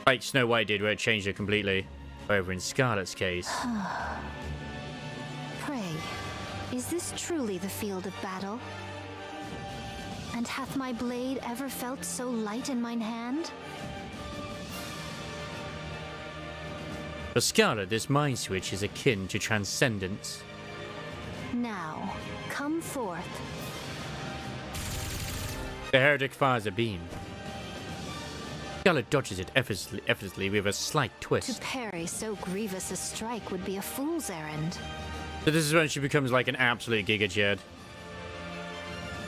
like Snow White did, where it changed her completely. Over in Scarlet's case. Pray, is this truly the field of battle? And hath my blade ever felt so light in mine hand? For Scarlet, this mind switch is akin to transcendence. Now, come forth. The heretic fires a beam. Scarlet dodges it effortlessly with a slight twist. To parry so grievous a strike would be a fool's errand. So this is when she becomes like an absolute Giga Jed.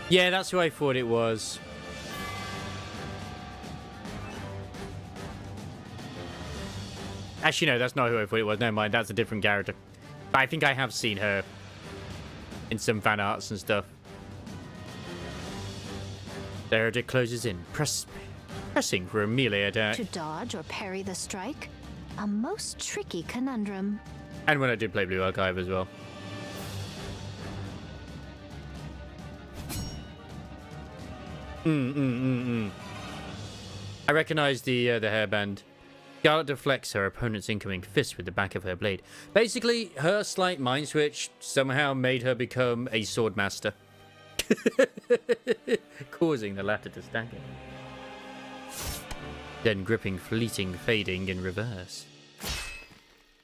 Yeah, that's who I thought it was. Actually, no, that's not who I thought it was. Never mind, that's a different character. But I think I have seen her in some fan arts and stuff. The heretic closes in, pressing for a melee attack. To dodge or parry the strike? A most tricky conundrum. And when I did play Blue Archive as well. I recognize the hairband. Scarlet deflects her opponent's incoming fist with the back of her blade. Basically, her slight mind switch somehow made her become a sword master. Causing the latter to stagger. Then gripping, fleeting, fading in reverse.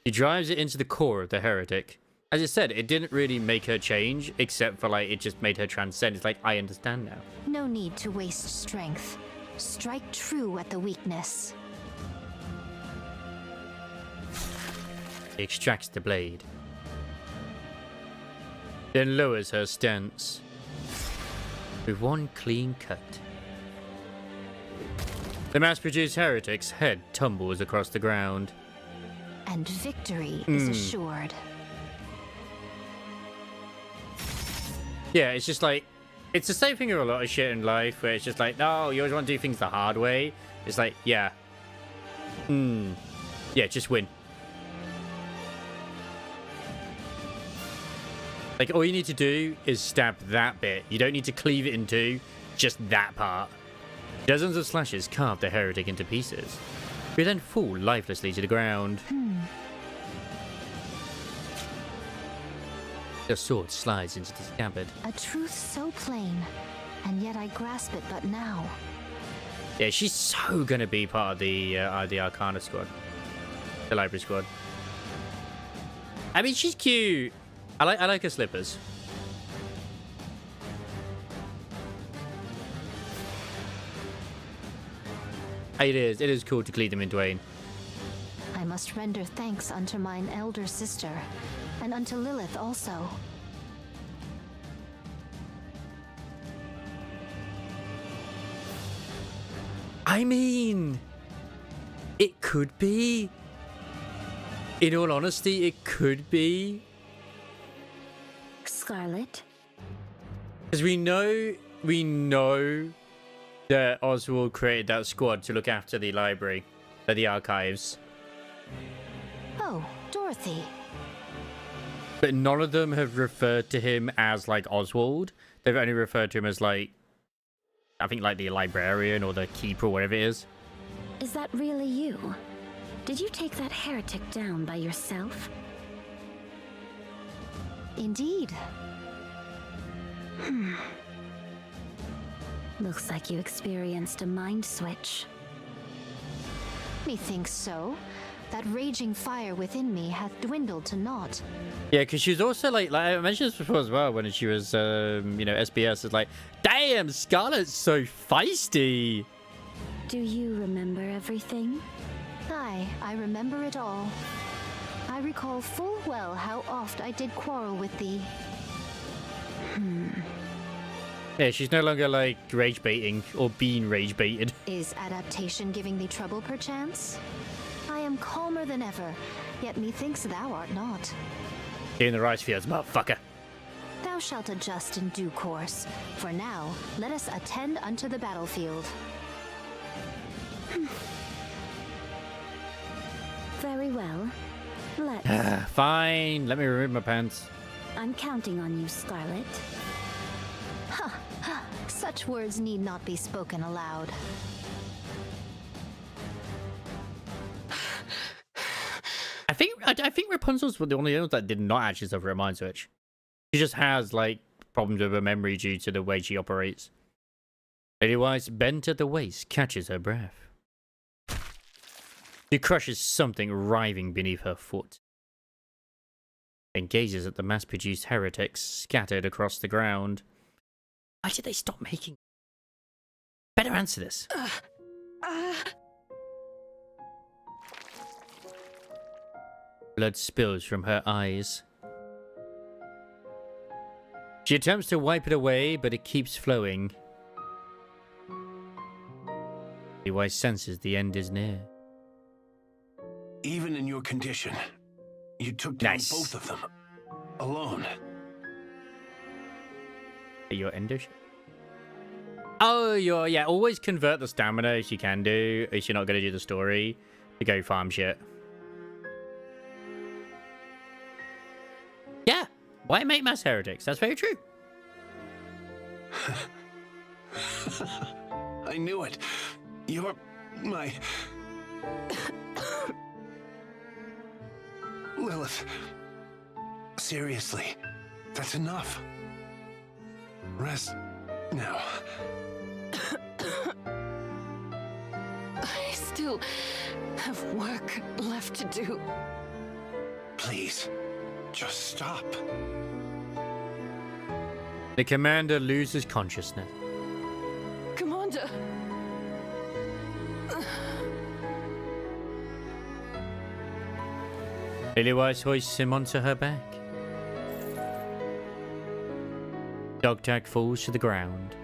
She drives it into the core of the heretic. As I said, it didn't really make her change, except for like it just made her transcend. It's like, I understand now. No need to waste strength. Strike true at the weakness. She extracts the blade. Then lowers her stance. With one clean cut. The mass-produced heretic's head tumbles across the ground. and victory is assured. Yeah, it's just like, it's the same thing with a lot of shit in life where it's just like, no, you always want to do things the hard way. It's like, yeah. Yeah, just win. Like, all you need to do is stab that bit. You don't need to cleave it in two, just that part. Dozens of slashes carve the heretic into pieces. We then fall lifelessly to the ground. The sword slides into the scabbard. A truth so plain, and yet I grasp it but now. Yeah, she's so gonna be part of the Arcana squad. The library squad. I mean, she's cute. I like her slippers. It is cool to clean them in Dwayne. I must render thanks unto mine elder sister, and unto Lilith also. I mean, it could be. In all honesty, it could be. Scarlet? Because we know that Oswald created that squad to look after the library, the archives. Oh, Dorothy. But none of them have referred to him as, like, Oswald. They've only referred to him as, like, I think, like, the librarian or the keeper or whatever it is. Is that really you? Did you take that heretic down by yourself? Indeed. Looks like you experienced a mind switch. Methinks so. That raging fire within me hath dwindled to naught. Yeah, because she's also like I mentioned this before as well when she was, you know, SBS. It's like, damn, Scarlet's so feisty. Do you remember everything? Aye, I remember it all. I recall full well how oft I did quarrel with thee. Yeah, she's no longer like rage baiting or being rage baited. Is adaptation giving thee trouble, perchance? I am calmer than ever, yet methinks thou art not. In the rice fields, motherfucker. Thou shalt adjust in due course. For now, let us attend unto the battlefield. Very well. Let's. Fine, let me remove my pants. I'm counting on you, Scarlet. Such words need not be spoken aloud. I think Rapunzel's one of the only ones that did not actually suffer a mind switch. She just has like problems with her memory due to the way she operates. Lady Weiss, bent at the waist, catches her breath. She crushes something writhing beneath her foot. Then gazes at the mass-produced heretics scattered across the ground. Why did they stop making? Better answer this. Blood spills from her eyes. She attempts to wipe it away, but it keeps flowing. Levi senses the end is near. Even in your condition, you took down both of them. Alone. Your ender? Oh, yeah, always convert the stamina if you can do, if you're not going to do the story, to go farm shit. Yeah, why make mass heretics? That's very true. I knew it. You're my... Lilith. Seriously, that's enough. Rest now. I still have work left to do. Please, just stop. The commander loses consciousness. Commander! Lily Weiss hoists him onto her back. Dogtag falls to the ground.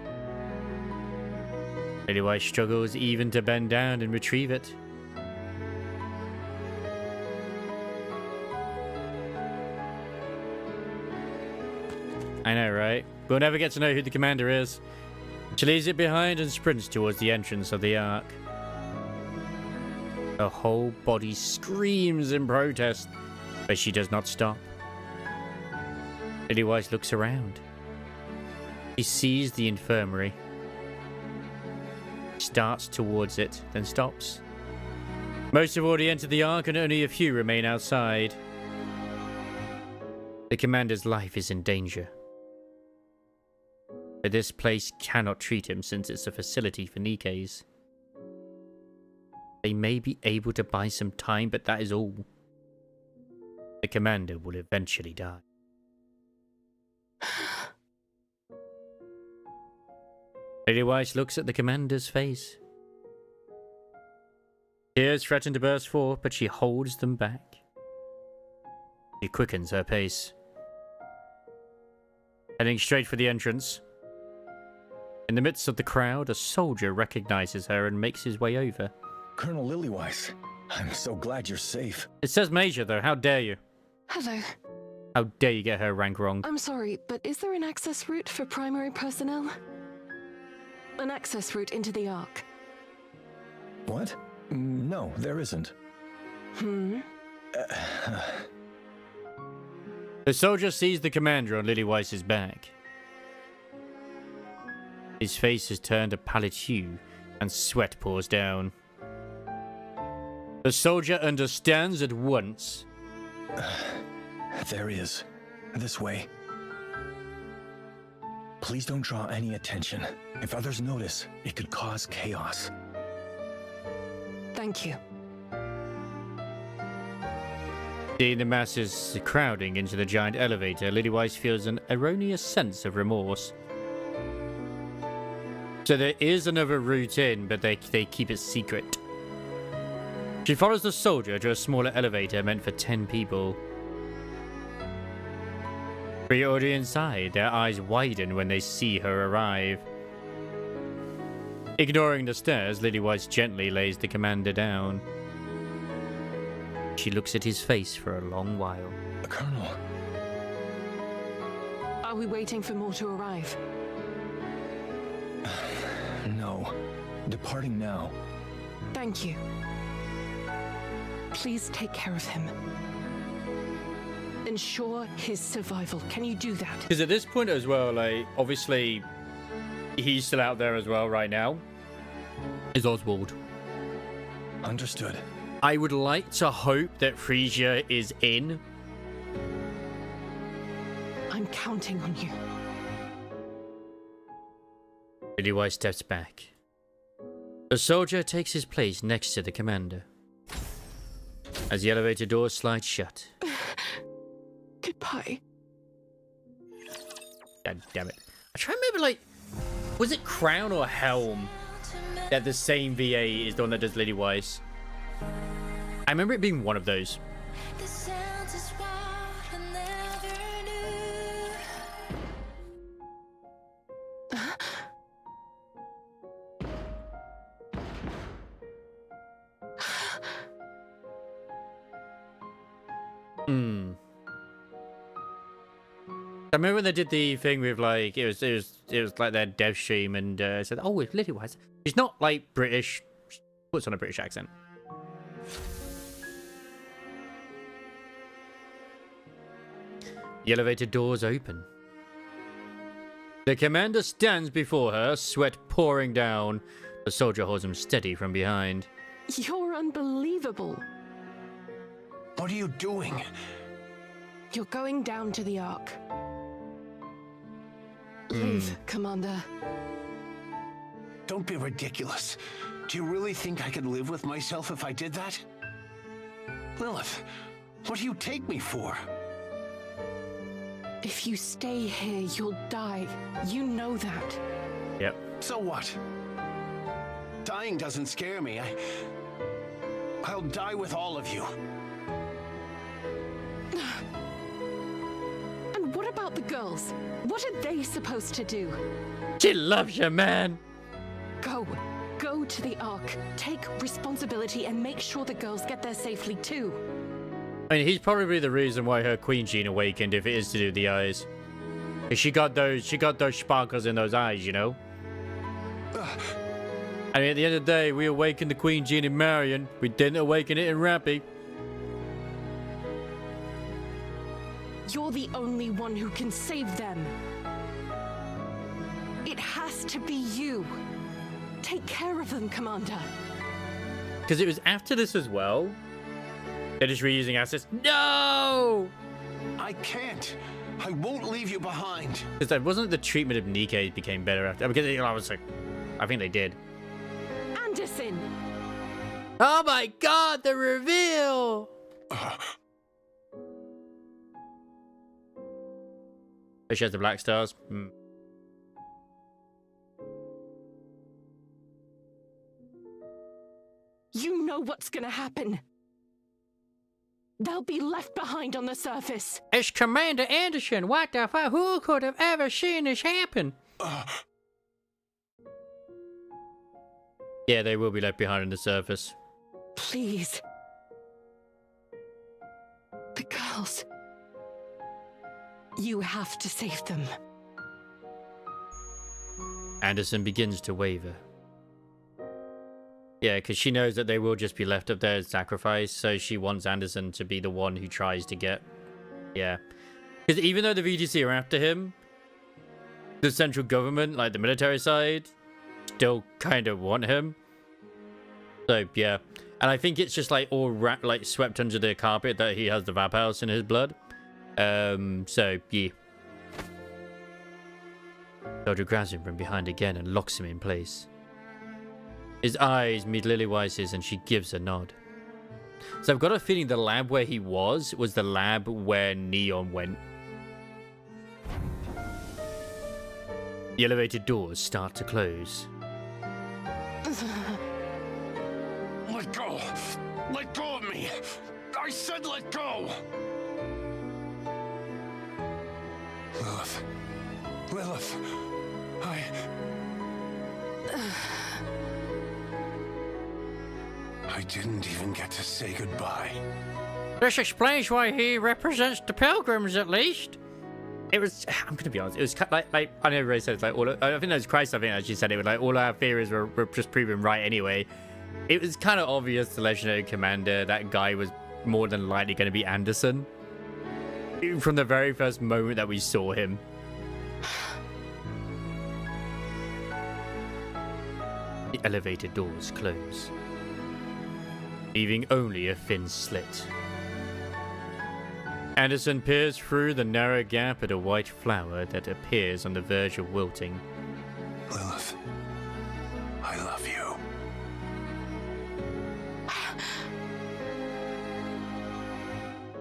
Lily Weiss struggles even to bend down and retrieve it. I know, right? We'll never get to know who the commander is. She leaves it behind and sprints towards the entrance of the Ark. Her whole body screams in protest, but she does not stop. Lily-Wise looks around. She sees the infirmary, starts towards it, then stops. Most have already entered the Ark and only a few remain outside. The commander's life is in danger. But this place cannot treat him since it's a facility for NIKKEs. They may be able to buy some time, but that is all. The commander will eventually die. Lily-Wise looks at the commander's face. Tears threaten to burst forth, but she holds them back. She quickens her pace. Heading straight for the entrance. In the midst of the crowd, a soldier recognizes her and makes his way over. Colonel Lily-Wise, I'm so glad you're safe. It says Major, though. How dare you? Hello. How dare you get her rank wrong? I'm sorry, but is there an access route for primary personnel? An access route into the Ark. What? No, there isn't. The soldier sees the commander on Lily-Wise's back. His face has turned a pallid hue, and sweat pours down. The soldier understands at once. There he is. This way. Please don't draw any attention. If others notice, it could cause chaos. Thank you. Seeing the masses crowding into the giant elevator, Lily-Wise feels an erroneous sense of remorse. So there is another route in, but they keep it secret. She follows the soldier to a smaller elevator meant for 10 people. For already inside, their eyes widen when they see her arrive. Ignoring the stairs, Lily-Wise gently lays the commander down. She looks at his face for a long while. Colonel. Are we waiting for more to arrive? No. Departing now. Thank you. Please take care of him. Ensure his survival. Can you do that? Because at this point as well, like, obviously, he's still out there as well right now. Is Oswald. Understood. I would like to hope that Frisia is in. I'm counting on you. Lily-Wise steps back. The soldier takes his place next to the commander. As the elevator doors slide shut. Goodbye. God damn it. I try to remember, like, was it Crown or Helm that the same VA is the one that does Lily-Wise? I remember it being one of those. I remember when they did the thing with, like, it was like their dev stream and said, oh, it's Lily-Wise. She's not like British. She puts on a British accent. The elevator doors open. The commander stands before her, sweat pouring down. The soldier holds him steady from behind. You're unbelievable. What are you doing? You're going down to the Ark. Live, Commander. Don't be ridiculous. Do you really think I could live with myself if I did that? Lilith, what do you take me for? If you stay here, you'll die. You know that. Yep. So what? Dying doesn't scare me. I'll die with all of you. And what about the girls? What are they supposed to do? She loves you, man. Go to the Ark. Take responsibility and make sure the girls get there safely too. I mean, he's probably the reason why her Queen Gene awakened, if it is to do with the eyes. She got those sparkles in those eyes, you know? I mean, at the end of the day, we awakened the Queen Jean in Marion. We didn't awaken it in Rappy. You're the only one who can save them. It has to be you. Take care of them, Commander. Because it was after this as well. They're just reusing assets. No! I can't. I won't leave you behind. Because that wasn't the treatment of NIKKE became better after. Because I was like, I think they did. Anderson! Oh my god, the reveal! Oh, she has the black stars. You know what's gonna happen. They'll be left behind on the surface. It's Commander Anderson. What the fuck? Who could have ever seen this happen? Yeah, they will be left behind on the surface. Please. The girls. You have to save them. Anderson begins to waver. Yeah, because she knows that they will just be left up there as sacrifice, so she wants Anderson to be the one who tries to get... Yeah. Because even though the VTC are after him, the central government, like the military side, still kind of want him. So, yeah. And I think it's just like all swept under the carpet that he has the Vap House in his blood. So, yeah. Dodger grabs him from behind again and locks him in place. His eyes meet Lilywise's and she gives a nod. So I've got a feeling the lab where he was the lab where Neon went. The elevator doors start to close. Let go! Let go of me! I said let go! Lilith, I didn't even get to say goodbye. This explains why he represents the pilgrims, at least. It was, I'm gonna be honest, it was like I know everybody says like I think that was Christ, I think actually said it was like all our theories were just proven right anyway. It was kind of obvious the Legendary Commander, that guy was more than likely going to be Anderson. From the very first moment that we saw him. The elevator doors close, leaving only a thin slit. Anderson peers through the narrow gap at a white flower that appears on the verge of wilting. Lilith, I love you.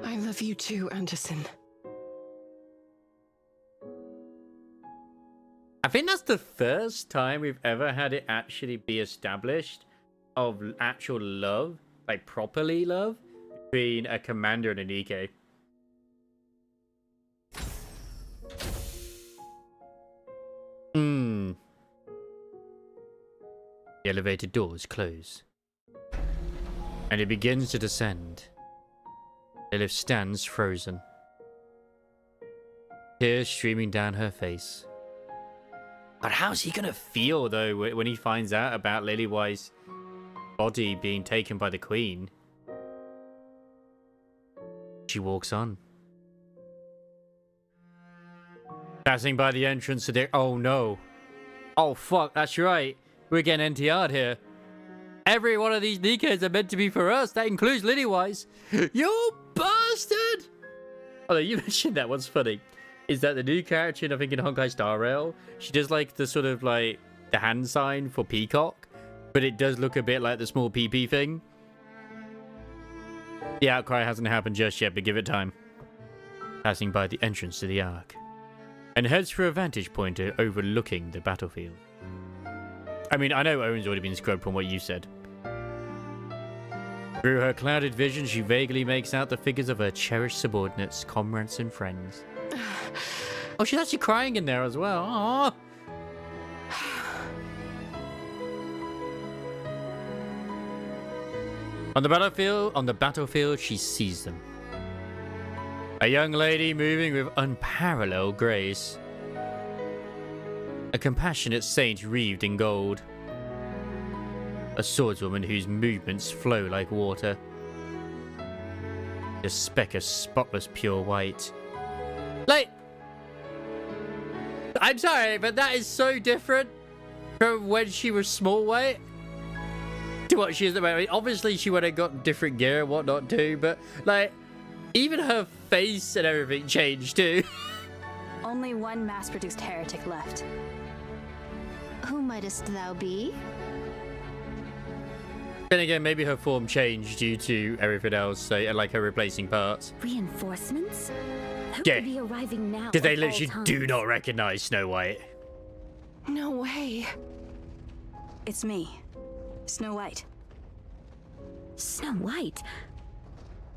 I love you too, Anderson. I think that's the first time we've ever had it actually be established of actual love, like properly love, between a commander and a NIKKE. The elevator doors close, and it begins to descend. Lilith stands frozen, tears streaming down her face. But how's he gonna feel, though, when he finds out about Lilywise's body being taken by the Queen? She walks on. Passing by the entrance to the... Oh, no. Oh, fuck, that's right. We're getting NTR'd here. Every one of these NIKKEs are meant to be for us. That includes Lilywise. You bastard! Although you mentioned that, what's funny is that the new character, I think in Honkai Star Rail, she does like the sort of like the hand sign for peacock, but it does look a bit like the small PP thing. The outcry hasn't happened just yet, but give it time. Passing by the entrance to the Ark, and heads for a vantage point overlooking the battlefield. I mean, I know Owen's already been scrubbed from what you said. Through her clouded vision, she vaguely makes out the figures of her cherished subordinates, comrades, and friends. Oh, she's actually crying in there as well. Aww. On the battlefield, she sees them. A young lady moving with unparalleled grace, A compassionate saint wreathed in gold. A swordswoman whose movements flow like water. A speck of spotless pure white. Like, I'm sorry, but that is so different from when she was small white to what she is at the moment. Obviously, she would have got different gear and whatnot too, but like, even her face and everything changed too. Only one mass-produced heretic left. Who mightest thou be? Then again, maybe her form changed due to everything else, so like her replacing parts. Reinforcements? Who Yeah. could be arriving now? Did they at all literally times? do not recognize Snow White? No way. It's me, Snow White. Snow White?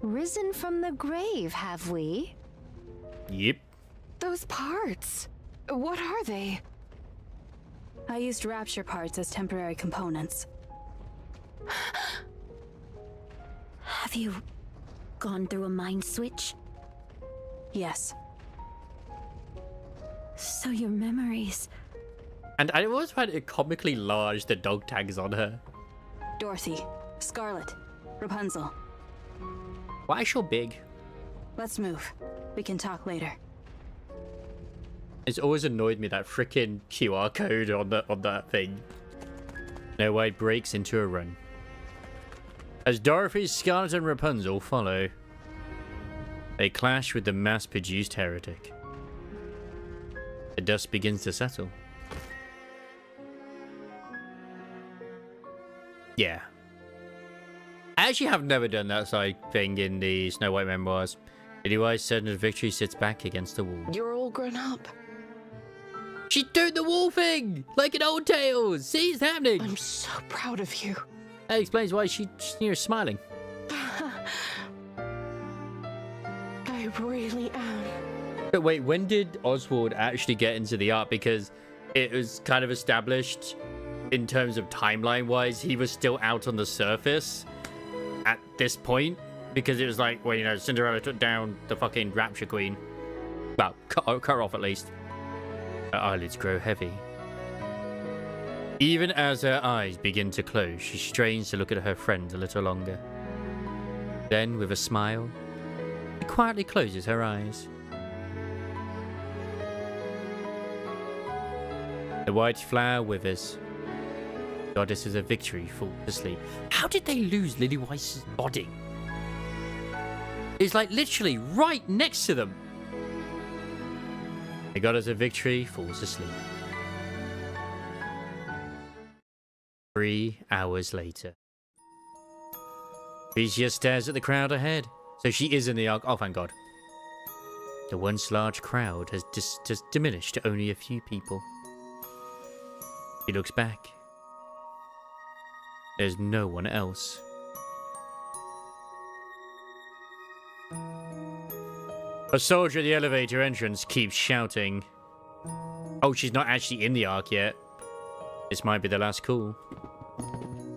Risen from the grave, have we? Yep. Those parts. What are they? I used rapture parts as temporary components. Have you gone through a mind switch? Yes. So your memories... And I always find it comically large, the dog tags on her. Dorothy, Scarlet, Rapunzel. Why so big? Let's move. We can talk later. It's always annoyed me, that freaking QR code on that thing. Snow White breaks into a run. As Dorothy, Scarlet, and Rapunzel follow, they clash with the mass-produced heretic. The dust begins to settle. Yeah. I actually have never done that side thing in the Snow White memoirs. Pennywise, certain of victory, sits back against the wall. You're all grown up. She's doing the wall thing! Like in Old Tales! See, it's happening! I'm so proud of you. That explains why she's, smiling. I really am. But wait, when did Oswald actually get into the art? Because it was kind of established in terms of timeline-wise, he was still out on the surface at this point. Because it was like, well, you know, Cinderella took down the fucking Rapture Queen. Well, cut her off at least. Her eyelids grow heavy. Even as her eyes begin to close, she strains to look at her friend a little longer. Then, with a smile, she quietly closes her eyes. The white flower withers. Goddesses of victory fall asleep. How did they lose Lily Weiss's body? It's like literally right next to them. The goddess of victory falls asleep. 3 hours later. Theseus stares at the crowd ahead. So she is in the ark. Oh, thank God. The once large crowd has diminished to only a few people. He looks back. There's no one else. A soldier at the elevator entrance keeps shouting. Oh, she's not actually in the ark yet. This might be the last call.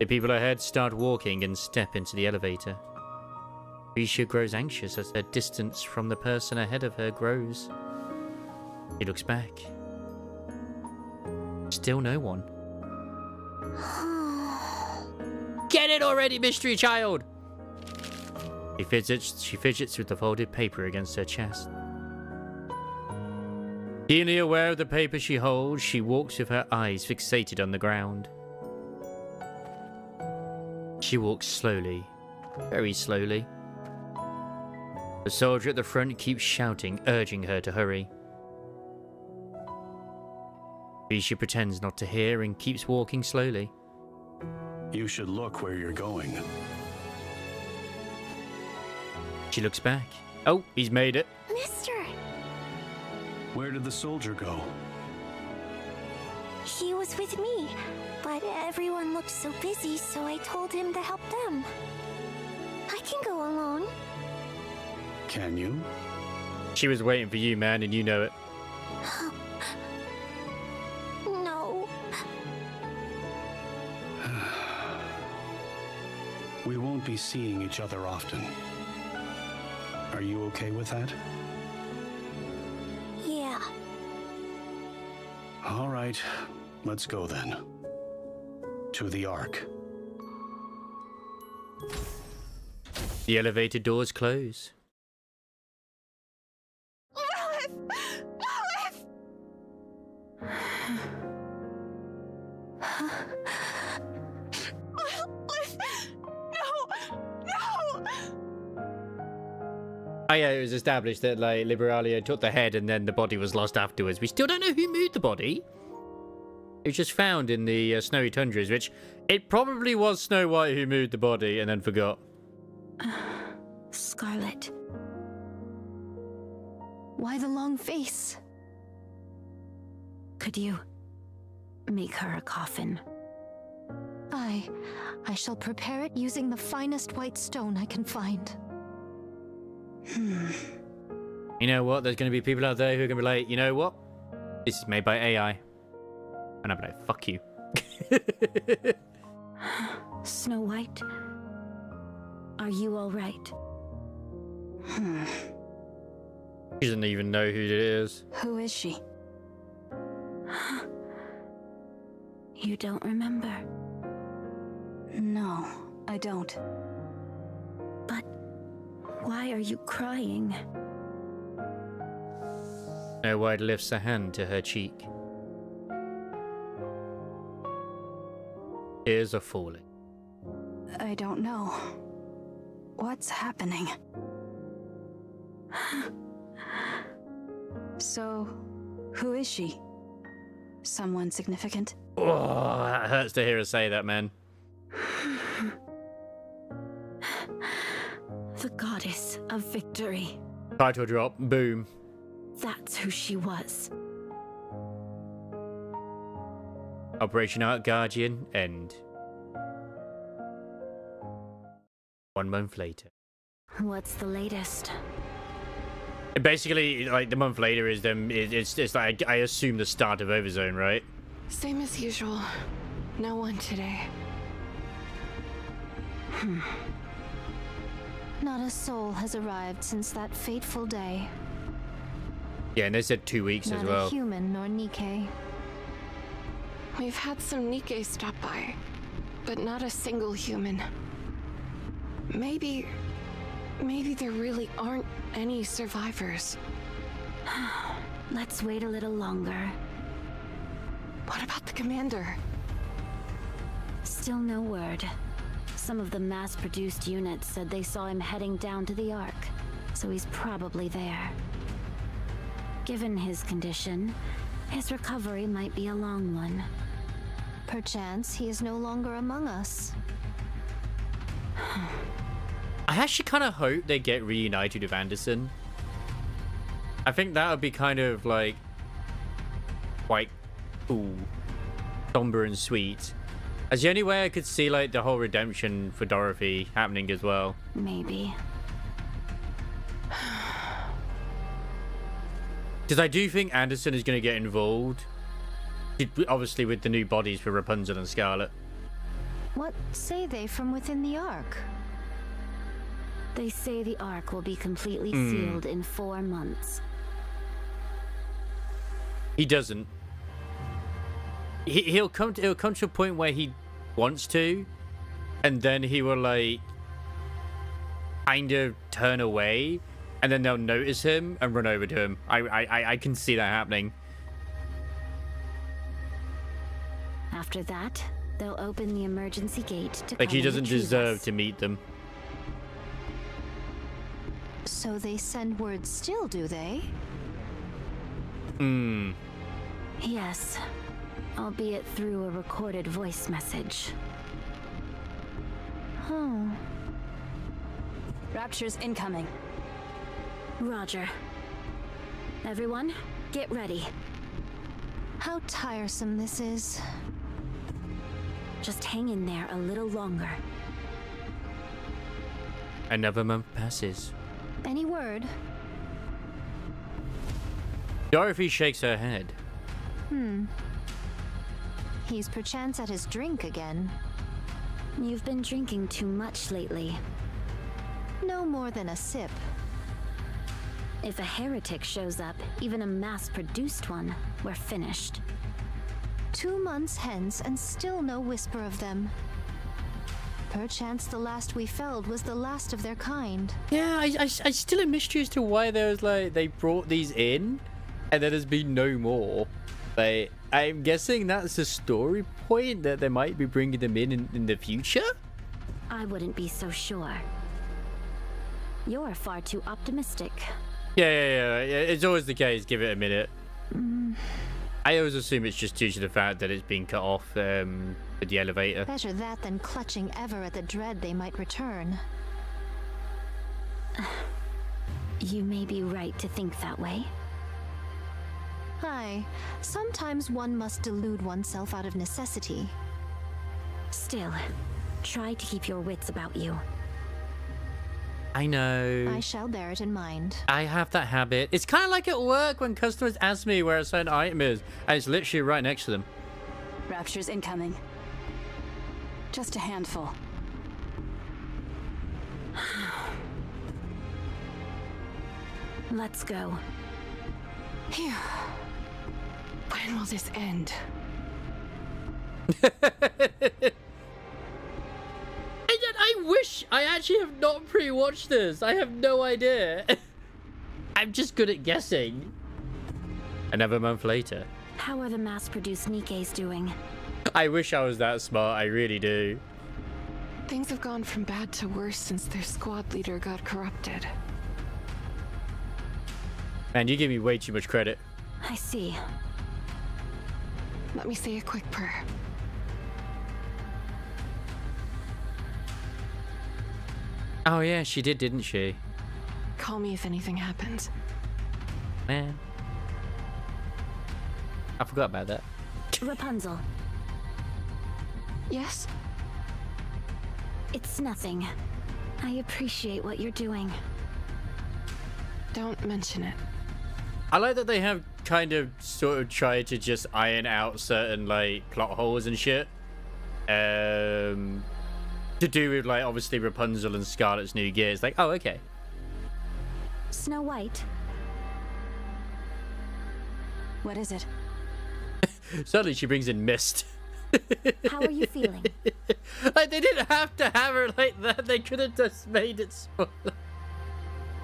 The people ahead start walking and step into the elevator. Risha grows anxious as her distance from the person ahead of her grows. He looks back. Still no one. Get it already, mystery child! She fidgets with the folded paper against her chest. Keenly aware of the paper she holds, she walks with her eyes fixated on the ground. She walks slowly, very slowly. The soldier at the front keeps shouting, urging her to hurry. Risha pretends not to hear and keeps walking slowly. You should look where you're going. She looks back. Oh, he's made it. Mister! Where did the soldier go? He was with me, but everyone looked so busy, so I told him to help them. I can go alone. Can you? She was waiting for you, man, and you know it. No. We won't be seeing each other often. Are you okay with that? Yeah. All right, let's go then. To the Ark. The elevator doors close. Lilith! Lilith! Lilith! No! No! Oh yeah, it was established that like Liberalia took the head and then the body was lost afterwards. We still don't know who moved the body. It was just found in the snowy tundras, which it probably was Snow White who moved the body and then forgot. Scarlet. Why the long face? Could you make her a coffin? I shall prepare it using the finest white stone I can find. You know what? There's going to be people out there who are going to be like, you know what? This is made by AI. And I'm like, fuck you. Snow White, are you all right? She doesn't even know who it is. Who is she? You don't remember? No, I don't. But why are you crying? Snow White lifts a hand to her cheek. Tears are falling. I don't know. What's happening? So, who is she? Someone significant? Oh, that hurts to hear her say that, man. The goddess of victory. Title drop, boom. That's who she was. Operation Ark Guardian, end. 1 month later. What's the latest? Basically, like, the month later is them. It's like, I assume the start of Overzone, right? Same as usual. No one today. Not a soul has arrived since that fateful day. Yeah, and they said 2 weeks Not as well. a human nor Nikke. We've had some NIKKE stop by, but not a single human. Maybe there really aren't any survivors. Let's wait a little longer. What about the commander? Still no word. Some of the mass-produced units said they saw him heading down to the Ark, so he's probably there. Given his condition, his recovery might be a long one. Perchance he is no longer among us. I actually kind of hope they get reunited with Anderson. I think that would be kind of like quite cool, somber and sweet. As the only way I could see like the whole redemption for Dorothy happening as well. Maybe. Because I do think Anderson is going to get involved. Obviously with the new bodies for Rapunzel and Scarlet. What say they from within the Ark? They say the Ark will be completely sealed in 4 months. He doesn't. He'll come to a point where he wants to, and then he will like kind of turn away, and then they'll notice him and run over to him. I can see that happening. After that, they'll open the emergency gate to Like he come and doesn't retrieve deserve us. to meet them. So they send word still, do they? Yes, albeit through a recorded voice message. Rapture's incoming. Roger. Everyone, get ready. How tiresome this is. Just hang in there a little longer. Another month passes. Any word? Dorothy shakes her head. He's perchance at his drink again. You've been drinking too much lately. No more than a sip. If a heretic shows up, even a mass-produced one, we're finished. 2 months hence, and still no whisper of them. Perchance the last we felled was the last of their kind. Yeah, I still a mystery as to why there was like they brought these in, and then there's been no more. Like, I'm guessing that's a story point that they might be bringing them in the future. I wouldn't be so sure. You're far too optimistic. Yeah. It's always the case. Give it a minute. I always assume it's just due to the fact that it's been cut off with the elevator. Better that than clutching ever at the dread they might return. You may be right to think that way. Aye, sometimes one must delude oneself out of necessity. Still, try to keep your wits about you. I know. I shall bear it in mind. I have that habit. It's kind of like at work when customers ask me where a certain item is, and it's literally right next to them. Raptures incoming. Just a handful. Let's go. Phew. When will this end? I wish I actually have not pre-watched this. I have no idea. I'm just good at guessing. Another month later. How are the mass-produced Nikke's doing? I wish I was that smart. I really do. Things have gone from bad to worse since their squad leader got corrupted. Man, you give me way too much credit. I see. Let me say a quick prayer. Oh yeah, she did, didn't she? Call me if anything happens. Man. I forgot about that. Rapunzel. Yes? It's nothing. I appreciate what you're doing. Don't mention it. I like that they have kind of sort of tried to just iron out certain like plot holes and shit. To do with like obviously Rapunzel and Scarlet's new gear. It's like, oh, okay. Snow White. What is it? Suddenly she brings in mist. How are you feeling? Like they didn't have to have her like that. They could have just made it smaller.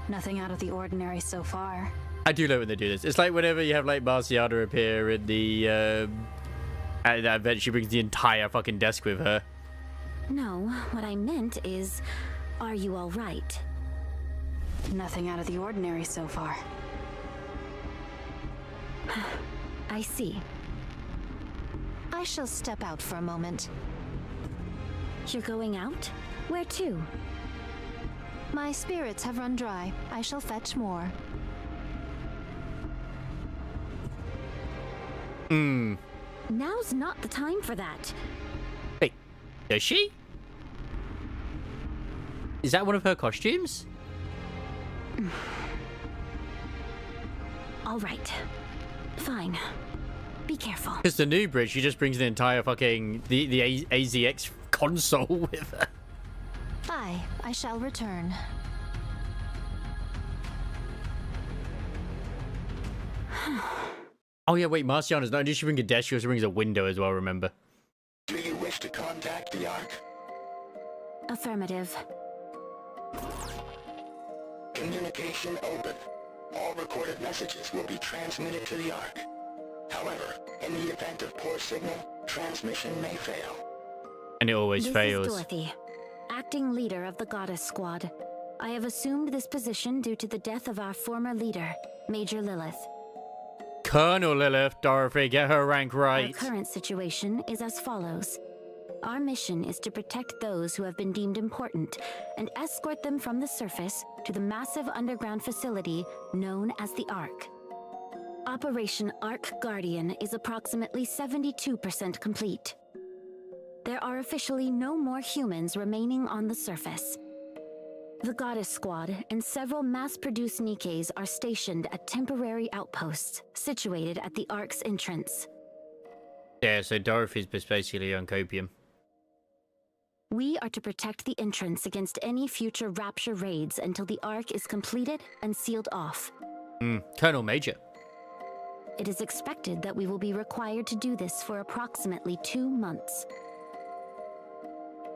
Nothing out of the ordinary so far. I do love when they do this. It's like whenever you have like Marciana appear in the at that event, she brings the entire fucking desk with her. No, what I meant is, are you all right? Nothing out of the ordinary so far. I see. I shall step out for a moment. You're going out? Where to? My spirits have run dry. I shall fetch more. Now's not the time for that. Wait, does she? Is that one of her costumes? All right. Fine. Be careful. Because the new bridge, she just brings the entire fucking the AZX console with her. Aye, I shall return. Oh yeah, wait, Marciana's not only does she bring a desk, she also brings a window as well, remember? Do you wish to contact the Ark? Affirmative. Communication open. All recorded messages will be transmitted to the Ark. However, in the event of poor signal, transmission may fail. And it always fails. This is Dorothy, acting leader of the Goddess Squad. I have assumed this position due to the death of our former leader, Major Lilith. Colonel Lilith, Dorothy, get her rank right. Our current situation is as follows. Our mission is to protect those who have been deemed important and escort them from the surface to the massive underground facility known as the Ark. Operation Ark Guardian is approximately 72% complete. There are officially no more humans remaining on the surface. The Goddess Squad and several mass-produced NIKKEs are stationed at temporary outposts situated at the Ark's entrance. Yeah, so Dorothy's basically on copium. We are to protect the entrance against any future Rapture raids until the Ark is completed and sealed off. Colonel Major. it is expected that we will be required to do this for approximately 2 months.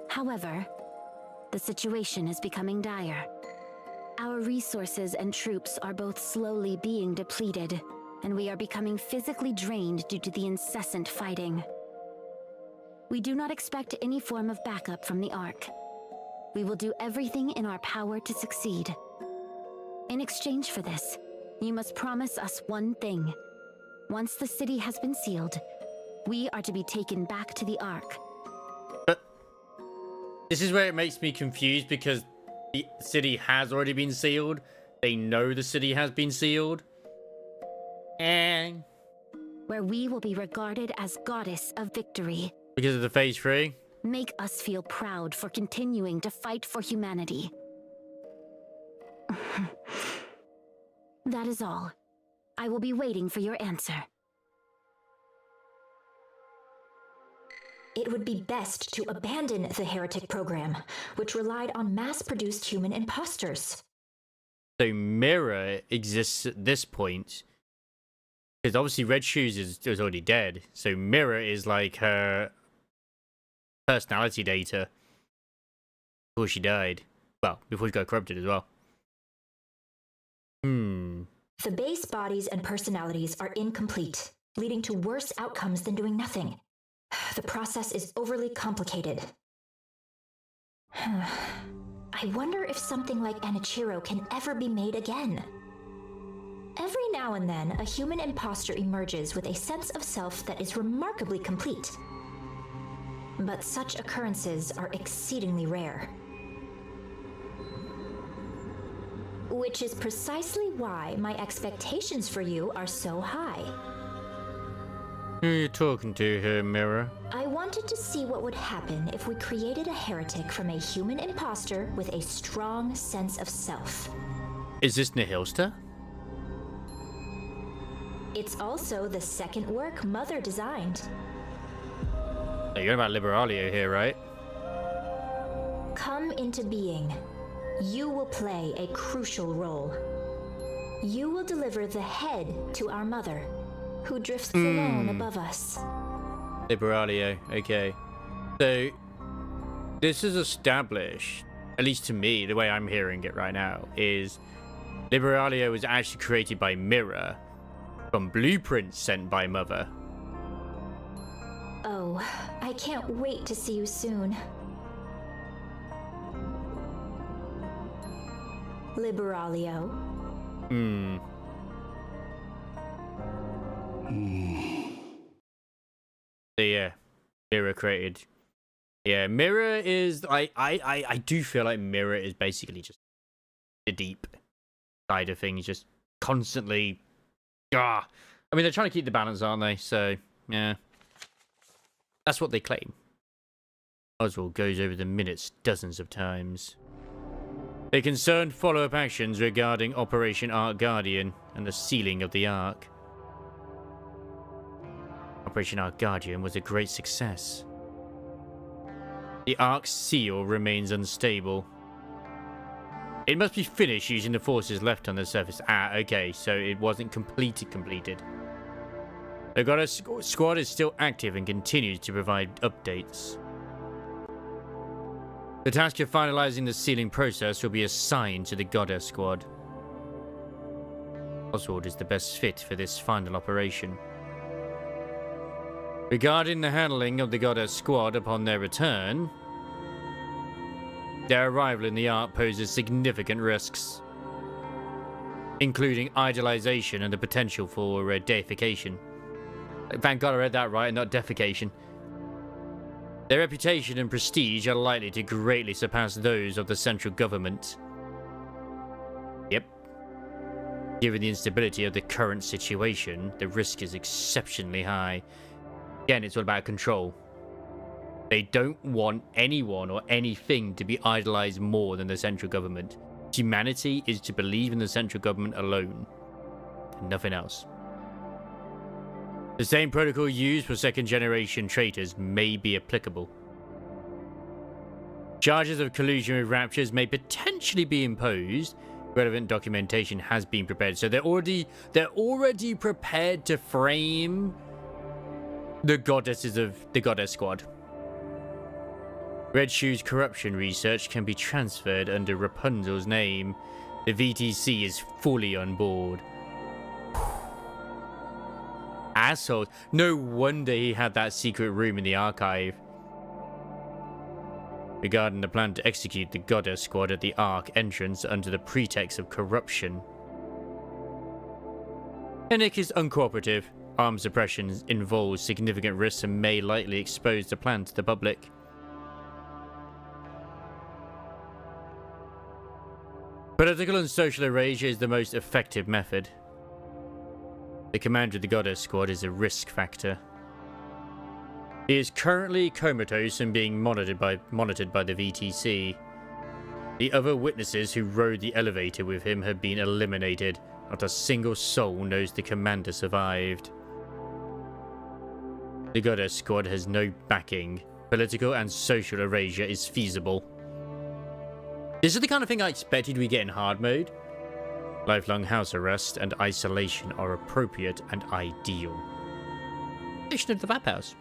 However, the situation is becoming dire. Our resources and troops are both slowly being depleted, and we are becoming physically drained due to the incessant fighting. We do not expect any form of backup from the Ark. We will do everything in our power to succeed. In exchange for this, you must promise us one thing. Once the city has been sealed, we are to be taken back to the Ark. But this is where it makes me confused, because the city has already been sealed. They know the city has been sealed. And where we will be regarded as goddess of victory. Because of the Phase 3? Make us feel proud for continuing to fight for humanity. That is all. I will be waiting for your answer. It would be best to abandon the heretic program, which relied on mass-produced human imposters. So Mirror exists at this point. Because obviously Red Shoes is already dead. So Mirror is like her personality data before she died. Well, before she got corrupted as well. The base bodies and personalities are incomplete, leading to worse outcomes than doing nothing. The process is overly complicated. I wonder if something like Anichiro can ever be made again. Every now and then, a human imposter emerges with a sense of self that is remarkably complete. But such occurrences are exceedingly rare. Which is precisely why my expectations for you are so high. Who are you talking to here, Mirror? I wanted to see what would happen if we created a heretic from a human imposter with a strong sense of self. Is this Nihilsta? It's also the second work Mother designed. Oh, you're about Liberalio here, right? Come into being. You will play a crucial role. You will deliver the head to our mother, who drifts alone above us. Liberalio, okay. So, this is established, at least to me, the way I'm hearing it right now, is Liberalio was actually created by Mirror from blueprints sent by Mother. Oh, I can't wait to see you soon. Liberalio. So yeah, Mirror created. Yeah, Mirror is I do feel like Mirror is basically just the deep side of things, just constantly. I mean, they're trying to keep the balance, aren't they? So yeah, that's what they claim. Oswald goes over the minutes dozens of times. They concerned follow-up actions regarding Operation Ark Guardian and the sealing of the Ark. Operation Ark Guardian was a great success. The Ark's seal remains unstable. It must be finished using the forces left on the surface. Okay, so it wasn't completed. The Goddess Squad is still active and continues to provide updates. The task of finalizing the sealing process will be assigned to the Goddess Squad. Oswald is the best fit for this final operation. Regarding the handling of the Goddess Squad upon their return, their arrival in the Ark poses significant risks, including idolization and the potential for deification. Thank God I read that right and not defecation. Their reputation and prestige are likely to greatly surpass those of the central government. Yep. Given the instability of the current situation, the risk is exceptionally high. Again, it's all about control. They don't want anyone or anything to be idolized more than the central government. Humanity is to believe in the central government alone, and nothing else. The same protocol used for second-generation traitors may be applicable. Charges of collusion with Raptures may potentially be imposed, Relevant documentation has been prepared. So they're already prepared to frame the goddesses of the Goddess Squad. Red Shoe's corruption research can be transferred under Rapunzel's name. The VTC is fully on board. Assholes. No wonder he had that secret room in the archive. Regarding the plan to execute the Goddess Squad at the Ark entrance under the pretext of corruption. NIKKE is uncooperative. Arms suppression involves significant risks and may likely expose the plan to the public. Political and social erasure is the most effective method. The commander of the Goddess Squad is a risk factor. He is currently comatose and being monitored by the VTC. The other witnesses who rode the elevator with him have been eliminated. Not a single soul knows the commander survived. The Goddess Squad has no backing. Political and social erasure is feasible. This is the kind of thing I expected we get in hard mode. Lifelong house arrest and isolation are appropriate and ideal. Addition of the Vap House.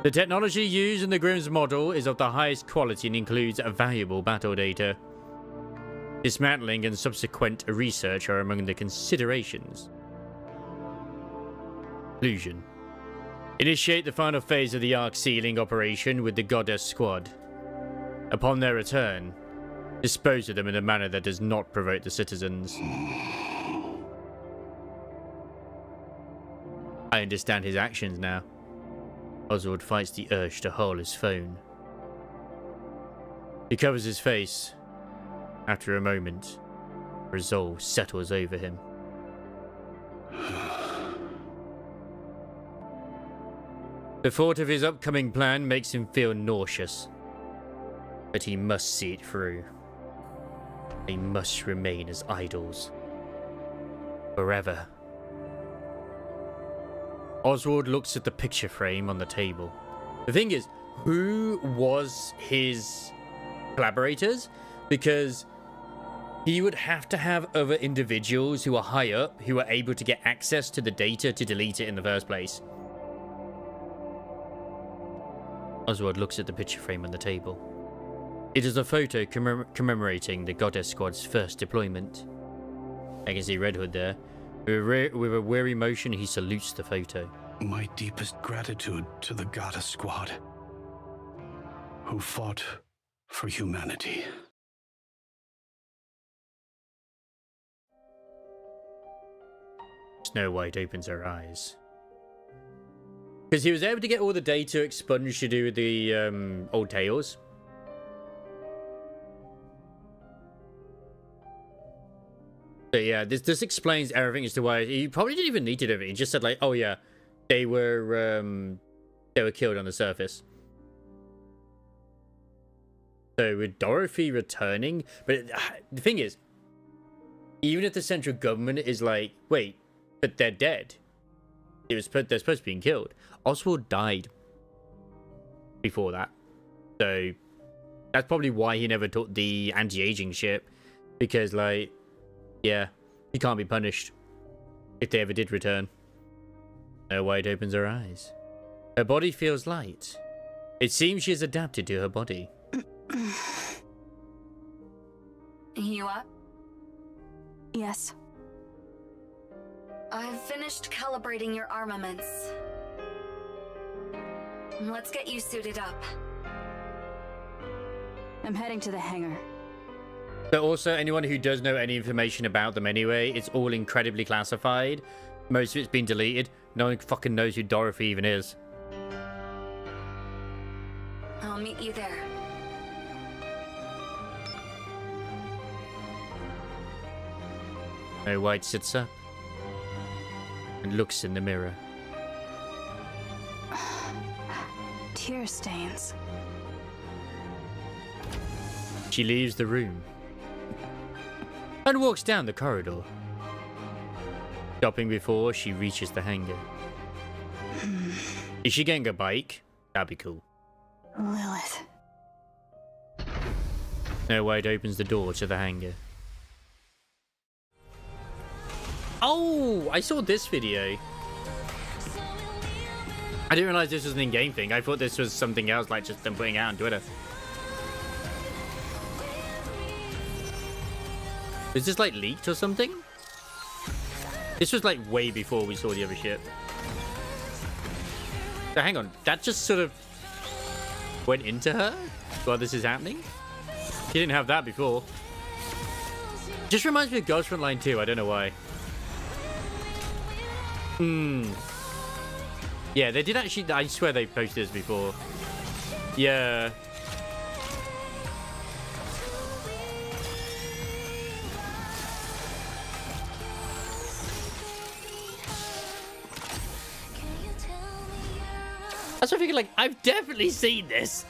The technology used in the Grimm's model is of the highest quality and includes valuable battle data. Dismantling and subsequent research are among the considerations. Conclusion. Initiate the final phase of the Ark sealing operation with the Goddess Squad. Upon their return, dispose of them in a manner that does not provoke the citizens. I understand his actions now. Oswald fights the urge to haul his phone. He covers his face. After a moment, resolve settles over him. The thought of his upcoming plan makes him feel nauseous. But he must see it through. They must remain as idols. Forever. Oswald looks at the picture frame on the table. The thing is, who was his collaborators? Because he would have to have other individuals who are high up, who are able to get access to the data to delete it in the first place. Oswald looks at the picture frame on the table. It is a photo commemorating the Goddess Squad's first deployment. I can see Red Hood there. With a weary motion, he salutes the photo. My deepest gratitude to the Goddess Squad, who fought for humanity. Snow White opens her eyes. Because he was able to get all the data expunged to do with the old tales. But yeah, this explains everything as to why he probably didn't even need to do it. He just said like, oh yeah, they were killed on the surface. So with Dorothy returning, but the thing is, even if the central government is like, wait, but they're dead. They're supposed to be being killed. Oswald died before that, so that's probably why he never took the anti-aging shit, because like. Yeah, he can't be punished if they ever did return. Snow White opens her eyes. Her body feels light. It seems she has adapted to her body. You up? Yes. I've finished calibrating your armaments. Let's get you suited up. I'm heading to the hangar. But also, anyone who does know any information about them anyway, it's all incredibly classified. Most of it's been deleted. No one fucking knows who Dorothy even is. I'll meet you there. Snow White sits up and looks in the mirror. Tear stains. She leaves the room and walks down the corridor, stopping before she reaches the hangar. Is she getting a bike? That'd be cool. Lilith. Snow White opens the door to the hangar. Oh, I saw this video. I didn't realize this was an in-game thing. I thought this was something else, like just them putting it out on Twitter. Is this like leaked or something? This was like way before we saw the other shit. So hang on, that just sort of went into her while this is happening? She didn't have that before. Just reminds me of Ghost Frontline 2, I don't know why. Yeah, they did actually, I swear they posted this before. Yeah. That's what I figured, like, I've definitely seen this.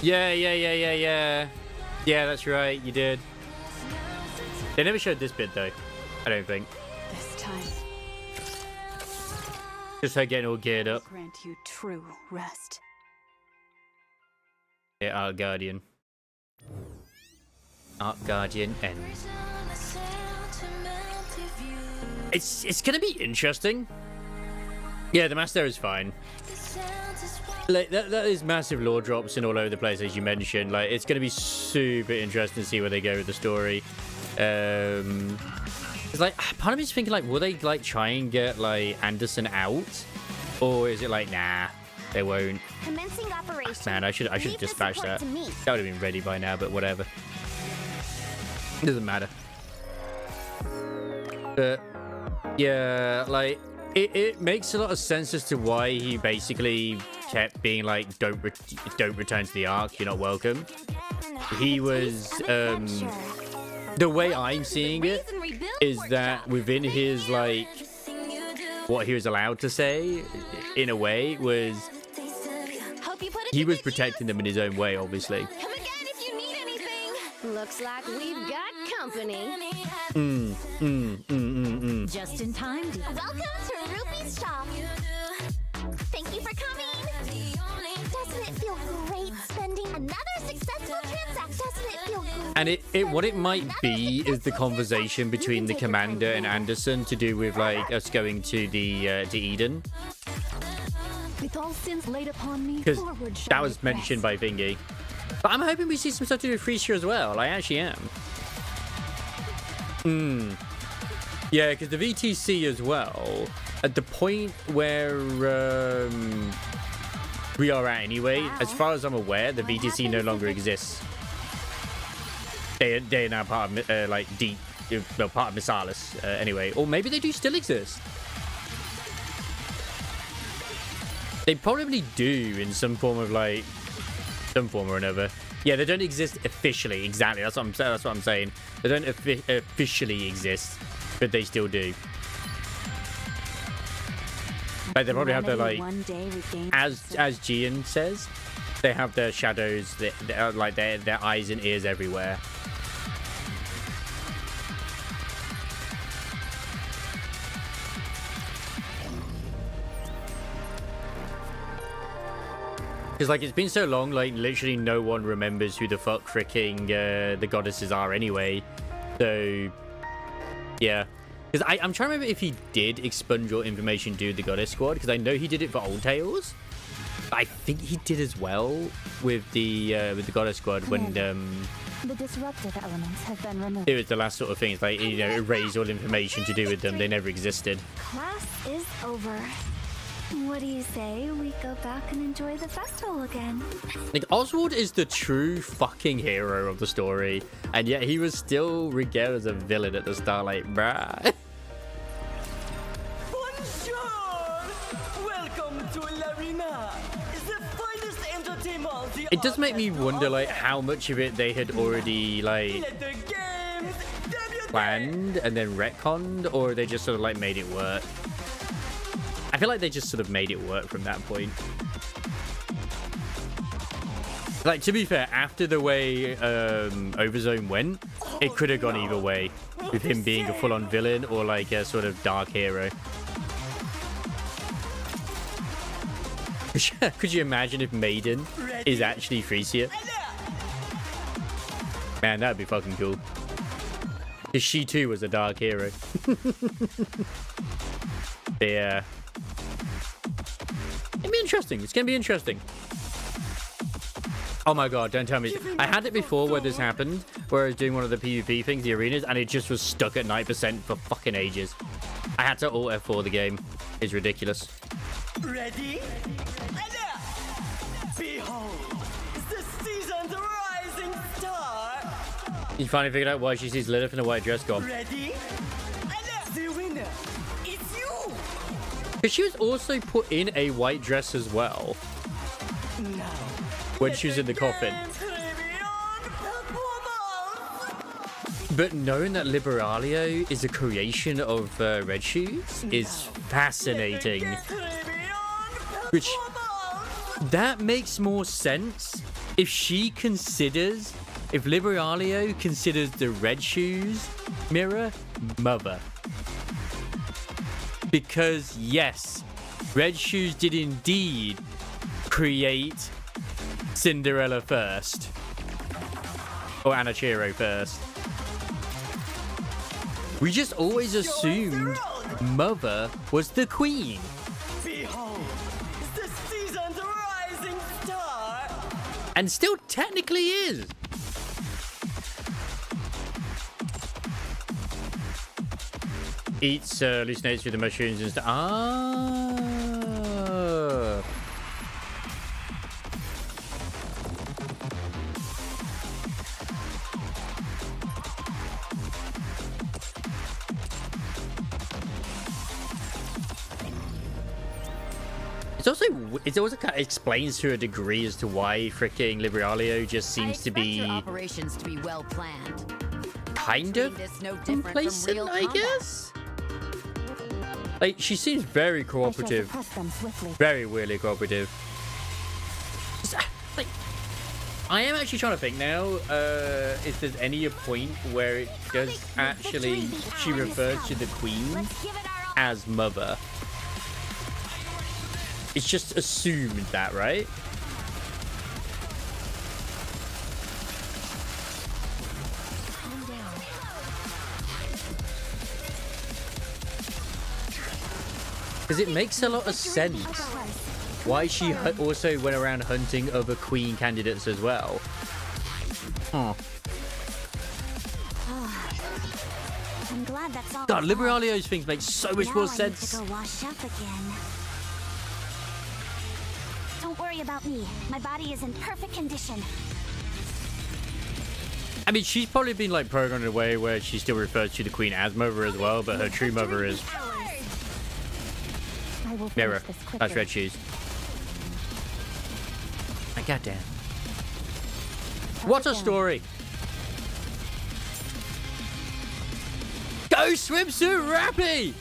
Yeah. Yeah, that's right, you did. They never showed this bit, though. I don't think. This time, Just her getting all geared up. grant you true rest. Yeah, Art Guardian. Art Guardian ends. It's gonna be interesting. Yeah, the Master is fine. Like, that is massive lore drops in all over the place, as you mentioned. Like, it's gonna be super interesting to see where they go with the story. It's like, part of me is thinking, like, will they like try and get like Anderson out, or is it like, nah, they won't? Commencing operation. Man, I should Leave the dispatch support that. to me. That would have been ready by now, but whatever. It doesn't matter. But yeah, like it makes a lot of sense as to why he basically kept being like, don't return to the Ark, you're not welcome. He was the way I'm seeing it is that within his like what he was allowed to say, in a way, was he was protecting them in his own way, obviously. Looks like we've got company. Just in time. Welcome to Ruby's shop. Thank you for coming. Doesn't it feel great spending another successful transaction? Doesn't it feel great? And what it might be is the conversation between the commander and Anderson to do with like us going to the to Eden, With all sins laid upon me, because forward shall that we was mentioned by Vingy. But I'm hoping we see some stuff to do with Freesia as well. I actually am. Yeah, because the VTC as well, at the point where we are at anyway, as far as I'm aware, the VTC no longer exists. They're now part of part of Misalis anyway, or maybe they do still exist. They probably do in some form or another. Yeah, they don't exist officially. Exactly. That's what I'm saying. They don't officially exist, but they still do. Like, they probably have their like, as Gian says, they have their shadows, like their eyes and ears everywhere. Because, like, it's been so long, like, literally no one remembers who the fuck freaking the goddesses are anyway. So, yeah. Because I'm trying to remember if he did expunge all information due to the Goddess Squad, because I know he did it for Old Tales. But I think he did as well with the Goddess Squad when The disruptive elements have been removed. it was the last sort of thing. It's like, you know, erase all information to do with them. They never existed. Class is over. What do you say we go back and enjoy the festival again? Like, Oswald is the true fucking hero of the story, and yet he was still regaled as a villain at the start, like, bruh. Welcome to Larina, the finest entertainment. It does make me wonder, like, how much of it they had already, like, planned and then retconned, or they just sort of, like, made it work. I feel like they just sort of made it work from that point. Like, to be fair, after the way Overzone went, it could have gone either way, with him being a full-on villain or like a sort of dark hero. Could you imagine if Maiden is actually Frisia? Man, that'd be fucking cool. Because she too was a dark hero. Yeah. It'll be interesting. It's gonna be interesting. Oh my god, don't tell me. I had it before where this happened, where I was doing one of the PvP things, the arenas, and it just was stuck at 9% for fucking ages. I had to alt F4 the game. It's ridiculous. Ready? Behold, the season's rising star. You finally figured out why she sees Lilith in a white dress gone. Ready? The winner, it's you. Because she was also put in a white dress as well. Now, when she was in the coffin. But knowing that Liberalia is a creation of Red Shoes is fascinating. Which, that makes more sense if she considers, if Liberalia considers the Red Shoes mirror Mother. Because yes, Red Shoes did indeed create Cinderella first. Or Anichiro first. We just always assumed Mother was the queen. Behold, the season's rising star. And still technically is. Eats, hallucinates through the mushrooms and stuff. Ah. It's also kind of explains to a degree as to why freaking Liberalia just seems to be your operations to be well planned. kind of no complacent, I guess. Like, she seems very cooperative, very weirdly cooperative. Like, I am actually trying to think now if there's any point where it does actually she refers to the queen as Mother. It's just assumed that, right? Because it makes a lot of sense why she also went around hunting other queen candidates as well. Huh. I'm glad that's all. God, Liberalia's things make so much more sense. I need to go wash up again. Don't worry about me. My body is in perfect condition. I mean, she's probably been like programmed in a way where she still refers to the queen as Mother as well, but her true mother is Mirror. That's Red Shoes. My goddamn. What a story! Go swimsuit Rappy!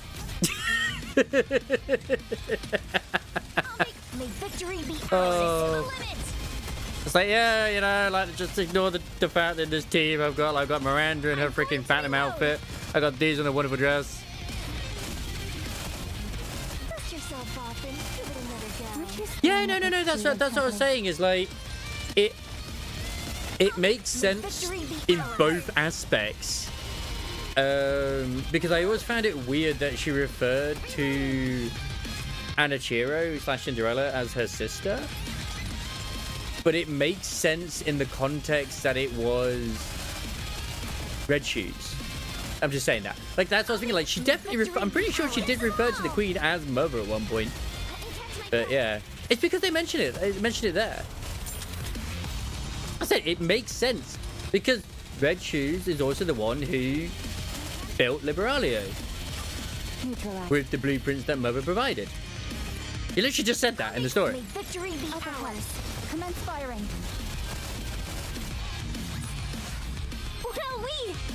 May victory be Oh. It's like, yeah, you know, like just ignore the fact that this team I've got Miranda in her freaking Phantom outfit. I got these in a wonderful dress. Dust yourself off and give it another go. Yeah, no. That's what I was saying. Is like, it makes sense in both aspects. Because I always found it weird that she referred to Anichiro / Cinderella as her sister. But it makes sense in the context that it was Red Shoes. I'm just saying that. Like, that's what I was thinking. Like, she definitely... I'm pretty sure she did refer to the queen as Mother at one point. But, yeah. It's because they mentioned it. They mentioned it there. I said, it makes sense. Because Red Shoes is also the one who built Liberalia. With the blueprints that Mother provided. You literally just said that in the story. May victory be ours. Commence firing. Well,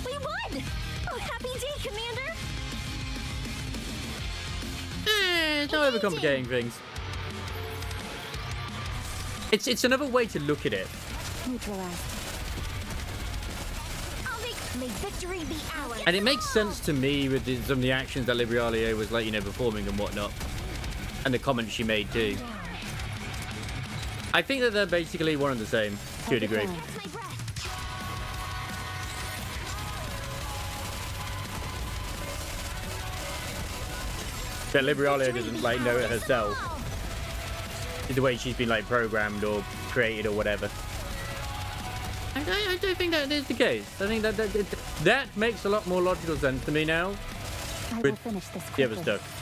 we won! Oh, happy day, Commander! It's not overcomplicating things. It's another way to look at it. Neutralized. May victory be ours. And it makes sense to me with some of the actions that Liberalia was like, you know, performing and whatnot. And the comments she made too. I think that they're basically one and the same to a degree. But Liberalia doesn't like know it herself. It's the way she's been like programmed or created or whatever. I don't think that is the case. I think that makes a lot more logical sense to me now. I will finish this The other quickly. stuff.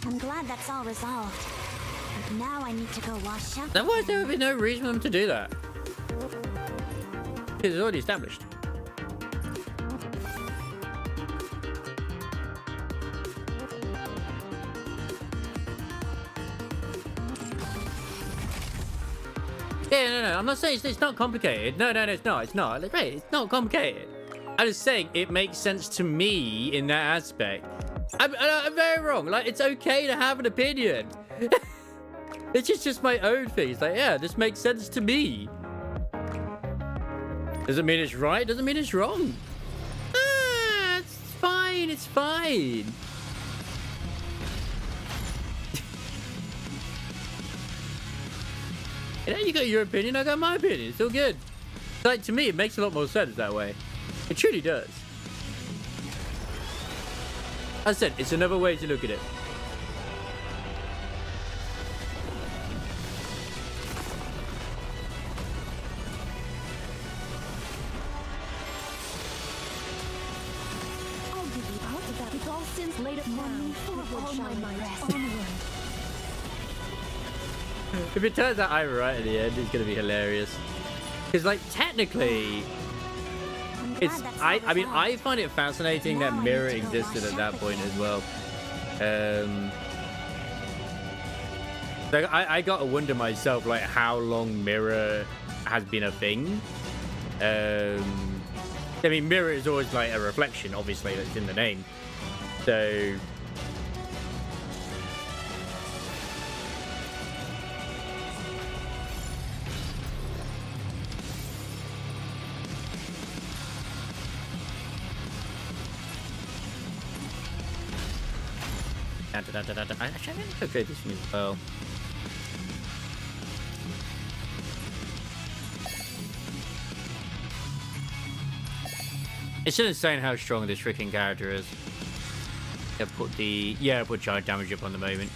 I'm glad that's all resolved. But now I need to go wash up. Otherwise, there would be no reason for them to do that. It's already established. Yeah, no. I'm not saying it's not complicated. No, it's not. It's not. Like, right, it's not complicated. I'm just saying it makes sense to me in that aspect. I'm very wrong. Like, it's okay to have an opinion. It's just my own thing. It's like, yeah, this makes sense to me. Doesn't mean it's right. Doesn't mean it's wrong. Ah, it's fine. It's fine. You know, you got your opinion. I got my opinion. It's all good. Like, to me, it makes a lot more sense that way. It truly does. As I said, it's another way to look at it. I'll give you part of that with all sins laid upon me for all my might. Onward. If it turns out I'm right at the end, it's gonna be hilarious. Because, like, technically, it's I mean, I find it fascinating that Mirror existed at that point as well. Like, I gotta wonder myself, like, how long Mirror has been a thing. I mean, Mirror is always like a reflection, obviously, that's in the name. So. Actually, I'm going to create this one as well. It's just insane how strong this freaking character is. I put charge damage up on the moment.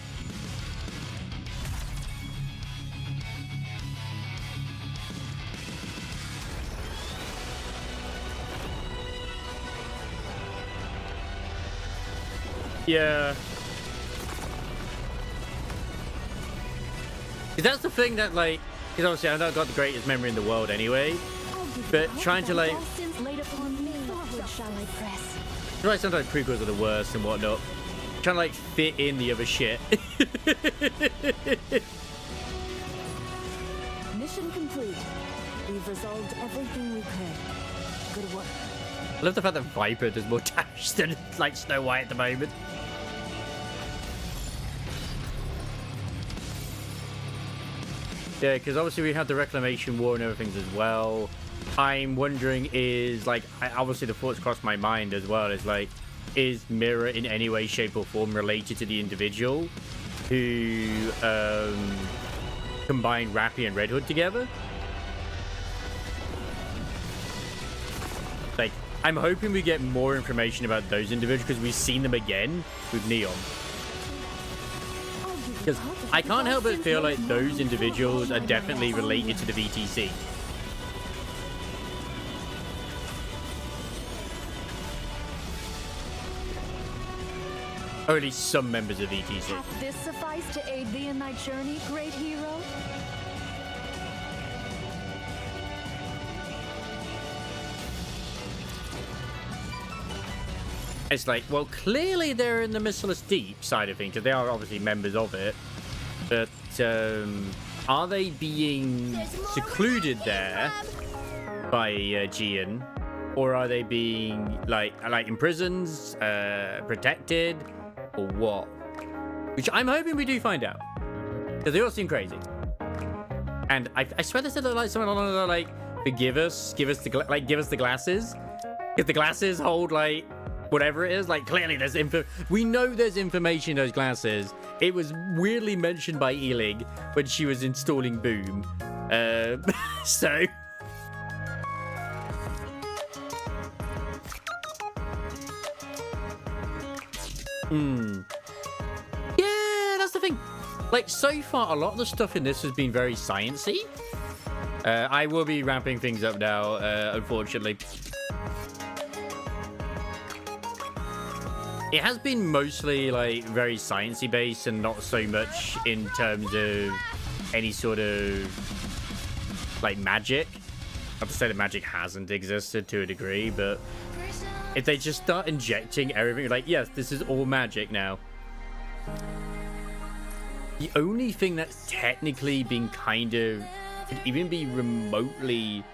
Yeah. That's the thing that, like, because obviously I've not got the greatest memory in the world anyway, but trying to, like, right, sometimes prequels are the worst and whatnot. Trying to, like, fit in the other shit. Mission complete. We've resolved everything we could. Good work. I love the fact that Viper does more damage than, like, Snow White at the moment. Yeah, because obviously we have the Reclamation War and everything as well. I'm wondering is, like, obviously the thoughts crossed my mind as well, is like, is Mirror in any way, shape or form related to the individual who combined Rappy and Red Hood together? Like, I'm hoping we get more information about those individuals because we've seen them again with Neon. Because I can't help but feel like those individuals are definitely related to the VTC. Or at least some members of VTC. Hath this suffice to aid thee in thy journey, great hero? It's like, well, clearly they're in the Merciless Deep side of things, because they are obviously members of it. But are they being secluded there by Gian, or are they being like imprisoned, protected, or what? Which I'm hoping we do find out, because they all seem crazy. And I swear they said that, like, something along the like But give us the glasses. If the glasses hold like whatever it is, like clearly there's we know there's information in those glasses. It was weirdly mentioned by Ealing when she was installing Boom. So yeah, that's the thing. Like, so far, a lot of the stuff in this has been very sciencey. I will be wrapping things up now, unfortunately. It has been mostly, like, very sciencey based and not so much in terms of any sort of, like, magic. Not to say that magic hasn't existed to a degree, but if they just start injecting everything, like, yes, this is all magic now. The only thing that's technically been kind of, could even be remotely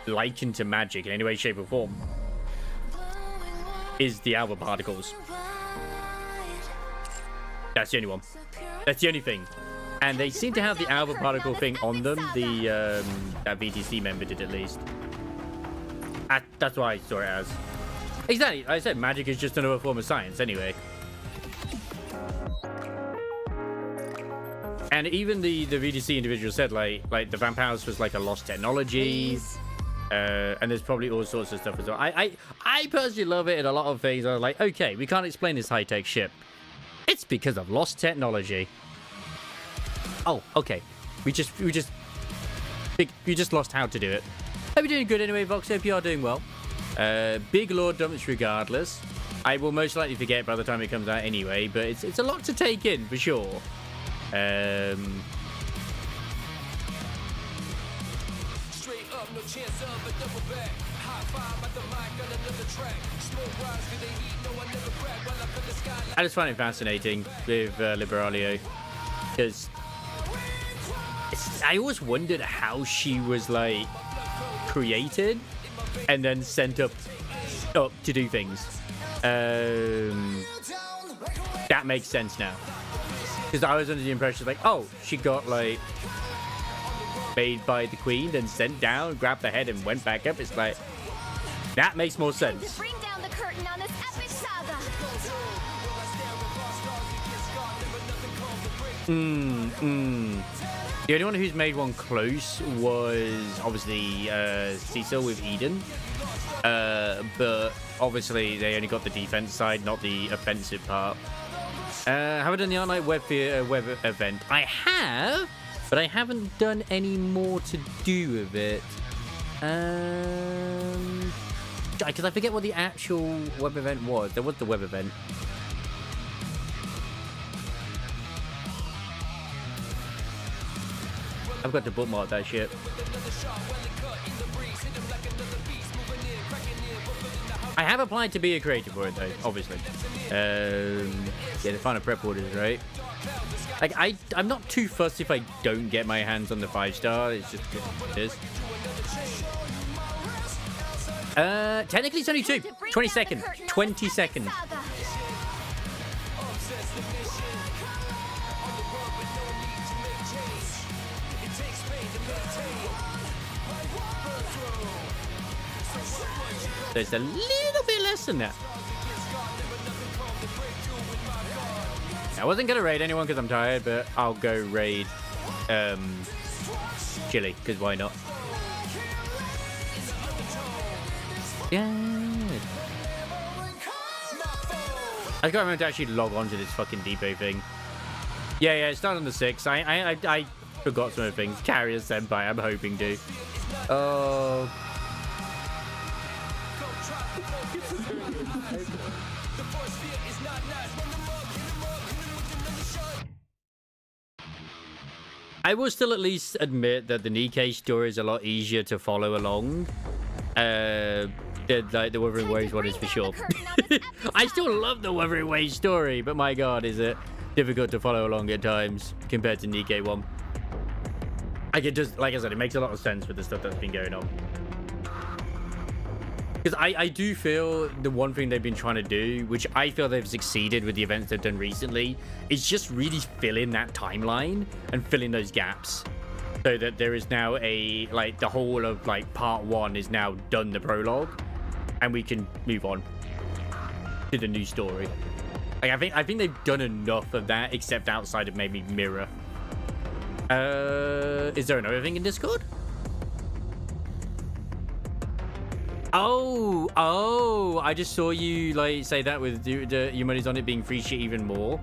likened to magic in any way, shape, or form, is the alpha particles. That's the only one. That's the only thing. And they seem to have the alpha particle thing on them. The that VTC member did, at least. That's why I saw it as. Exactly. I said magic is just another form of science anyway. And even the VTC individual said like the vampires was like a lost technology. And there's probably all sorts of stuff as well. I personally love it in a lot of things. I was like, okay, we can't explain this high-tech ship. It's because of lost technology. Oh, okay. We just lost how to do it. Hope you're doing good anyway, Vox. Hope you are doing well. Big lore dumps regardless. I will most likely forget by the time it comes out anyway, but it's a lot to take in for sure. I just find it fascinating with Liberalio, because I always wondered how she was like created and then sent up to do things. That makes sense now, because I was under the impression like, oh, she got like made by the queen, then sent down, grabbed the head, and went back up. It's like, that makes more sense. Bring down the curtain on this epic saga. The only one who's made one close was obviously Cecil with Eden. But obviously they only got the defense side, not the offensive part. Have I done the online web event? I have, but I haven't done any more to do with it. Because I forget what the actual web event was. There was the web event. I've got to bookmark that shit. I have applied to be a creator for it though, obviously. Yeah, the final prep orders, right? Like, I'm not too fussed if I don't get my hands on the 5-star. It's just it is. Technically it's only 2. 20 seconds. 20 seconds. There's a little bit less than that. I wasn't gonna raid anyone because I'm tired, but I'll go raid Chili, because why not? Yeah. I can't remember to actually log on to this fucking depot thing. Yeah, it started on the 6th. I forgot some of the things. Carrier Senpai, I'm hoping to. Oh. I will still at least admit that the NIKKE story is a lot easier to follow along. Like the Wuthering Waves one is for sure. I still love the Wuthering Waves story, but my god, is it difficult to follow along at times compared to NIKKE one. I can just, like I said, it makes a lot of sense with the stuff that's been going on. Because I do feel the one thing they've been trying to do, which I feel they've succeeded with the events they've done recently, is just really fill in that timeline and fill in those gaps. So that there is now a, like, the whole of, like, part 1 is now done, the prologue. And we can move on to the new story. Like, I think they've done enough of that, except outside of maybe Mirror. Is there another thing in Discord? Oh, I just saw you, like, say that with your money's on it being free shit even more.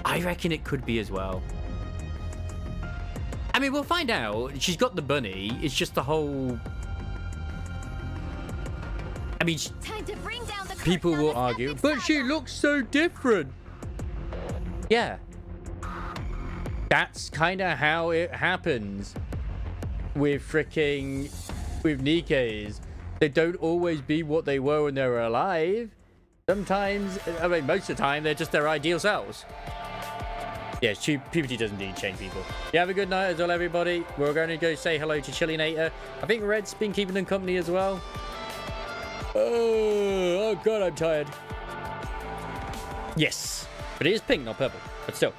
I reckon it could be as well. I mean, we'll find out. She's got the bunny. It's just the whole... I mean, Time to bring down the people will argue, but she looks so different. Yeah. That's kind of how it happens with NIKKEs. They don't always be what they were when they were alive. Sometimes, I mean, most of the time, they're just their ideal selves. Yeah, puberty does indeed change people. You have a good night as well, everybody. We're going to go say hello to Chillinator. I think Red's been keeping them company as well. Oh God, I'm tired. Yes, but it is pink, not purple. But still.